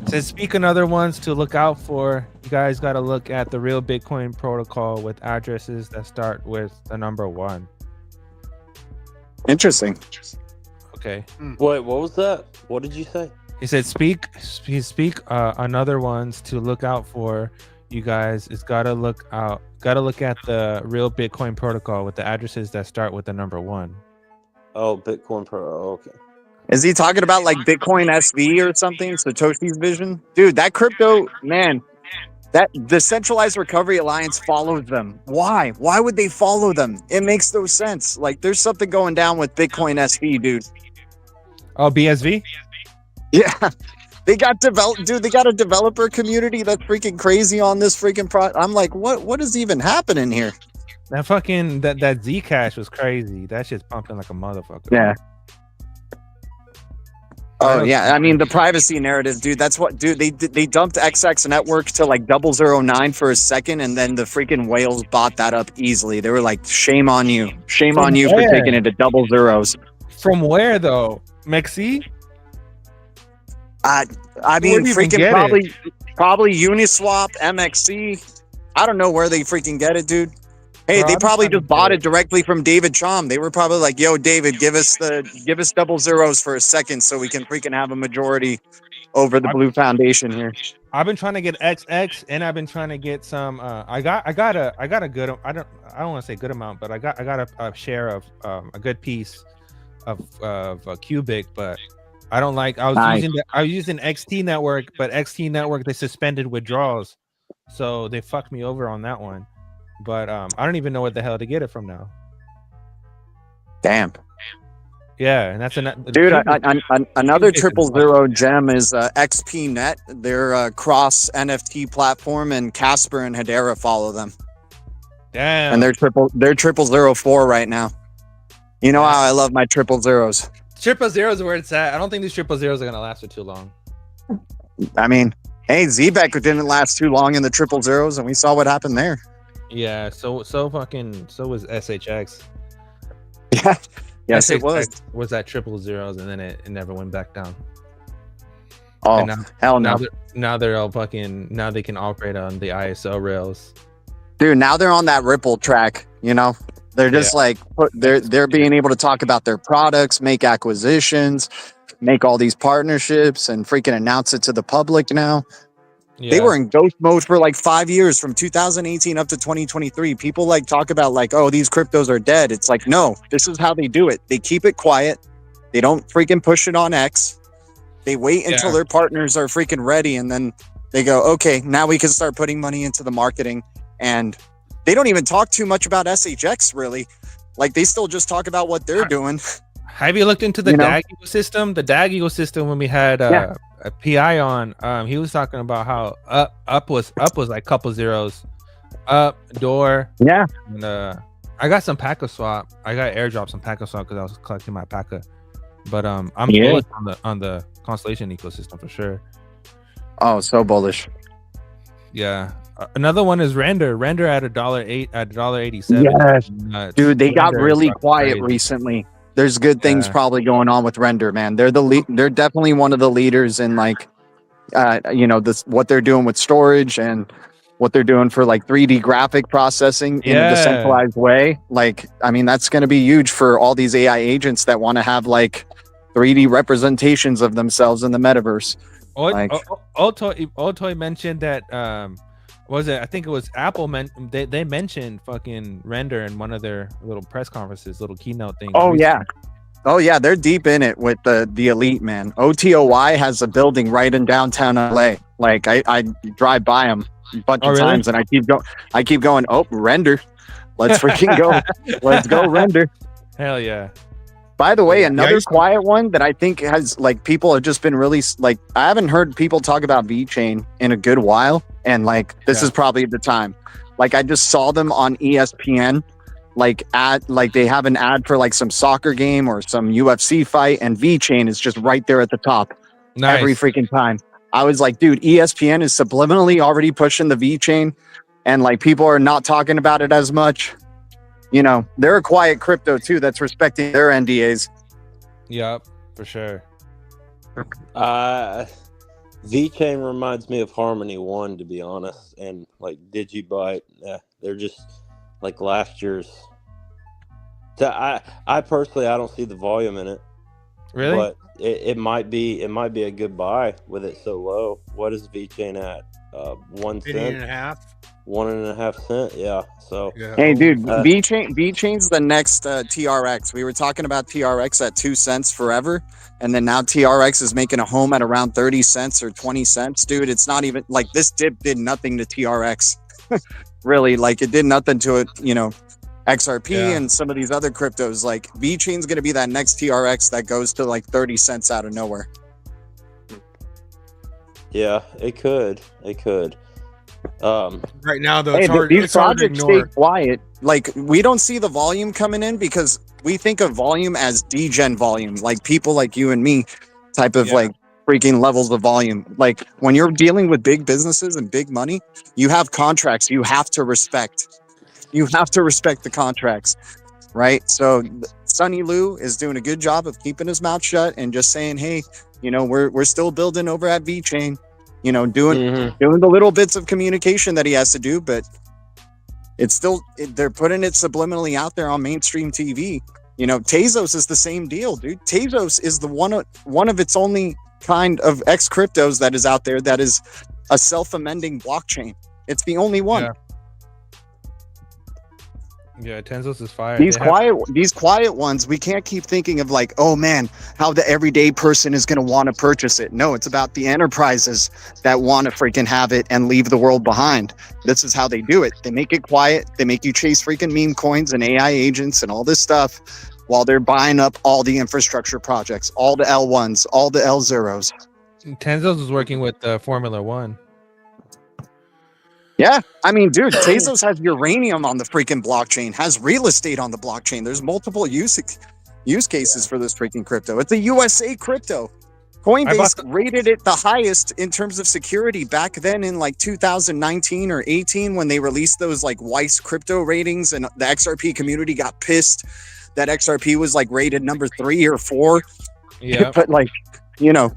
It says, speak another ones to look out for. You guys got to look at the real Bitcoin protocol with addresses that start with the number 1. Interesting. Okay. Wait, what was that? What did you say? He said, speak another ones to look out for. You guys, it's got to look at the real Bitcoin protocol with the addresses that start with the number 1. Oh, Bitcoin Pro. Oh, okay. Is he talking about like Bitcoin SV or something? Satoshi's vision? Dude, that crypto, man, that the Centralized Recovery Alliance follows them. Why? Why would they follow them? It makes no sense. Like, there's something going down with Bitcoin SV, dude. Oh, BSV? Yeah. They got they got a developer community that's freaking crazy on this freaking I'm like, what is even happening here? That fucking that Zcash was crazy. That shit's pumping like a motherfucker. Yeah. Oh yeah, I mean the privacy narrative, dude. That's what, dude. They dumped XX network to like 009 for a second, and then the freaking whales bought that up easily. They were like, "Shame on you, shame on you for taking it to 00s." From where though, Mexi? I mean, freaking probably Uniswap, MXC. I don't know where they freaking get it, dude. Hey, they probably just bought it directly from David Chom. They were probably like, "Yo, David, give us 00s for a second so we can freaking have a majority over the blue foundation here. I've been trying to get XX, and I've been trying to get some. I got a good. I don't want to say good amount, but I got a share of a good piece of a cubic, but I don't like. I was using XT network, but XT network they suspended withdrawals, so they fucked me over on that one. But I don't even know what the hell to get it from now. Damn. Yeah, and that's dude. Another 000 gem is XP Net. They're a cross NFT platform, and Casper and Hedera follow them. Damn. And they're 004 right now. You know how I love my 000s. 000 is where it's at. I don't think these 000s are gonna last for too long. I mean, hey, Zbeck didn't last too long in the 000s, and we saw what happened there. Yeah. So was SHX. Yeah. Yes, SHX it was. Was at 000s, and then it never went back down. Oh, hell no. Now they're all fucking. Now they can operate on the ISO rails. Dude, now they're on that Ripple track. You know, they're just they're being able to talk about their products, make acquisitions, make all these partnerships, and freaking announce it to the public now. Yeah. They were in ghost mode for like 5 years, from 2018 up to 2023. People like talk about like, oh, these cryptos are dead. It's like, no, this is how they do it. They keep it quiet. They don't freaking push it on X. They wait until their partners are freaking ready, and then they go, okay, now we can start putting money into the marketing. And they don't even talk too much about SHX, really. Like, they still just talk about what they're doing. Have you looked into the DAG ecosystem? The DAG ecosystem, when we had a PI on, he was talking about how up was like couple zeros, up door. Yeah. And I got some Paca swap. I got airdrop some Paca swap because I was collecting my Paca. But I'm bullish on the Constellation ecosystem for sure. Oh, so bullish. Yeah. Another one is Render. Render at $1.87. Yes. Dude, they got really quiet recently. There's good things probably going on with Render, man. They're they're definitely one of the leaders in like, what they're doing with storage and what they're doing for like 3D graphic processing in a decentralized way. Like, I mean, that's going to be huge for all these AI agents that want to have like 3D representations of themselves in the metaverse. Otoy mentioned that I think it was Apple they mentioned fucking Render in one of their little press conferences, little keynote thing. Oh yeah, they're deep in it with the elite, man. OTOY has a building right in downtown LA. Like I drive by them a bunch of times, and I keep going, oh, Render, let's freaking go. Let's go, Render. Hell yeah. By the way, another quiet one that I think has like people have just been really like, I haven't heard people talk about VeChain in a good while, and like this is probably the time. Like I just saw them on ESPN, like they have an ad for like some soccer game or some UFC fight, and VeChain is just right there at the top every freaking time. I was like, dude, ESPN is subliminally already pushing the VeChain, and like people are not talking about it as much. You know, they're a quiet crypto too that's respecting their NDAs. Yep, for sure. VeChain reminds me of Harmony One, to be honest, and like DigiByte. They're just like last year's. So I personally, I don't see the volume in it. Really? But it might be a good buy with it so low. What is VeChain at? 1 cent. 1.5 cent. Yeah. So hey, dude, VeChain's the next TRX. We were talking about TRX at 2 cents forever, and then now TRX is making a home at around 30 cents or 20 cents. Dude, it's not even like this dip did nothing to TRX. Really, like it did nothing to it. You know, XRP and some of these other cryptos. Like VeChain's going to be that next TRX that goes to like 30 cents out of nowhere. Yeah, it could. Right now, though, these projects stay quiet. Like we don't see the volume coming in because we think of volume as degen volume, like people like you and me, type of like freaking levels of volume. Like when you're dealing with big businesses and big money, you have contracts you have to respect. You have to respect the contracts, right? So Sunny Lou is doing a good job of keeping his mouth shut and just saying, hey, you know, we're still building over at VeChain. You know, doing the little bits of communication that he has to do, but it's still they're putting it subliminally out there on mainstream TV. You know, Tezos is the same deal, dude. Tezos is the one of its only kind of X cryptos that is out there that is a self-amending blockchain. It's the only one. Yeah, Tenzos is fire. These quiet ones, we can't keep thinking of like, oh man, how the everyday person is going to want to purchase it. No, it's about the enterprises that want to freaking have it and leave the world behind. This is how they do it. They make it quiet. They make you chase freaking meme coins and AI agents and all this stuff while they're buying up all the infrastructure projects, all the L1s, all the L0s. Tenzos is working with Formula One. Yeah, I mean, dude, Tezos has uranium on the freaking blockchain, has real estate on the blockchain. There's multiple use cases for this freaking crypto. It's a USA crypto. Coinbase rated it the highest in terms of security back then in like 2019 or 18 when they released those like Weiss crypto ratings, and the XRP community got pissed that XRP was like rated number 3 or 4. Yeah, but like, you know,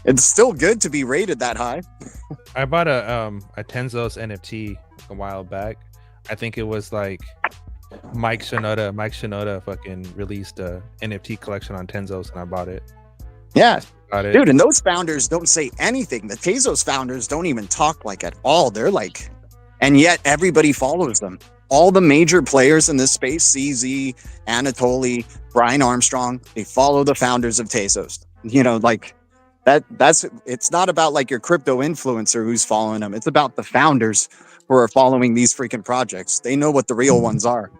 it's still good to be rated that high. I bought a Tenzos NFT a while back. I think it was like Mike Shinoda fucking released a NFT collection on Tenzos, and I bought it. Yeah, dude, and those founders don't say anything. The Tezos founders don't even talk like at all. They're like, and yet everybody follows them. All the major players in this space, CZ, Anatoly, Brian Armstrong, they follow the founders of Tezos. You know, like that's it's not about like your crypto influencer who's following them. It's about the founders who are following these freaking projects. They know what the real ones are.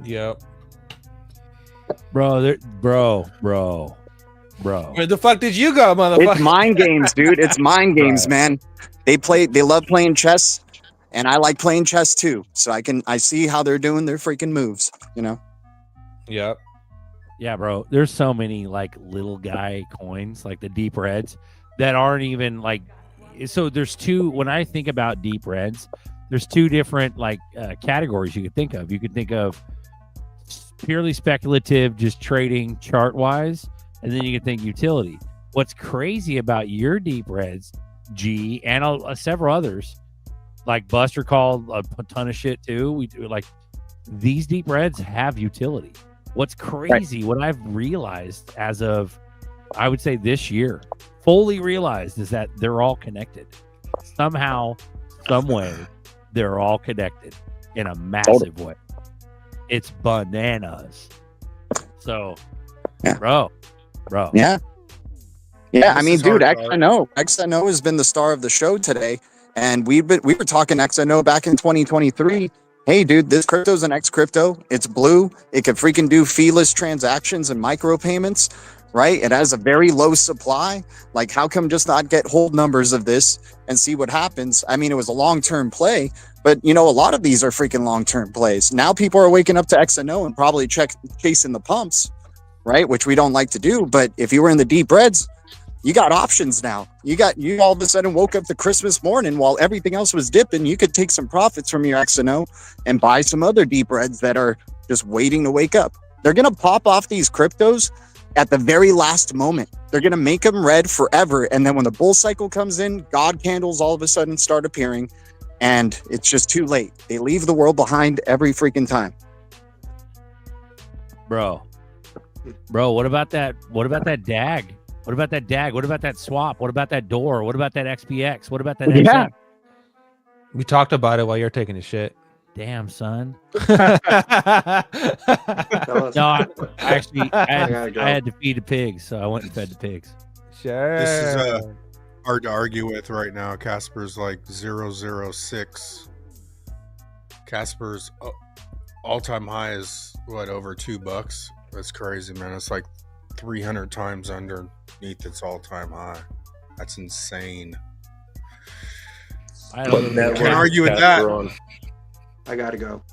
Yep. Bro. Where the fuck did you go, motherfucker? It's mind games, dude. It's mind games, man. They love playing chess, and I like playing chess too. So I see how they're doing their freaking moves, you know? Yep. Yeah, bro. There's so many like little guy coins, like the deep reds, that aren't even like. So there's two. When I think about deep reds, there's two different like categories you could think of. You could think of purely speculative, just trading chart wise, and then you can think utility. What's crazy about your deep reds, G, and several others, like Buster called a ton of shit too. We do like these deep reds have utility. What's crazy, what I've realized as of, I would say this year, fully realized, is that they're all connected. Somehow, some way, they're all connected in a massive way. It's bananas. So, bro. Yeah. I mean, dude, XNO has been the star of the show today, and we were talking XNO back in 2023. Hey, dude, this crypto's an X crypto. It's blue. It can freaking do feeless transactions and micropayments, right? It has a very low supply. Like, how come just not get hold numbers of this and see what happens? I mean, it was a long-term play, but you know, a lot of these are freaking long-term plays. Now people are waking up to XNO and probably chasing the pumps, right? Which we don't like to do. But if you were in the deep reds, you got options now. You all of a sudden woke up to Christmas morning while everything else was dipping. You could take some profits from your XNO and buy some other deep reds that are just waiting to wake up. They're going to pop off these cryptos at the very last moment. They're going to make them red forever. And then when the bull cycle comes in, God candles all of a sudden start appearing, and it's just too late. They leave the world behind every freaking time. Bro, what about that? What about that DAG? What about that DAG? What about that swap? What about that door? What about that XPX? What about that XM? We talked about it while you're taking a shit. Damn, son. No, I had to feed the pigs, so I went and fed the pigs. Sure. This is hard to argue with right now. Casper's like 006. Casper's all-time high is what, over $2? That's crazy, man. It's like 300 times underneath its all-time high. That's insane. I can't argue with that. I gotta go.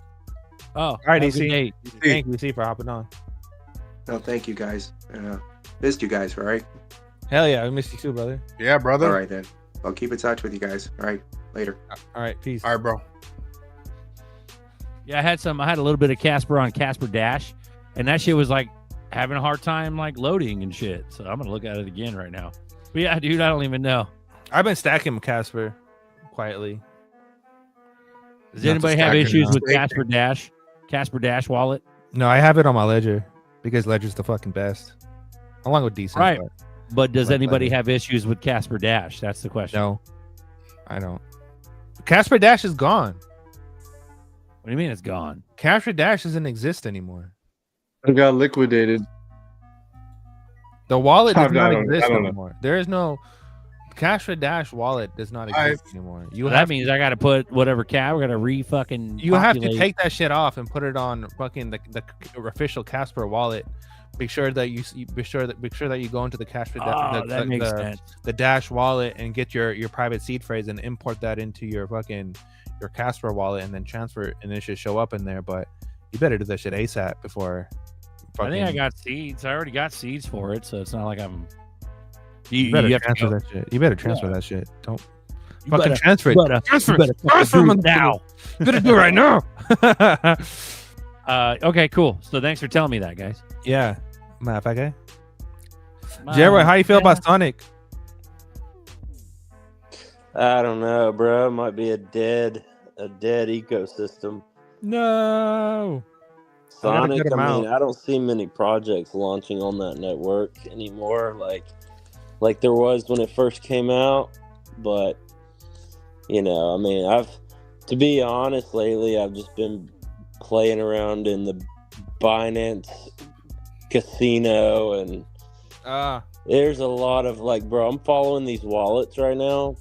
Oh, all right, DC. Thank you, DC, for hopping on. No, thank you guys. Missed you guys, all right? Hell yeah, I missed you too, brother. Yeah, brother. All right, then. I'll keep in touch with you guys. All right, later. All right, peace. All right, bro. Yeah, I had a little bit of Casper on Casper Dash, and that shit was like having a hard time like loading and shit. So I'm gonna look at it again right now. But yeah, dude, I don't even know. I've been stacking Casper quietly. Does anybody have issues with Casper Dash wallet? No, I have it on my Ledger because Ledger's the fucking best, along with Decent. Right, But does Like, anybody have issues with Casper Dash? That's the question. No, I don't. Casper Dash is gone. What do you mean it's gone? Casper Dash doesn't exist anymore. It got liquidated. The wallet does I not don't exist know. anymore. There is no Casper Dash wallet does not exist anymore. You that means I got to put whatever cat. We're gonna re-fucking. You have to take that shit off and put it on fucking the official Casper wallet. Make sure that you go into the Casper that makes sense. The Dash wallet and get your private seed phrase and import that into your Casper wallet and then transfer it and it should show up in there. But you better do that shit ASAP before. I think I got seeds. I already got seeds for it, so it's not like I'm. You better have to transfer go- that shit. You better transfer that shit. Don't You fucking better- transfer it. you better- Transfer you better it. Transfer fucking it do it now. You better do it right now. Okay, cool. So thanks for telling me that, guys. Yeah, motherfucker. Jared, how you feel about Sonic? I don't know, bro. It might be a dead ecosystem. No. Sonic, I mean, I don't see many projects launching on that network anymore, like there was when it first came out. But I mean, to be honest, lately I've just been playing around in the Binance casino, and there's a lot of bro, I'm following these wallets right now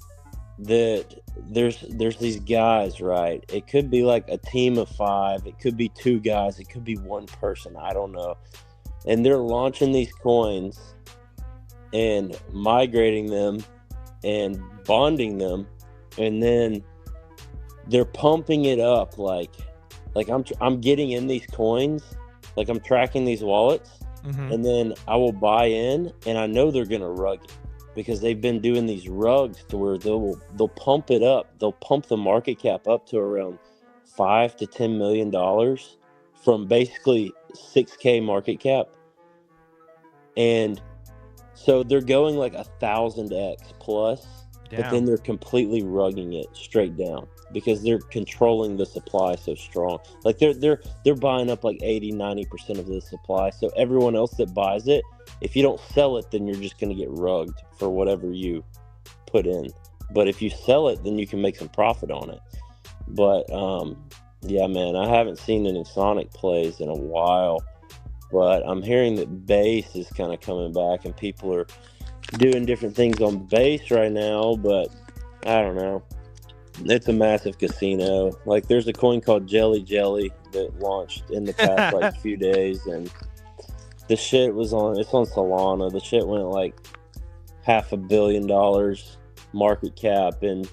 that there's these guys, right? It could be like a team of 5, it could be 2 guys, it could be 1 person, I don't know. And they're launching these coins and migrating them and bonding them, and then they're pumping it up like I'm getting in these coins, like I'm tracking these wallets, and then I will buy in, and I know they're gonna rug it because they've been doing these rugs to where they'll pump it up. They'll pump the market cap up to around $5 to $10 million from basically 6K market cap, and so they're going like 1,000x plus, but then they're completely rugging it straight down because they're controlling the supply so strong. Like they're buying up like 80-90% of the supply. So everyone else that buys it, if you don't sell it, then you're just going to get rugged for whatever you put in. But if you sell it, then you can make some profit on it. But yeah, man, I haven't seen any Sonic plays in a while, but I'm hearing that base is kind of coming back and people are doing different things on base right now. But I don't know. It's a massive casino. Like there's a coin called Jelly that launched in the past like few days, and the shit it's on Solana. The shit went like $500 million market cap in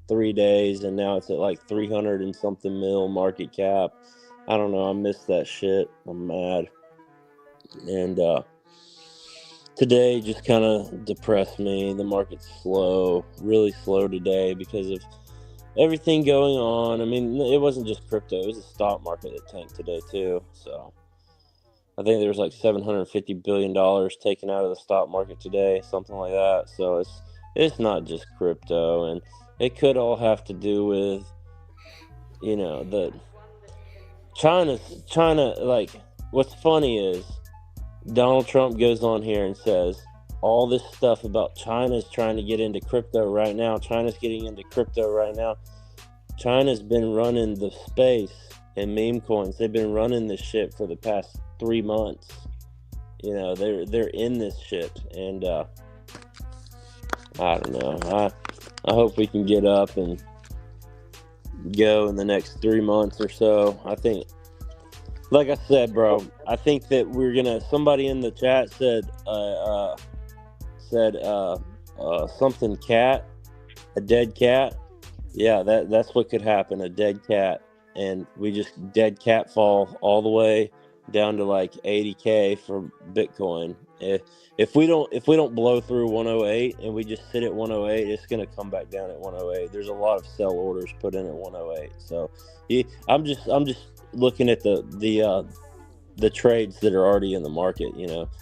3 days, and now it's at like 300 and something mil market cap. I don't know. I missed that shit. I'm mad. And today just kind of depressed me. The market's slow, really slow today because of everything going on. I mean, it wasn't just crypto. It was the stock market that tanked today too. So I think there was like $750 billion taken out of the stock market today, something like that. So it's not just crypto, and it could all have to do with, the China. Like, what's funny is Donald Trump goes on here and says all this stuff about China's trying to get into crypto right now. China's getting into crypto right now. China's been running the space and meme coins. They've been running this shit for the past 3 months. They're in this shit, and I don't know. I hope we can get up and go in the next 3 months or so. I think, like I said, bro, I think that we're gonna. Somebody in the chat said something cat, a dead cat. Yeah, that's what could happen, a dead cat, and we just dead cat fall all the way down to like 80K for Bitcoin. If we don't blow through 108 and we just sit at 108, it's gonna come back down at 108. There's a lot of sell orders put in at 108. So I'm just looking at the trades that are already in the market.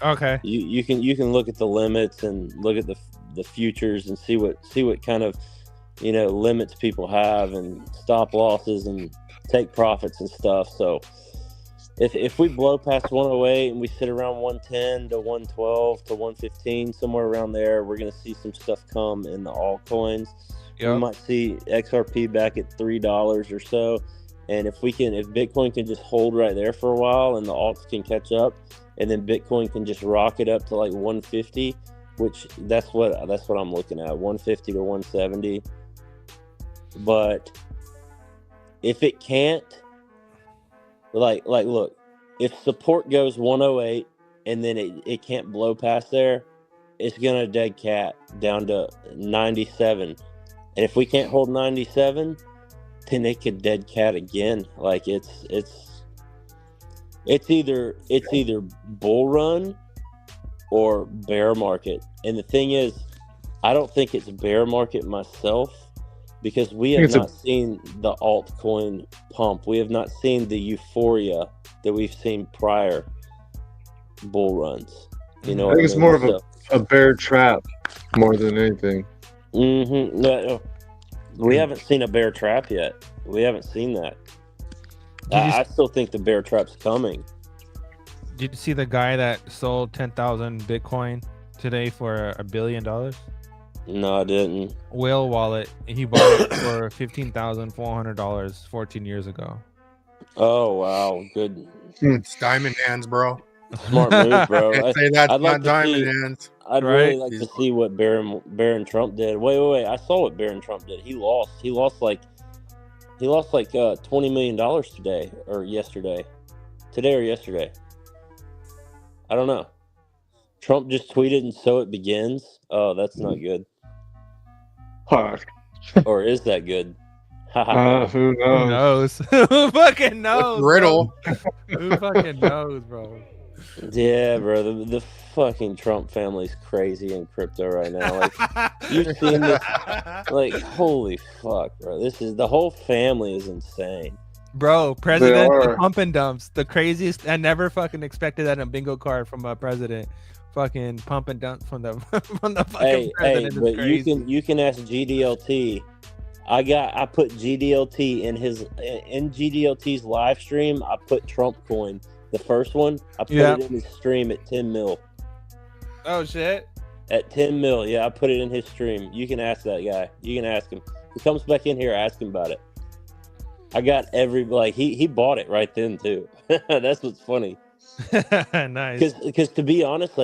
Okay. You can look at the limits and look at the futures and see what kind of limits people have and stop losses and take profits and stuff. So if we blow past 108 and we sit around 110 to 112 to 115, somewhere around there, we're gonna see some stuff come in the altcoins. We might see XRP back at $3 or so, and if Bitcoin can just hold right there for a while and the alts can catch up, and then Bitcoin can just rocket up to like 150, which that's what I'm looking at, 150 to 170. But if it can't, look, if support goes 108 and then it can't blow past there, it's gonna dead cat down to 97. And if we can't hold 97, then it could dead cat again. Like it's either bull run or bear market. And the thing is, I don't think it's bear market myself, because we have not seen the altcoin pump. We have not seen the euphoria that we've seen prior bull runs. You know, I think it's more of a bear trap more than anything. Mm-hmm. No, we haven't seen a bear trap yet. We haven't seen that. I still think the bear trap's coming. Did you see the guy that sold 10,000 Bitcoin today for $1 billion? No, I didn't. Whale Wallet. He bought it for $15,400 14 years ago. Oh wow, good. It's diamond hands, bro. Smart move, bro. Can't say that's I'd like not to diamond see, hands. I'd really like to see what Barron Trump did. Wait. I saw what Barron Trump did. He lost like $20 million today or yesterday. Today or yesterday. I don't know. Trump just tweeted, and so it begins. Oh, that's not good. Or is that good? Who knows? Who fucking knows? Riddle. Who fucking knows, bro? Yeah, bro. The fucking Trump family's crazy in crypto right now. Like, you've seen this. Like, holy fuck, bro. The whole family is insane. Bro, president pump and dumps. The craziest. I never fucking expected that in a bingo card from a president. Fucking pump and dump from the fucking president. Hey, but you can ask GDLT. I put GDLT in GDLT's live stream. I put Trump coin, the first one. I put it in his stream at 10 mil. Oh shit! At 10 mil, yeah, I put it in his stream. You can ask that guy. You can ask him. He comes back in here, ask him about it. I got he bought it right then too. That's what's funny. Nice. Because to be honest,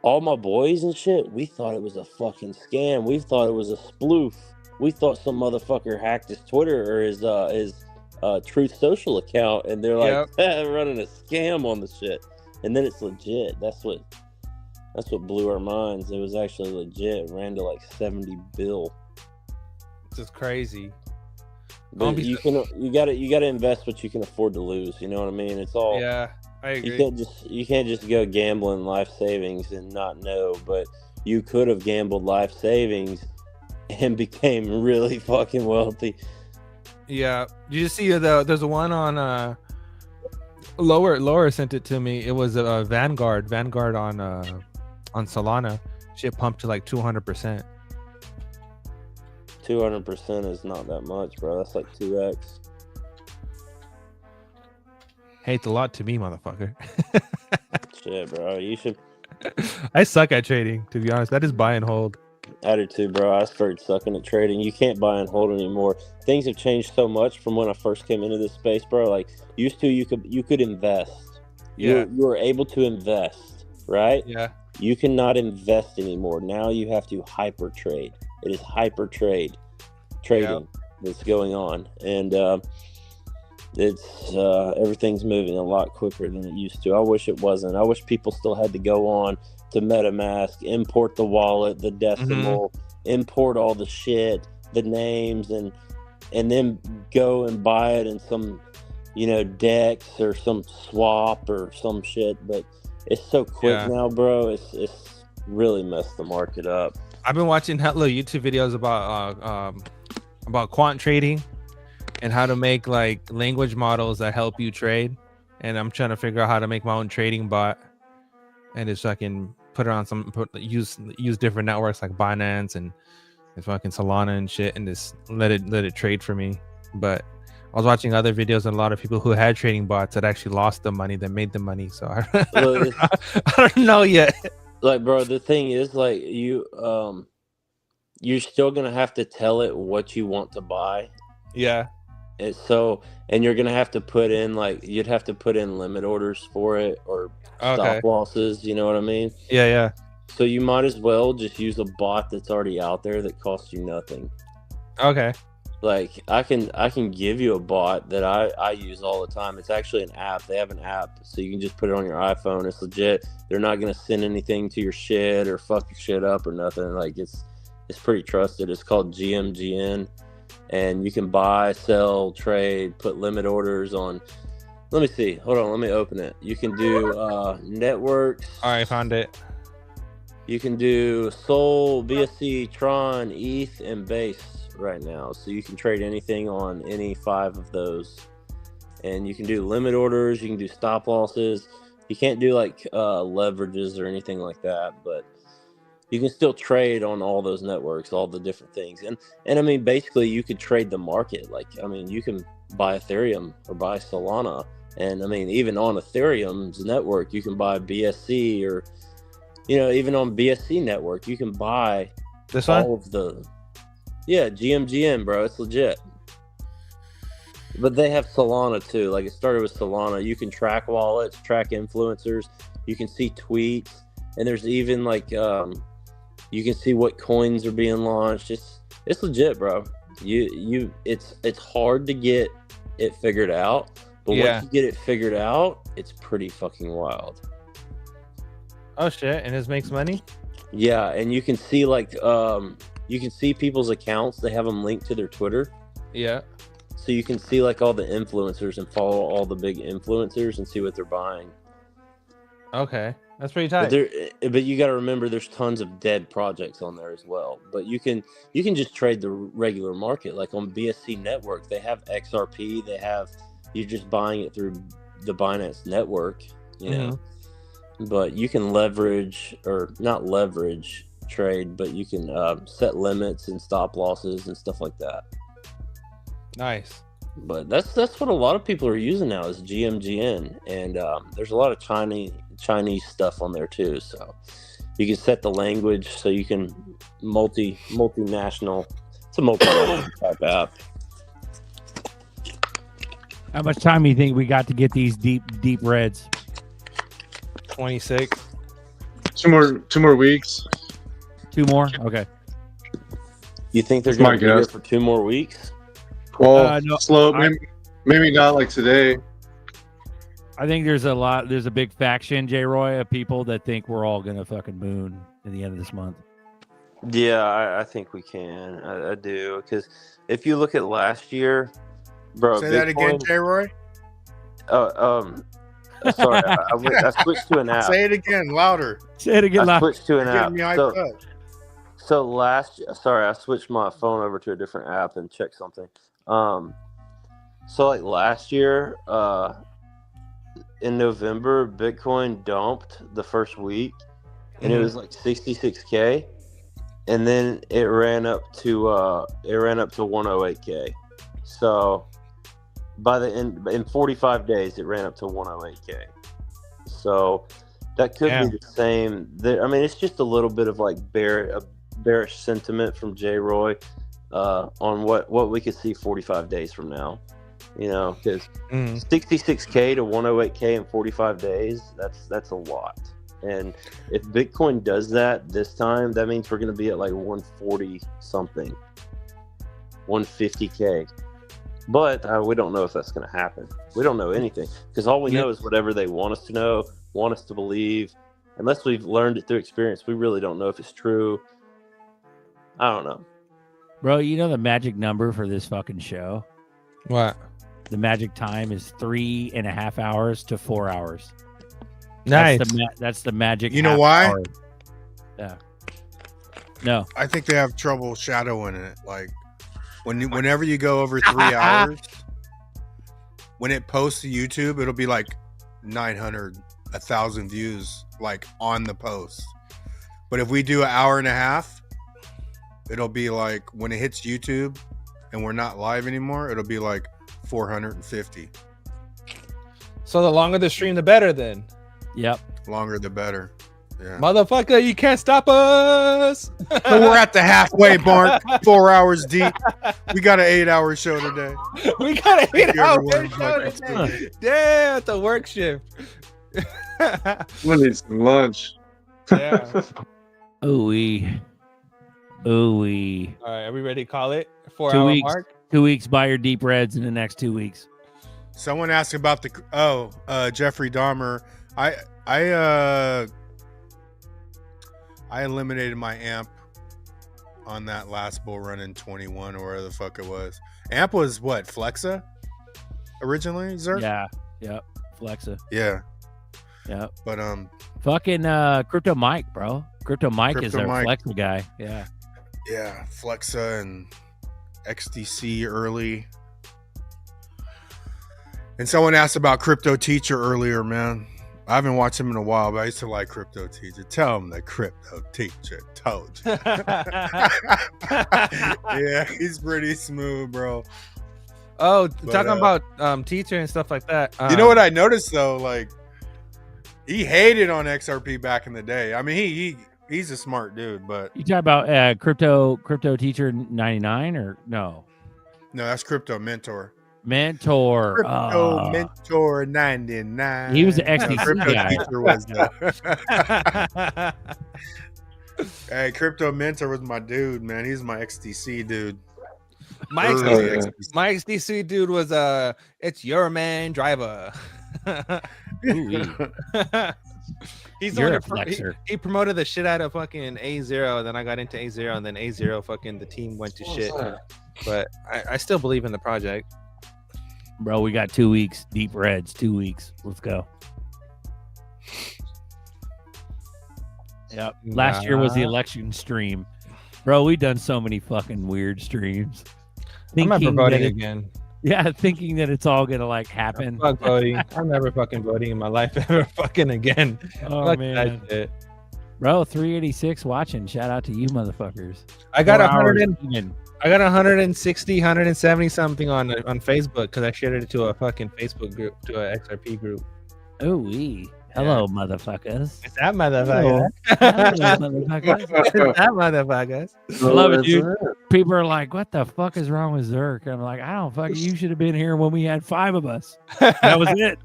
all my boys and shit, we thought it was a fucking scam. We thought it was a sploof. We thought some motherfucker hacked his Twitter or his Truth Social account, and they're like running a scam on the shit. And then it's legit. That's what blew our minds. It was actually legit. It ran to like 70 bill. This is crazy. But you gotta invest what you can afford to lose. You know what I mean? It's all. Yeah, I agree. You can't just go gambling life savings and not know. But you could have gambled life savings and became really fucking wealthy. Yeah. You just see there's a one on Laura sent it to me. It was Vanguard on Solana. Shit pumped to like 200%. 200% is not that much, bro. That's like 2x. Hey, it's a lot to me, motherfucker. Shit, bro. You should. I suck at trading, to be honest. That is buy and hold. I do too, bro. I started sucking at trading. You can't buy and hold anymore. Things have changed so much from when I first came into this space, bro. Like, used to, you could invest. Yeah. You were able to invest, right? Yeah. You cannot invest anymore. Now you have to hyper trade. It is hyper trading that's going on, and it's everything's moving a lot quicker than it used to. I wish it wasn't. I wish people still had to go on to MetaMask, import the wallet, the decimal, import all the shit, the names, and then go and buy it in some, DEX or some swap or some shit. But it's so quick now, bro. It's really messed the market up. I've been watching hella YouTube videos about quant trading and how to make like language models that help you trade. And I'm trying to figure out how to make my own trading bot and just fucking put it on use different networks like Binance and fucking Solana and shit, and just let it trade for me. But I was watching other videos and a lot of people who had trading bots that actually lost the money, that made the money. So I don't know yet. Like, bro, the thing is, like, you're still gonna have to tell it what you want to buy. Yeah. And you're gonna have to put in, like, you'd have to put in limit orders for it or stop losses. You know what I mean? Yeah, yeah. So you might as well just use a bot that's already out there that costs you nothing. Okay. Like, I can give you a bot that I use all the time. It's actually an app. They have an app, so you can just put it on your iPhone. It's legit. They're not gonna send anything to your shit or fuck your shit up or nothing. Like, it's pretty trusted. It's called GMGN, and you can buy, sell, trade, put limit orders on. Let me see. Hold on. Let me open it. You can do networks. All right, found it. You can do Sol, BSC, Tron, ETH, and Base right now. So you can trade anything on any 5 of those. And you can do limit orders. You can do stop losses. You can't do like leverages or anything like that, but you can still trade on all those networks, all the different things. And I mean, basically you could trade the market. Like, I mean, you can buy Ethereum or buy Solana. And I mean, even on Ethereum's network, you can buy BSC, or, you know, even on BSC network, you can buy this all of the, GMGN, bro. It's legit. But they have Solana too. Like, it started with Solana. You can track wallets, track influencers. You can see tweets. And there's even like, you can see what coins are being launched. It's legit, bro. It's hard to get it figured out. But once you get it figured out, it's pretty fucking wild. Oh shit! And this makes money? Yeah, and you can see like you can see people's accounts. They have them linked to their Twitter. Yeah. So you can see like all the influencers and follow all the big influencers and see what they're buying. Okay, that's pretty tight. But you got to remember, there's tons of dead projects on there as well. But you can just trade the regular market, like on BSC network. They have XRP. You're just buying it through the Binance network, you know. But you can leverage, or not leverage trade, but you can set limits and stop losses and stuff like that. Nice. But that's what a lot of people are using now is GMGN, and there's a lot of Chinese stuff on there too. So you can set the language, so you can multinational. It's a multinational type app. How much time do you think we got to get these deep reds? 26. 2 more weeks. 2 more? Okay. You think they're going to be here for 2 more weeks? Well, no, slow. Maybe not like today. I think there's a big faction, J. Roy, of people that think we're all going to fucking moon at the end of this month. Yeah, I think we can. I do. Because if you look at last year, bro. Say that again, J. Roy. Sorry, I switched to an app. Say it again, louder. Say it again, louder. I switched to an app. So I switched my phone over to a different app and checked something. So like last year, in November, Bitcoin dumped the first week, and it was like 66K, and then it ran up to 108K. So by the end, in 45 days, it ran up to 108K. So that could be the same. I mean, it's just a little bit of like bearish sentiment from J. Roy on what we could see 45 days from now. You know, because 66K to 108K in 45 days, that's a lot. And if Bitcoin does that this time, that means we're going to be at like 140 something, 150K. But we don't know if that's going to happen. We don't know anything, because all we know is whatever they want us to know, want us to believe. Unless we've learned it through experience, we really don't know if it's true. I don't know. Bro, you know the magic number for this fucking show? What? The magic time is 3.5 hours to 4 hours. Nice. That's the magic. You know why? Hour. Yeah. No. I think they have trouble shadowing it. Like whenever you go over 3 hours, when it posts to YouTube, it'll be like 900, 1,000 views, like on the post. But if we do an hour and a half, it'll be like when it hits YouTube and we're not live anymore, it'll be like 450. So the longer the stream, the better. Then. Yep. Longer the better. Yeah. Motherfucker, you can't stop us. So we're at the halfway mark. 4 hours deep. We got an 8-hour show today. We got an 8-hour show fucking today. Damn, it's a work shift. We need some lunch. Yeah. Ooh-wee. Ooh-wee. All right, are we ready to call it? 4 2 hour weeks. mark. 2 weeks. Buy your deep reds in the next 2 weeks. Someone asked about the Jeffrey Dahmer. I eliminated my amp on that last bull run in 21 or whatever the fuck it was. Amp was what, Flexa originally, Zerk? Yeah. Yep. Flexa. Yeah. Yep. But fucking Crypto Mike, bro. Crypto Mike is our Flexa guy. Yeah. Yeah, Flexa and XDC early. And someone asked about Crypto Teacher earlier, man. I haven't watched him in a while, but I used to like Crypto Teacher. Tell him the Crypto Teacher told you. Yeah, he's pretty smooth, bro. Oh, talking about teacher and stuff like that. You know what I noticed though? Like, he hated on XRP back in the day. I mean, he's a smart dude, but You talk about Crypto Teacher 99 or no? No, that's Crypto Mentor. Mentor. Crypto Mentor 99. He was an XDC Crypto guy. Teacher was Hey, Crypto Mentor was my dude, man. He's my XDC dude. My XDC dude was it's your man driver. He's You're the a flexer. he promoted the shit out of fucking A0, then I got into A0, and then A0 fucking the team went to shit. But I still believe in the project. Bro, we got 2 weeks. Deep reds, 2 weeks. Let's go. Yep. Last year was the election stream. Bro, we've done so many fucking weird streams. I'm never voting again. Yeah, thinking that it's all gonna like happen. Fuck voting. I'm never fucking voting in my life ever fucking again. Oh, Fuck man. that shit. Bro, 386 watching. Shout out to you motherfuckers. I got 4 hours 160, 170 something on Facebook because I shared it to a fucking Facebook group, to an XRP group. Ooh-wee. Hello, motherfuckers. It's that motherfucker. Hello, motherfuckers. It's that motherfuckers. I love it, dude. People are like, what the fuck is wrong with Zerk? I'm like, I don't fucking, you should have been here when we had 5 of us. That was it.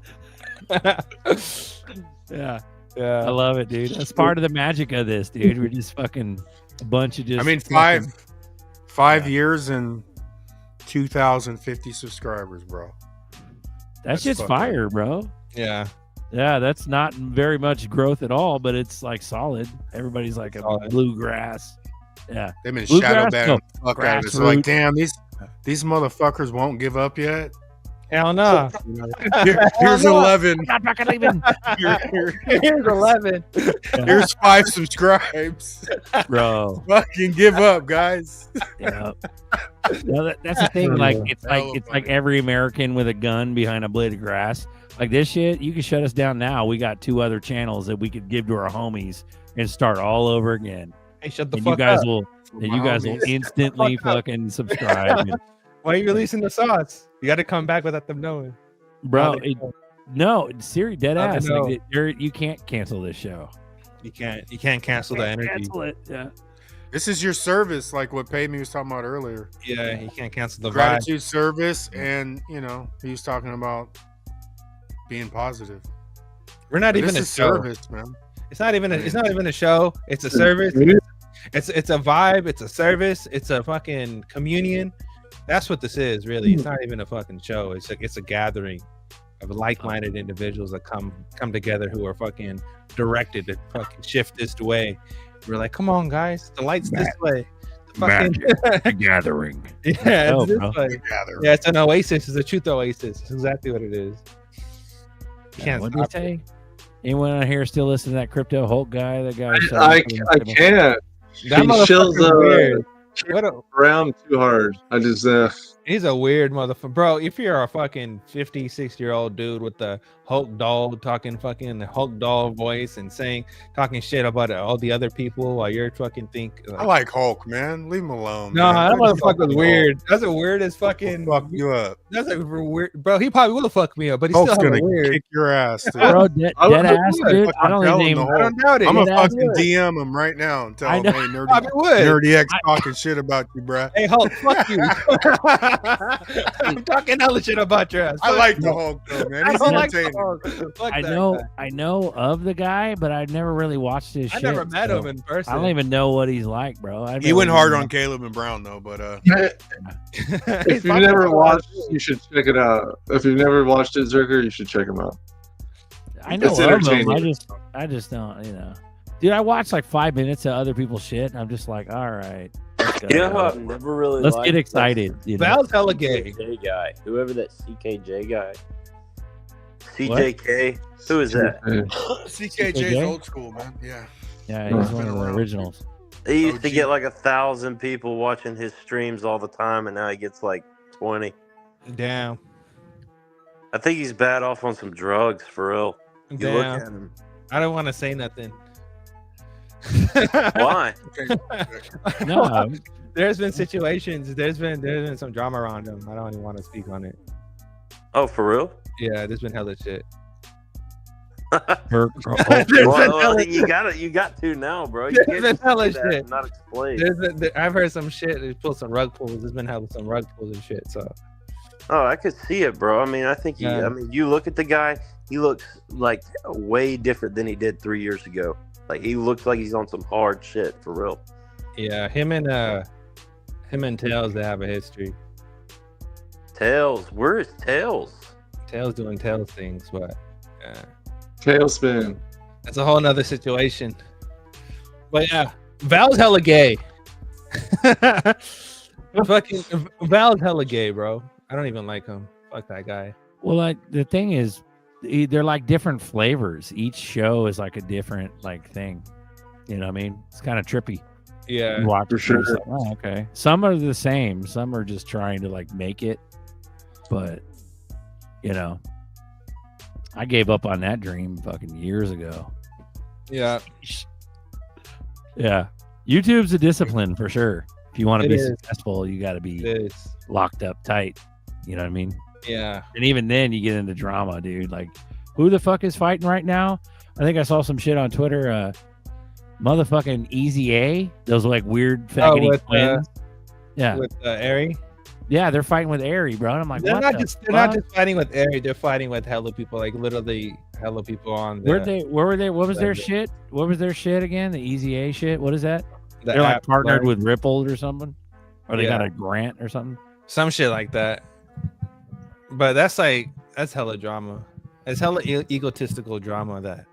Yeah. Yeah. I love it, dude. That's part of the magic of this, dude. We're just fucking a bunch of just. I mean, fucking- five years and 2,050 subscribers, bro. That's just fucked fire, bro. Yeah. Yeah, that's not very much growth at all, but it's like solid. Everybody's like a bluegrass. Yeah. They've been Bluegrass? shadow banning the fuck out of it. So like, Grassroots. damn, these motherfuckers won't give up yet. Hell no. Here's 11. I'm not fucking leaving. Here's 11. Here's 5 subscribes. Bro. Fucking give up, guys. Yeah. No, that's the thing. Like it's like every American with a gun behind a blade of grass. Like this shit, you can shut us down now. We got 2 other channels that we could give to our homies and start all over again. Hey, shut the and fuck you guys up. will instantly fucking subscribe. And, Why are you releasing the sauce? You got to come back without them knowing. bro, no, serious, dead How they ass. know? Like, you can't cancel this show. You can't cancel the energy. Cancel it. Yeah. This is your service, like what Payme was talking about earlier. Yeah, you can't cancel the vibe. Gratitude service, and he was talking about being positive. We're not even This a is show. service, man. It's not even a show. It's a service. It's a vibe. It's a service. It's a fucking communion. That's what this is, really. It's not even a fucking show. It's a gathering of like-minded individuals that come together who are fucking directed to fucking shift this way. We're like, come on, guys, the light's this way. The gathering. Yeah, Oh, it's this bro. way. Yeah, it's an oasis. It's a truth oasis. It's exactly what it is. Can't What did you stop say? Anyone out here still listening to that Crypto Hulk guy? That guy. I can't. That He motherfucker's chills, weird. Brown too hard. I just He's a weird motherfucker, bro. If you're a fucking 50, 60-year-old dude with the Hulk doll talking fucking the Hulk doll voice and talking shit about all the other people while you're fucking I like Hulk, man. Leave him alone. No, man. that motherfucker's weird. That's the weirdest fucking. Fuck you up. That's a weird, bro. He probably will fuck me up, but he's Hulk's still gonna weird. kick your ass, dude. Bro, dead ass, dude. I don't even. I don't doubt it. I'm gonna Dead ass fucking would. DM him right now and tell him, know. hey, Probably would. Nerdy X talking shit about you, bruh. Hey Hulk, fuck you. I'm talking hella shit about your ass. I Fuck like you. the Hulk though, man. I He's don't like the entertaining. Hulk. Fuck I that know, guy. I know of the guy, but I've never really watched his I shit. never met so him in person. I don't even know what he's like, bro. He went hard on Caleb and Brown though, but if you've never watched, you should check it out. If you've never watched it, Zerker, you should check him out. I know It's of him. entertaining. I just don't, Dude, I watched like 5 minutes of other people's shit, and I'm just like, all right. Let's go. You know who I've never really Let's liked? get excited. Val's hella gay. CKJ guy. Whoever that CKJ guy. CJK. Who is that? CKJ's old school, man. Yeah. Yeah, he's one of the originals. He used to get like 1,000 people watching his streams all the time, and now he gets like 20. Damn. I think he's bad off on some drugs, for real. You look at him. I don't want to say nothing. Why? No. There's been situations. There's been some drama around him. I don't even want to speak on it. Oh, for real? Yeah, there's been hella shit. Well, you got to now, bro. You There's can't been just hella say that shit. and not explain. I've heard some shit. They pulled some rug pulls. There's been hella some rug pulls and shit. So. Oh, I could see it, bro. I mean, I think Yeah. you look at the guy, he looks like way different than he did 3 years ago. Like he looks like he's on some hard shit for real. Yeah, him and Tails, they have a history. Tails, where is Tails? Tails doing Tails things, but Tailspin. that's a whole nother situation. But yeah, Val's hella gay. Fucking Val's hella gay, bro. I don't even like him. Fuck that guy. Well, like the thing is, they're like different flavors. Each show is like a different like thing. You know what I mean? It's kind of trippy. Yeah, You watch for it, you're just sure. like, oh, okay. Some are the same. Some are just trying to like make it. But I gave up on that dream fucking years ago. Yeah. Yeah. YouTube's a discipline for sure. If you want to It be is. successful, you got to be It is. locked up tight. You know what I mean? Yeah. And even then, you get into drama, dude. Like, who the fuck is fighting right now? I think I saw some shit on Twitter. Motherfucking Easy A. Those like weird faggoty with, twins. Yeah. With Airy. Yeah, they're fighting with Airy, bro. And I'm like, They're what not the just fuck? fighting with Airy. They're fighting with hella people, like literally hella people on. Where were they? What was their shit? What was their shit again? The Easy A shit. What is that? The They're like app, partnered like- with Ripple or something, or they got Yeah. a grant or something. Some shit like that. But that's hella drama. It's hella egotistical drama that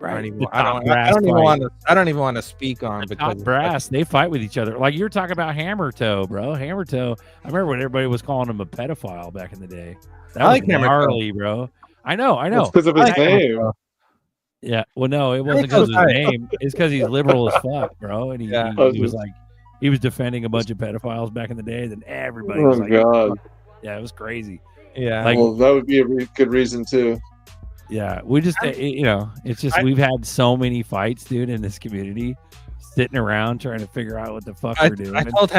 I don't even, The I top don't, brass I don't even fight. want to. I don't even want to speak on Top because brass, they fight with each other. Like you're talking about Hammer Toe, bro. Hammer Toe. I remember when everybody was calling him a pedophile back in the day. That I like was Hammer Toe. gnarly, bro. I know. It's because of his name. Yeah. Well, no, it wasn't because of his name. It's because he's liberal as fuck, bro. And he was like, he was defending a bunch of pedophiles back in the day. Then everybody was Oh like, God. yeah, it was crazy. Yeah. Like, Well, that would be a good reason too. yeah, we just, it's just we've had so many fights, dude, in this community, sitting around trying to figure out what the fuck we're doing. I told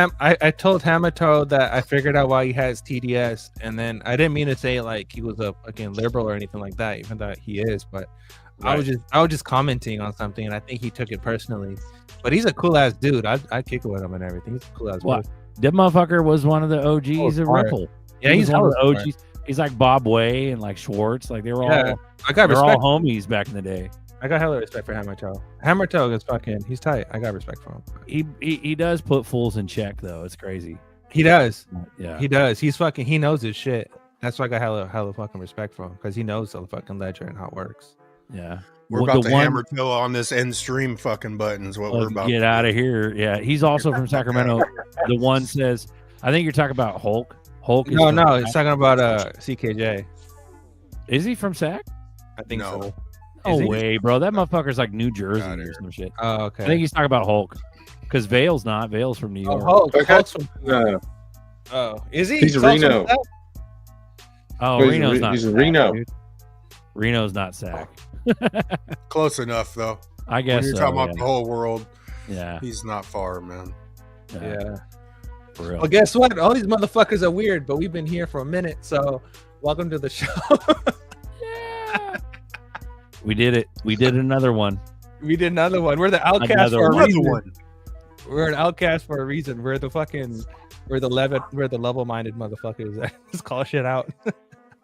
Hamato that I figured out why he has TDS, and then I didn't mean to say like he was a fucking liberal or anything like that, even though he is. But I was just commenting on something, and I think he took it personally. But he's a cool ass dude. I'd kick it with him and everything. He's a cool ass What? dude. That motherfucker was one of the OGs of smart. Ripple. Yeah, He he's was one of the hella smart. OGs. He's like Bob Way and like Schwartz. Like they were all, Yeah, I got they're all respect. homies back in the day. I got hella respect for Hamato. Hamato is fucking. He's tight. I got respect for him. He does put fools in check though. It's crazy. He does. Yeah. He does. He's fucking. He knows his shit. That's why I got hella fucking respect for him because he knows the fucking ledger and how it works. Yeah. We're Well, about the to one- hammer till on this end stream fucking button is what we're about. Get out of here. Yeah. He's also from Sacramento. The one says, I think you're talking about Hulk. Hulk is No, from no, he's Sac. talking about CKJ. Is he from Sac? I think so. No Is he? way, bro. That motherfucker's like New Jersey or some shit. Oh, okay. I think he's talking about Hulk. Because Vale's not. Vale's from New York. Hulk's from Oh, is he? He's Reno. Oh, He's Reno's Re- not. he's Sac, Reno. dude. Reno's not Sac. Close enough, though. I guess when you're so, talking about yeah. the whole world. Yeah, he's not far, man. Yeah. For real. Well, guess what? All these motherfuckers are weird, but we've been here for a minute, so welcome to the show. We did it. We did another one. We did another one. We're the outcast for a Another reason. one. We're an outcast for a reason. We're the level-minded motherfuckers that just call shit out.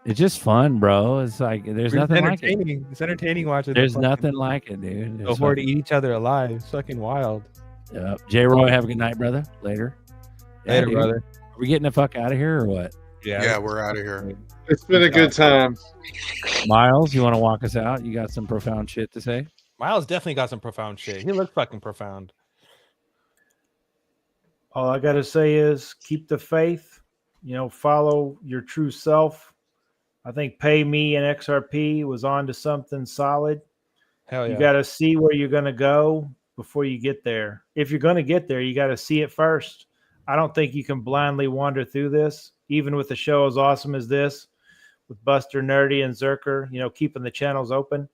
It's just fun, bro. It's like there's nothing like it. entertaining. It's entertaining watching. There's nothing like it, dude. Go forward to eat each other alive. It's fucking wild. Yep. J. Roy, have a good night, brother. Later. Later, dude. brother. Are we getting the fuck out of here or what? Yeah, we're out of here. It's been a good time. Miles, you want to walk us out? You got some profound shit to say? Miles definitely got some profound shit. He looks fucking profound. All I got to say is keep the faith, follow your true self. I think Pay Me and XRP was on to something solid. Hell yeah. You got to see where you're going to go before you get there. If you're going to get there, you got to see it first. I don't think you can blindly wander through this, even with a show as awesome as this, with Buster, Nerdy, and Zerker, keeping the channels open.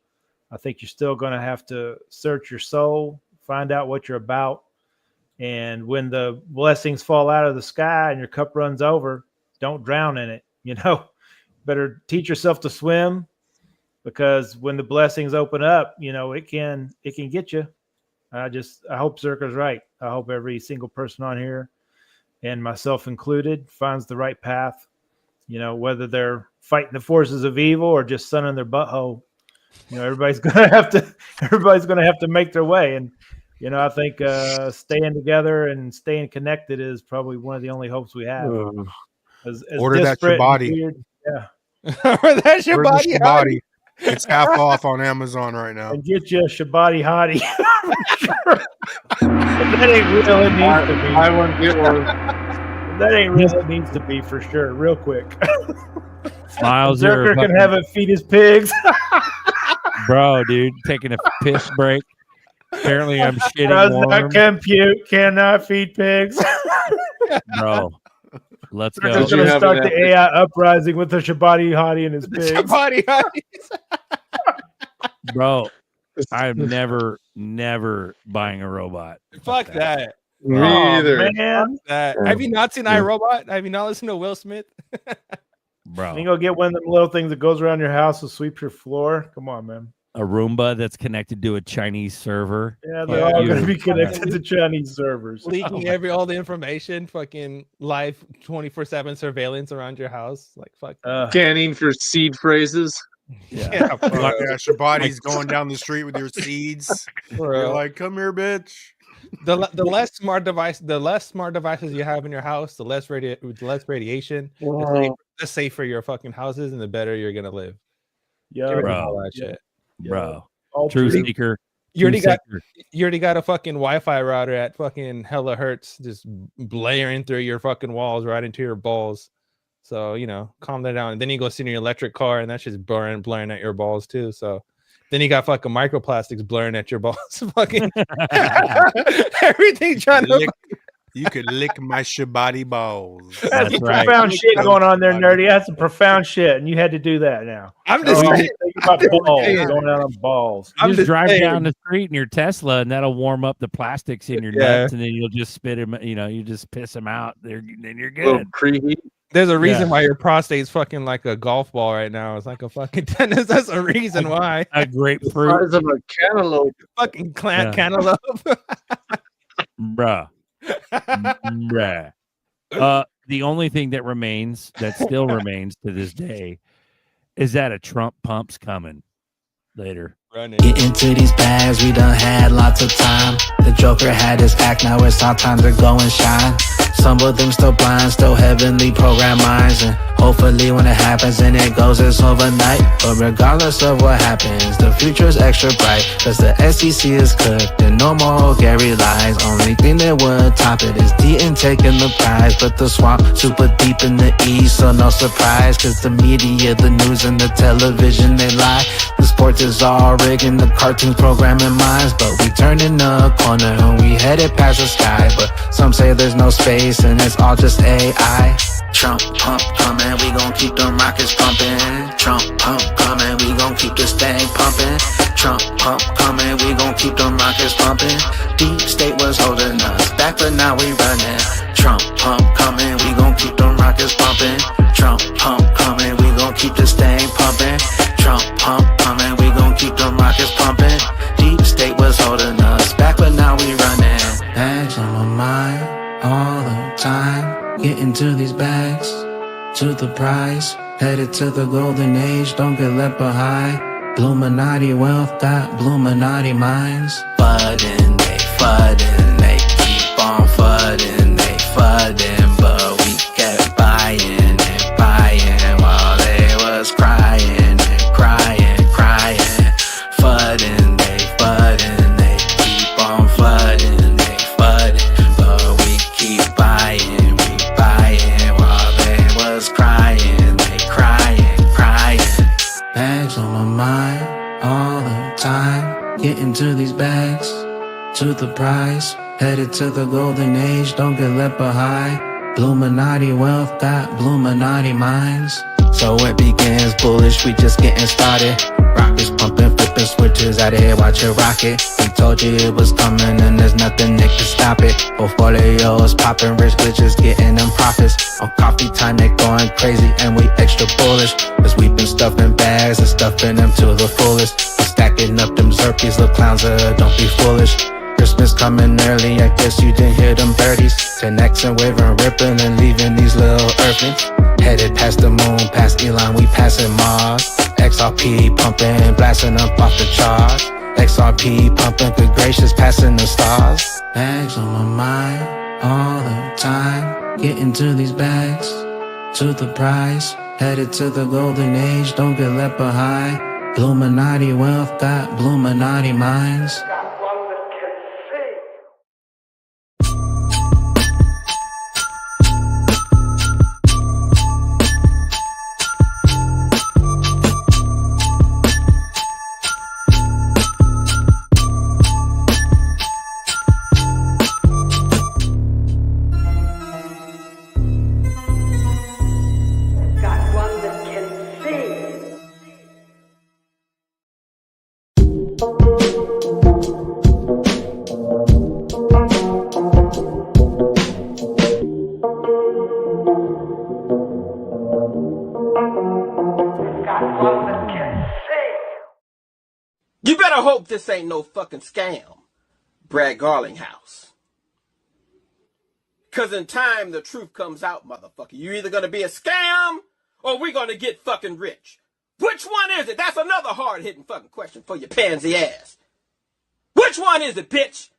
I think you're still going to have to search your soul, find out what you're about. And when the blessings fall out of the sky and your cup runs over, don't drown in it. Better teach yourself to swim, because when the blessings open up, it can get you. I hope Zerker's right. I hope every single person on here, and myself included, finds the right path. Whether they're fighting the forces of evil or just sunning their butthole, everybody's gonna have to make their way. And I think staying together and staying connected is probably one of the only hopes we have. As Order that disparate and Shabati. weird, yeah. Order that Order the Shabati. Shabati. It's half off on Amazon right now. And get you a Shabati hottie. That ain't real. It needs to be. I wouldn't get one. That ain't real. It needs to be for sure. Real quick. Miles, Zerker can have it feed his pigs. Bro, dude, taking a piss break. Apparently, I'm shitting Does warm. not compute. Cannot feed pigs. Bro, let's go. Zerker's gonna start the AI uprising with the Shabati hottie and his pigs. Shabati hotties. Bro, I'm never buying a robot. Fuck that. Me either. Man. Have you not seen iRobot? Have you not listened to Will Smith? Bro, You go get one of them little things that goes around your house and sweeps your floor. Come on, man. a Roomba that's connected to a Chinese server. Yeah, they're all going to be connected to Chinese servers. Leaking all the information, fucking live 24/7 surveillance around your house. Like fuck. Scanning for seed phrases. Yeah, Shabati's going down the street with your seeds. You're like, come here, bitch. The less smart devices you have in your house, the less radiation, the safer your fucking houses, and the better you're gonna live. Yeah, bro. Shit. Bro. All True true. seeker. You already got a fucking Wi-Fi router at fucking hella hertz, just blaring through your fucking walls right into your balls. So calm that down. And then you go sit in your electric car, and that's just blaring at your balls too. So then you got fucking microplastics blaring at your balls. Fucking everything trying to. You could lick my Shabati balls. That's some profound shit going on there, nerdy. That's some profound shit, and you had to do that now. I'm just thinking about balls, going out on balls. You just drive down the street in your Tesla, and that'll warm up the plastics in your nuts, and then you'll just spit them. You just piss them out. Then you're good. There's a reason why your prostate's fucking like a golf ball right now. It's like a fucking tennis. That's a reason why. A grapefruit. The size of a cantaloupe. Fucking cantaloupe. Bruh. Bruh. The only thing that still remains to this day is that a Trump pump's coming later. Get into these bags, we done had lots of time. The Joker had his act, now it's our time to go and shine. Some of them still blind, still heavenly program minds, and Hopefully when it happens and it goes, it's overnight. But regardless of what happens, the future's extra bright. Cause the SEC is cooked and no more Gary lies. Only thing that would top it is Deaton taking the prize. But the swamp super deep in the east, so no surprise. Cause the media, the news and the television, they lie. The sports is all rigged and the cartoons programming minds. But we turning the corner and we headed past the sky. But some say there's no space and it's all just AI. Trump pump coming, we gon' keep them rockets pumping. Trump pump coming, we gon' keep this thing pumping. Trump pump coming, we gon' keep them rockets pumping. Deep state was holding us back, but now we running. Trump pump coming, we gon' keep them rockets pumping. Trump pump coming, we gon' keep this thing pumping. Trump pump coming, we gon' keep them rockets pumping. Deep state was holding us back, but now we running. Bags on my mind all the time. Getting to these bags, to the prize. Headed to the golden age, don't get left behind. Bluminati wealth got Bluminati minds. Fudding, they keep on fudding, they fudding. But we kept buying and buying while they was crying and crying, crying. Fudding, they keep on fudding, they fudding. But we keep buying. Crying, they crying. Bags on my mind all the time. Getting to these bags, to the prize. Headed to the golden age, don't get left behind. Bluminati wealth got Bluminati minds. So it begins bullish, we just getting started. Rockets pumping, flipping switches out of here, watch it rocket. We told you it was coming and there's nothing that can stop it. Portfolios popping, rich glitches getting them profits. On coffee time they going crazy and we extra bullish. Cause we been stuffing bags and stuffing them to the fullest. We stacking up them Zerkies, little clowns, don't be foolish. Christmas coming early, I guess you didn't hear them birdies. 10X and waving, ripping and leaving these little earthlings. Headed past the moon, past Elon, we passing Mars. XRP pumping, blasting up off the charts. XRP pumping, good gracious, passing the stars. Bags on my mind all the time. Getting to these bags, to the prize. Headed to the golden age, don't get left behind. Bluminati wealth got Bluminati minds. You better hope this ain't no fucking scam, Brad Garlinghouse. Cause in time the truth comes out, motherfucker. You either gonna be a scam or we're gonna get fucking rich. Which one is it? That's another hard-hitting fucking question for your pansy ass. Which one is it, bitch?